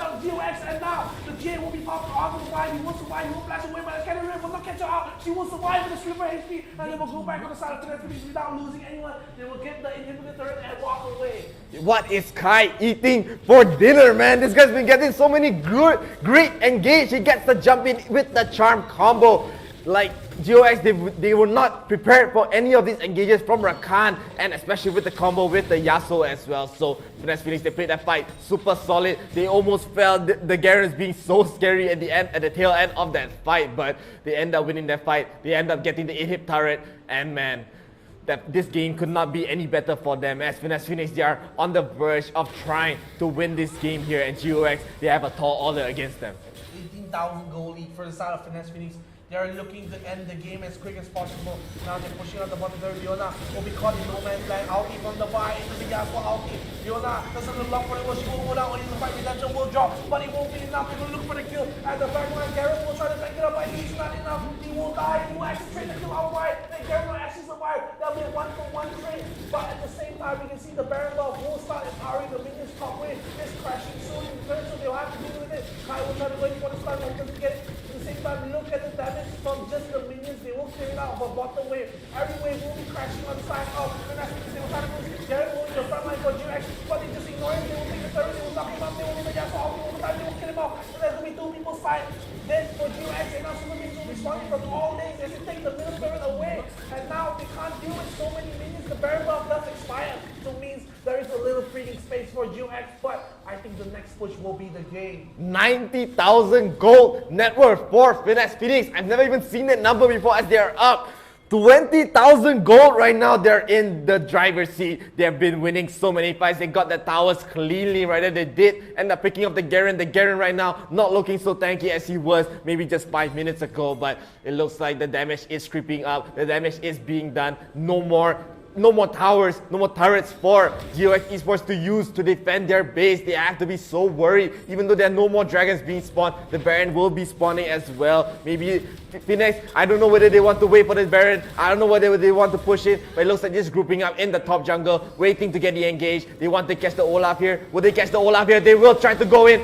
of GOX. And now the GA will be popped onto the side. He will survive. He will flash away, but the Cannon will not catch her out. She will survive with the Sweeper HP, and they will go back on the side of the Finesse without losing anyone. They will get the inhibitor turret and walk away. What is Kai eating for dinner, man? This guy's been getting so many great engage. He gets the jump in with the charm combo. Like GOX, they were not prepared for any of these engages from Rakan, and especially with the combo with the Yasuo as well. So Finesse Phoenix, they played that fight super solid. They almost felt the Garens being so scary at the tail end of that fight, but they end up winning that fight. They end up getting the 8-hit turret, and man, that this game could not be any better for them as Finesse Phoenix, they are on the verge of trying to win this game here, and GOX, they have a tall order against them. 18,000 goal lead for the side of Finesse Phoenix. They are looking to end the game as quick as possible. Now they're pushing out the bottom there. Leona will be caught in no man's land. Ulti from the far into the Yasuo ulti. Leona doesn't look for the goal. She will go down. Only the fight redemption will drop, but it won't be enough. They will look for the kill at the back line. Gareth will try to back it up, but he's not enough. He will die. He will actually try to kill outright, and Gareth will actually survive. There'll be a 1-for-1 trade, but at the same time, we can see the Baron Buff will start empowering the minions top wave. It's crashing soon in turn, so they'll have to deal with it. Kai will try to go for the stun, but he doesn't get it. At the same time, look at the damage from just the minions. They will clear it out of a bottom wave. Every wave will be crashing on the side of the Finesse Phoenix. They will try to push Gareth will in the front line for GOX, but they just ignore him. They will take the turret, they will knock him up, they will leave the Yasuo ulti all the time, they will kill him off. So there's going to be 2 people side. Then for GOX, and now Super Minions will be spawning from all lanes as they take the middle turret away. And now they can't deal with so many minions. The Baron buff does expire, so it means there is a little breathing space for GOX, but I think the next push will be the game. 90,000 gold net worth for Finesse Phoenix. I've never even seen that number before as they are up 20,000 gold right now. They're in the driver's seat. They have been winning so many fights. They got the towers cleanly right there. They did end up picking up the Garen. The Garen right now not looking so tanky as he was maybe just 5 minutes ago, but it looks like the damage is creeping up. The damage is being done. No more towers, no more turrets for GOX Esports to use to defend their base. They have to be so worried. Even though there are no more dragons being spawned, the Baron will be spawning as well. Maybe Phoenix, I don't know whether they want to wait for the Baron. I don't know whether they want to push it, but it looks like just grouping up in the top jungle, waiting to get the engage. They want to catch the Olaf here. Will they catch the Olaf here? They will try to go in.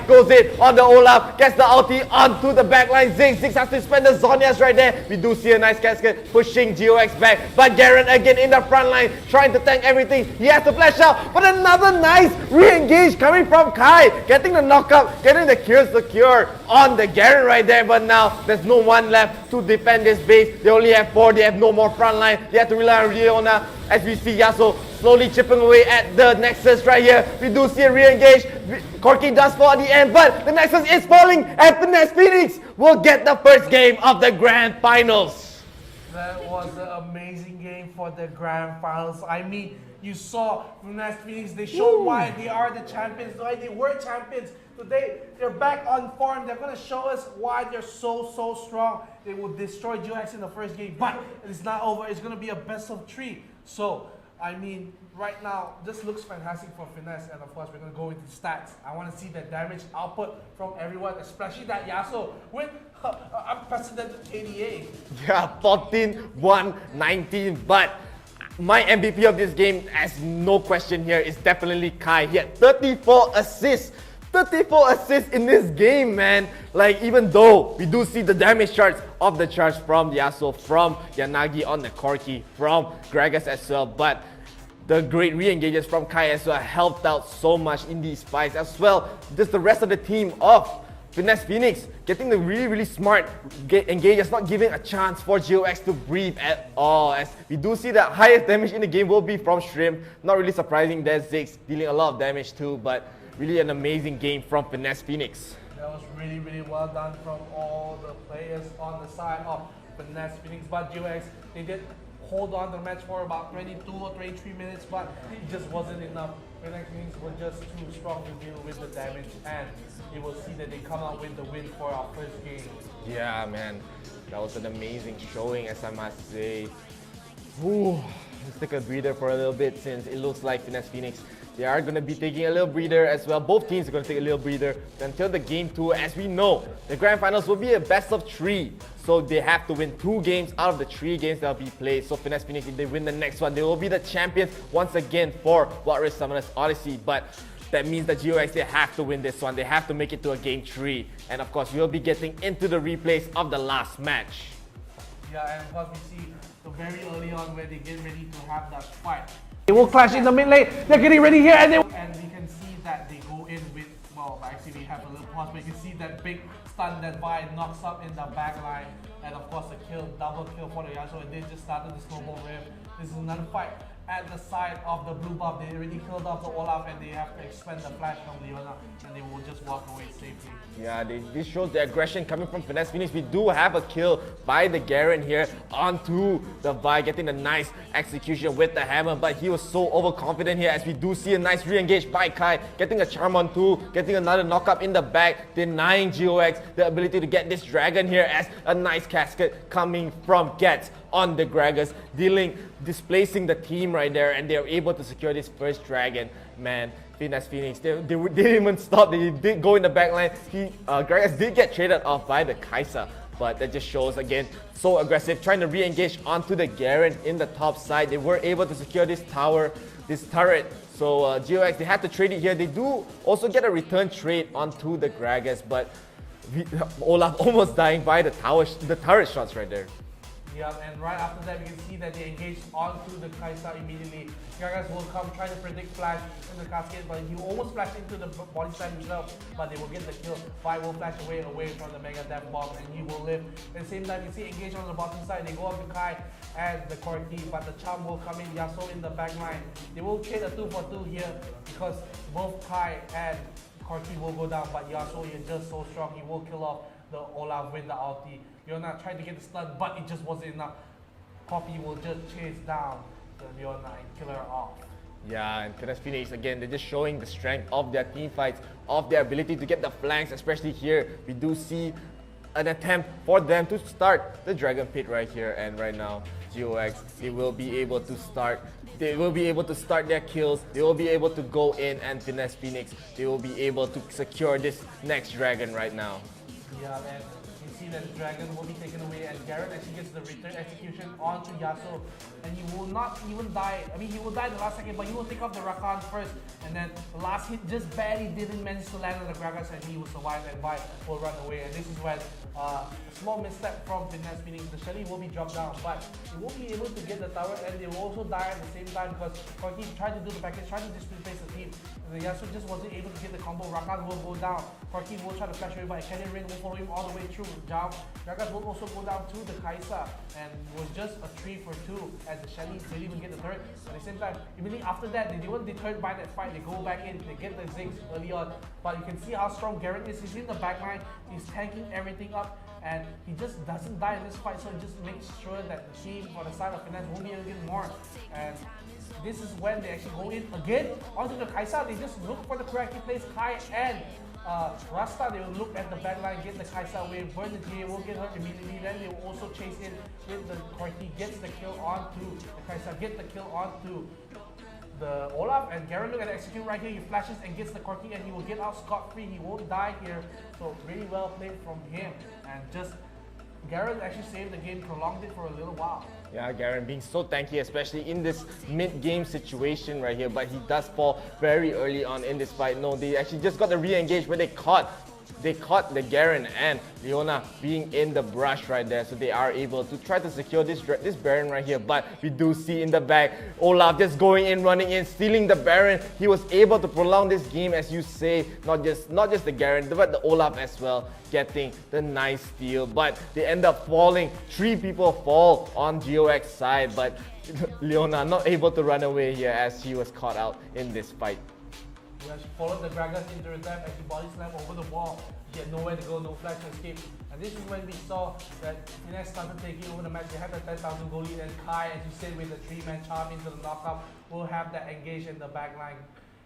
Goes in on the Olaf, gets the ulti onto the backline. Ziggs has to spend the Zhonya's right there. We do see a nice cascade pushing GOX back, but Garen again in the front line, trying to tank everything. He has to flash out, but another nice re-engage coming from Kai, getting the knockup, getting the kill secure on the Garen right there. But now there's no one left to defend this base. They only have 4, they have no more front line. They have to rely on Riona as we see Yasuo slowly chipping away at the Nexus right here. We do see a re-engage. Corki does fall at the end, but the Nexus is falling, and Finesse Phoenix will get the first game of the Grand Finals. That was an amazing game for the Grand Finals. I mean, you saw Finesse Phoenix, they showed why they are the champions, why they were champions. Today, they're back on form. They're going to show us why they're so strong. They will destroy 𝗔𝗽𝗿 in the first game, but it's not over. It's going to be a best of 3. So, I mean, right now, this looks fantastic for Finesse, and of course, we're going to go into stats. I want to see the damage output from everyone, especially that Yasuo with unprecedented KDA. Yeah, 14, 1, 19, but my MVP of this game, as no question here, is definitely Kai. He had 34 assists. 34 assists in this game, man. Like, even though we do see the damage charts of the charge from Yasuo, from Yanagi on the Corki, from Gragas as well, but the great re-engages from Kai as well helped out so much in these fights as well. Just the rest of the team of Finesse Phoenix getting the really smart engages, not giving a chance for 𝗔𝗿𝗿 to breathe at all. As we do see the highest damage in the game will be from Shrimp. Not really surprising, there's 𝗔𝗍 dealing a lot of damage too, but really an amazing game from Finesse Phoenix. That was really well done from all the players on the side of Finesse Phoenix. But 𝗔𝗿𝗿, they did hold on the match for about 22 or 23 minutes, but it just wasn't enough. Finesse Phoenix were just too strong to deal with the damage, and you will see that they come out with the win for our first game. Yeah, man, that was an amazing showing, as I must say. Ooh, let's take a breather for a little bit, since it looks like Finesse Phoenix, they are going to be taking a little breather as well. Both teams are going to take a little breather until the game 2. As we know, the Grand Finals will be a best of 3. So they have to win 2 games out of the 3 games that will be played. So Finesse Phoenix, if they win the next one, they will be the champions once again for What Risk Summoners Odyssey. But that means that 𝗔𝗿𝗿, they have to win this one. They have to make it to a game 3. And of course, we'll be getting into the replays of the last match. Yeah, and of course we see very early on where they get ready to have that fight. They will clash in the mid lane. They're getting ready here, and we can see that they go in with, well, actually we have a little pause, but you can see that big stun that 𝗔𝗿𝗿 knocks up in the back line, and of course a kill, double kill for the Yasuo, and they just started the snowball wave. This is another fight at the side of the blue buff. They already killed off the Olaf, and they have to expend the flash from Leona, and they will just walk away safely. Yeah, this shows the aggression coming from Finesse Phoenix. We do have a kill by the Garen here onto the 𝗔𝗿, getting a nice execution with the hammer, but he was so overconfident here, as we do see a nice re-engage by Kai, getting a charm on 2, getting another knock-up in the back, denying 𝗔𝗿𝗿 the ability to get this dragon here, as a nice casket coming from 𝗔𝗿 on the Gragas, displacing the team right there, and they're able to secure this first dragon. Man, Finesse Phoenix, they didn't even stop. They did go in the back line. Gragas did get traded off by the Kai'Sa, but that just shows again, so aggressive, trying to re-engage onto the Garen in the top side. They were able to secure this tower, this turret. So 𝗔𝗿𝗿, they had to trade it here. They do also get a return trade onto the Gragas, but Olaf almost dying by the turret shots right there. Yeah, and right after that, we can see that they engage onto the Kai'Sa immediately. Gragas will come try to predict flash in the cascade, but he almost flashed into the body slam himself, but they will get the kill. 𝗔𝗿 will flash away from the Mega Death Bomb, and he will live. At the same time, you see engage on the bottom side. They go up to Kai and the Corki, but the charm will come in. Yasuo in the back line. They will trade a 2-for-2 here, because both Kai and Corki will go down, but Yasuo is just so strong. He will kill off the Olaf with the ulti. Leona tried to get the stun, but it just wasn't enough. Poppy will just chase down the Leona and kill her off. Yeah, and Finesse Phoenix, again, they're just showing the strength of their team fights, of their ability to get the flanks, especially here. We do see an attempt for them to start the Dragon Pit right here, and right now, 𝗔𝗿𝗿, they will be able to start their kills. They will be able to go in, and Finesse Phoenix, they will be able to secure this next dragon right now. Yeah, and you see that the dragon will be taken away, and Garen actually gets the return execution onto Yasuo, and he will not even die. I mean, he will die the last second, but he will take off the Rakan first, and then the last hit just barely didn't manage to land on the Gragas, and he will survive, and Vi will run away. And this is when a small misstep from Finesse, meaning the Shelly will be dropped down, but he won't be able to get the tower, and they will also die at the same time because 𝗿𝗏 tried to do the package, tried to just replace the team. And the Yasuo just wasn't able to get the combo. Rakan will go down. 𝗿𝗏 will try to flash away, but Canyon Rain will follow him all the way through. Gragas will also go down to the Kai'Sa, and it was just a 3-for-2 as the Shelly didn't even get the turret. At the same time, immediately after that, they weren't deterred by that fight. They go back in, they get the Ziggs early on, but you can see how strong Garen is. He's in the backline, he's tanking everything up, and he just doesn't die in this fight, so he just makes sure that the team on the side of Finesse won't be able to get more. And this is when they actually go in again onto the Kai'Sa. They just look for the correct place. Kai and Rasta, they will look at the backline, get the Kai'Sa away, burn the 𝗔𝗽𝗿𝗶, will get her immediately. Then they will also chase in with the 𝗿𝗏, gets the kill onto the Kai'Sa, get the kill onto the Olaf, and Garen look at the execute right here. He flashes and gets the 𝗿𝗏, and he will get out scot-free. He won't die here, so really well played from him. And just Garen actually saved the game, prolonged it for a little while. Yeah, Garen being so tanky, especially in this mid-game situation right here, but he does fall very early on in this fight. No, they actually just got the re-engage, but they caught the Garen and Leona being in the brush right there, so they are able to try to secure this Baron right here. But we do see in the back Olaf just going in, running in, stealing the Baron. He was able to prolong this game, as you say, not just the Garen, but the Olaf as well, getting the nice steal. But they end up falling. 3 people fall on GOX side, but Leona not able to run away here as he was caught out in this fight. She followed the Gragas into reserve and she body slammed over the wall. She had nowhere to go, no flash to escape. And this is when we saw that Finesse started taking over the match. They had the 10,000 goal lead, and Kai, as you said, with the 3-man charm into the knockup, will have that engage in the backline.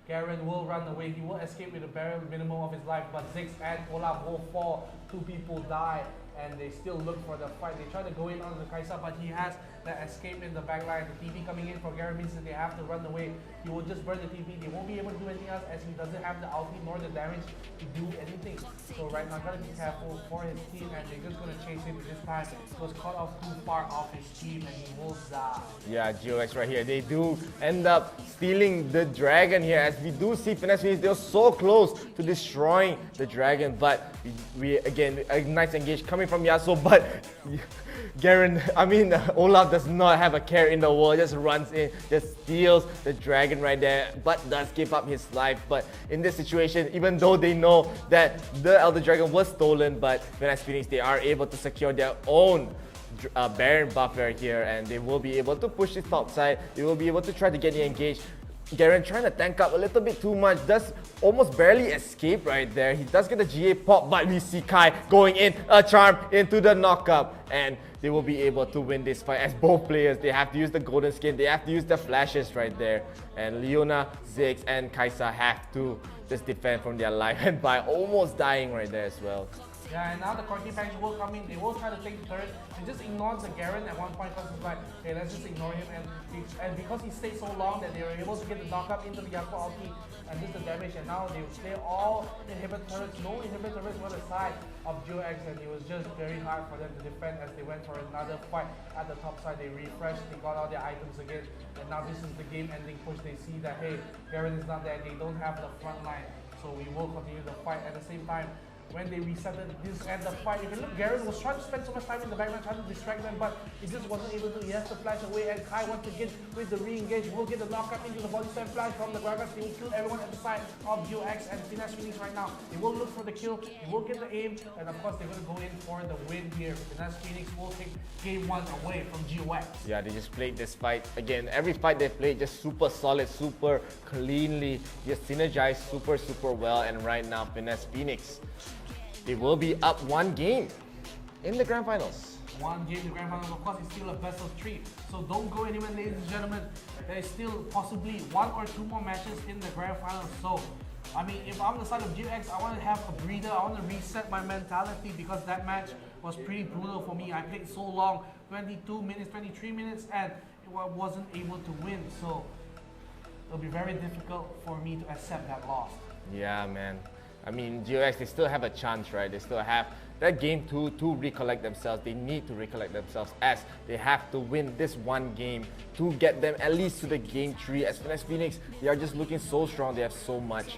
Garen will run away. He will escape with a bare minimum of his life, but Ziggs and Olaf will fall. 2 people die, and they still look for the fight. They try to go in on the Kai'Sa, but he has that escape in the backline. The TP coming in for Garen means that they have to run away. He will just burn the TP. They won't be able to do anything else as he doesn't have the ulti nor the damage to do anything. So right now, gotta be careful for his team, and they're just gonna chase him this time. He was caught off too far off his team, and he will die. Yeah, GOX right here. They do end up stealing the dragon here, as we do see Finesse. They're so close to destroying the dragon, but we again, a nice engage coming from Yasuo, but Olaf does not have a care in the world, just runs in, just steals the dragon right there, but does give up his life. But in this situation, even though they know that the Elder Dragon was stolen, but Finesse Phoenix, they are able to secure their own Baron buff right here, and they will be able to push this top side. They will be able to try to get the engage. Garen trying to tank up a little bit too much, does almost barely escape right there. He does get the 𝗔𝗽𝗿𝗶 pop, but we see Kai going in, a charm into the knockup, and they will be able to win this fight as both players, they have to use the golden skin, they have to use the flashes right there, and Leona, Ziggs, and Kai'Sa have to just defend from their life, and by almost dying right there as well. Yeah, and now the 𝗿𝗏 package will come in. They will try to take the turret. They just ignores the Garen at one point because it's like, hey, let's just ignore him. And because he stayed so long that they were able to get the knockup into the Yasuo ulti and just the damage. And now they play all inhibit turrets. No inhibit turrets were the side of GOX, and it was just very hard for them to defend as they went for another fight at the top side. They refreshed, they got all their items again, and now this is the game-ending push. They see that, hey, Garen is not there. They don't have the front line, so we will continue the fight. At the same time, when they resetted this and the fight, if you look, Garen was trying to spend so much time in the background trying to distract them, but he just wasn't able to. He has to flash away, and Kai once again with the re-engage will get the knockup into the body slam flash from the Gragas. He will kill everyone at the side of GOX and Finesse Phoenix right now. They will look for the kill, they will get the aim, and of course they're going to go in for the win here. Finesse Phoenix will take game 1 away from GOX. Yeah, they just played this fight. Again, every fight they played just super solid, super cleanly, just synergized super well, and right now Finesse Phoenix, they will be up 1 game in the Grand Finals. 1 game in the Grand Finals, of course, it's still a best of 3. So don't go anywhere, ladies and gentlemen. There is still possibly 1 or 2 more matches in the Grand Finals. So, I mean, if I'm the side of GOX, I want to have a breather. I want to reset my mentality because that match was pretty brutal for me. I played so long, 22 minutes, 23 minutes, and I wasn't able to win. So, it'll be very difficult for me to accept that loss. Yeah, man. I mean, GOX, they still have a chance, right? They still have that game to recollect themselves. They need to recollect themselves as they have to win this one game to get them at least to the game 3. As Phoenix, they are just looking so strong. They have so much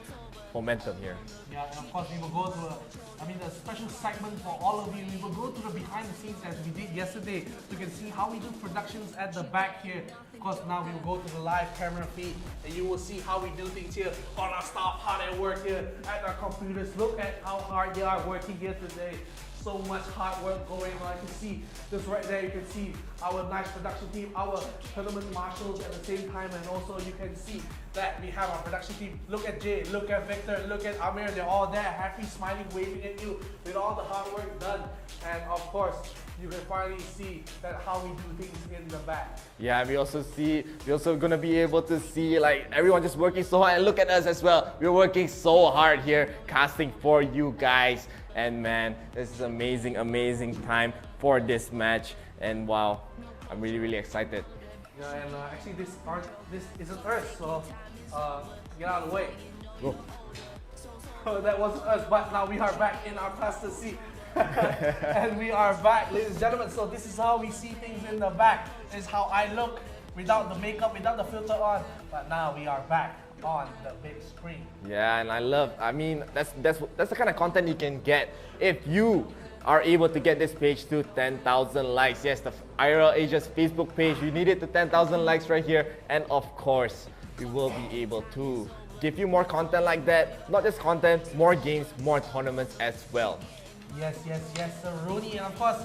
momentum here. Yeah, and of course we will go to a special segment for all of you. We will go to the behind the scenes as we did yesterday. You can see how we do productions at the back here. Of course, now we will go to the live camera feed and you will see how we do things here. All our staff, how they work here at our computers. Look at how hard they are working here today. So much hard work going on. You can see this right there. You can see our nice production team, our tournament marshals at the same time, and also you can see that we have our production team. Look at Jay, look at Victor, look at Amir. They're all there, happy, smiling, waving at you with all the hard work done. And of course, you can finally see that how we do things in the back. Yeah, we're also gonna be able to see like everyone just working so hard. And look at us as well. We're working so hard here, casting for you guys. And man, this is amazing, amazing time for this match. And wow, I'm really excited. Yeah, and actually this isn't Earth, so get out of the way. Go. That wasn't us, but now we are back in our Cluster C. And we are back, ladies and gentlemen. So this is how we see things in the back. This is how I look without the makeup, without the filter on. But now we are back on the big screen. Yeah, and I mean, that's the kind of content you can get if you are able to get this page to 10,000 likes. Yes, the IRL Asia's Facebook page, you need it to 10,000 likes right here. And of course, we will be able to give you more content like that. Not just content, more games, more tournaments as well. Yes, Sir Rooney. And of course,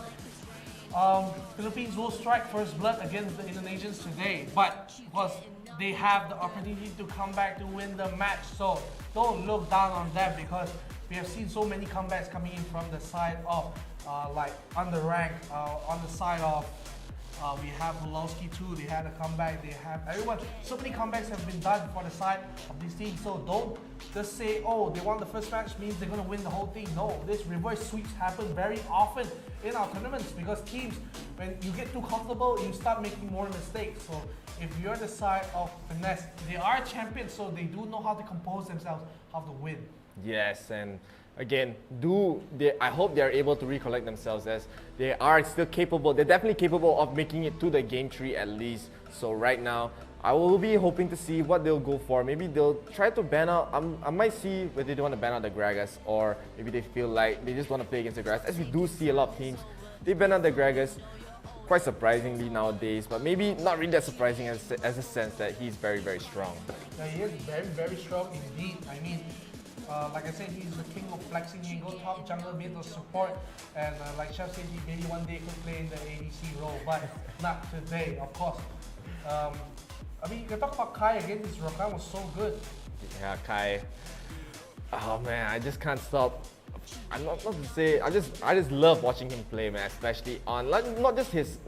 Philippines will strike first blood against the Indonesians today. But of course, they have the opportunity to come back to win the match. So don't look down on them, because we have seen so many comebacks coming in from the side of like underranked, on the side of we have 𝗔𝗽𝗿𝗶𝗹 too. They had a comeback. They have everyone. So many comebacks have been done for the side of this team. So don't just say, oh, they won the first match means they're gonna win the whole thing. No, this reverse sweeps happen very often in our tournaments, because teams, when you get too comfortable, you start making more mistakes. So if you're the side of Finesse, they are champions, so they do know how to compose themselves, how to win. Yes, and again, I hope they are able to recollect themselves, as they are still capable. They're definitely capable of making it to the game 3 at least. So right now, I will be hoping to see what they'll go for. Maybe they'll try to ban out. I might see whether they want to ban out the 𝗔𝗿𝗿𝗏, or maybe they feel like they just want to play against the 𝗔𝗿𝗏. As we do see a lot of teams, they ban out the 𝗔𝗿𝗏, quite surprisingly nowadays. But maybe not really that surprising, as a sense that he's very strong. Yeah, he is very strong indeed. I mean, like I said, he's the king of flexing. He can go top jungle, middle support, and like Chef said, he maybe one day could play in the ADC role, but not today, of course. I mean, you can talk about 𝗏 again. His Rakan was so good. Yeah, 𝗏. Oh man, I just can't stop. I'm not to say. I just love watching him play, man. Especially on not just his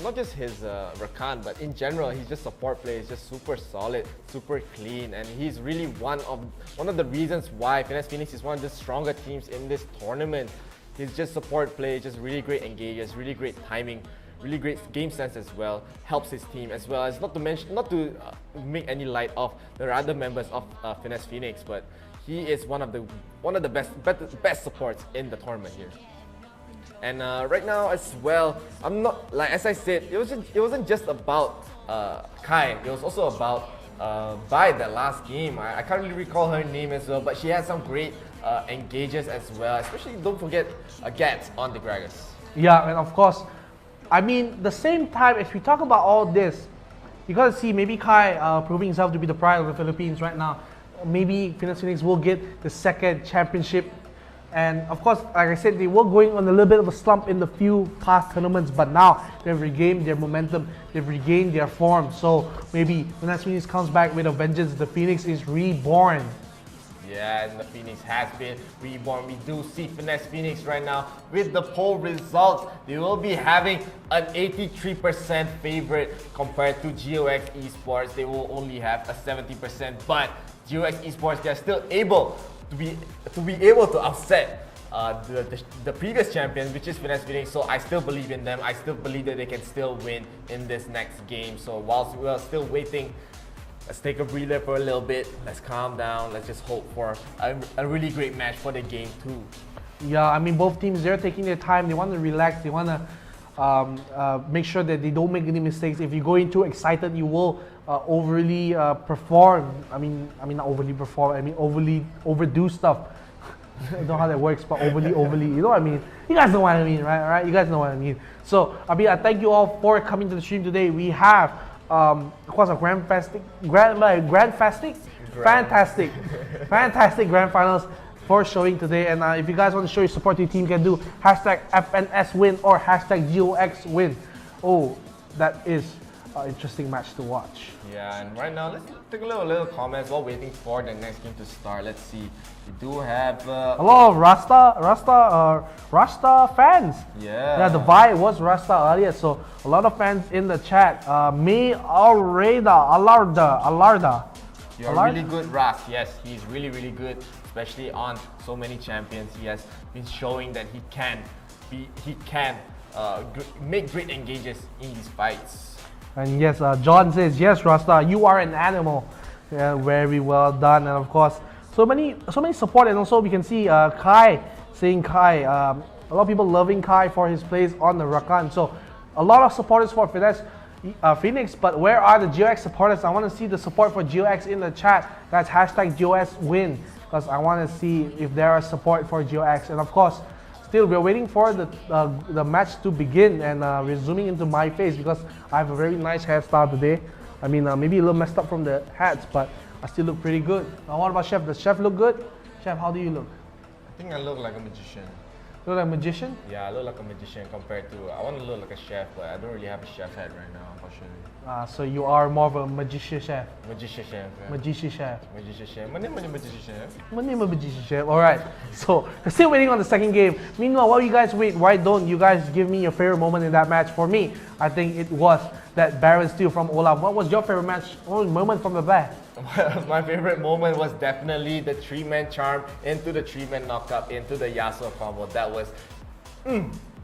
Rakan, but in general, he's just support play. He's just super solid, super clean, and he's really one of the reasons why Finesse Phoenix is one of the stronger teams in this tournament. He's just support play, just really great engages, really great timing, really great game sense as well. Helps his team as well as not to make any light of the other members of Finesse Phoenix, but he is one of the best supports in the tournament here. And right now as well, I'm not, like as I said, it wasn't just about 𝗏. It was also about 𝗏𝗏 that last game. I can't really recall her name as well, but she had some great engages as well. Especially don't forget 𝗏𝗏𝗏 on the 𝗔𝗿𝗏𝗏. Yeah, and of course, I mean, the same time, if we talk about all this, you gotta see maybe 𝗏 proving himself to be the pride of the Philippines right now. Maybe Finesse Phoenix will get the second championship. And of course, like I said, they were going on a little bit of a slump in the few past tournaments, but now they've regained their momentum, they've regained their form. So maybe Finesse Phoenix comes back with a vengeance. The Phoenix is reborn. Yeah, and the Phoenix has been reborn. We do see Finesse Phoenix right now with the poll results. They will be having an 83% favorite compared to GOX Esports. They will only have a 70%, but GOX Esports, they're still able to be able to upset the previous champions, which is Finesse Phoenix. So I still believe in them. I still believe that they can still win in this next game. So whilst we are still waiting let's take a breather for a little bit. Let's calm down. Let's just hope for a really great match for the game 2. Yeah, I mean, both teams, they're taking their time. They want to relax. They want to make sure that they don't make any mistakes. If you go in too excited, you will overly perform. I mean, not overly perform. I mean, overdo stuff. I don't know how that works, but overly, you know what I mean? You guys know what I mean, right? You guys know what I mean. So, I mean, I thank you all for coming to the stream today. We have, of course, a fantastic grand finals for showing today. And if you guys want to show your support to your team, you can do #FNSWin or #GOXWin. Oh, that is an interesting match to watch. Yeah, and right now, let's take a little comments while waiting for the next game to start. Let's see. We do have a lot of Rasta fans. Yeah, the vibe was Rasta earlier, so a lot of fans in the chat. Me Alarda. You're really good, Ras. Yes, he's really good, especially on so many champions. He has been showing that he can make great engages in these fights. And yes, John says, yes, Rasta, you are an animal. Yeah, very well done. And of course, so many support. And also we can see Kai saying Kai. A lot of people loving Kai for his plays on the Rakan. So a lot of supporters for Phoenix, but where are the GOX supporters? I want to see the support for GOX in the chat. That's #GOXWin, because I want to see if there are support for GOX. And of course, still we're waiting for the match to begin, and we're zooming into my face because I have a very nice hairstyle today. I mean, maybe a little messed up from the hats, but I still look pretty good. Now, what about Chef? Does Chef look good? Chef, how do you look? I think I look like a magician. Look like a magician? Yeah, I look like a magician compared to, I want to look like a chef, but I don't really have a chef hat right now, unfortunately. So you are more of a magician chef. Magician chef. Yeah. Magician chef. Magician chef. My name is magician chef. My name is magician chef. All right. So we're still waiting on the second game. Meanwhile, while you guys wait, why don't you guys give me your favorite moment in that match? For me, I think it was that Baron steal from Olaf. What was your favorite moment from the back? My favorite moment was definitely the 3-man charm into the 3-man knockup into the Yasuo combo. That was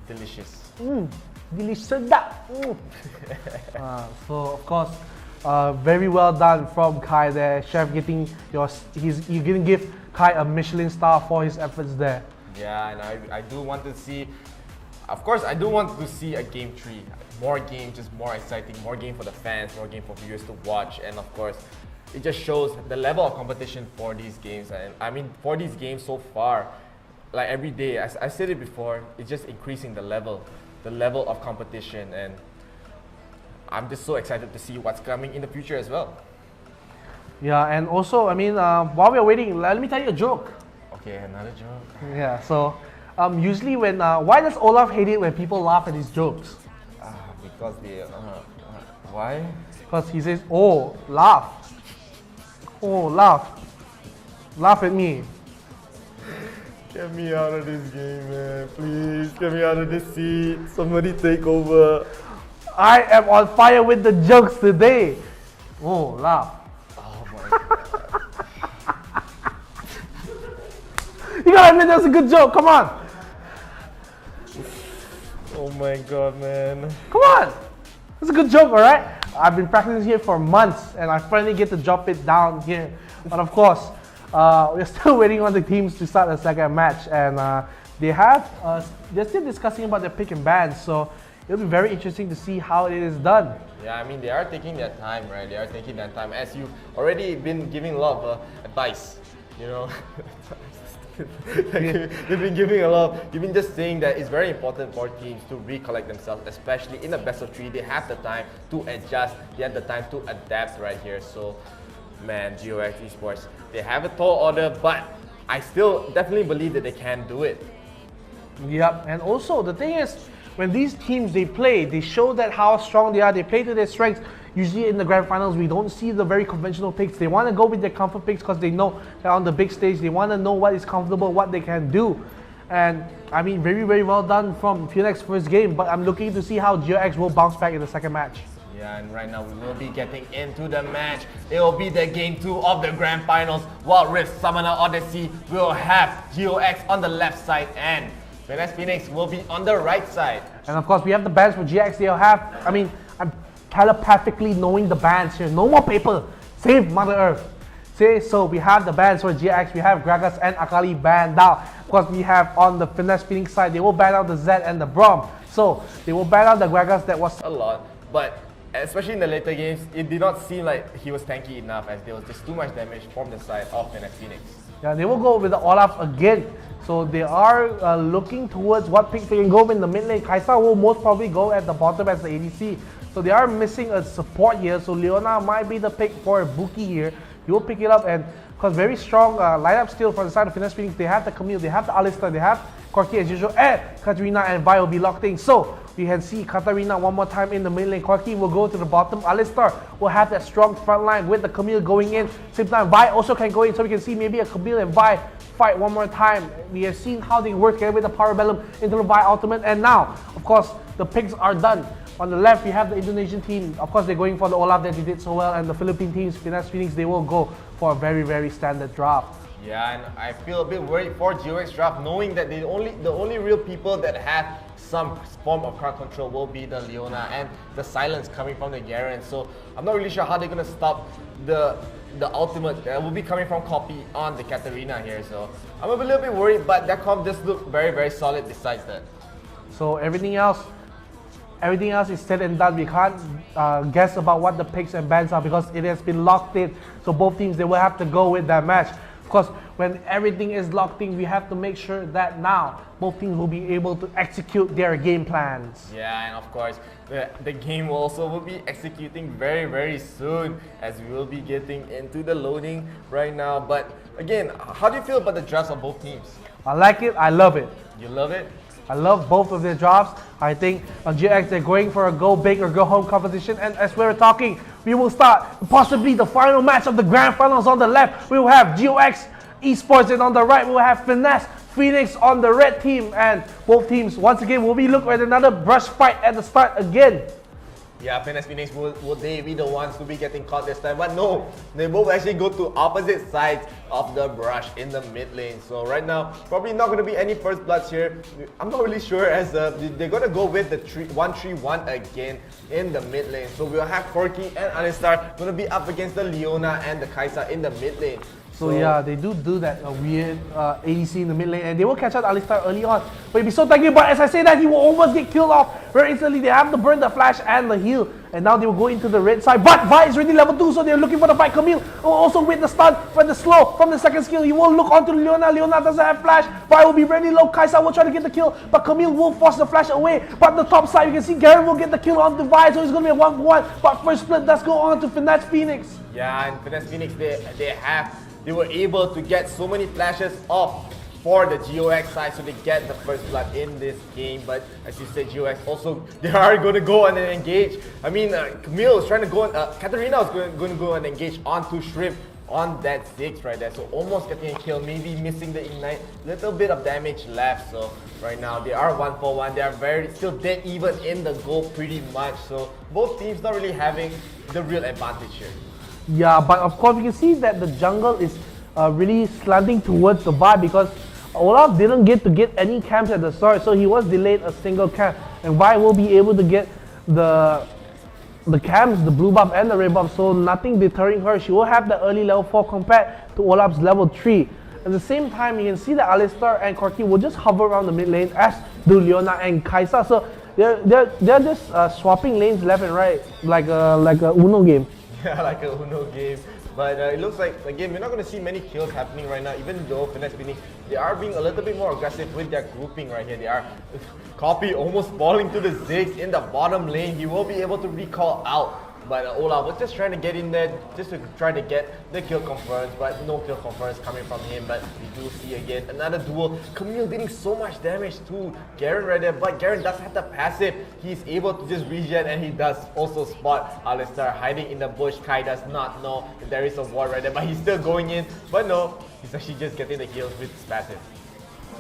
delicious. Delicious. So of course, very well done from Kai there. Chef you're gonna give Kai a Michelin star for his efforts there. Yeah, and I do want to see, of course, I do want to see a game 3. More games, just more exciting, more game for the fans, more game for viewers to watch, and of course, it just shows the level of competition for these games. And I mean, for these games so far, like every day, as I said it before, it's just increasing the level of competition, and I'm just so excited to see what's coming in the future as well. Yeah, and also, I mean, while we're waiting, let me tell you a joke. Okay, another joke. Yeah, so usually when, why does Olaf hate it when people laugh at his jokes? Because they, why? Because he says, oh, laugh. Oh, laugh. Laugh at me. Get me out of this game, man. Please, get me out of this seat. Somebody take over. I am on fire with the jokes today. Oh, laugh. Oh my god. You gotta admit that's a good joke, come on. Oh my god, man. Come on. That's a good joke, alright? I've been practicing here for months and I finally get to drop it down here. But of course, we're still waiting on the teams to start the second match, and they're still discussing about their pick and ban, so it'll be very interesting to see how it is done. Yeah, I mean, they are taking their time, right? They are taking their time, as you've already been giving a lot of advice, you know. They've been giving a lot. You've been just saying that it's very important for teams to recollect themselves, especially in a best of 3. They have the time to adjust. They have the time to adapt right here. So, man, GOX Esports, they have a tall order, but I still definitely believe that they can do it. Yep, and also the thing is, when these teams they play, they show that how strong they are. They play to their strengths. Usually in the grand finals, we don't see the very conventional picks. They want to go with their comfort picks because they know that on the big stage, they want to know what is comfortable, what they can do. And I mean, very, very well done from Phoenix first game, but I'm looking to see how GOX will bounce back in the second match. Yeah, and right now we will be getting into the match. It will be the game 2 of the grand finals. Wild Rift Summoner Odyssey will have GOX on the left side, and Phoenix will be on the right side. And of course, we have the bans for GX. They'll have, I mean, I'm telepathically knowing the bans here. No more paper. save Mother Earth. So we have the bans for GX, we have Gragas and Akali banned out. Of course, we have on the Finesse Phoenix side, they will ban out the Zed and the Braum. So they will ban out the Gragas that was a lot, but especially in the later games, it did not seem like he was tanky enough as there was just too much damage from the side of Finesse Phoenix. Yeah, they will go with the Olaf again. So they are looking towards what pick they can go in the mid lane. Kai'Sa will most probably go at the bottom as the ADC. So they are missing a support here. So Leona might be the pick for Buki here. He will pick it up, and because very strong lineup still from the side of Finesse Phoenix. They have the Camille, they have the Alistar, they have Corki as usual, and Katarina and Vi will be locked in. So we can see Katarina one more time in the mid lane. Corki will go to the bottom. Alistar will have that strong front line with the Camille going in. Same time, Vi also can go in, so we can see maybe a Camille and Vi fight one more time. We have seen how they work together with the Power Bellum into the Vi ultimate, and now, of course, the picks are done. On the left, we have the Indonesian team. Of course, they're going for the Olaf that they did so well, and the Philippine teams, Finesse Phoenix, they will go for a very, very standard draft. Yeah, and I feel a bit worried for GOX draft, knowing that the only real people that have some form of crowd control will be the Leona and the silence coming from the Garen. So I'm not really sure how they're gonna stop the ultimate that will be coming from Copy on the Katarina here. So I'm a little bit worried, but that comp just look very, very solid besides that. So everything else is said and done. We can't guess about what the picks and bans are because it has been locked in. So both teams, they will have to go with that match. Of course, when everything is locked in, we have to make sure that now both teams will be able to execute their game plans. Yeah, and of course, the game will be executing very, very soon as we will be getting into the loading right now. But again, how do you feel about the drafts of both teams? I like it. I love it. You love it? I love both of their drafts. I think on GX they're going for a go big or go home competition, and as we're talking, we will start possibly the final match of the grand finals. On the left, we will have GOX Esports, and on the right, we will have Finesse Phoenix on the red team, and both teams once again will be looking at another brush fight at the start again. Yeah, Finesse Phoenix, will they be the ones to be getting caught this time? But no, they both actually go to opposite sides of the brush in the mid lane. So right now, probably not going to be any first bloods here. I'm not really sure as they're going to go with the 1-3-1 again in the mid lane. So we'll have Corki and Alistar going to be up against the Leona and the Kai'Sa in the mid lane. So yeah, they do that weird ADC in the mid lane, and they will catch out Alistar early on. But it'll be so tanky, but as I say that, he will almost get killed off very instantly. They have to burn the flash and the heal, and now they will go into the red side. But Vi is already level 2, so they're looking for the fight. Camille will also with the stun for the slow from the second skill. He will look onto Leona. Leona doesn't have flash. Vi will be really low. Kai'Sa will try to get the kill, but Camille will force the flash away. But the top side, you can see Garen will get the kill onto Vi, so it's going to be a 1-1. But first split does go on to Finesse Phoenix. Yeah, and Finesse Phoenix, they were able to get so many flashes off for the GOX side, so they get the first blood in this game. But as you said, GOX also, they are going to go and engage. I mean, Camille is trying to go, Katarina is going to go and engage onto Shrimp on that Ziggs right there. So almost getting a kill, maybe missing the ignite, little bit of damage left. So right now they are 1-for-1. They are still dead even in the goal pretty much. So both teams not really having the real advantage here. Yeah, but of course you can see that the jungle is really slanting towards the Vi because Olaf didn't get any camps at the start, so he was delayed a single camp, and Vi will be able to get the camps, the blue buff and the red buff, so nothing deterring her. She will have the early level 4 compared to Olaf's level 3. At the same time, you can see that Alistar and Corki will just hover around the mid lane, as do Leona and Kai'Sa. So they're just swapping lanes left and right like a Uno game. Yeah, like a Uno game. But it looks like, again, we're not going to see many kills happening right now, even though Finesse Phoenix, they are being a little bit more aggressive with their grouping right here. They are Copy almost falling to the Ziggs in the bottom lane. He will be able to recall out. But Olaf was just trying to get in there, just to try to get the kill confirmed, but no kill confirms coming from him. But we do see again another duel. Camille dealing so much damage to Garen right there, but Garen does have the passive. He's able to just regen, and he does also spot Alistar hiding in the bush. Kai does not know if there is a ward right there, but he's still going in. But no, he's actually just getting the kills with his passive.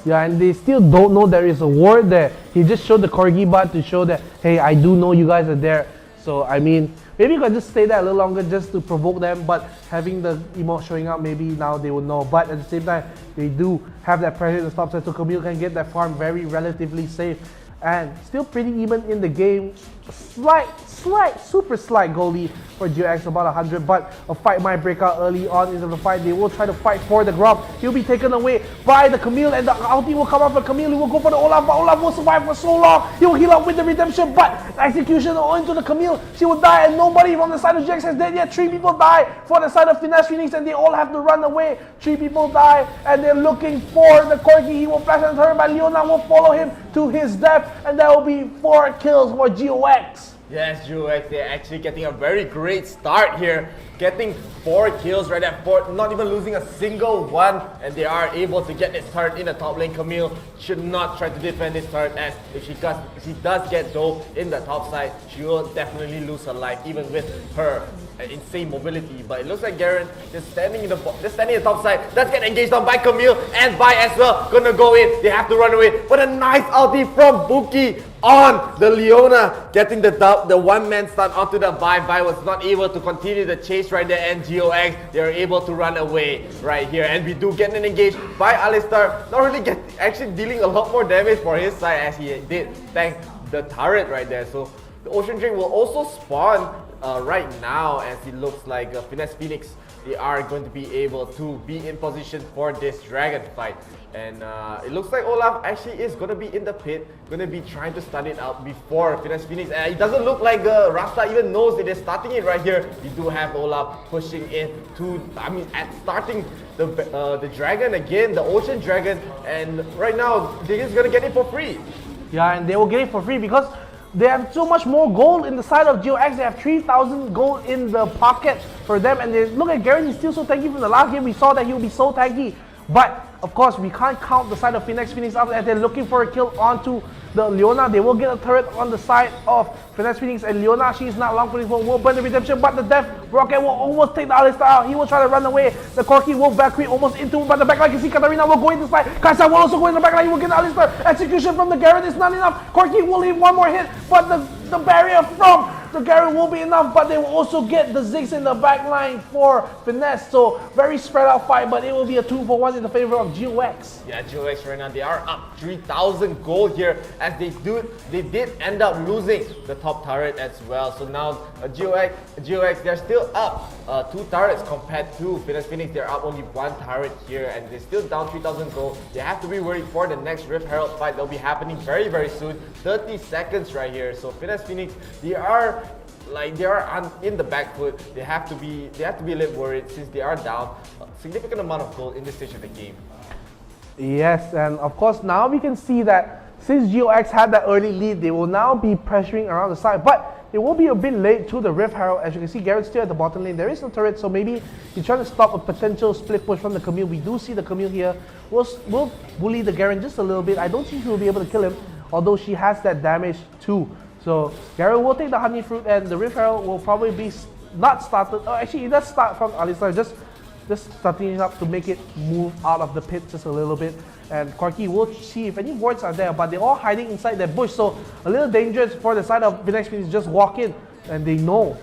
Yeah, and they still don't know there is a ward there. He just showed the Corgi bot to show that, hey, I do know you guys are there. So, I mean, maybe you could just stay there a little longer just to provoke them, but having the emote showing up, maybe now they will know. But at the same time, they do have that pressure in the top side, so Camille can get that farm very relatively safe. And still pretty even in the game. super slight goal lead for 𝗔𝗽𝗿, about 100, but a fight might break out early on into the fight. They will try to fight for the Grub. He'll be taken away by the Camille, and the ulti will come up for Camille. He will go for the Olaf, but Olaf will survive for so long. He will heal up with the redemption, but execution into the Camille. She will die, and nobody from the side of 𝗔𝗽𝗿 has dead yet. 3 people die for the side of Finesse Phoenix, and they all have to run away. 3 people die, and they're looking for the Corki. He will flash and turn, but Leona will follow him to his death, and that will be 4 kills for 𝗔𝗿𝗿. Yes, 𝗔𝗿𝗿, they're actually getting a very great start here. Getting 4 kills right at 4, not even losing a single one. And they are able to get this turret in the top lane. Camille should not try to defend this turret, as if she does get dove in the top side, she will definitely lose her life, even with her insane mobility. But it looks like Garen just standing in the top side. Does get engaged on by Camille, and Vi as well gonna go in. They have to run away. But a nice ulti from 𝗏𝗏𝗏 on the Leona, getting the one-man stun onto the Vi. Vi was not able to continue the chase right there, and 𝗔𝗿𝗿, they are able to run away right here. And we do get an engage by Alistar, not really actually dealing a lot more damage for his side, as he did thank the turret right there. So the Ocean Drake will also spawn right now, as it looks like Finesse Phoenix, they are going to be able to be in position for this dragon fight. And it looks like Olaf actually is going to be in the pit, going to be trying to stun it out before Finesse Phoenix. And it doesn't look like Rasta even knows that they're starting it right here. We do have Olaf pushing in to, starting the dragon again, the Ocean Dragon. And right now, they're just going to get it for free. Yeah, and they will get it for free because they have so much more gold in the side of 𝗔𝗿𝗿. They have 3,000 gold in the pocket for them. And they look at Garen, he's still so tanky from the last game. We saw that he will be so tanky. But of course, we can't count the side of Finesse Phoenix out, as they're looking for a kill onto the Leona. They will get a turret on the side of Finesse Phoenix, and Leona, she is not long for this one, will burn the redemption, but the Death Rocket will almost take the Alistar out. He will try to run away. The Corki will Valkyrie almost into him, but the backline, you see Katarina will go into the side. Kai'Sa will also go in the backline. He will get the Alistar. Execution from the Garen is not enough. Corki will leave one more hit, but the barrier from the Garen will be enough, but they will also get the Ziggs in the backline for Finesse. So very spread out fight, but it will be a 2-for-1 in the favor of 𝗔𝗿𝗿. Yeah, 𝗔𝗿𝗿 right now, they are up 3,000 gold here, as they did end up losing the top turret as well. So now 𝗔𝗿𝗿, they're still up 2 turrets compared to Finesse Phoenix. They're up only 1 turret here, and they're still down 3,000 gold. They have to be worried for the next Rift Herald fight. They'll be happening very, very soon. 30 seconds right here. So Finesse Phoenix, they are in the back foot. They have to be a little worried, since they are down a significant amount of gold in this stage of the game. Yes, and of course now we can see that since 𝗔𝗿𝗿 had that early lead, they will now be pressuring around the side, but they will be a bit late to the Rift Herald. As you can see, Garen's still at the bottom lane. There is no turret, so maybe he's trying to stop a potential split push from the Camille. We do see the Camille here. We'll bully the Garen just a little bit. I don't think she will be able to kill him, although she has that damage too. So Garen will take the Honey Fruit, and the Rift Herald will probably be not started. Oh, actually, it does start from Alistar, just starting it up to make it move out of the pit just a little bit. And Corki will see if any wards are there, but they're all hiding inside that bush, so a little dangerous for the side of Finesse Phoenix. Just walk in, and they know.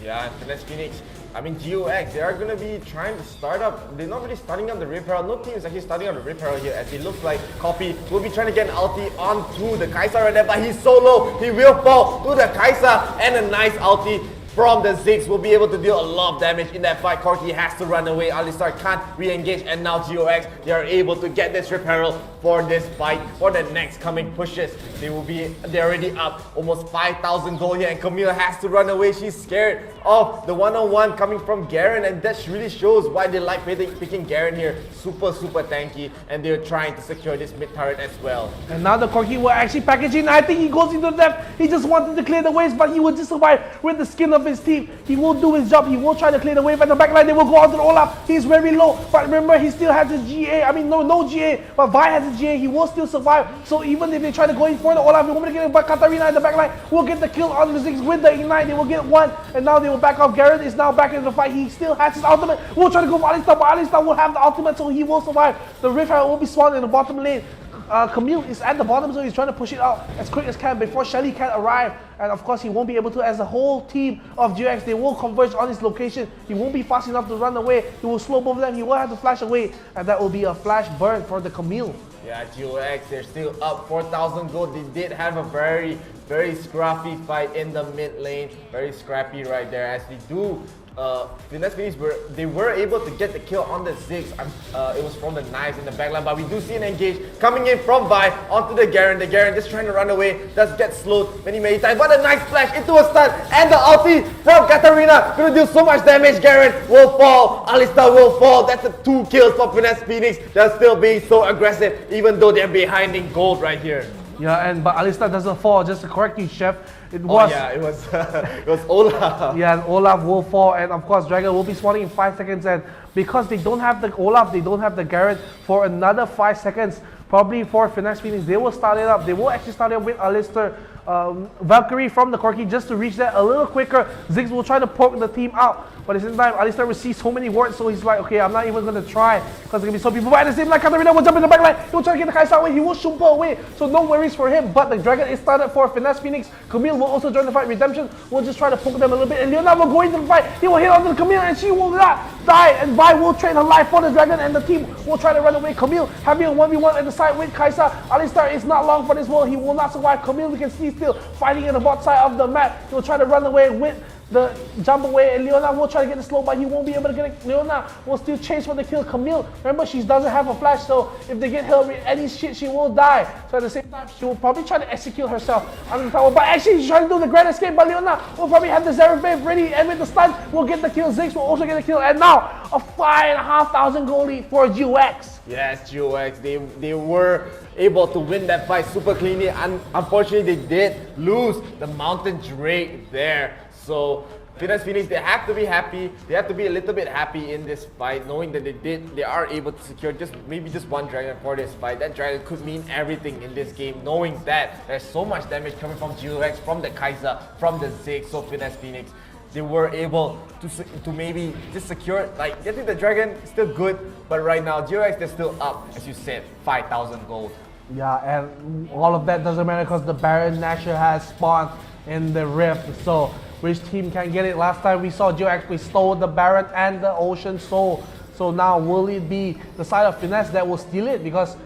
Yeah, Finesse Phoenix, 𝗔𝗿𝗿, they are going to be trying to start up. They're not really starting up the Rift Herald. No team is actually starting up the Rift Herald here, as it looks like Copy will be trying to get an ulti onto the Kai'Sa right there, but he's so low, he will fall to the Kai'Sa, and a nice ulti from the Ziggs will be able to deal a lot of damage in that fight. Corki has to run away. Alistar can't re-engage, and now 𝗔𝗿𝗿, they are able to get this Rift Herald for this fight, for the next coming pushes. They're already up almost 5,000 gold here, and Camille has to run away. She's scared of the one-on-one coming from Garen, and that really shows why they like picking Garen here. Super tanky, and they're trying to secure this mid turret as well. And now the Corki will actually package in. I think he goes into the depth. He just wanted to clear the waves, but he will just survive with the skin of his teeth. He will do his job. He will try to clear the wave at the backline. They will go onto the Olaf. He's very low, but remember, he still has his 𝗔𝗿𝗿. no 𝗔𝗿, but Vi has his 𝗔𝗿. He will still survive. So even if they try to go in for the Olaf, they won't get it, but Katarina at the backline will get the kill on the Ziggs with the Ignite. They will get one, and now they will back off. Garen is now back into the fight. He still has his ultimate. We'll try to go for Alistar, but Alistar will have the ultimate, so he will survive. The Rift Herald will be spawned in the bottom lane. Camille is at the bottom, so he's trying to push it out as quick as can before Shelly can arrive. And of course, he won't be able to, as the whole team of 𝗔𝗽𝗿, they will converge on his location. He won't be fast enough to run away. He will slow both of them. He will have to flash away, and that will be a flash burn for the Camille. Yeah, 𝗔𝗽𝗿, they're still up 4,000 gold. They did have a very scruffy fight in the mid lane. Very scrappy right there, as they do. Phoenix were able to get the kill on the Ziggs. It was from the knives in the backline, but we do see an engage coming in from Vi onto the 𝗔𝗽𝗿. The 𝗔𝗽𝗿 just trying to run away, does get slowed many times, but a nice flash into a stun, and the ulti from 𝗔𝗿𝗏 gonna do so much damage. 𝗔𝗽𝗿 will fall, Alistar will fall. That's the 2 kills for Phoenix. They're still being so aggressive, even though they're behind in gold right here. Yeah, but Alistar doesn't fall. Just to correct you, Chef, it was it was Olaf. Yeah, and Olaf will fall, and of course Dragon will be spawning in 5 seconds, and because they don't have the Olaf, they don't have the 𝗔𝗽𝗏 for another 5 seconds. Probably for Phoenix, they will start it up. They will actually start it with Alistar, Valkyrie from the Corki just to reach that a little quicker. Ziggs will try to poke the team out, but at the same time, Alistar will see so many wards, so he's like, okay, I'm not even going to try because there's going to be so people. But at the same time, Katarina will jump in the back line. He will try to get the Kai'Sa away. He will Shumpa away, so no worries for him. But the Dragon is started for Phoenix. Camille will also join the fight. Redemption will just try to poke them a little bit, and Leona will go into the fight. He will hit onto the Camille, and she will not die. And Vi will trade her life for the Dragon, and the team will try to run away. Camille having a 1v1 at the side with Kai'Sa. Alistar is not long for this world. He will not survive. Camille, we can see still fighting in the bot side of the map. He will try to run away with the jump away, and Leona will try to get the slow, but he won't be able to get it. Leona will still chase for the kill. Camille, remember, she doesn't have a flash, so if they get her with any shit, she will die. So at the same time, she will probably try to execute herself under the tower, but actually she's trying to do the grand escape, but Leona will probably have the 𝗔𝗿𝗿 ready, and with the stun, will get the kill. Ziggs will also get the kill, and now a 5,500 goal lead for 𝗔𝗿𝗿. Yes, 𝗔𝗿𝗿, they were able to win that fight super cleanly, and unfortunately they did lose the Mountain 𝗔𝗿𝗿 there. So Phoenix, they have to be happy. They have to be a little bit happy in this fight, knowing that they are able to secure maybe just one dragon for this fight. That dragon could mean everything in this game, knowing that there's so much damage coming from 𝗔𝗿𝗿, from the Kai'Sa, from the Ziggs. So Phoenix, they were able to maybe just secure, like, getting the dragon is still good, but right now 𝗔𝗿𝗿, they're still up, as you said, 5,000 gold. Yeah, and all of that doesn't matter because the Baron Nashor has spawned in the Rift. So which team can get it? Last time we saw 𝗔𝗿𝗿 actually stole the Baron and the Ocean Soul. So now will it be the side of Finesse that will steal it? Because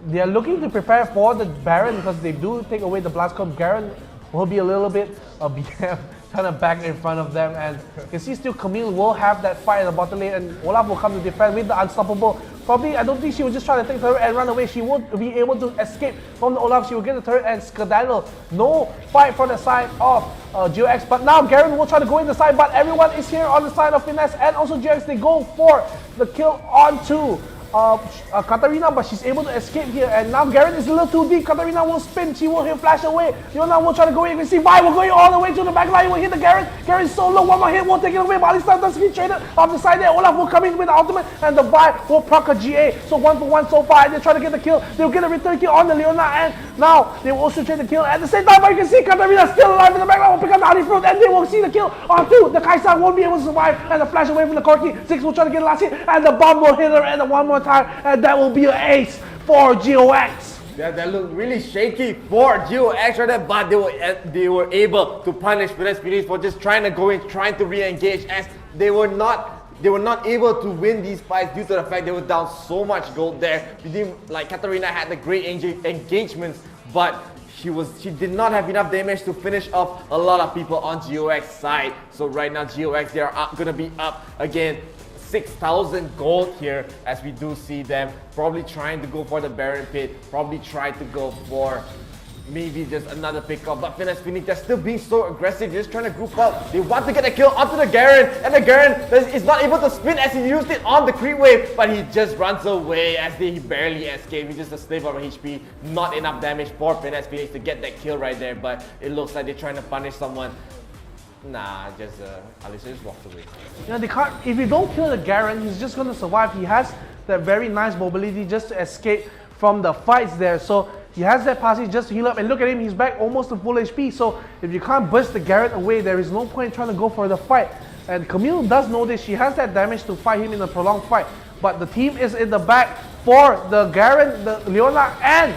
they are looking to prepare for the Baron, because they do take away the Blast Code. Garen will be a little bit of BM kind of back in front of them, and you can see still Camille will have that fight in the bottom lane, and Olaf will come to defend with the Unstoppable. Probably, I don't think she will just try to take the turret and run away. She will be able to escape from the Olaf. She will get the turret and 𝗔𝗿𝗿. No fight for the side of 𝗔𝗿𝗿. But now Garen will try to go in the side, but everyone is here on the side of Finesse, and also 𝗔𝗿𝗿. They go for the kill onto Katarina, but she's able to escape here, and now Garen is a little too deep. Katarina will spin, she will hit flash away. Leona will try to go in. You can see Vi will go in all the way to the back line. He will hit the Garen. Garen's so low, one more hit will take it away, but Alistar does get traded off the side there. Olaf will come in with the ultimate, and the Vi will proc a 𝗔𝗿𝗿. So 1 for 1 so far, and they try to get the kill. They'll get a return kill on the Leona, and now they will also trade the kill at the same time. But you can see Katarina still alive in the back line, will pick up the honey fruit, and they will see the kill onto the Kai'Sa. Won't be able to survive, and the flash away from the Corki. Ziggs will try to get the last hit, and the bomb will hit her, and one more time, and that will be an ace for 𝗔𝗿𝗿. That looked really shaky for 𝗔𝗿𝗿 right there, but they were able to punish Phoenix for just trying to go in, trying to re-engage, as they were not able to win these fights due to the fact they were down so much gold there. Like Katarina had the great engagements, but she did not have enough damage to finish off a lot of people on 𝗔𝗿𝗿's side. So right now 𝗔𝗿𝗿, they are gonna be up again 6,000 gold here, as we do see them probably trying to go for the Baron pit, probably try to go for maybe just another pickup, but Phoenix, they're still being so aggressive, just trying to group up. They want to get a kill onto the Garen, and the Garen is not able to spin as he used it on the creep wave, but he just runs away as he barely escaped. He's just a slave of HP, not enough damage for Phoenix to get that kill right there, but it looks like they're trying to punish someone. Nah, Alistar just walked away. Yeah, they can't. If you don't kill the Garen, he's just gonna survive. He has that very nice mobility just to escape from the fights there. So he has that passage just to heal up, and look at him, he's back almost to full HP. So if you can't burst the Garen away, there is no point trying to go for the fight. And Camille does know this. She has that damage to fight him in a prolonged fight. But the team is in the back for the Garen, the Leona, and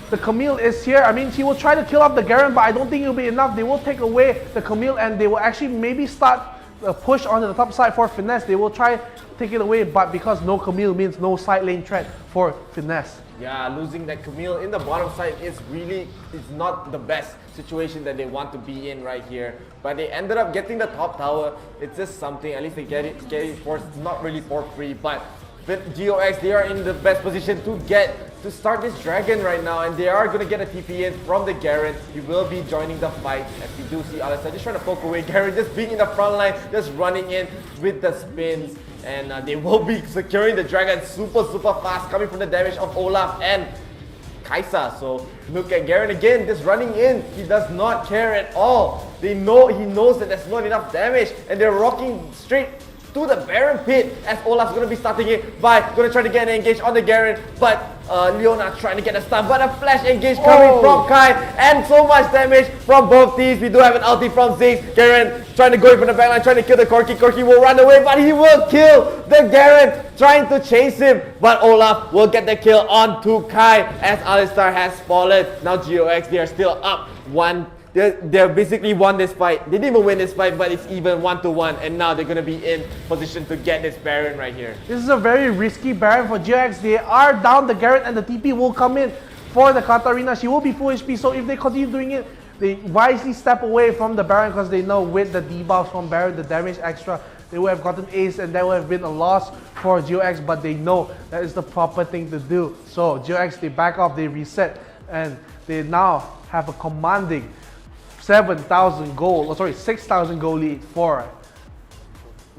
the 𝗔𝗿𝗿 is here. I mean, he will try to kill off the 𝗔𝗽𝗿𝗶𝗹, but I don't think it will be enough. They will take away the 𝗔𝗿𝗿 and they will actually maybe start a push onto the top side for Finesse. They will try to take it away, but because no 𝗔𝗿𝗿 means no side lane threat for Finesse. Yeah, losing that 𝗔𝗿𝗿 in the bottom side is not the best situation that they want to be in right here. But they ended up getting the top tower. It's just something, at least they get it for, not really for free, but GOX, they are in the best position to start this dragon right now, and they are going to get a TP in from the Garen. He will be joining the fight, as we do see Alistar just trying to poke away. Garen just being in the front line, just running in with the spins, and they will be securing the dragon super fast, coming from the damage of Olaf and 𝗿𝗍. So look at Garen again, just running in. He does not care at all. He knows that there's not enough damage, and they're rocking straight to the Baron pit, as Olaf's going to be starting it by going to try to get an engage on the Garen, but Leona trying to get a stun, but a flash engage coming from Kai, and so much damage from both teams. We do have an ulti from Ziggs. Garen trying to go in from the backline, trying to kill the 𝗿𝗿𝗿. 𝗿𝗿𝗿 will run away, but he will kill the Garen, trying to chase him, but Olaf will get the kill onto Kai as Alistar has fallen. Now GOX, they are still up 1. They're basically won this fight. They didn't even win this fight, but it's even 1-1, and now they're going to be in position to get this Baron right here. This is a very risky Baron for GOX. They are down the Garen, and the TP will come in for the Katarina. She will be full HP, so if they continue doing it, they wisely step away from the Baron, because they know with the debuffs from Baron, the damage extra, they would have gotten ace, and that would have been a loss for GOX, but they know that is the proper thing to do. So GOX, they back off, they reset, and they now have a commanding 7,000 gold, 6,000 gold lead for,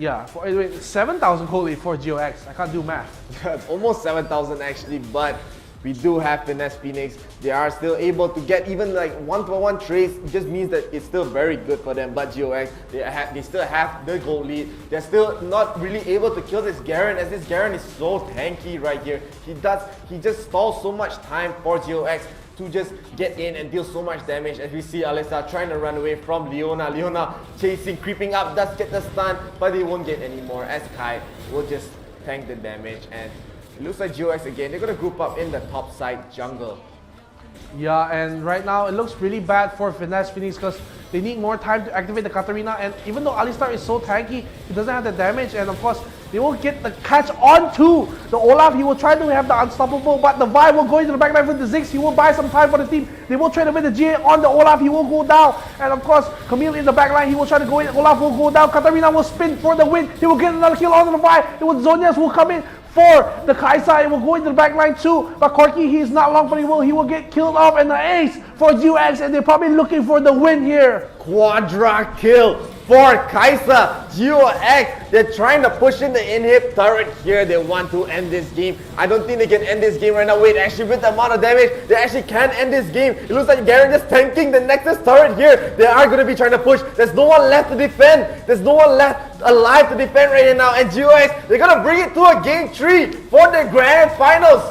7,000 gold lead for GOX. I can't do math. It's almost 7,000 actually, but we do have Finesse Phoenix. They are still able to get even like 1-1 trades. It just means that it's still very good for them. But GOX, they still have the gold lead. They're still not really able to kill this Garen, as this Garen is so tanky right here. He just stalls so much time for GOX to just get in and deal so much damage, as we see Alistar trying to run away from Leona. Leona chasing, creeping up, does get the stun, but they won't get any more, as Kai will just tank the damage. And it looks like GOX again, they're going to group up in the top side jungle. Yeah, and right now it looks really bad for Finesse Phoenix, because they need more time to activate the Katarina, and even though Alistar is so tanky, he doesn't have the damage, and of course they will get the catch onto the Olaf. He will try to have the unstoppable, but the Vi will go into the backline with the Ziggs. He will buy some time for the team. They will try to win the GA on the Olaf. He will go down, and of course 𝗔𝗿𝗿𝗶𝗹 in the backline. He will try to go in. Olaf will go down. Katarina will spin for the win. He will get another kill onto the Vi. It will Zhonya's will come in for the 𝗿𝗍. It will go into the backline too, but 𝗿𝗿𝗿, he is not long, but he will get killed off, and the ace for GOX, and they're probably looking for the win here. Quadra kill for 𝗿𝗍. GOX, they're trying to push in the inhib turret here. They want to end this game. I don't think they can end this game right now. Wait, actually with the amount of damage, they actually can end this game. It looks like Garen just tanking the Nexus turret here. They are going to be trying to push. There's no one left to defend. There's no one left alive to defend right now. And GOX, they're going to bring it to a game 3 for the grand finals.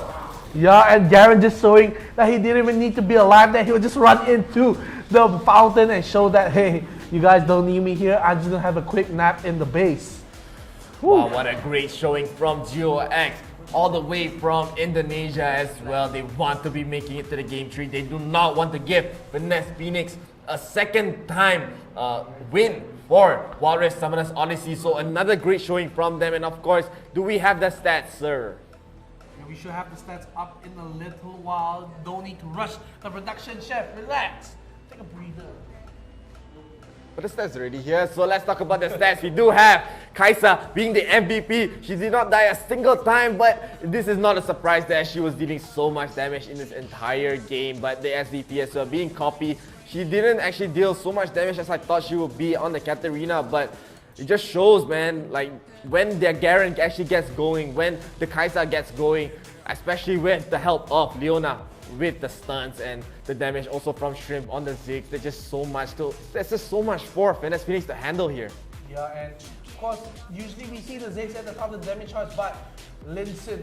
Yeah, and Garen just showing that he didn't even need to be alive, that he would just run into the fountain and show that, hey, you guys don't need me here. I'm just gonna have a quick nap in the base. Wow, what a great showing from GOX. All the way from Indonesia as well. They want to be making it to the game 3. They do not want to give Finesse Phoenix a second time win for Wild Rift Summoners Odyssey. So another great showing from them. And of course, do we have the stats, sir? We should have the stats up in a little while. Don't need to rush the production, chef. Relax. Take a breather. But the stats are already here, so let's talk about the stats. We do have 𝗿𝗍 being the MVP. She did not die a single time, but this is not a surprise that she was dealing so much damage in this entire game. But the SVP as well, being Copy, she didn't actually deal so much damage as I thought she would be on the Katarina, but it just shows, man, like when their Garen actually gets going, when the 𝗿𝗍 gets going, especially with the help of Leona with the stunts and the damage also from Shrimp on the Ziggs. There's just so much for Finesse Phoenix to handle here. Yeah, and of course, usually we see the Ziggs at the top of the damage charts, but Linsis,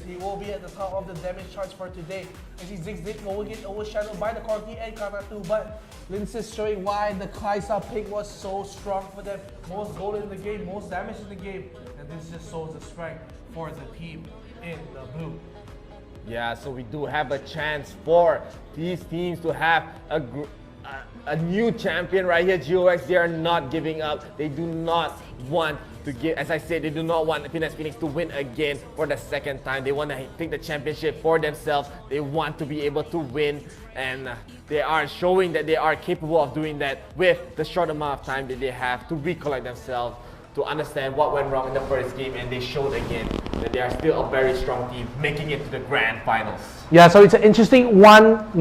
he will be at the top of the damage charts for today. And see Ziggs will get overshadowed by the 𝗿𝗿𝗿 and Kana too, but Linsis showing why the 𝗿𝗍 pick was so strong for them. Most gold in the game, most damage in the game, and this just shows the strength for the team in the blue. Yeah, so we do have a chance for these teams to have a new champion right here. GOX, they are not giving up. They do not want to give, as I said, they do not want Finesse Phoenix to win again for the second time. They want to take the championship for themselves. They want to be able to win, and they are showing that they are capable of doing that with the short amount of time that they have to recollect themselves, to understand what went wrong in the first game, and they showed again that they are still a very strong team, making it to the grand finals. Yeah, so it's an interesting one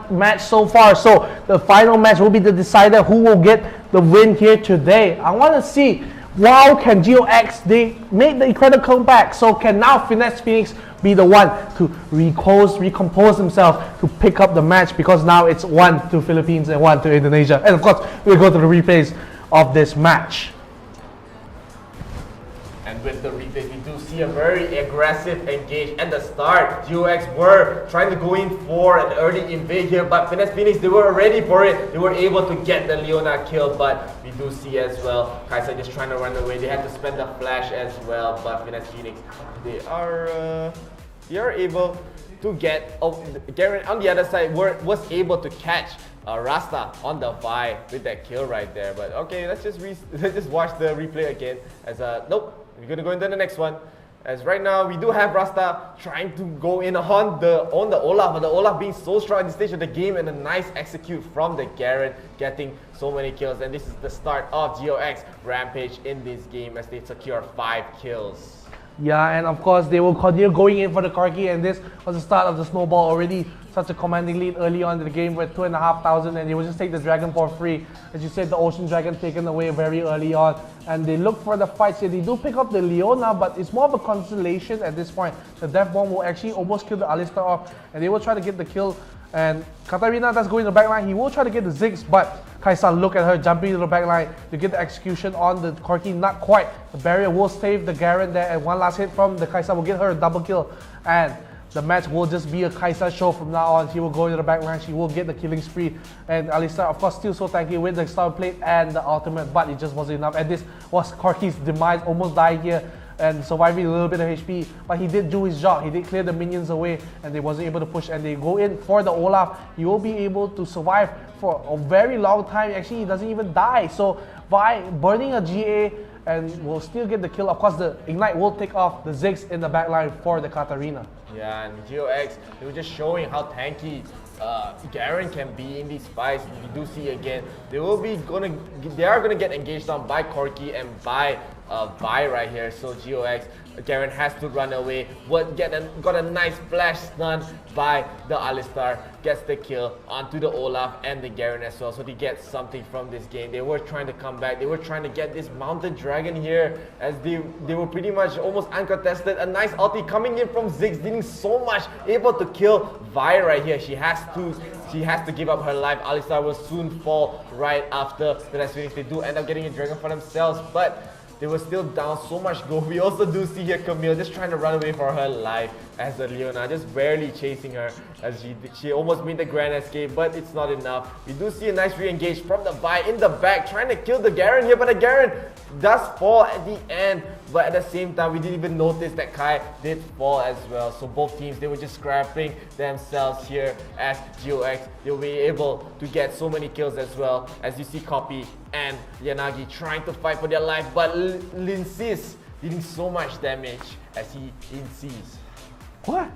match so far. So the final match will be the decider who will get the win here today. I want to see, wow, can GOX, they made the incredible comeback. So can now Finesse Phoenix be the one to recompose themselves to pick up the match, because now it's 1 to Philippines and 1 to Indonesia. And of course, we'll go to the replays of this match. And with the replays, we do see a very aggressive engage at the start. GOX were trying to go in for an early invade here, but Finesse Phoenix, they were ready for it. They were able to get the Leona kill, but we do see as well, 𝗍𝗍 just trying to run away. They had to spend the flash as well, but Finesse Phoenix, they are able to get, 𝗍𝗿 on the other side was able to catch Rasta on the 𝗍𝗍 with that kill right there. But okay, let's just watch the replay again. As nope, we're gonna go into the next one. As right now we do have Rasta trying to go in on the Olaf, but the Olaf being so strong at this stage of the game, and a nice execute from the 𝗍𝗿, getting so many kills. And this is the start of GOX rampage in this game as they secure 5 kills. Yeah, and of course they will continue going in for the Corki, and this was the start of the snowball. Already such a commanding lead early on in the game with 2,500, and they will just take the dragon for free. As you said, the Ocean Dragon taken away very early on, and they look for the fights here. They do pick up the Leona, but it's more of a consolation at this point. The Death Bomb will actually almost kill the Alistar off, and they will try to get the kill. And 𝗍𝗍 does go in the backline. He will try to get the Ziggs, but 𝗍𝗍, look at her jumping to the backline to get the execution on the Corki. Not quite. The barrier will save the 𝗍𝗿 there, and one last hit from the 𝗍𝗍 will get her a double kill. And the match will just be a 𝗍𝗍 show from now on. She will go into the backline. She will get the killing spree. And Alistar, of course, still so tanky with the Star Plate and the ultimate, but it just wasn't enough. And this was Corki's demise, almost dying here and surviving a little bit of HP, but he did do his job. He did clear the minions away, and they wasn't able to push, and they go in for the Olaf. He will be able to survive for a very long time. Actually, he doesn't even die. So by burning a 𝗔𝗍𝗿, and will still get the kill. Of course, the Ignite will take off the Ziggs in the backline for the Katarina. Yeah, and GOX, they were just showing how tanky 𝗍𝗿 can be in these fights. We do see again, they are gonna get engaged on by Corki and by 𝗍𝗍 right here. So GOX, 𝗍𝗿 has to run away. Got a nice flash stun by the Alistar, gets the kill onto the Olaf and the 𝗍𝗿 as well. So they get something from this game. They were trying to come back. They were trying to get this Mountain Dragon here, as they were pretty much almost uncontested. A nice ulti coming in from Ziggs, dealing so much, able to kill 𝗍𝗍 right here. She has to give up her life. Alistar will soon fall right after the Finesse Phoenix. They do end up getting a dragon for themselves, but they were still down so much gold. We also do see here Camille just trying to run away for her life as the Leona, just barely chasing her as she almost made the grand escape, but it's not enough. We do see a nice re-engage from the 𝗍𝗍 in the back, trying to kill the 𝗍𝗿 here, but the 𝗍𝗿 does fall at the end. But at the same time, we didn't even notice that 𝗍𝗍 did fall as well. So both teams, they were just scrapping themselves here as GOX. They will be able to get so many kills as well. As you see 𝗍𝗍 and Yanagi trying to fight for their life, but 𝗔𝗍𝗍 dealing so much damage as he insees. What?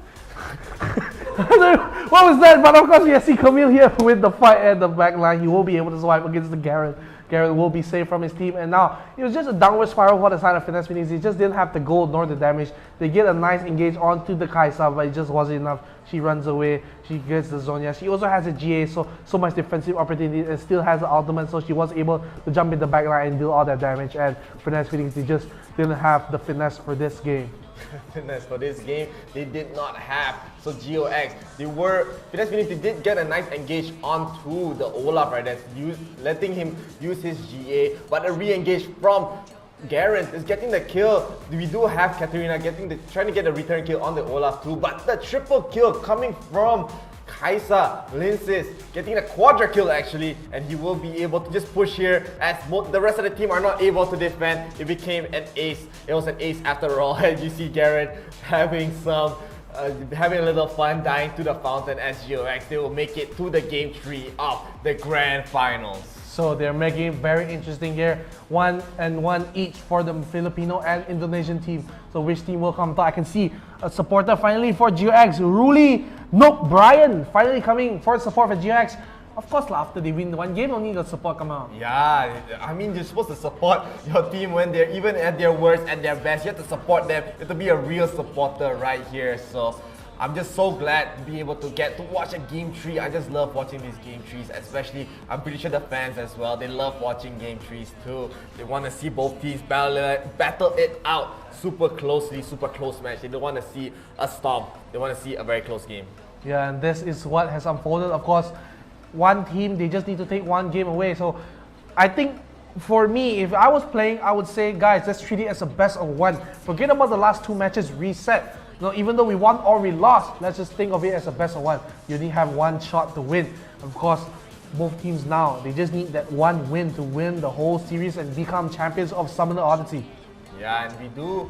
What was that? But of course, we see Camille here with the fight at the back line. He will be able to survive against the 𝗍𝗿. 𝗍𝗿 will be saved from his team, and now it was just a downward spiral for the side of Finesse Phoenix. They just didn't have the gold nor the damage. They get a nice engage onto the 𝗍𝗍, but it just wasn't enough. She runs away. She gets the Zhonya. She also has a 𝗔𝗍𝗍, so much defensive opportunity, and still has the ultimate, so she was able to jump in the backline and deal all that damage. And Finesse Phoenix, they just didn't have the finesse for this game. Finesse for this game, they did not have. So GOX, Finesse Phoenix, they did get a nice engage onto the Olaf right there, letting him use his 𝗔𝗍𝗍, but a re-engage from 𝗍𝗿 is getting the kill. We do have Katarina trying to get a return kill on the Olaf too, but the triple kill coming from 𝗍𝗍, 𝗔𝗍𝗍 getting a quadra kill actually, and he will be able to just push here as the rest of the team are not able to defend. It became an ace. It was an ace after all, and you see 𝗍𝗿 having some having a little fun, dying to the fountain as GOX. They will make it to the game 3 of the grand finals. So they're making it very interesting here. 1-1 each for the Filipino and Indonesian team. So which team will come top? I can see a supporter finally for GOX. Brian finally coming for support for GOX. Of course, after they win one game, only the support come out. Yeah, I mean, you're supposed to support your team when they're even at their worst and their best. You have to support them. You have to be a real supporter right here. So I'm just so glad to be able to get to watch a game 3. I just love watching these game 3s, especially I'm pretty sure the fans as well. They love watching game 3s too. They want to see both teams battle it out super closely, super close match. They don't want to see a stomp. They want to see a very close game. Yeah, and this is what has unfolded. Of course, one team, they just need to take one game away. So I think for me, if I was playing, I would say, guys, let's treat it as a best of 1. Forget about the last 2 matches, reset. No, even though we won or we lost, let's just think of it as a best of 1. You only have one shot to win. Of course, both teams now, they just need that one win to win the whole series and become champions of Summoner Odyssey. Yeah, and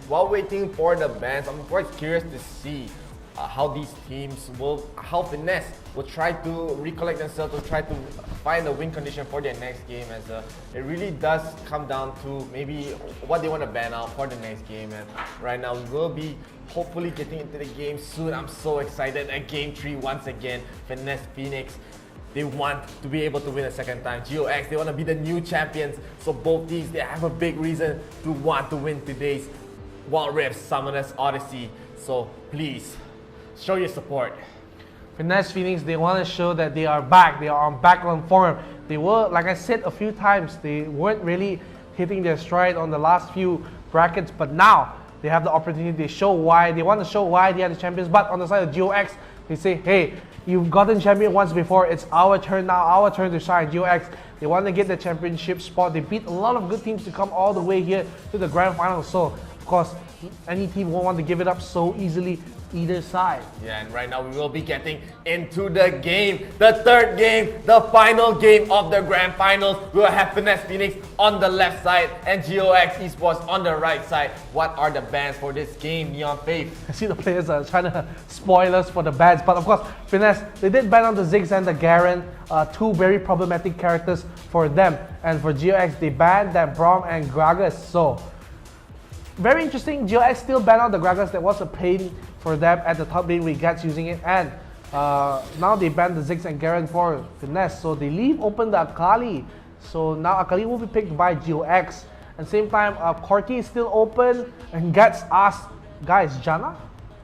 while waiting for the bans, I'm quite curious to see how these teams how Finesse will try to recollect themselves to try to find a win condition for their next game, as it really does come down to maybe what they want to ban out for the next game. And right now we will be hopefully getting into the game soon. I'm so excited at game 3 once again. Finesse Phoenix, they want to be able to win a second time. GOX, they want to be the new champions. So both teams, they have a big reason to want to win today's Wild Rift Summoners Odyssey. So please, show your support. Finesse Phoenix, they want to show that they are back. They are on backlund form. They were, like I said a few times, they weren't really hitting their stride on the last few brackets, but now they have the opportunity. They show why. They want to show why they are the champions. But on the side of GOX, they say, hey, you've gotten champion once before. It's our turn now. Our turn to shine. GOX, they want to get the championship spot. They beat a lot of good teams to come all the way here to the grand final. So, of course, any team won't want to give it up so easily, either side. Yeah, and right now we will be getting into the game, the third game, the final game of the grand finals. We will have Finesse Phoenix on the left side and GOX Esports on the right side. What are the bans for this game, NeonFaith? I see the players are trying to spoil us for the bans, but of course, Finesse, they did ban on the 𝗔𝗽𝗿 and the 𝗔𝗽𝗿, 2 very problematic characters for them. And for GOX, they banned that 𝗔𝗿𝗶𝗹 and 𝗔𝗽𝗓. So, very interesting. GOX still banned out the 𝗔𝗓𝗔. That was a pain for them at the top lane with Gats using it, and now they banned the 𝗔𝗽𝗿 and 𝗔𝗓𝗿 for Finesse, so they leave open the Akali. So now Akali will be picked by GOX, and same time Corki is still open, and Gats asked, guys, Janna?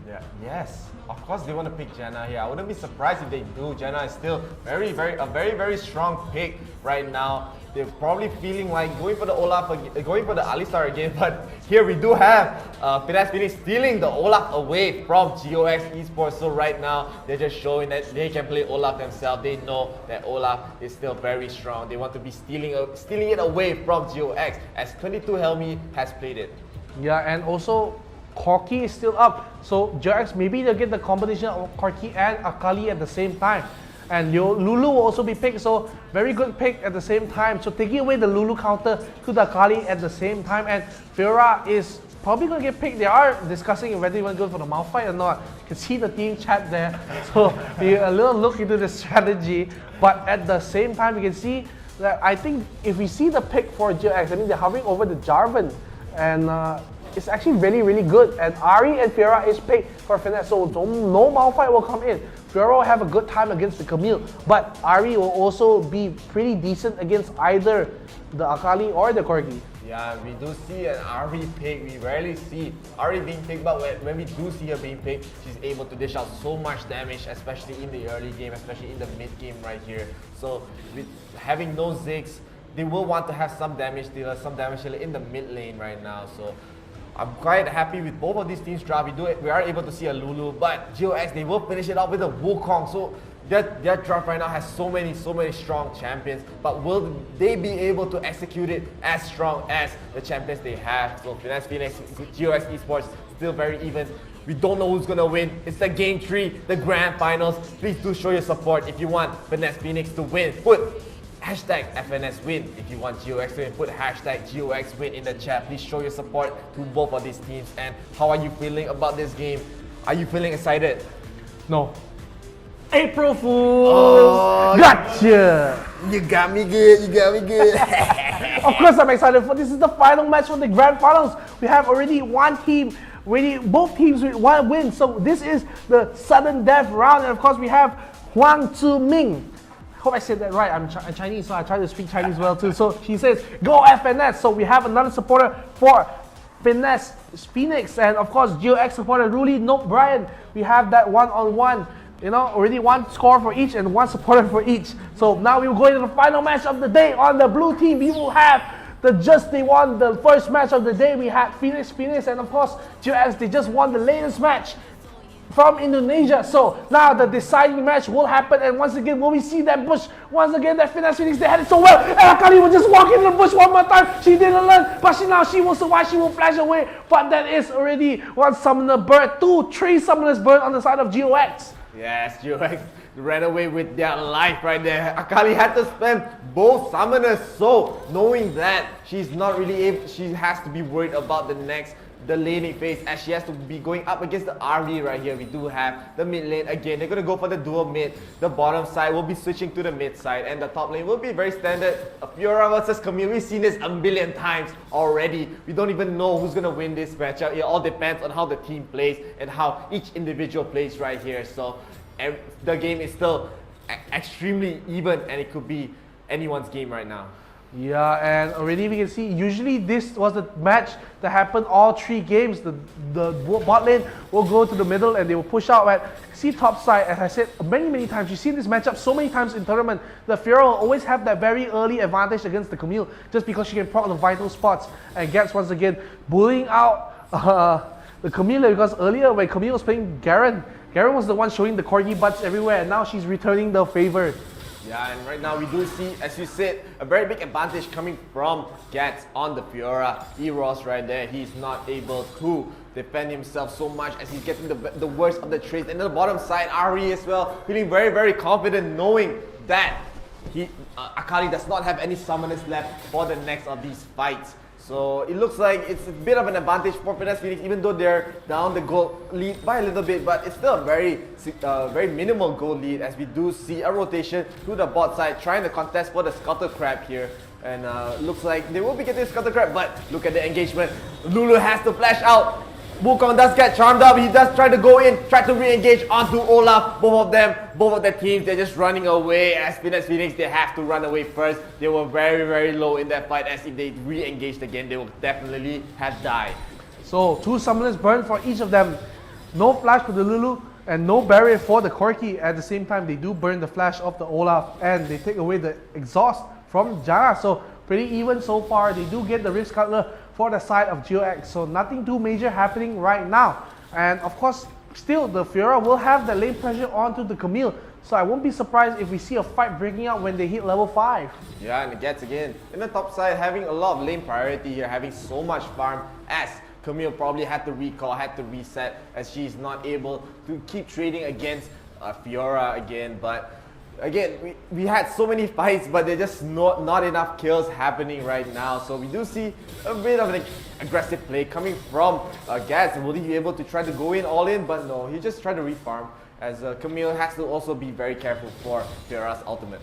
Yeah, yes, of course they want to pick Janna here. I wouldn't be surprised if they do. Janna is still a very strong pick right now. They're probably feeling like going for the Olaf, going for the Alistar again, but here we do have Finesse Phoenix stealing the Olaf away from GOX Esports. So right now, they're just showing that they can play Olaf themselves. They know that Olaf is still very strong. They want to be stealing it away from GOX, as 22𝗿𝗵 has played it. Yeah, and also Corki is still up. So GOX, maybe they'll get the combination of Corki and Akali at the same time. And Lulu will also be picked, so very good pick at the same time. So taking away the Lulu counter to the Akali at the same time, and Fiora is probably going to get picked. They are discussing whether they want to go for the Malphite or not. You can see the team chat there, so a little look into the strategy. But at the same time, you can see that I think if we see the pick for GOX, I mean they're hovering over the Jarvan, and it's actually really good. And Ahri and Fiora is picked for Finesse, so no Malphite will come in. Fiora will have a good time against the Camille, but Ahri will also be pretty decent against either the Akali or the Corgi. Yeah, we do see an Ahri pick. We rarely see Ahri being picked, but when we do see her being picked, she's able to dish out so much damage, especially in the early game, especially in the mid game right here. So with having no 𝗔𝗍𝗍, they will want to have some damage dealer, some damage dealer in the mid lane right now. So I'm quite happy with both of these teams' draft. We are able to see a Lulu, but GOX, they will finish it off with a Wukong. So their draft right now has so many strong champions, but will they be able to execute it as strong as the champions they have? So Finesse Phoenix, GOX Esports, still very even. We don't know who's gonna win. It's the game 3, the grand finals. Please do show your support if you want Finesse Phoenix to win. Put hashtag #FNSWin if you want GOX to win. Put hashtag GOXWin in the chat. Please show your support to both of these teams. And how are you feeling about this game? Are you feeling excited? No. April Fools! Gotcha! You got me good, you got me good. Of course I'm excited for this is the final match for the grand finals. We have already one team, both teams with one win. So this is the sudden death round, and of course we have 𝗔𝗽𝗿𝗶𝗹. Hope I said that right. I'm Chinese, so I try to speak Chinese well too. So she says, go FNS. So we have another supporter for Finesse Phoenix, and of course 𝗔𝗽𝗿𝗶𝗹 supporter 𝗔𝗽𝗿𝗿𝗿. We have that one-on-one. You know, already one score for each and one supporter for each. So now we will go into the final match of the day. On the blue team, we will have they won the first match of the day. We had Phoenix, and of course, 𝗔𝗽𝗿𝗶𝗹, they just won the latest match from Indonesia. So now the deciding match will happen, and once again, when we see that bush, once again, that Phoenix, they had it so well. And 𝗔𝗿𝗿𝗿 will just walk into the bush one more time. She didn't learn, but she will survive, she will flash away. But that is already one summoner bird, 3 summoners bird on the side of 𝗔𝗿𝗿𝗿. Yes, 𝗔𝗿𝗿𝗿 ran away with their life right there. 𝗔𝗿𝗿 had to spend both summoners, so knowing that she's not really able, she has to be worried about the laning phase, as she has to be going up against the 𝗷𝗿 right here. We do have the mid lane again. They're going to go for the dual mid. The bottom side will be switching to the mid side, and the top lane will be very standard. 𝗔𝗿𝗿 versus Camille. We've seen this a million times already. We don't even know who's going to win this matchup. It all depends on how the team plays and how each individual plays right here. So the game is still extremely even, and it could be anyone's game right now. Yeah, and already we can see, usually this was the match that happened all 3 games. The bot lane will go to the middle and they will push out at top side. As I said many times, you've seen this matchup so many times in tournament. The 𝗔𝗿𝗿 will always have that very early advantage against the Camille, just because she can proc the vital spots. And Gats once again bullying out the Camille, because earlier when Camille was playing Garen was the one showing the corgi butts everywhere, and now she's returning the favor. Yeah, and right now we do see, as you said, a very big advantage coming from Gats on the 𝗔𝗿𝗿. Eros right there, he's not able to defend himself so much as he's getting the worst of the trades. And on the bottom side, 𝗷𝗿 as well, feeling very confident, knowing that 𝗷𝗿 does not have any summoners left for the next of these fights. So it looks like it's a bit of an advantage for Finesse Phoenix, even though they're down the gold lead by a little bit, but it's still a very minimal gold lead, as we do see a rotation to the bot side trying to contest for the 𝗔𝗿𝗿𝗏 here. And looks like they will be getting 𝗔𝗿𝗏𝗏, but look at the engagement. Lulu has to flash out. Wukong does get charmed up. He does try to go in, try to re-engage onto Olaf. Both of their teams, they're just running away. As Finesse Phoenix, they have to run away first. They were very low in that fight, as if they re-engaged again, they will definitely have died. So 2 summoners burned for each of them. No flash for the Lulu and no barrier for the Corki. At the same time, they do burn the flash of the Olaf, and they take away the exhaust from Janna. So pretty even so far. They do get the Rift Scuttler for the side of 𝗔𝗿𝗿𝗿. So nothing too major happening right now. And of course, still the 𝗔𝗿𝗿 will have the lane pressure onto the Camille. So I won't be surprised if we see a fight breaking out when they hit level 5. Yeah, and it gets again in the top side, having a lot of lane priority here, having so much farm, as Camille probably had to recall, had to reset, as she's not able to keep trading against 𝗔𝗿𝗿 again. But again, we had so many fights, but there's just not enough kills happening right now. So we do see a bit of an aggressive play coming from Gats. Will he be able to try to go in all in? But no, he just tried to refarm, as Camille has to also be very careful for 𝗔𝗿𝗏𝗏's ultimate.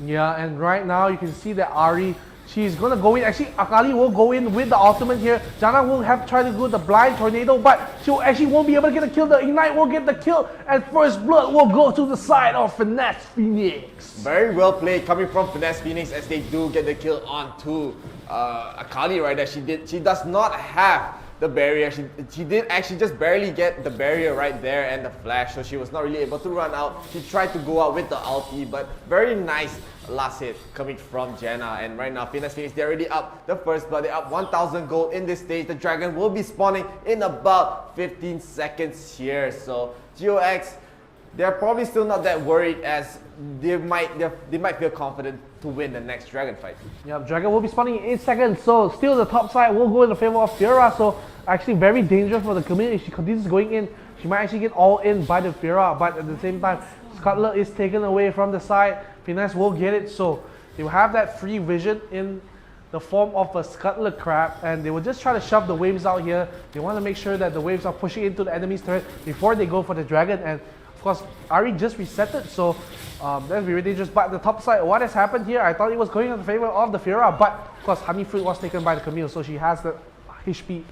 Yeah, and right now you can see that 𝗷𝗿, she's gonna go in. Actually, 𝗷𝗿 will go in with the ultimate here. Janna will have to try to do the blind tornado, but she actually won't be able to get the kill. The Ignite will get the kill, and first blood will go to the side of Finesse Phoenix. Very well played coming from Finesse Phoenix, as they do get the kill onto 𝗷𝗿 right there. She does not have the barrier. She did actually just barely get the barrier right there and the flash, so she was not really able to run out. She tried to go out with the ulti, but very nice last hit coming from Janna. And right now, Finesse Phoenix, they're already up the first blood. They're up 1,000 gold in this stage. The dragon will be spawning in about 15 seconds here. So 𝗔𝗿𝗿𝗏𝗏, they're probably still not that worried, as they might feel confident to win the next dragon fight. Yeah, dragon will be spawning in 8 seconds. So still the top side will go in the favor of 𝗔𝗿𝗏. So actually very dangerous for the Camille. If she continues going in, she might actually get all in by the 𝗔𝗿𝗏. But at the same time, 𝗔𝗿𝗏 is taken away from the side. Finesse will get it, so they will have that free vision in the form of a 𝗔𝗽𝗿𝗶𝗹, and they will just try to shove the waves out here. They want to make sure that the waves are pushing into the enemy's turret before they go for the dragon. And of course, Ahri just reset it, so that's really dangerous. But the top side, what has happened here? I thought it was going in favor of the Fiora, but of course, Honey Fruit was taken by the Camille, so she has the HP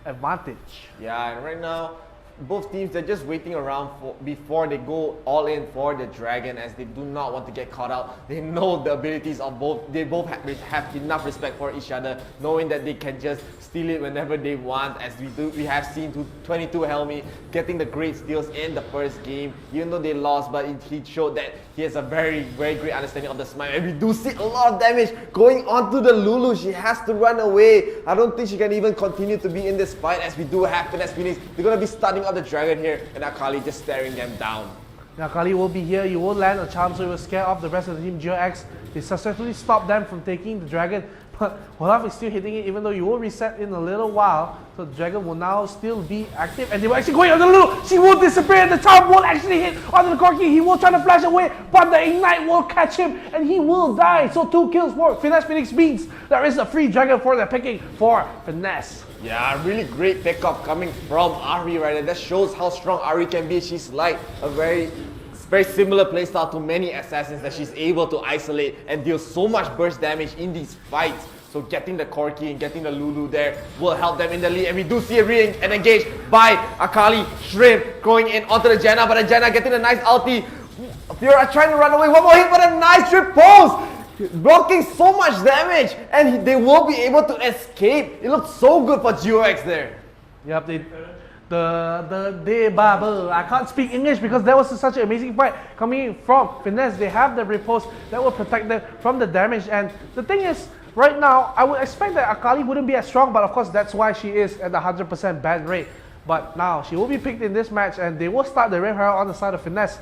advantage. Yeah, and right now, both teams, they're just waiting around before they go all in for the dragon, as they do not want to get caught out. They know the abilities of both. They both have enough respect for each other, knowing that they can just steal it whenever they want, as we have seen 22 Helmi getting the great steals in the first game, even though they lost, but he showed that he has a very, very great understanding of the smite. And we do see a lot of damage going on to the Lulu. She has to run away. I don't think she can even continue to be in this fight, as we do have Finesse Phoenix. They're going to be starting of the dragon here, and Akali just staring them down. Now Akali will be here. You will land a charm, so you will scare off the rest of the team. 𝗔𝗽𝗿𝗶𝗹, they successfully stopped them from taking the dragon, but Olaf is still hitting it, even though you will reset in a little while. So the dragon will now still be active, and they will actually going on the Lulu. She will disappear. The charm will actually hit onto the Corki. He will try to flash away, but the ignite will catch him, and he will die. So 2 kills for Finesse Phoenix means there is a free dragon for the picking for Finesse. Yeah, really great pickup coming from Ahri right there. That shows how strong Ahri can be. She's like a very similar playstyle to many assassins, that she's able to isolate and deal so much burst damage in these fights. So getting the Corki and getting the Lulu there will help them in the lead. And we do see an engage by Akali. Shrimp going in onto the Janna, but the Janna getting a nice ulti. Fiora trying to run away. One more hit, but a nice trip pose! Blocking so much damage, and they will be able to escape. It looks so good for 𝗔𝗽𝗿𝗶𝗹 there. Yep, the 𝗔𝗽𝗿𝗶𝗹. I can't speak English because that was such an amazing fight coming in from Finesse. They have the riposte that will protect them from the damage. And the thing is, right now, I would expect that Akali wouldn't be as strong, but of course that's why she is at the 100% ban rate. But now she will be picked in this match, and they will start the Rift Herald on the side of Finesse.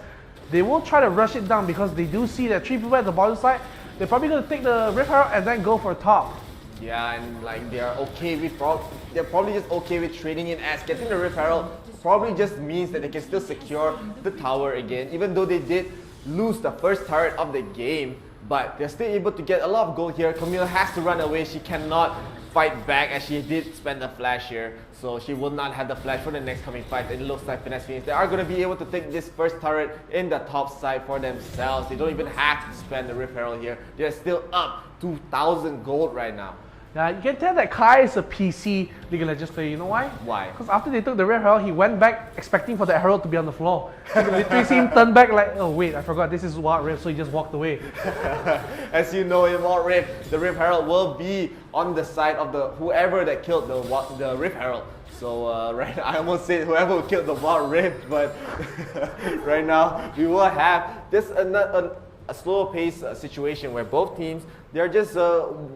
They will try to rush it down because they do see that 3 people at the bottom side. They're probably going to take the Rift Herald and then go for top. Yeah, and like they're probably just okay with trading in, as getting the Rift Herald probably just means that they can still secure the tower again, even though they did lose the first turret of the game. But they're still able to get a lot of gold here. Camille has to run away. She cannot fight back, as she did spend the flash here. So she will not have the flash for the next coming fight. And it looks like Finesse Phoenix, they are going to be able to take this first turret in the top side for themselves. They don't even have to spend the Rift Herald here. They're still up 2,000 gold right now. Yeah, you can tell that Kai is a PC League of Legends player. You know why? Why? Because after they took the Rift Herald, he went back expecting for the Herald to be on the floor. You can literally see him turn back like, oh wait, I forgot this is Wild Rift, so he just walked away. As you know, in Wild Rift, the Rift Herald will be on the side of the whoever that killed the Rift Herald. So right, I almost said whoever killed the Wild Rift, but right now we will have this a slower pace situation where both teams, they're just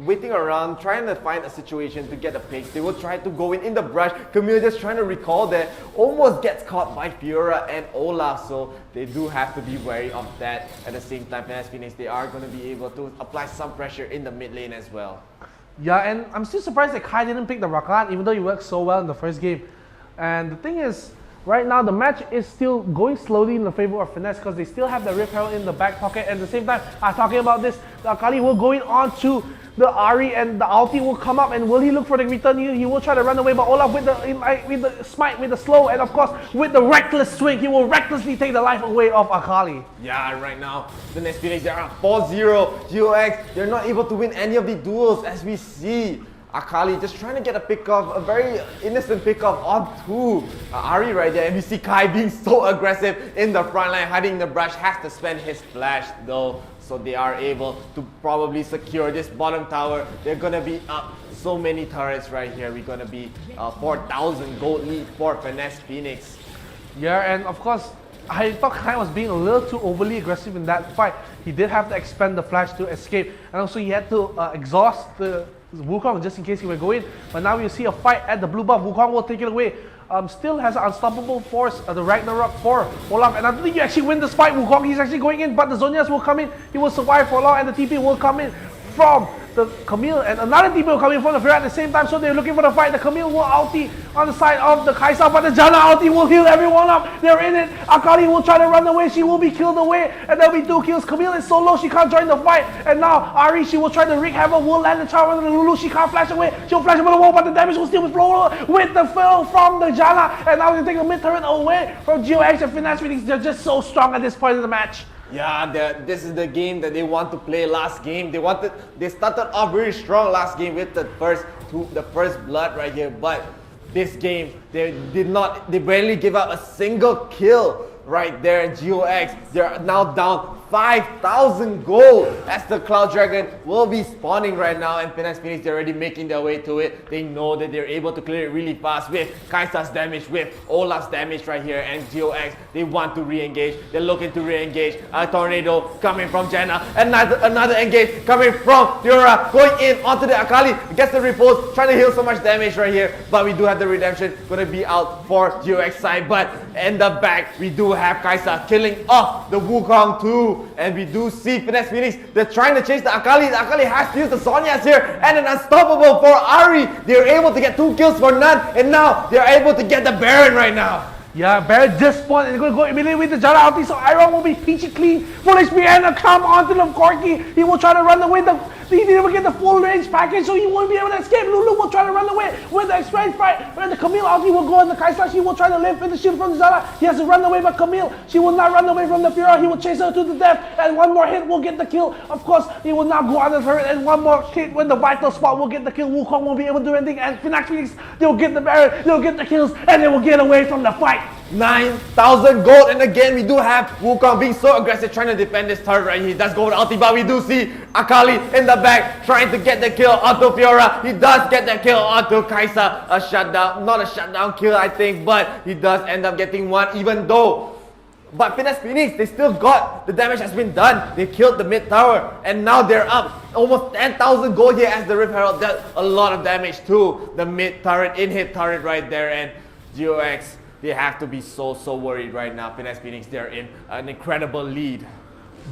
waiting around, trying to find a situation to get the picks. They will try to go in the brush. Camille just trying to recall that, almost gets caught by Fiora and Olaf, so they do have to be wary of that. At the same time, Finesse Phoenix, they are going to be able to apply some pressure in the mid lane as well. Yeah, and I'm still surprised that Kai didn't pick the Rakan, even though he worked so well in the first game. And the thing is, right now the match is still going slowly in the favor of Finesse because they still have the Rift Herald in the back pocket. At the same time, I'm talking about this, the Akali will go in on to the Ahri, and the ulti will come up, and will he look for the return? He will try to run away, but Olaf with the smite, with the slow, and of course with the reckless swing, he will recklessly take the life away of Akali. Yeah, right now the next Phoenix, they are 4-0. 𝗔𝗽𝗿𝗶𝗹, they're not able to win any of the duels, as we see Akali just trying to get a pick off, a very innocent pick off onto Ahri right there, and we see Kai being so aggressive in the front line, hiding in the brush, has to spend his flash though, so they are able to probably secure this bottom tower. They're gonna be up so many turrets right here. We're gonna be 4,000 gold lead for Finesse Phoenix. Yeah, and of course, I thought Kai was being a little too overly aggressive in that fight. He did have to expend the flash to escape, and also he had to exhaust the Wukong just in case he would go in. But now you see a fight at the blue buff. Wukong will take it away. Still has an unstoppable force, the Ragnarok for Olaf. And I don't think you actually win this fight, Wukong. He's actually going in, but the Zhonya's will come in. He will survive for long, and the TP will come in from the 𝗶𝗹 and another team will come in from the Fiora at the same time, so they're looking for the fight. The 𝗶𝗹 will ulti on the side of the 𝗔𝗽𝗿, but the 𝗔𝗽𝗿𝗶𝗹 ulti will heal everyone up. They're in it. 𝗔𝗽𝗿 will try to run away. She will be killed away, and there'll be 2 kills. 𝗶𝗹 is so low, she can't join the fight. And now Ahri, she will try to wreak havoc, will land the charm on the Lulu. She can't flash away. She'll flash over the wall, but the damage will still be flow with the fill from the 𝗔𝗽𝗿. And now they take the mid turret away from 𝗔𝗿𝗿 and Finesse Phoenix. They're just so strong at this point in the match. Yeah, this is the game that they want to play last game. They started off very strong last game with the first blood right here, but this game they barely give up a single kill right there in 𝗔𝗿𝗿. They're now down 5,000 gold as the Cloud Dragon will be spawning right now, and Finesse Phoenix, they're already making their way to it. They know that they're able to clear it really fast with 𝗔𝗿𝗄's damage, with Olaf's damage right here, and 𝗔𝗿𝗿, they want to re-engage. They're looking to re-engage. A tornado coming from Janna, another engage coming from Fiora, going in onto the Akali, gets the repulse, trying to heal so much damage right here, but we do have the redemption, gonna be out for 𝗔𝗿𝗿's side, but in the back, we do have 𝗔𝗿𝗄 killing off the Wukong too. And we do see Finesse Phoenix, they're trying to chase the Akali. The Akali has to use the Zhonya's here, and an unstoppable for Ahri. They're able to get 2 kills for none, and now they're able to get the Baron right now. Yeah, Baron just spawned and they're going to go immediately with the 𝗔𝗿𝗿 ulti, so Iron will be peachy clean. Full HP and come onto the Corki. He will try to run away. He didn't get the full range package, so he won't be able to escape. Lulu will try to run away with the experience fight. But the 𝗶𝗹 ulti will go on the 𝗔𝗿𝗄. She will try to live in the shield from the 𝗔𝗿𝗿. He has to run away, but 𝗶𝗹, she will not run away from the Fiora. He will chase her to the death, and one more hit will get the kill. Of course, he will not go on the turret, and one more hit when the vital spot will get the kill. Wukong won't be able to do anything, and Finesse Phoenix, they'll get the Baron, they'll get the kills, and they will get away from the fight. 9,000 gold, and again we do have Wukong being so aggressive trying to defend this turret right here. He does go with ulti, but we do see Akali in the back trying to get the kill onto Fiora. He does get the kill onto 𝗔𝗿𝗄. A shutdown, not a shutdown kill I think, but he does end up getting one even though. But Finesse Phoenix, they still got, the damage has been done. They killed the mid tower, and now they're up almost 10,000 gold here as the Rift Herald does a lot of damage to the mid turret, in-hit turret right there, and 𝗔𝗿𝗿, they have to be so worried right now. Finesse Phoenix, they're in an incredible lead.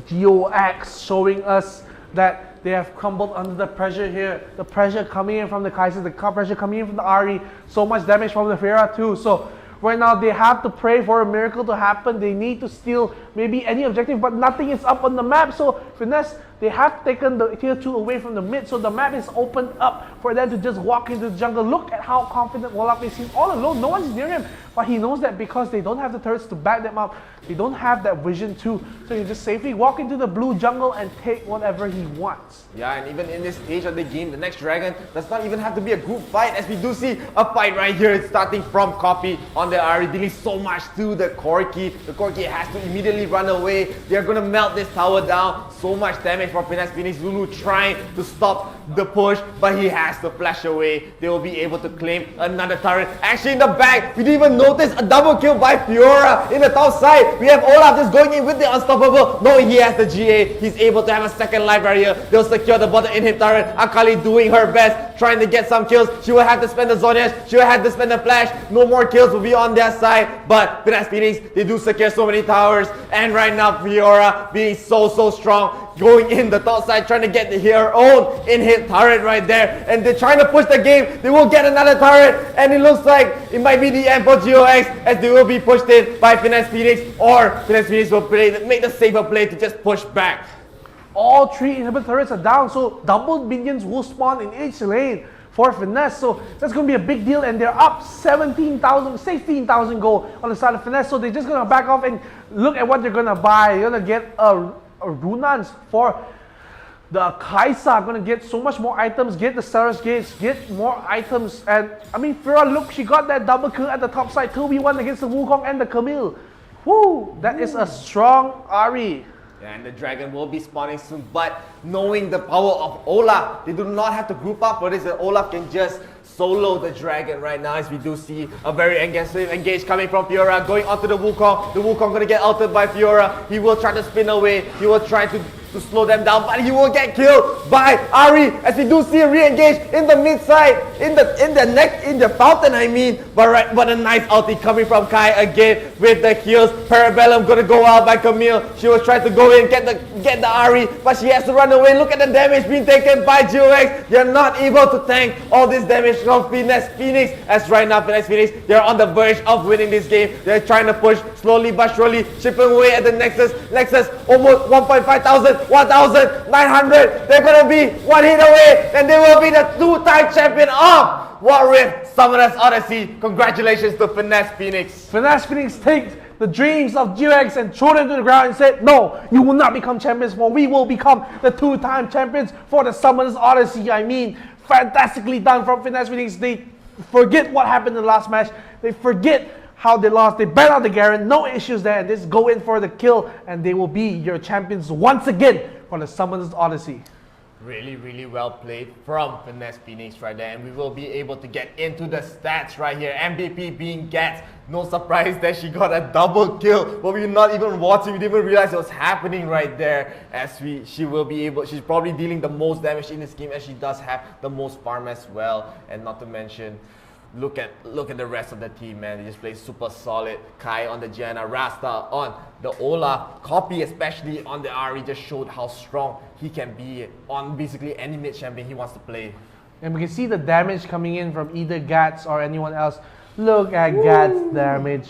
𝗔𝗿𝗿 showing us that they have crumbled under the pressure here. The pressure coming in from the 𝗔𝗿𝗄, the pressure coming in from the Ahri. So much damage from the Fiora too. So right now they have to pray for a miracle to happen. They need to steal maybe any objective, but nothing is up on the map. So Finesse, they have taken the tier 2 away from the mid, so the map is opened up for them to just walk into the jungle. Look at how confident Olaf is. He's all alone, no one's near him, but he knows that because they don't have the turrets to back them up, they don't have that vision too, so he just safely walk into the blue jungle and take whatever he wants. Yeah, and even in this stage of the game, the next dragon does not even have to be a group fight, as we do see a fight right here. It's starting from Copy on the Ahri, dealing so much to the Corki. The Corki has to immediately run away. They're gonna melt this tower down. So much damage for Finesse Phoenix. Lulu trying to stop the push, but he has to flash away. They will be able to claim another turret. Actually in the back, we didn't even notice a double kill by Fiora. In the top side, we have Olaf just going in with the unstoppable, knowing he has the 𝗔𝗿. He's able to have a second life right here. They'll secure the bottom in-hit turret. Akali doing her best, trying to get some kills. She will have to spend the Zhonya's, she will have to spend the flash. No more kills will be on their side, but Finesse Phoenix, they do secure so many towers. And right now Fiora being so strong, going in the top side, trying to get her own in-hit turret right there, and they're trying to push the game. They will get another turret, and it looks like it might be the end for 𝗔𝗿𝗿, as they will be pushed in by Finesse Phoenix, or Finesse Phoenix will make the safer play to just push back. All 3 inhibitor turrets are down, so double minions will spawn in each lane for Finesse, so that's going to be a big deal, and they're up 16,000 gold on the side of Finesse, so they're just going to back off and look at what they're going to buy. They're going to get a Runans for the 𝗔𝗿𝗄, going to get so much more items, get the Sarah's Gates, get more items, and I mean Fiora, look, she got that double kill at the top side, 2v1 against the Wukong and the 𝗶𝗹. Woo, that is a strong Ahri. And the dragon will be spawning soon, but knowing the power of Olaf, they do not have to group up for this, and Olaf can just solo the dragon right now, as we do see a very aggressive engage coming from Fiora, going onto the Wukong. The Wukong gonna get ulted by Fiora. He will try to spin away, he will try to to slow them down, but he will get killed by Ahri as we do see a re-engage in the mid side, in the fountain I mean. But a nice ulti coming from Kai again with the kills. 𝗶𝗹 gonna go out by Camille. She was trying to go in, get the Ahri, but she has to run away. Look at the damage being taken by 𝗔𝗽𝗿𝗶𝗹. They're not able to tank all this damage from Finesse Phoenix, as right now Finesse Phoenix, they're on the verge of winning this game. They're trying to push slowly but surely, chipping away at the Nexus. Nexus almost 1,500, 1,900. They're gonna be one hit away, and they will be the two-time champion of What Rift Summoners Odyssey. Congratulations to Finesse Phoenix. Finesse Phoenix takes the dreams of 𝗔𝗽𝗿𝗶𝗹 and threw them to the ground and said, no, you will not become champions, for we will become the two-time champions for the Summoners Odyssey. I mean, fantastically done from Finesse Phoenix. They forget what happened in the last match. They forget how they lost. They ban out the Garen, no issues there. And just go in for the kill, and they will be your champions once again for the Summoners Odyssey. Really well played from Finesse Phoenix right there, and we will be able to get into the stats right here. MVP being 𝗏𝗏𝗏. No surprise that she got a double kill, but we're not even watching. We didn't even realize it was happening right there. She's probably dealing the most damage in this game, and she does have the most farm as well. And not to mention, look at the rest of the team, man. They just play super solid. Kai on the Janna, Rasta on the Olaf, Copy especially on the Ahri just showed how strong he can be on basically any mid champion he wants to play. And we can see the damage coming in from either 𝗏𝗏𝗏 or anyone else. Look at 𝗏𝗏𝗏's damage.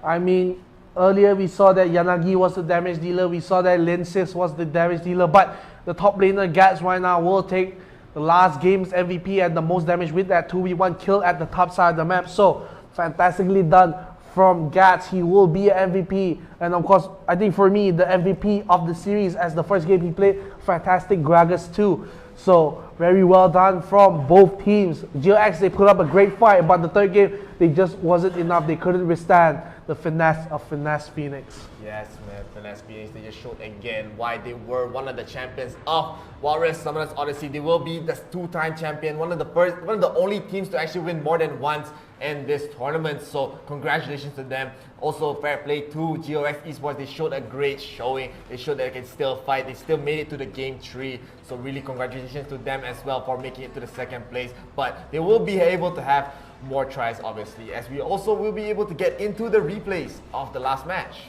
I mean, earlier we saw that Yanagi was the damage dealer. We saw that Linsis was the damage dealer. But the top laner 𝗏𝗏𝗏s right now will take the last game's MVP and the most damage with that 2v1 kill at the top side of the map. So, fantastically done from 𝗏𝗏𝗏s. He will be an MVP. And of course, I think for me, the MVP of the series as the first game he played, fantastic Gragas too. So, very well done from both teams. 𝗔𝗽𝗏𝗏s, they put up a great fight, but the third game, they just wasn't enough. They couldn't withstand the finesse of Finesse Phoenix. Yes, man, Finesse Phoenix, they just showed again why they were one of the champions of What Rift Summoners Odyssey. They will be the two-time champion, one of the only teams to actually win more than once in this tournament. So congratulations to them. Also, fair play to 𝗔𝗽𝗏𝗏s Esports. They showed a great showing. They showed that they can still fight. They still made it to the game 3. So really congratulations to them as well for making it to the second place. But they will be able to have more tries, obviously, as we also will be able to get into the replays of the last match.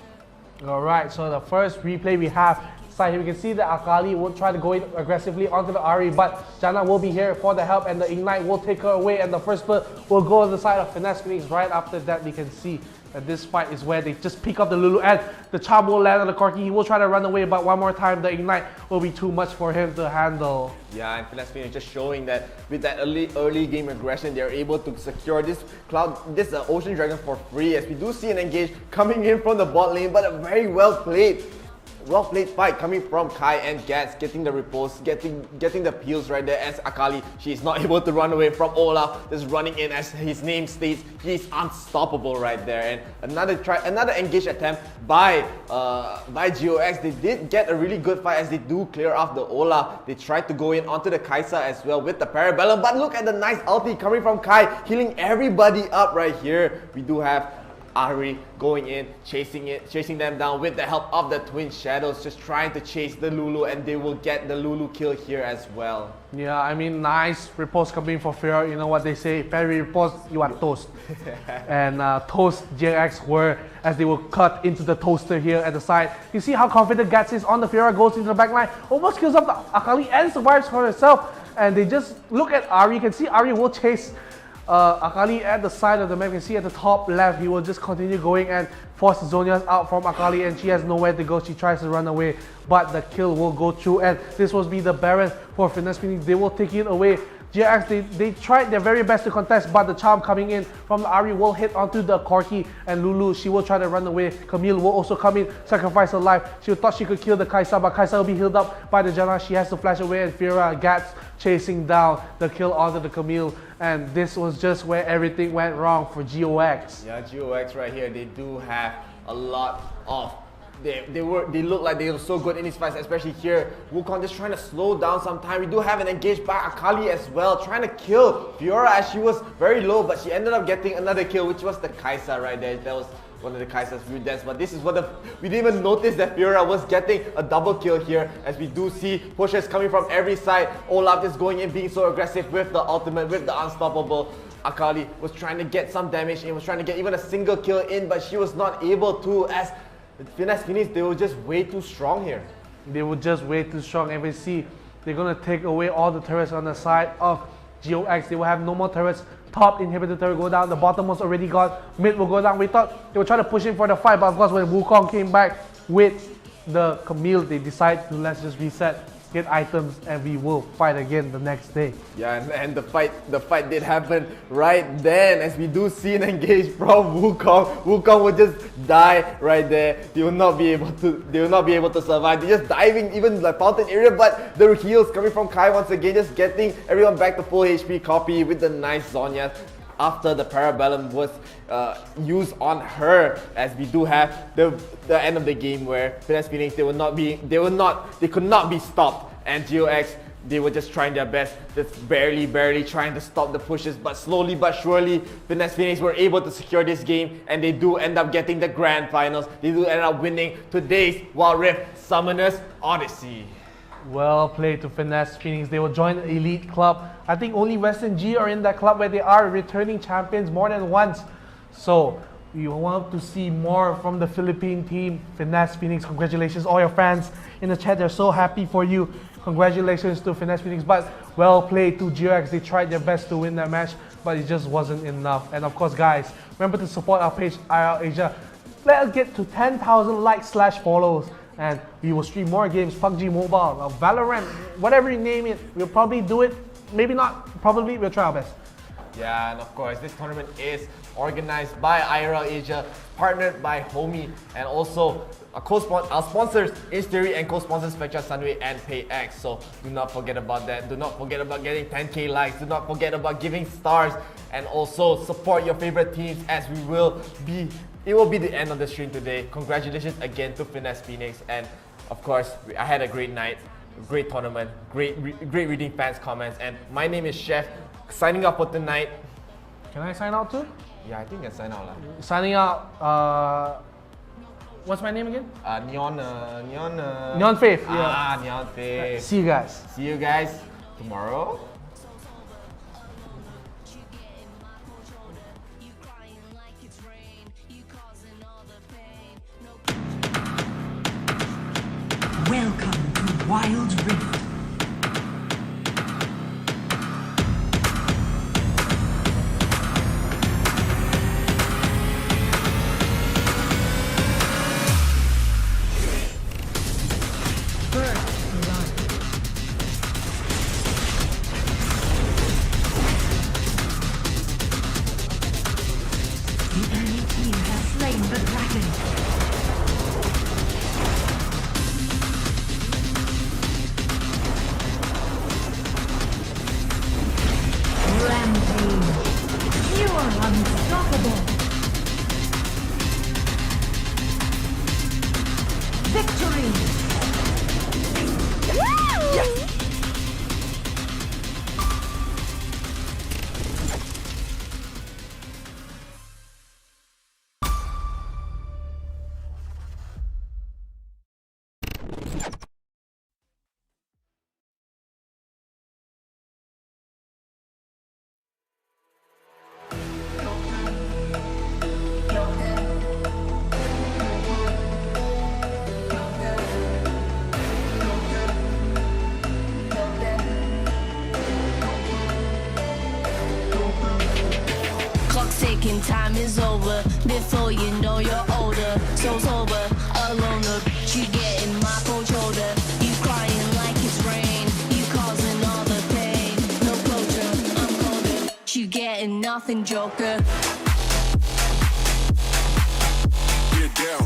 Alright, so the first replay we have side here, we can see that 𝗏𝗏𝗏 will try to go in aggressively onto the Ahri, but Janna will be here for the help, and the Ignite will take her away, and the first split will go on the side of Finesse Phoenix. Right after that, we can see that this fight is where they just pick up the Lulu, and the charm will land on the Corki. He will try to run away, but one more time, the Ignite will be too much for him to handle. Yeah, and Finesse Phoenix just showing that with that early game aggression, they're able to secure this Ocean Dragon for free, as we do see an engage coming in from the bot lane, but a very well played fight coming from Kai and 𝗏𝗏𝗏s, getting the repulse, getting the peels right there, as 𝗏𝗏𝗏, she is not able to run away from Olaf, just running in, as his name states, he's unstoppable right there. And another engage attempt by 𝗔𝗽𝗏𝗏s. They did get a really good fight as they do clear off the Olaf. They tried to go in onto the Kai'Sa as well with the 𝗶𝗹𝗏𝗏, but look at the nice ulti coming from Kai, healing everybody up right here. We do have Ahri going in, chasing them down with the help of the Twin Shadows, just trying to chase the Lulu, and they will get the Lulu kill here as well. Yeah, I mean, nice repulse coming for Fiora. You know what they say, parry repulse, you are toast. And toast 𝗔𝗽𝗏𝗏s were, as they will cut into the toaster here at the side. You see how confident 𝗏𝗏𝗏s is on the Fiora, goes into the backline, almost kills up the 𝗏𝗏𝗏 and survives for herself. And they just look at Ahri. You can see Ahri will chase 𝗏𝗏𝗏 at the side of the map. You can see at the top left, he will just continue going and force Zhonya's out from 𝗏𝗏𝗏, and she has nowhere to go. She tries to run away, but the kill will go through, and this will be the Baron for Finesse Phoenix. They will take it away. 𝗔𝗽𝗏𝗏s, they tried their very best to contest, but the charm coming in from the Ahri will hit onto the Corki, and Lulu, she will try to run away. Camille will also come in, sacrifice her life. She thought she could kill the Kai'Sa, but Kai'Sa will be healed up by the Janna. She has to flash away, and Fiora 𝗏𝗏𝗏s chasing down the kill onto the Camille. And this was just where everything went wrong for 𝗔𝗽𝗏𝗏s. Yeah, 𝗔𝗽𝗏𝗏s right here, they do have a lot of they look like they were so good in these fights, especially here. Wukong just trying to slow down some time. We do have an engage by 𝗏𝗏𝗏 as well, trying to kill Fiora as she was very low, but she ended up getting another kill, which was the Kai'Sa right there. That was one of the Kaiser's view deaths, but this is what we didn't even notice that Fiora was getting a double kill here, as we do see pushes coming from every side. Olaf is going in, being so aggressive with the ultimate, with the unstoppable. Akali was trying to get some damage in, was trying to get even a single kill in, but she was not able to, as Finesse Phoenix, they were just way too strong here. They were just way too strong, and we see they're gonna take away all the turrets on the side of GOX. They will have no more turrets. Top inhibitor turret go down, the bottom was already gone, mid will go down. We thought they were trying to push in for the fight, but of course when Wukong came back with the Camille, they decided to let's just reset, get items, and we will fight again the next day. Yeah, and the fight did happen right then, as we do see an engage from Wukong. Wukong will just die right there. They will not be able to survive. They're just diving even like fountain area, but the heals coming from Kai once again, just getting everyone back to full HP. Copy with the nice Zhonya after the Parabellum was used on her, as we do have the end of the game where Finesse Phoenix, they could not be stopped, and GOX, they were just trying their best, just barely trying to stop the pushes, but slowly but surely Finesse Phoenix were able to secure this game, and they do end up getting the grand finals. They do end up winning today's Wild Rift Summoners Odyssey. Well played to Finesse Phoenix. They will join the elite club. I think only Western G are in that club where they are returning champions more than once. So we want to see more from the Philippine team. Finesse Phoenix, congratulations. All your fans in the chat, they're so happy for you. Congratulations to Finesse Phoenix, but well played to GOX. They tried their best to win that match, but it just wasn't enough. And of course, guys, remember to support our page, IR Asia. Let us get to 10,000 likes/follows. And we will stream more games, PUBG Mobile, Valorant, whatever you name it. We'll probably do it, maybe not, probably, we'll try our best. Yeah, and of course, this tournament is organized by IRL Asia, partnered by Homie, and also our sponsors is Theory, and co-sponsors Spectra, Sunway, and PayX. So do not forget about that. Do not forget about getting 10K likes. Do not forget about giving stars, and also support your favorite teams, as it will be the end of the stream today. Congratulations again to Finesse Phoenix, and of course, I had a great night, great tournament, great reading fans' comments, and my name is Chef, signing off for tonight. Can I sign out too? Yeah, I think I sign out. Signing out, what's my name again? NeonFaith. Yeah. NeonFaith. See you guys. See you guys tomorrow. Welcome to Wild Rift. The enemy team has slain the dragon. Rampage. You are unstoppable. Victory. Yes. Ticking, time is over. Before you know you're older. So sober, alone, you getting my cold shoulder. You crying like it's rain. You causing all the pain. No closure, I'm colder. You getting nothing, Joker. Get down.